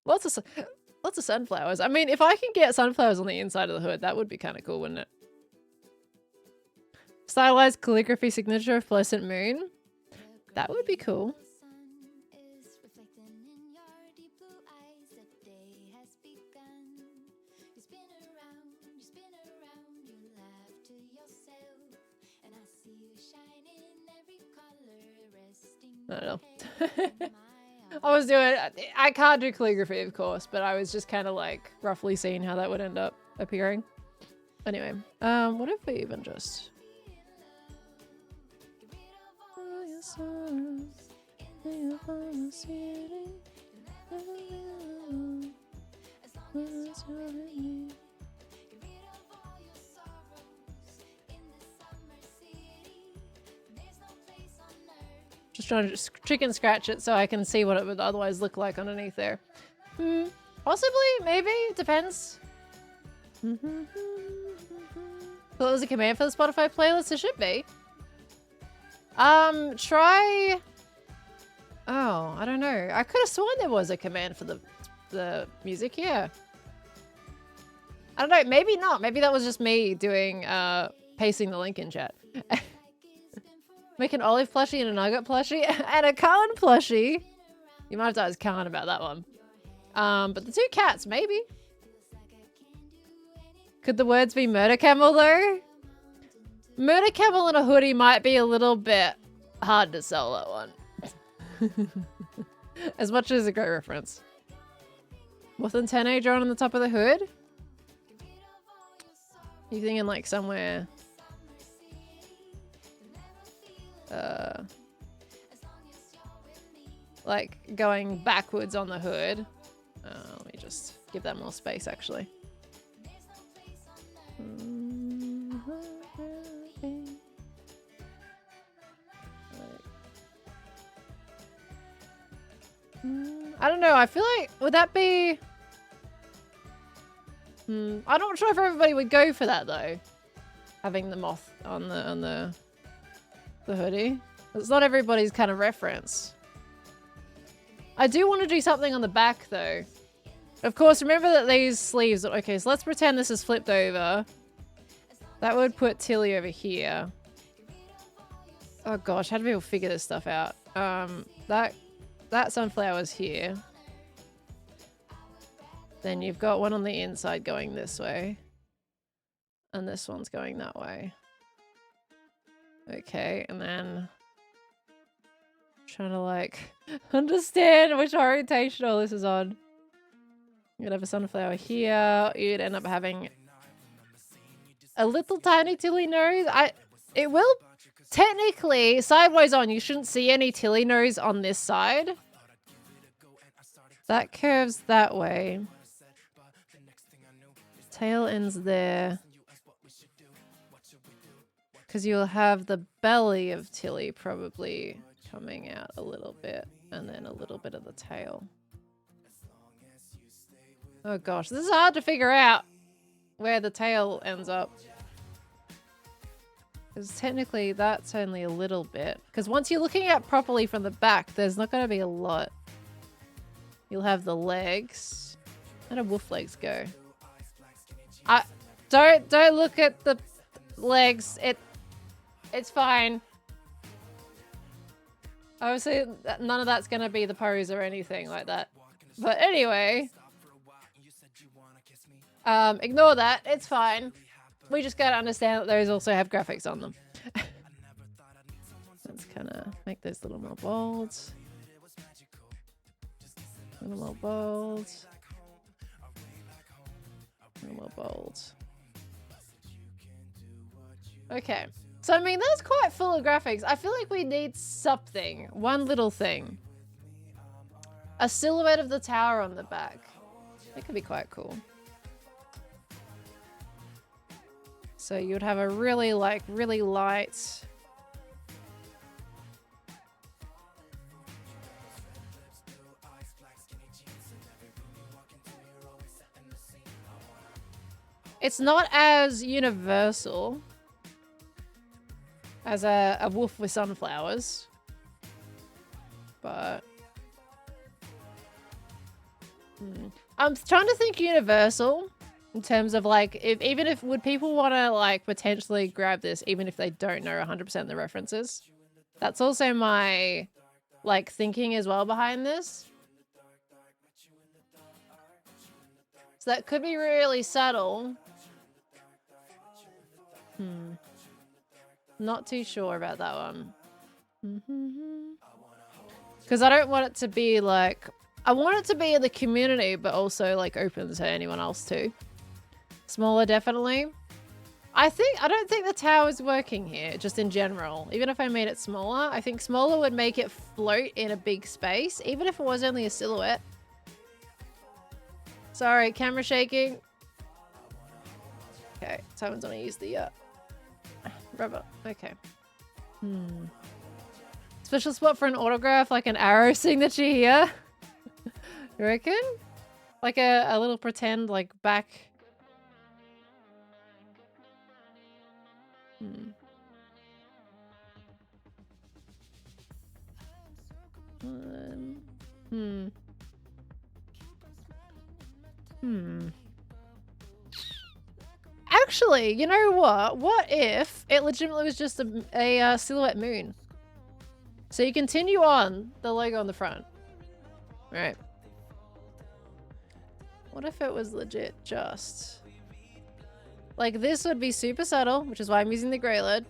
Lots of sunflowers. I mean, if I can get sunflowers on the inside of the hood, that would be kind of cool, wouldn't it? Stylized calligraphy signature fluorescent moon. That would be cool. I don't know. I can't do calligraphy, of course, but I was just kind of like roughly seeing how that would end up appearing. Anyway, what if we even just... Just trying to chicken scratch it so I can see what it would otherwise look like underneath there. Possibly, maybe, it depends. So there's a command for the Spotify playlist? It should be. Try... Oh, I don't know. I could have sworn there was a command for the music, yeah. I don't know, maybe not. Maybe that was just me doing, pasting the link in chat. Make an olive plushie and a nugget plushie and a Khan plushie. You might have to ask Khan about that one. But the two cats, maybe. Could the words be murder camel though? Murder camel in a hoodie might be a little bit hard to sell, that one. As much as a great reference. Moth antennae drawn on the top of the hood? You thinking like somewhere... like going backwards on the hood. Let me just give that more space actually. I don't know, I feel like, would that be... I'm not sure if everybody would go for that though. Having the moth on the hoodie. It's not everybody's kind of reference. I do want to do something on the back though. Of course, remember that these sleeves... Okay, so let's pretend this is flipped over. That would put Tilly over here. Oh gosh, how do people figure this stuff out? That sunflower's here. Then you've got one on the inside going this way. And this one's going that way. Okay, and then... trying to like understand which orientation all this is on. You'd have a sunflower here. You'd end up having a little tiny Tilly nose. It will technically sideways on. You shouldn't see any Tilly nose on this side. That curves that way. Tail ends there. Because you'll have the belly of Tilly probably coming out a little bit, and then a little bit of the tail. Oh gosh, this is hard to figure out where the tail ends up. Because technically that's only a little bit. Because once you're looking at properly from the back, there's not going to be a lot. You'll have the legs. How do wolf legs go? Don't look at the legs. It's fine. Obviously, none of that's going to be the pose or anything like that. But anyway, ignore that. It's fine. We just got to understand that those also have graphics on them. Let's kind of make those a little more bold. A little more bold. A little more bold. Okay. So, I mean, that's quite full of graphics. I feel like we need something. One little thing. A silhouette of the tower on the back. That could be quite cool. So you'd have a really light... It's not as universal as a wolf with sunflowers, but I'm trying to think universal in terms of like, even if would people want to like potentially grab this even if they don't know 100% the references. That's also my like thinking as well behind this. So that could be really subtle. Not too sure about that one. Because I don't want it to be like... I want it to be in the community, but also like open to anyone else too. Smaller, definitely. I don't think the tower is working here, just in general. Even if I made it smaller, I think smaller would make it float in a big space, even if it was only a silhouette. Sorry, camera shaking. Okay, someone's gonna use the rubber. Okay. Special spot for an autograph, like an arrow signature here. You reckon? Like a little pretend, like back. Actually, you know what? What if it legitimately was just a silhouette moon? So you continue on the logo on the front. Right. What if it was legit just... Like this would be super subtle, which is why I'm using the grey lid.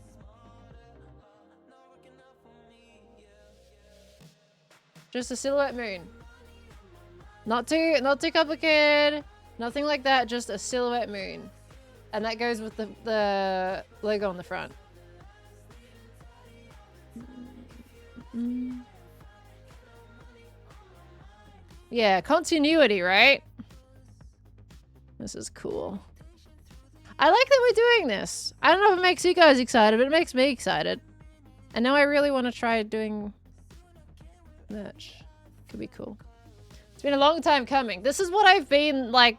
Just a silhouette moon. Not too complicated. Nothing like that, just a silhouette moon. And that goes with the logo on the front. Yeah, continuity, right? This is cool. I like that we're doing this. I don't know if it makes you guys excited, but it makes me excited. And now I really want to try doing merch. Could be cool. It's been a long time coming. This is what I've been like...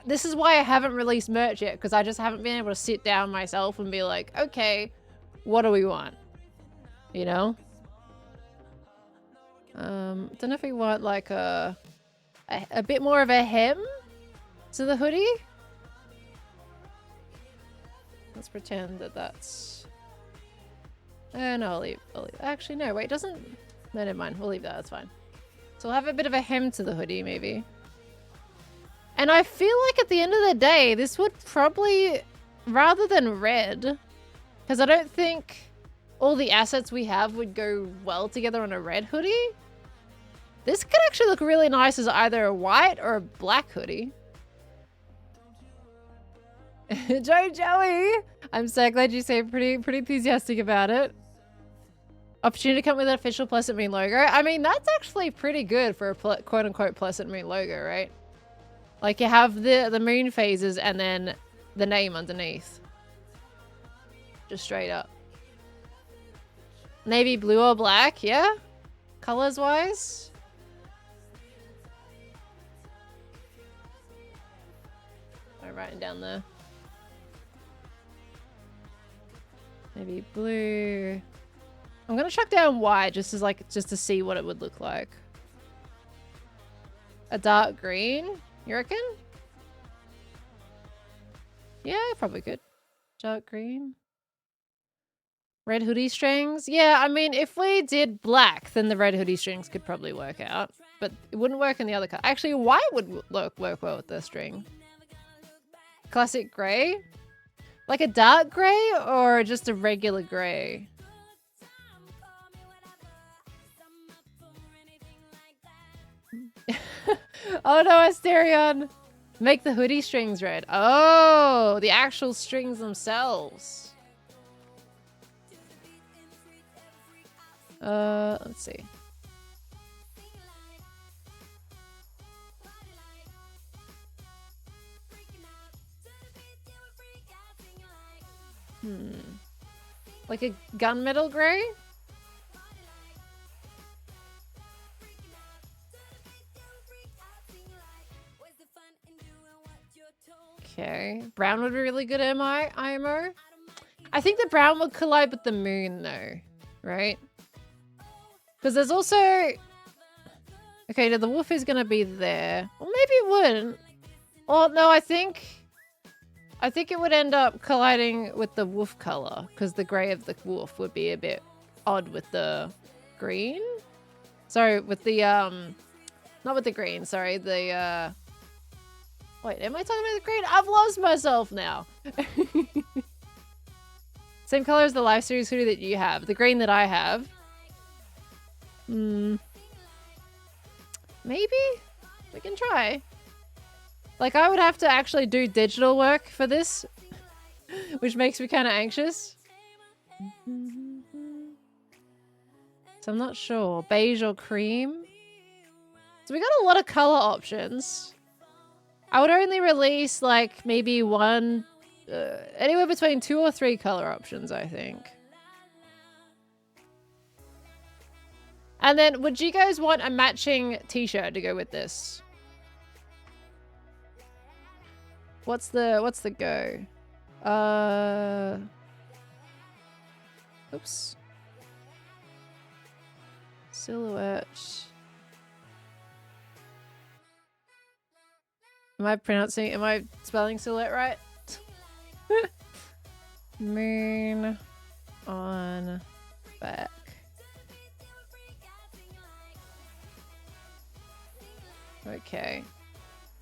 This is why I haven't released merch yet, because I just haven't been able to sit down myself and be like, okay, what do we want? You know? Don't know if we want like a bit more of a hem to the hoodie. Let's pretend that that's... no, I'll leave. Actually, no, wait, doesn't... No, never mind. We'll leave that. That's fine. So we'll have a bit of a hem to the hoodie, maybe. And I feel like at the end of the day, this would probably... Rather than red... Because I don't think all the assets we have would go well together on a red hoodie. This could actually look really nice as either a white or a black hoodie. Joey! I'm so glad you seem pretty enthusiastic about it. Opportunity to come with an official Pleasant Moon logo. I mean, that's actually pretty good for a quote-unquote Pleasant Moon logo, right? Like, you have the moon phases and then the name underneath. Just straight up. Navy blue or black, yeah? Colors-wise? I'm writing down there. Maybe blue. I'm gonna chuck down white just as like just to see what it would look like. A dark green, you reckon? Yeah, probably could. Dark green. Red hoodie strings. Yeah, I mean, if we did black, then the red hoodie strings could probably work out. But it wouldn't work in the other color. Actually, white would work well with the string. Classic grey? Like a dark grey or just a regular grey? Oh no, Asterion! Make the hoodie strings red. Oh, the actual strings themselves. Let's see. Like a gunmetal gray? Okay. Brown would be really good IMO. I think the brown would collide with the moon though, right? Because there's also... Okay, now the wolf is going to be there. Or maybe it wouldn't. Oh, no, I think it would end up colliding with the wolf color. Because the grey of the wolf would be a bit odd with the green. Sorry, with the, not with the green, sorry. The, wait, am I talking about the green? I've lost myself now. Same color as the live series hoodie that you have. The green that I have. Maybe? We can try. Like, I would have to actually do digital work for this, which makes me kind of anxious. So I'm not sure. Beige or cream? So we got a lot of color options. I would only release, like, maybe one... anywhere between 2 or 3 color options, I think. And then, would you guys want a matching t-shirt to go with this? What's the go? Oops. Silhouette. Am I spelling silhouette right? Moon on back. Okay.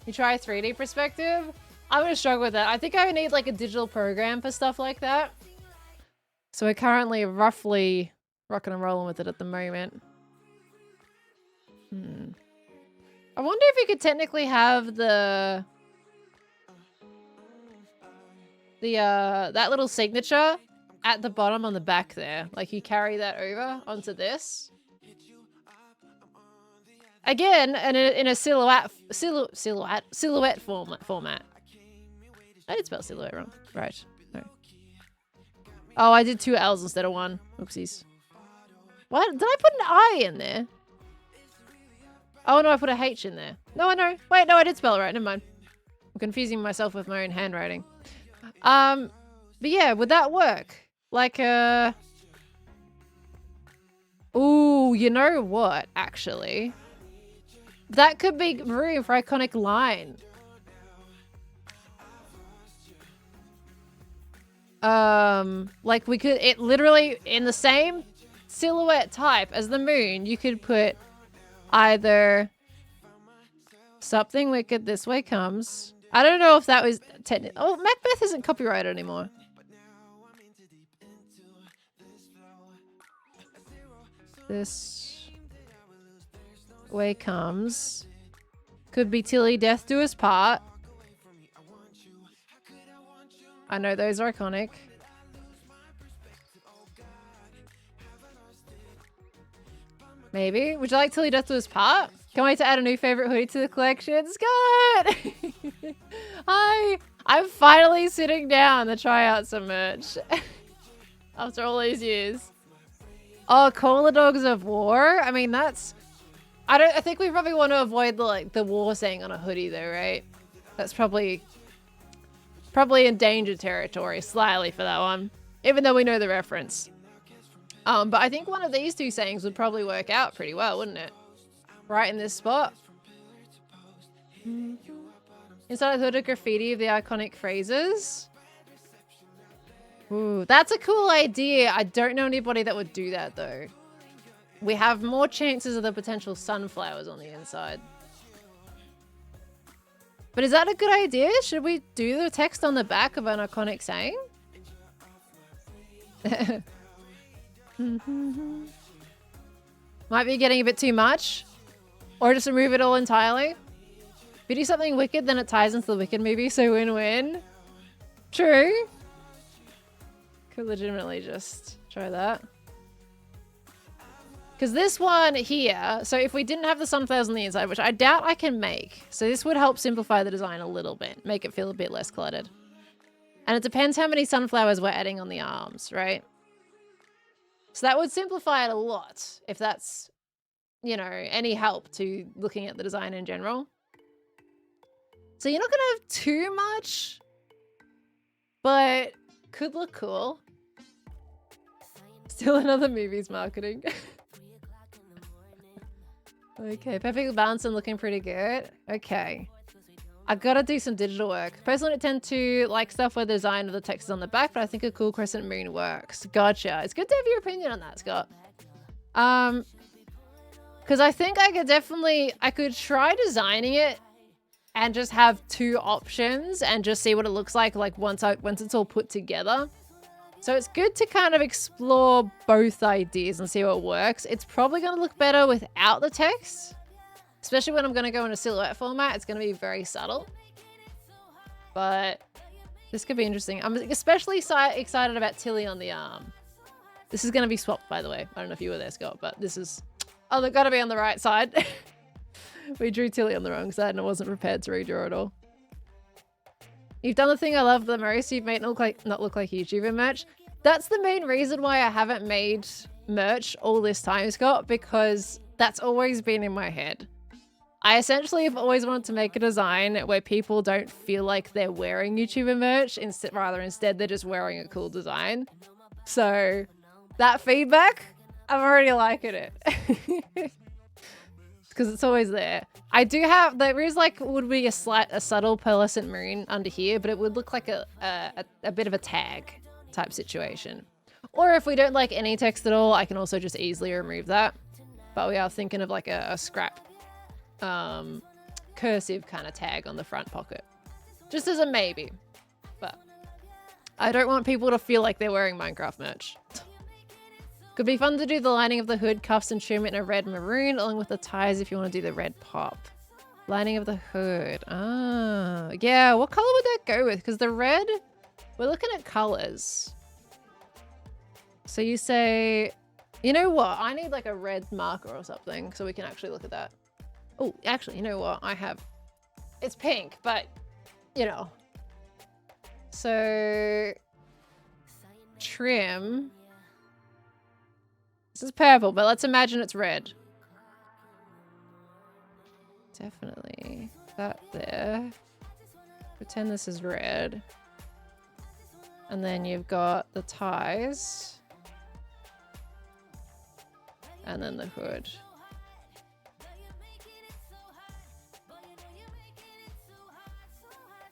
You try 3D perspective? I'm gonna struggle with that. I think I would need like a digital program for stuff like that. So we're currently roughly rocking and rolling with it at the moment. I wonder if you could technically have that little signature at the bottom on the back there. Like you carry that over onto this. Again, in a silhouette format. I did spell silhouette wrong. Right. No. Oh, I did 2 L's instead of 1. Oopsies. What? Did I put an I in there? Oh no, I put a H in there. No, I know. Wait, no, I did spell it right. Never mind. I'm confusing myself with my own handwriting. But yeah, would that work? Like, ooh, you know what, actually? That could be room for iconic line. Like we could, it literally, in the same silhouette type as the moon, you could put either something wicked this way comes. I don't know if that was technically... Oh, Macbeth isn't copyrighted anymore. This way comes. Could be Tilly Death Do Us Part. I know those are iconic. Maybe. Would you like Tilly Death Do Us Part? Can't wait to add a new favorite hoodie to the collection. Scott! Hi! I'm finally sitting down to try out some merch. After all these years. Oh, Cola Dogs of War? I mean, that's... I think we probably want to avoid the war saying on a hoodie though, right? That's probably Probably endangered territory slightly for that one, even though we know the reference. But I think one of these two sayings would probably work out pretty well, wouldn't it? Right in this spot. Inside a hood of graffiti of the iconic phrases. Ooh, that's a cool idea. I don't know anybody that would do that though. We have more chances of the potential sunflowers on the inside. But is that a good idea? Should we do the text on the back of an iconic saying? Might be getting a bit too much. Or just remove it all entirely. If you do something wicked, then it ties into the Wicked movie, so win-win. True. Could legitimately just try that. Because this one here, so if we didn't have the sunflowers on the inside, which I doubt I can make, so this would help simplify the design a little bit, make it feel a bit less cluttered. And it depends how many sunflowers we're adding on the arms, right? So that would simplify it a lot, if that's, you know, any help to looking at the design in general. So you're not going to have too much, but could look cool. Still another movie's marketing. Okay, perfect balance and looking pretty good. Okay. I gotta do some digital work. Personally, I tend to like stuff where the design of the text is on the back, but I think a cool crescent moon works. Gotcha. It's good to have your opinion on that, Scott. Because I think I could try designing it and just have two options and just see what it looks like once it's all put together. So it's good to kind of explore both ideas and see what works. It's probably going to look better without the text, especially when I'm going to go in a silhouette format. It's going to be very subtle, but this could be interesting. I'm especially excited about Tilly on the arm. This is going to be swapped, by the way. I don't know if you were there, Scott, but this is... Oh, they've got to be on the right side. We drew Tilly on the wrong side and I wasn't prepared to redraw it all. You've done the thing I love the most. You've made it not look like YouTuber merch. That's the main reason why I haven't made merch all this time, Scott, because that's always been in my head. I essentially have always wanted to make a design where people don't feel like they're wearing YouTuber merch. Instead they're just wearing a cool design. So that feedback, I'm already liking it. Because it's always there. There is would be a subtle pearlescent maroon under here, but it would look like a bit of a tag type situation. Or if we don't like any text at all, I can also just easily remove that. But we are thinking of like a scrap cursive kind of tag on the front pocket. Just as a maybe. But I don't want people to feel like they're wearing Minecraft merch. Could be fun to do the lining of the hood, cuffs, and trim in a red maroon, along with the ties if you want to do the red pop. Lining of the hood. Ah, yeah. What color would that go with? Because the red, we're looking at colors. So you say, you know what? I need like a red marker or something so we can actually look at that. Oh, actually, you know what? It's pink, but you know. So trim. This is purple, but let's imagine it's red. Definitely that there. Pretend this is red. And then you've got the ties. And then the hood.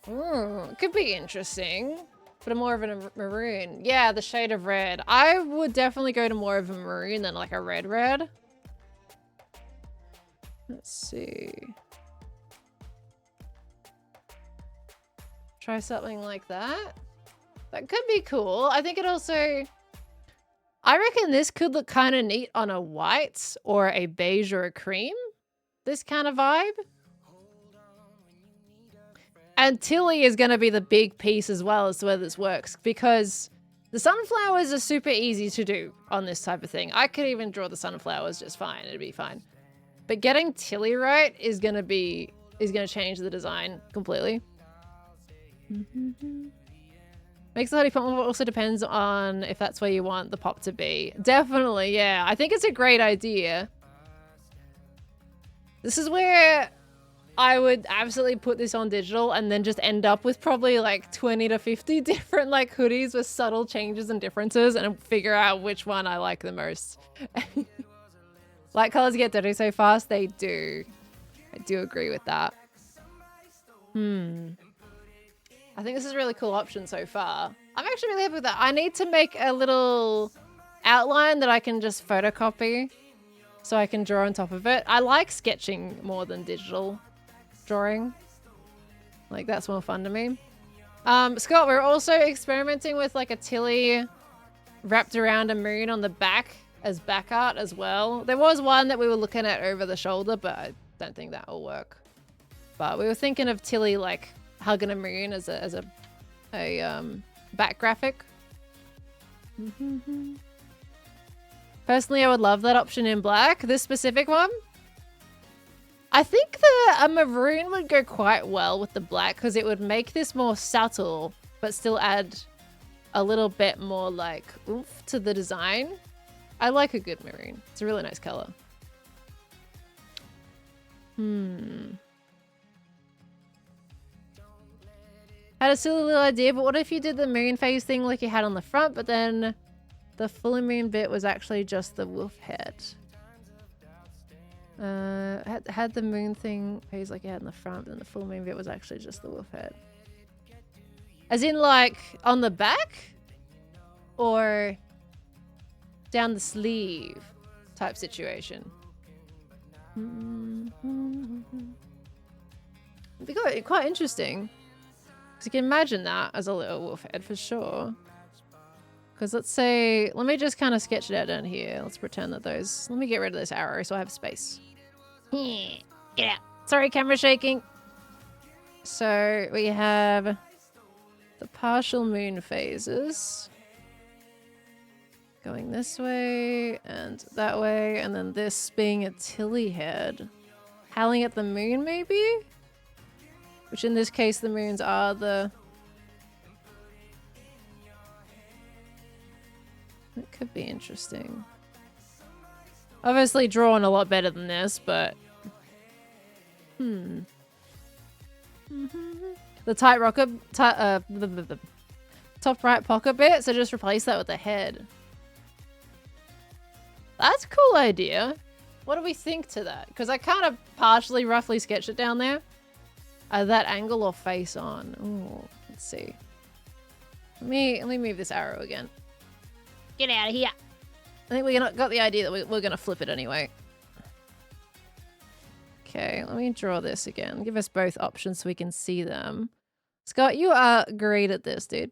Ooh, could be interesting. But more of a maroon. Yeah, the shade of red. I would definitely go to more of a maroon than like a red. Let's see. Try something like that. That could be cool. I think it also... I reckon this could look kind of neat on a white or a beige or a cream. This kind of vibe. And Tilly is going to be the big piece as well as to whether this works, because the sunflowers are super easy to do on this type of thing. I could even draw the sunflowers just fine. It'd be fine. But getting Tilly right is going to change the design completely. Makes the hoodie pop more, also depends on if that's where you want the pop to be. Definitely, yeah. I think it's a great idea. This is where I would absolutely put this on digital and then just end up with probably like 20 to 50 different like hoodies with subtle changes and differences and figure out which one I like the most. Light colors get dirty so fast, they do. I do agree with that. I think this is a really cool option so far. I'm actually really happy with that. I need to make a little outline that I can just photocopy so I can draw on top of it. I like sketching more than digital drawing. Like, that's more fun to me. Scott, we're also experimenting with like a Tilly wrapped around a moon on the back as back art as well. There was one that we were looking at over the shoulder, but I don't think that will work. But we were thinking of Tilly like hugging a moon as a back graphic. Personally, I would love that option in black. This specific one, I think a maroon would go quite well with the black because it would make this more subtle, but still add a little bit more like oomph to the design. I like a good maroon. It's a really nice color. Had a silly little idea, but what if you did the moon phase thing like you had on the front, but then the full moon bit was actually just the wolf head? Had the moon thing phase like you had in the front, and the full moon bit was actually just the wolf head. As in like on the back? Or down the sleeve type situation? It'd be quite interesting. Because you can imagine that as a little wolf head for sure. Because let's say, let me just kind of sketch it out down here. Let's pretend that those, let me get rid of this arrow so I have space. Get out. Sorry, camera shaking. So we have the partial moon phases. Going this way and that way. And then this being a Tilly head. Howling at the moon maybe? Which in this case, the moons are the... It could be interesting. Obviously drawn a lot better than this, but... The tight rocket... the top right pocket bit, so just replace that with the head. That's a cool idea. What do we think to that? Because I kind of partially roughly sketched it down there. That angle or face on? Ooh, let's see. Let me move this arrow again. Get out of here. I think we got the idea that we're going to flip it anyway. Okay, let me draw this again. Give us both options so we can see them. Scott, you are great at this, dude.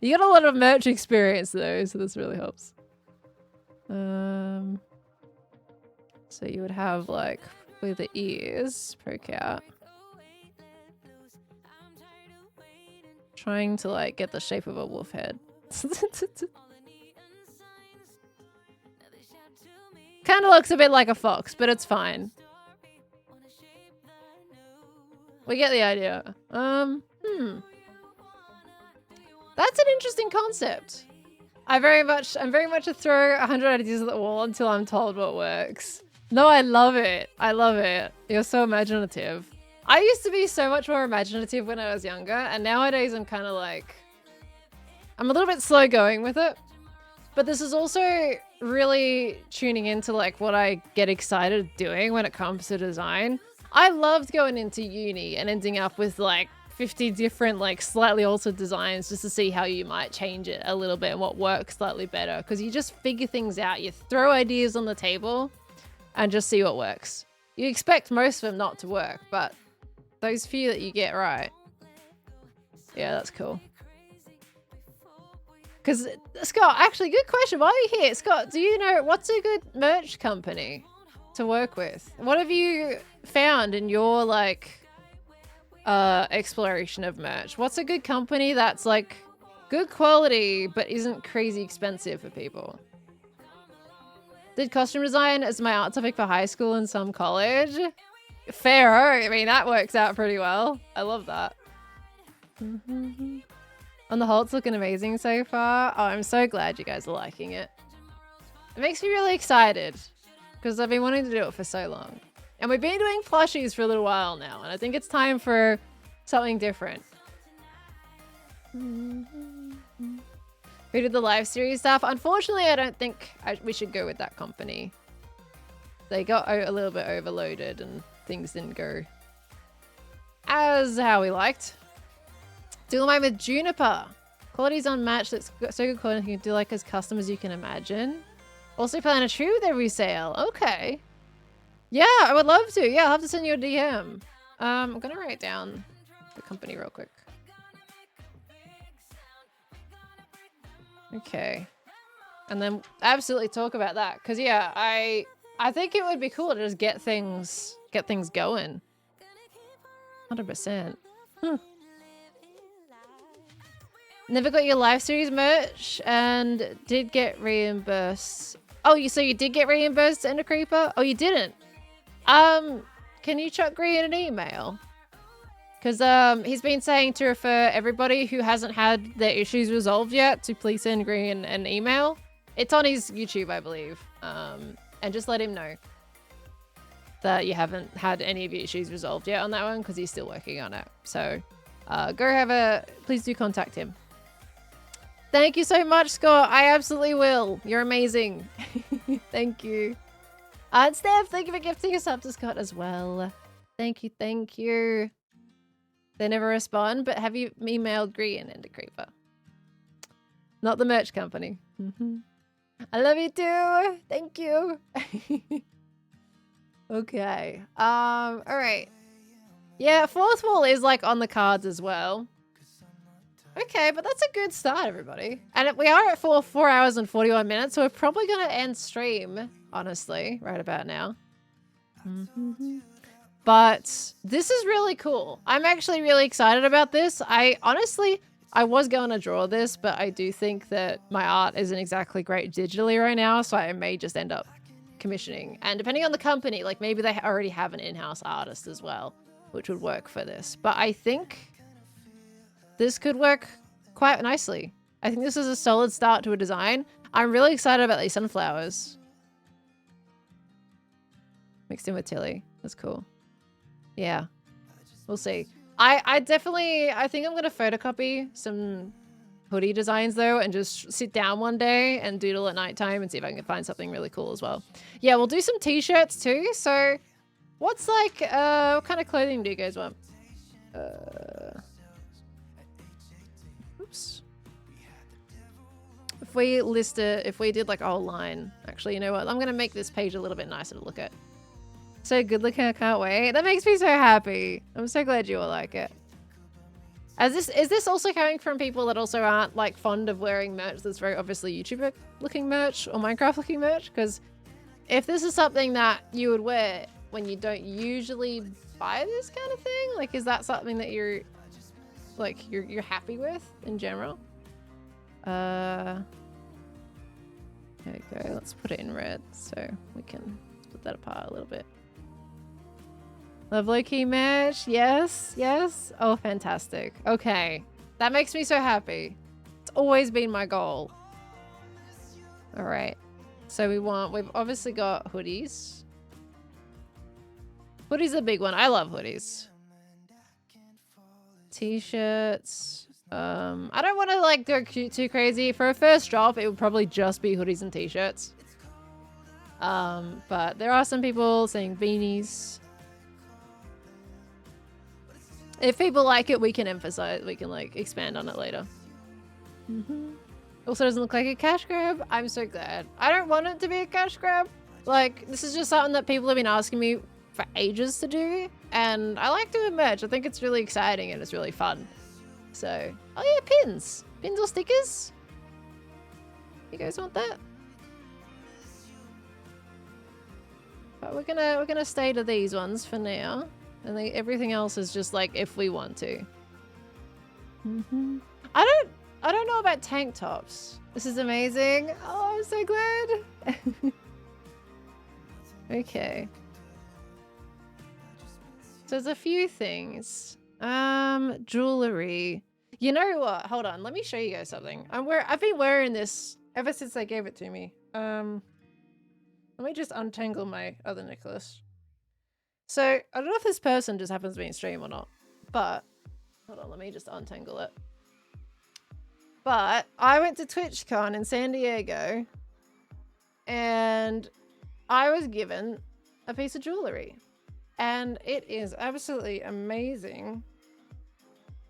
You got a lot of merch experience though, so this really helps. So you would have like where the ears poke out. Trying to like get the shape of a wolf head. Kind of looks a bit like a fox, but it's fine. We get the idea. That's an interesting concept. I'm very much a throw 100 ideas at the wall until I'm told what works. No, I love it. I love it. You're so imaginative. I used to be so much more imaginative when I was younger, and nowadays I'm kind of like... I'm a little bit slow going with it. But this is also really tuning into like what I get excited doing when it comes to design. I loved going into uni and ending up with like 50 different like slightly altered designs just to see how you might change it a little bit and what works slightly better. Because you just figure things out. You throw ideas on the table and just see what works. You expect most of them not to work, but those few that you get right. Yeah, that's cool. Because, Scott, actually, good question. While you're here, Scott, do you know what's a good merch company to work with? What have you found in your, like, exploration of merch? What's a good company that's, like, good quality but isn't crazy expensive for people? Did costume design as my art topic for high school and some college. Fair. I mean, that works out pretty well. I love that. On the whole, it's looking amazing so far. Oh, I'm so glad you guys are liking it. It makes me really excited because I've been wanting to do it for so long. And we've been doing plushies for a little while now, and I think it's time for something different. Who did the live series stuff? Unfortunately, I don't think we should go with that company. They got a little bit overloaded and things didn't go as how we liked. Dual mine with Juniper. Quality's unmatched. It's so good quality. You can do like as custom as you can imagine. Also plan a tree with every sale. Okay. Yeah, I would love to. Yeah, I'll have to send you a DM. I'm gonna write down the company real quick. Okay. And then absolutely talk about that. Cause yeah, I think it would be cool to just get things going. 100%. Never got your live series merch and did get reimbursed. Oh, so you did get reimbursed, Ender Creeper? Oh, you didn't? Can you chuck Green an email? Because he's been saying to refer everybody who hasn't had their issues resolved yet to please send Green an email. It's on his YouTube, I believe. And just let him know that you haven't had any of your issues resolved yet on that one because he's still working on it. So please do contact him. Thank you so much, Scott. I absolutely will. You're amazing. Thank you. And Steph, thank you for gifting us up to Scott as well. Thank you, thank you. They never respond, but have you emailed Green and Creeper? Not the merch company. I love you too. Thank you. Okay. All right. Yeah, fourth wall is like on the cards as well. Okay, but that's a good start, everybody. And we are at 4 hours and 41 minutes, so we're probably going to end stream, honestly, right about now. But this is really cool. I'm actually really excited about this. I was going to draw this, but I do think that my art isn't exactly great digitally right now, so I may just end up commissioning. And depending on the company, like maybe they already have an in-house artist as well, which would work for this. But I think this could work quite nicely. I think this is a solid start to a design. I'm really excited about these sunflowers. Mixed in with Tilly. That's cool. Yeah. We'll see. I think I'm going to photocopy some hoodie designs though and just sit down one day and doodle at nighttime and see if I can find something really cool as well. Yeah, we'll do some t-shirts too. So what's like, what kind of clothing do you guys want? Oops. If we did like a whole line, actually, you know what? I'm going to make this page a little bit nicer to look at. So good looking, I can't wait. That makes me so happy. I'm so glad you all like it. Is this also coming from people that also aren't like fond of wearing merch that's very obviously YouTuber looking merch or Minecraft looking merch? Because if this is something that you would wear when you don't usually buy this kind of thing, like is that something that you're happy with in general? There we go. Let's put it in red so we can split that apart a little bit. Love low-key merch. Yes, yes. Oh, fantastic. Okay. That makes me so happy. It's always been my goal. All right. So we've obviously got hoodies. Hoodies are a big one. I love hoodies. T-shirts. I don't want to like go too crazy. For a first drop, it would probably just be hoodies and t-shirts. But there are some people saying beanies. If people like it, we can emphasize, we can like expand on it later. Also doesn't look like a cash grab. I'm so glad. I don't want it to be a cash grab. Like, this is just something that people have been asking me for ages to do. And I like doing merch. I think it's really exciting and it's really fun. So, oh yeah, pins. Pins or stickers? You guys want that? But we're gonna stay to these ones for now. And everything else is just like if we want to. I don't know about tank tops. This is amazing. Oh, I'm so glad. Okay. So there's a few things. Jewelry. You know what? Hold on. Let me show you guys something. I've been wearing this ever since they gave it to me. Let me just untangle my other necklace. So, I don't know if this person just happens to be in stream or not, but hold on, let me just untangle it. But I went to TwitchCon in San Diego and I was given a piece of jewelry and it is absolutely amazing.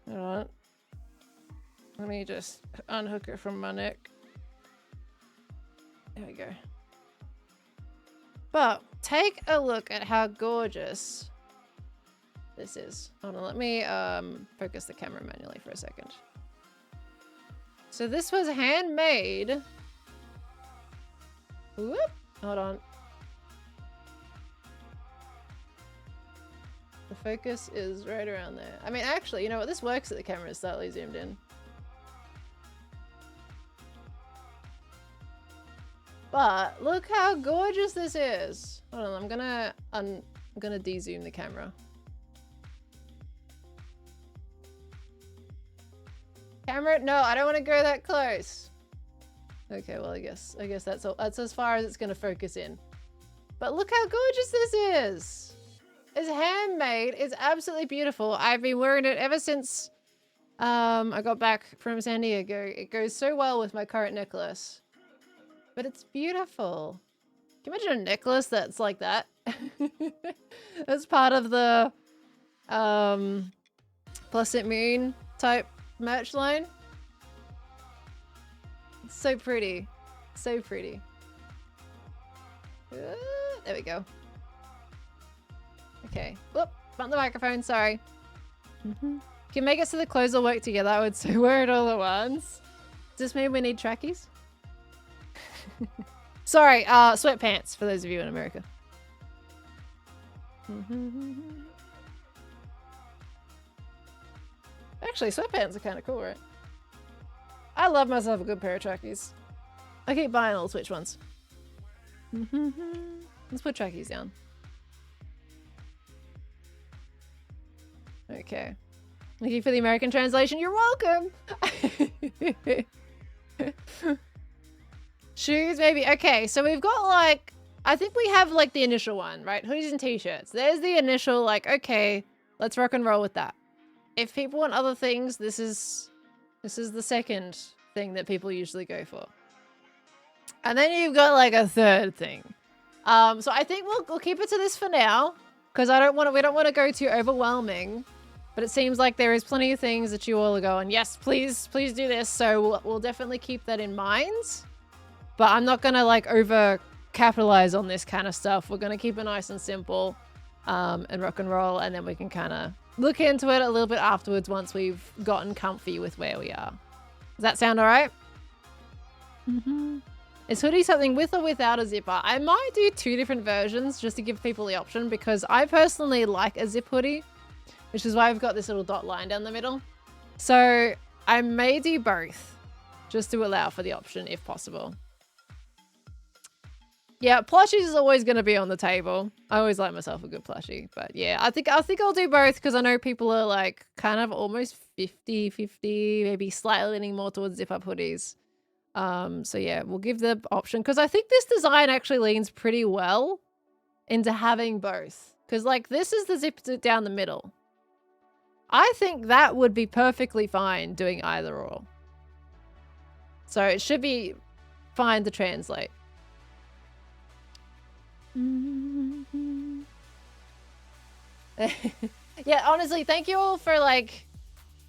Hold on. Let me just unhook it from my neck. There we go. But take a look at how gorgeous this is. Hold on, let me focus the camera manually for a second. So this was handmade. Whoop, hold on. The focus is right around there. I mean, actually, you know what? This works that the camera is slightly zoomed in. But look how gorgeous this is. Hold on, I'm gonna de-zoom the camera. Camera, no, I don't want to go that close. Okay, well, I guess that's all. That's as far as it's gonna focus in. But look how gorgeous this is. It's handmade. It's absolutely beautiful. I've been wearing it ever since I got back from San Diego. It goes so well with my current necklace. But it's beautiful. Can you imagine a necklace that's like that? That's part of the Plastic Moon type merch line. It's so pretty. So pretty. There we go. Okay. Whoop. Bump the microphone. Sorry. Can you make it so the clothes will work together? I would say wear it all at once. Does this mean we need trackies? Sorry, sweatpants for those of you in America. Actually, sweatpants are kind of cool, right? I love myself a good pair of trackies. I keep buying all the Switch ones. Let's put trackies down. Okay. Thank you for the American translation. You're welcome! Shoes, maybe. Okay, so we've got like... I think we have like the initial one, right? Hoodies and t-shirts. There's the initial like, okay, let's rock and roll with that. If people want other things, this is the second thing that people usually go for. And then you've got like a third thing. So I think we'll keep it to this for now, because we don't want to go too overwhelming. But it seems like there is plenty of things that you all are going, yes, please do this. So we'll definitely keep that in mind. But I'm not gonna like over capitalize on this kind of stuff. We're gonna keep it nice and simple, and rock and roll, and then we can kind of look into it a little bit afterwards once we've gotten comfy with where we are. Does that sound all right? Is hoodie something with or without a zipper? I might do 2 different versions just to give people the option, because I personally like a zip hoodie, which is why I've got this little dot line down the middle. So I may do both just to allow for the option if possible. Yeah, plushies is always going to be on the table. I always like myself a good plushie. But yeah, I think I'll do both, because I know people are like kind of almost 50-50, maybe slightly leaning more towards zip-up hoodies. So yeah, we'll give the option, because I think this design actually leans pretty well into having both. Because like this is the zip down the middle. I think that would be perfectly fine doing either or. So it should be fine to translate. Yeah, honestly, thank you all for like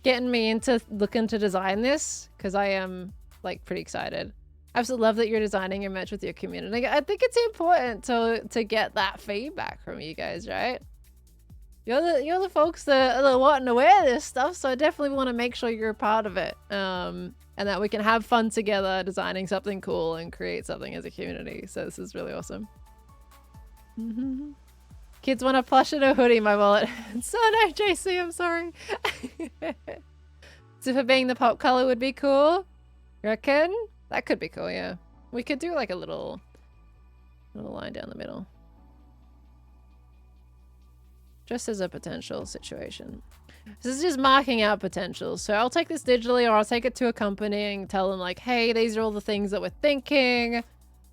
getting me into looking to design this, because I am like pretty excited. I absolutely love that you're designing your merch with your community. I think it's important to get that feedback from you guys, right? You're the folks that are wanting to wear this stuff, so I definitely want to make sure you're a part of it, and that we can have fun together designing something cool and create something as a community. So this is really awesome. Kids want a plush and a hoodie, my wallet. So no, JC, I'm sorry. So for being the pop color would be cool. You reckon? That could be cool, yeah. We could do like a little line down the middle. Just as a potential situation. This is just marking out potential. So I'll take this digitally, or I'll take it to a company and tell them like, hey, these are all the things that we're thinking.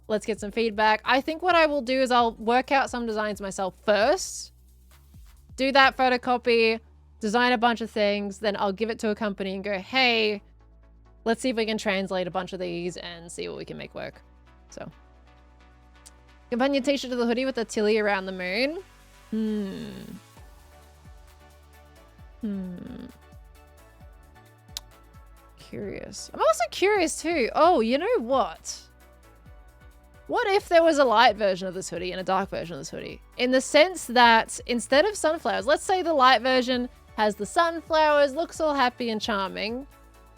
Let's get some feedback. I think what I will do is I'll work out some designs myself first, do that photocopy, design a bunch of things, then I'll give it to a company and go, hey, let's see if we can translate a bunch of these and see what we can make work. So, companion t-shirt to the hoodie with the Tilly around the moon. Curious. I'm also curious too. Oh, you know what? What if there was a light version of this hoodie and a dark version of this hoodie? In the sense that instead of sunflowers, let's say the light version has the sunflowers, looks all happy and charming.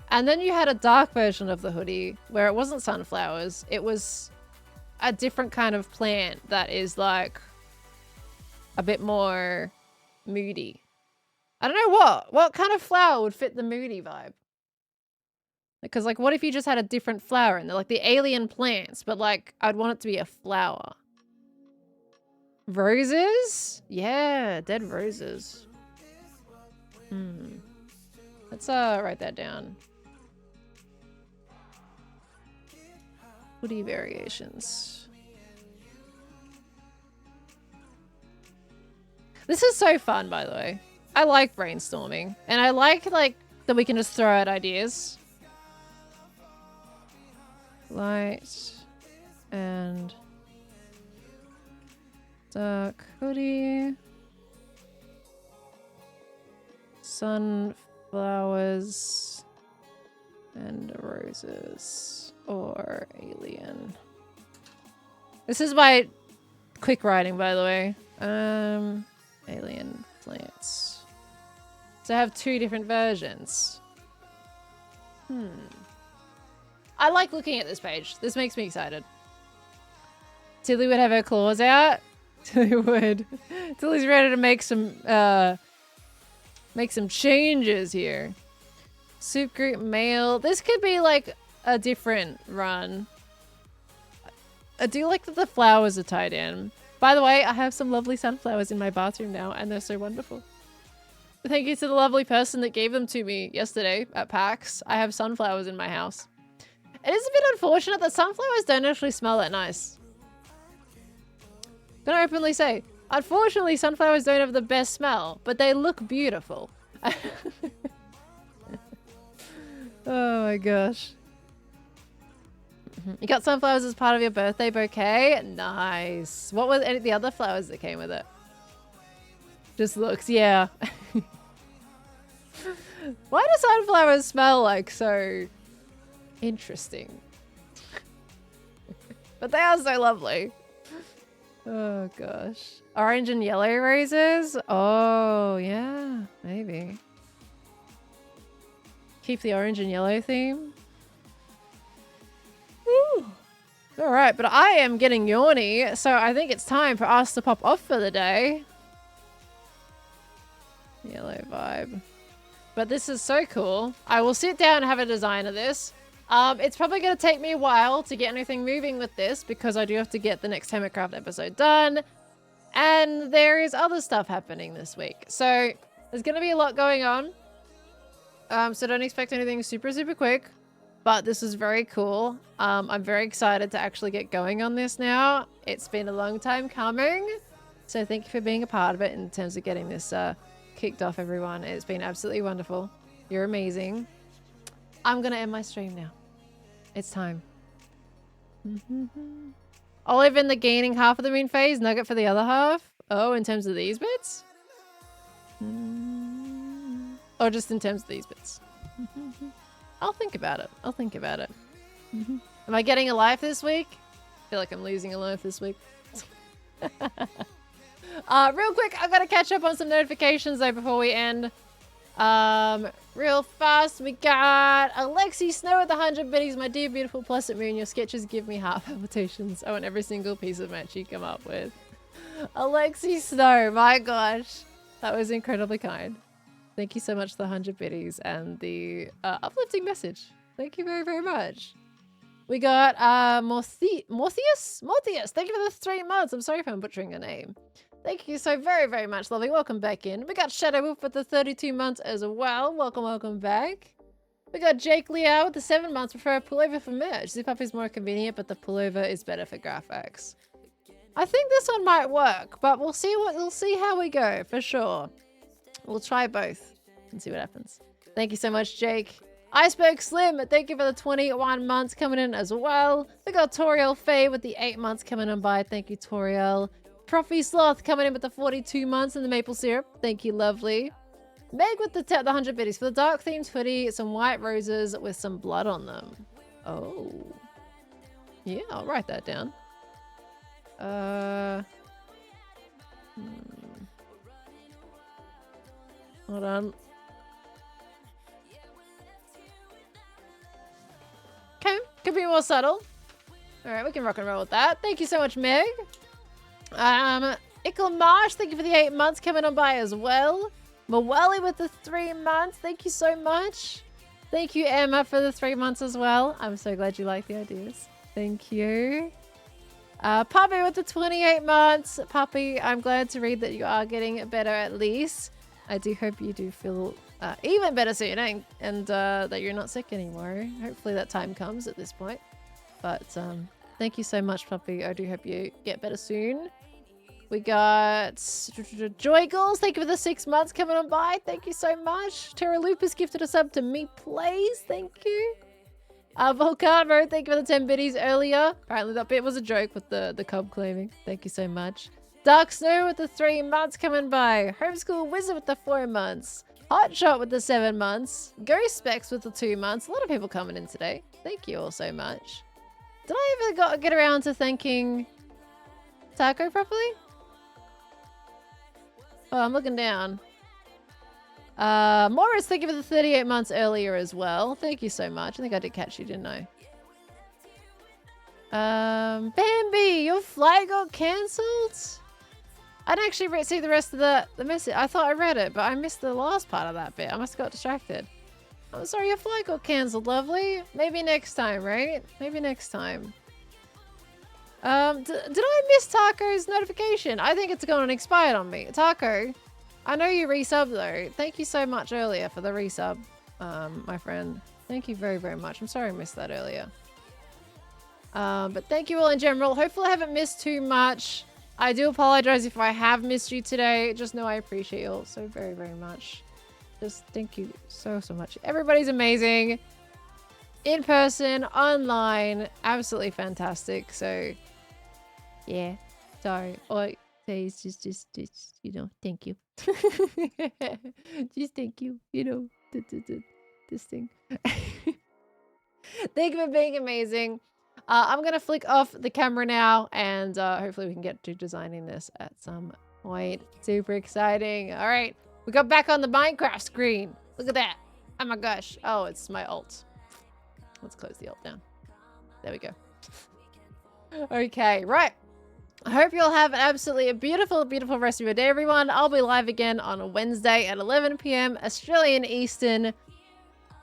And then you had a dark version of the hoodie where it wasn't sunflowers. It was a different kind of plant that is like a bit more moody. I don't know what kind of flower would fit the moody vibe? Because like, what if you just had a different flower and they're like the alien plants, but like, I'd want it to be a flower. Roses? Yeah, dead roses. Let's write that down. Hoodie variations. This is so fun, by the way. I like brainstorming. And I like that we can just throw out ideas. Light and dark hoodie. Sunflowers and roses or alien. This is my quick writing, by the way. Alien plants. So I have 2 different versions. I like looking at this page. This makes me excited. Tilly would have her claws out. Tilly would. Tilly's ready to make some changes here. Soup group mail. This could be like a different run. I do like that the flowers are tied in. By the way, I have some lovely sunflowers in my bathroom now, and they're so wonderful. Thank you to the lovely person that gave them to me yesterday at PAX. I have sunflowers in my house. It is a bit unfortunate that sunflowers don't actually smell that nice. I'm gonna openly say, unfortunately, sunflowers don't have the best smell, but they look beautiful. Oh my gosh. You got sunflowers as part of your birthday bouquet? Nice. What were any of the other flowers that came with it? Just looks, yeah. Why do sunflowers smell like so interesting? But they are so lovely. Oh gosh. Orange and yellow roses? Oh yeah, maybe. Keep the orange and yellow theme. Woo. All right, but I am getting yawny, so I think it's time for us to pop off for the day. Yellow vibe. But this is so cool. I will sit down and have a design of this. It's probably going to take me a while to get anything moving with this because I do have to get the next Hermitcraft episode done. And there is other stuff happening this week. So there's going to be a lot going on. So don't expect anything super, super quick. But this is very cool. I'm very excited to actually get going on this now. It's been a long time coming. So thank you for being a part of it in terms of getting this kicked off, everyone. It's been absolutely wonderful. You're amazing. I'm going to end my stream now. It's time. Olive in the gaining half of the moon phase, Nugget for the other half. Oh, in terms of these bits? Or just in terms of these bits? I'll think about it. I'll think about it. Am I getting a life this week? I feel like I'm losing a life this week. Real quick, I've got to catch up on some notifications though before we end. Real fast, we got Alexi Snow with 100 biddies. My dear beautiful Placid Moon, your sketches give me heart palpitations. I want every single piece of match you come up with. Alexi Snow, my gosh. That was incredibly kind. Thank you so much for the 100 biddies and the uplifting message. Thank you very, very much. We got Morthius. Thank you for the 3 months. I'm sorry if I'm butchering your name. Thank you so very, very much, lovely. Welcome back in. We got Shadow Wolf with the 32 months as well. Welcome, welcome back. We got Jake Liao with the 7 months. Prefer a pullover for merch. Zip up is more convenient, but the pullover is better for graphics. I think this one might work, but we'll see how we go for sure. We'll try both and see what happens. Thank you so much, Jake. Iceberg Slim, thank you for the 21 months coming in as well. We got Toriel Faye with the 8 months coming in by. Thank you, Toriel. Profi Sloth coming in with the 42 months and the maple syrup. Thank you, lovely. Meg with the 100 biddies for the dark themed hoodie, some white roses with some blood on them. Oh. Yeah, I'll write that down. Hold on. Okay, could be more subtle. Alright, we can rock and roll with that. Thank you so much, Meg. Ickle Marsh, thank you for the 8 months coming on by as well. Mawali with the 3 months. Thank you so much. Thank you, Emma, for the 3 months as well. I'm so glad you like the ideas. Thank you. Puppy with the 28 months. Puppy, I'm glad to read that you are getting better at least. I do hope you do feel even better soon and that you're not sick anymore. Hopefully that time comes at this point. But thank you so much, Puppy. I do hope you get better soon. We got Joy Girls. Thank you for the 6 months coming on by. Thank you so much. Terra Lupus gifted us up to Me Plays. Thank you. Volcano, thank you for the 10 biddies earlier. Apparently that bit was a joke with the cub claiming. Thank you so much. Dark Snow with the 3 months coming by. Homeschool Wizard with the 4 months. Hotshot with the 7 months. Ghost Specs with the 2 months. A lot of people coming in today. Thank you all so much. Did I ever get around to thanking Taco properly? Oh, I'm looking down. Morris, thank you for the 38 months earlier as well. Thank you so much. I think I did catch you, didn't I? Bambi, your flight got cancelled? I didn't actually see the rest of the message. I thought I read it, but I missed the last part of that bit. I must have got distracted. I'm sorry, your flight got cancelled, lovely. Maybe next time, right? Maybe next time. Did I miss Taco's notification? I think it's gone and expired on me. Taco, I know you resubbed though. Thank you so much earlier for the resub, my friend. Thank you very, very much. I'm sorry I missed that earlier. But thank you all in general. Hopefully I haven't missed too much. I do apologize if I have missed you today. Just know I appreciate you all so very, very much. Just thank you so, so much. Everybody's amazing. In person, online, absolutely fantastic. So, yeah. Sorry. All I say is just, you know, thank you. Just thank you. You know, this thing. Thank you for being amazing. I'm going to flick off the camera now and hopefully we can get to designing this at some point. Super exciting. All right. We got back on the Minecraft screen. Look at that. Oh my gosh. Oh, it's my alt. Let's close the alt down. There we go. Okay, right. I hope you'll have an absolutely beautiful, beautiful rest of your day, everyone. I'll be live again on a Wednesday at 11 p.m. Australian Eastern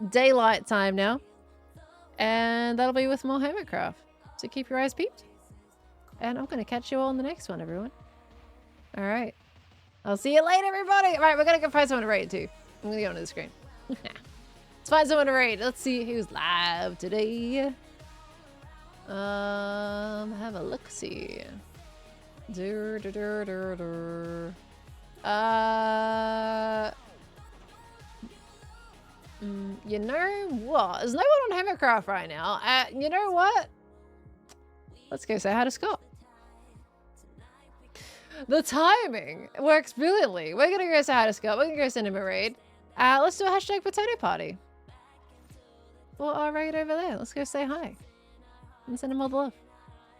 Daylight Time now. And that'll be with more Hermitcraft. So keep your eyes peeped. And I'm going to catch you all in the next one, everyone. All right. I'll see you later, everybody. All right, we're going to go find someone to raid, too. I'm going to go onto the screen. Let's find someone to raid. Let's see who's live today. Have a look-see. You know what? There's no one on Hermitcraft right now. You know what? Let's go say hi to Scott. The timing works brilliantly. We're gonna go say hi to Scott. We're gonna go send him a raid. Let's do a hashtag potato party. Well, our raid over there. Let's go say hi and send him all the love.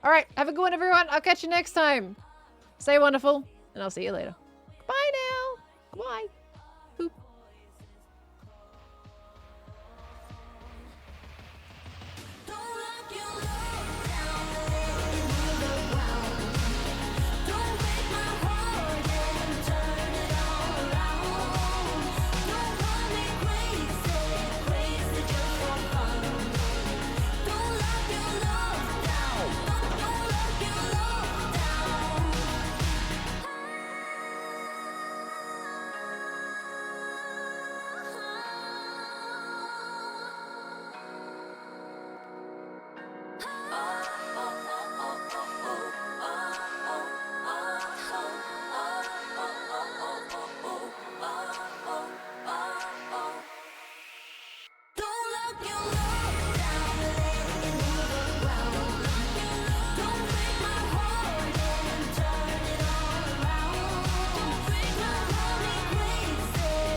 All right, have a good one, everyone. I'll catch you next time. Stay wonderful, and I'll see you later. Bye now. Bye.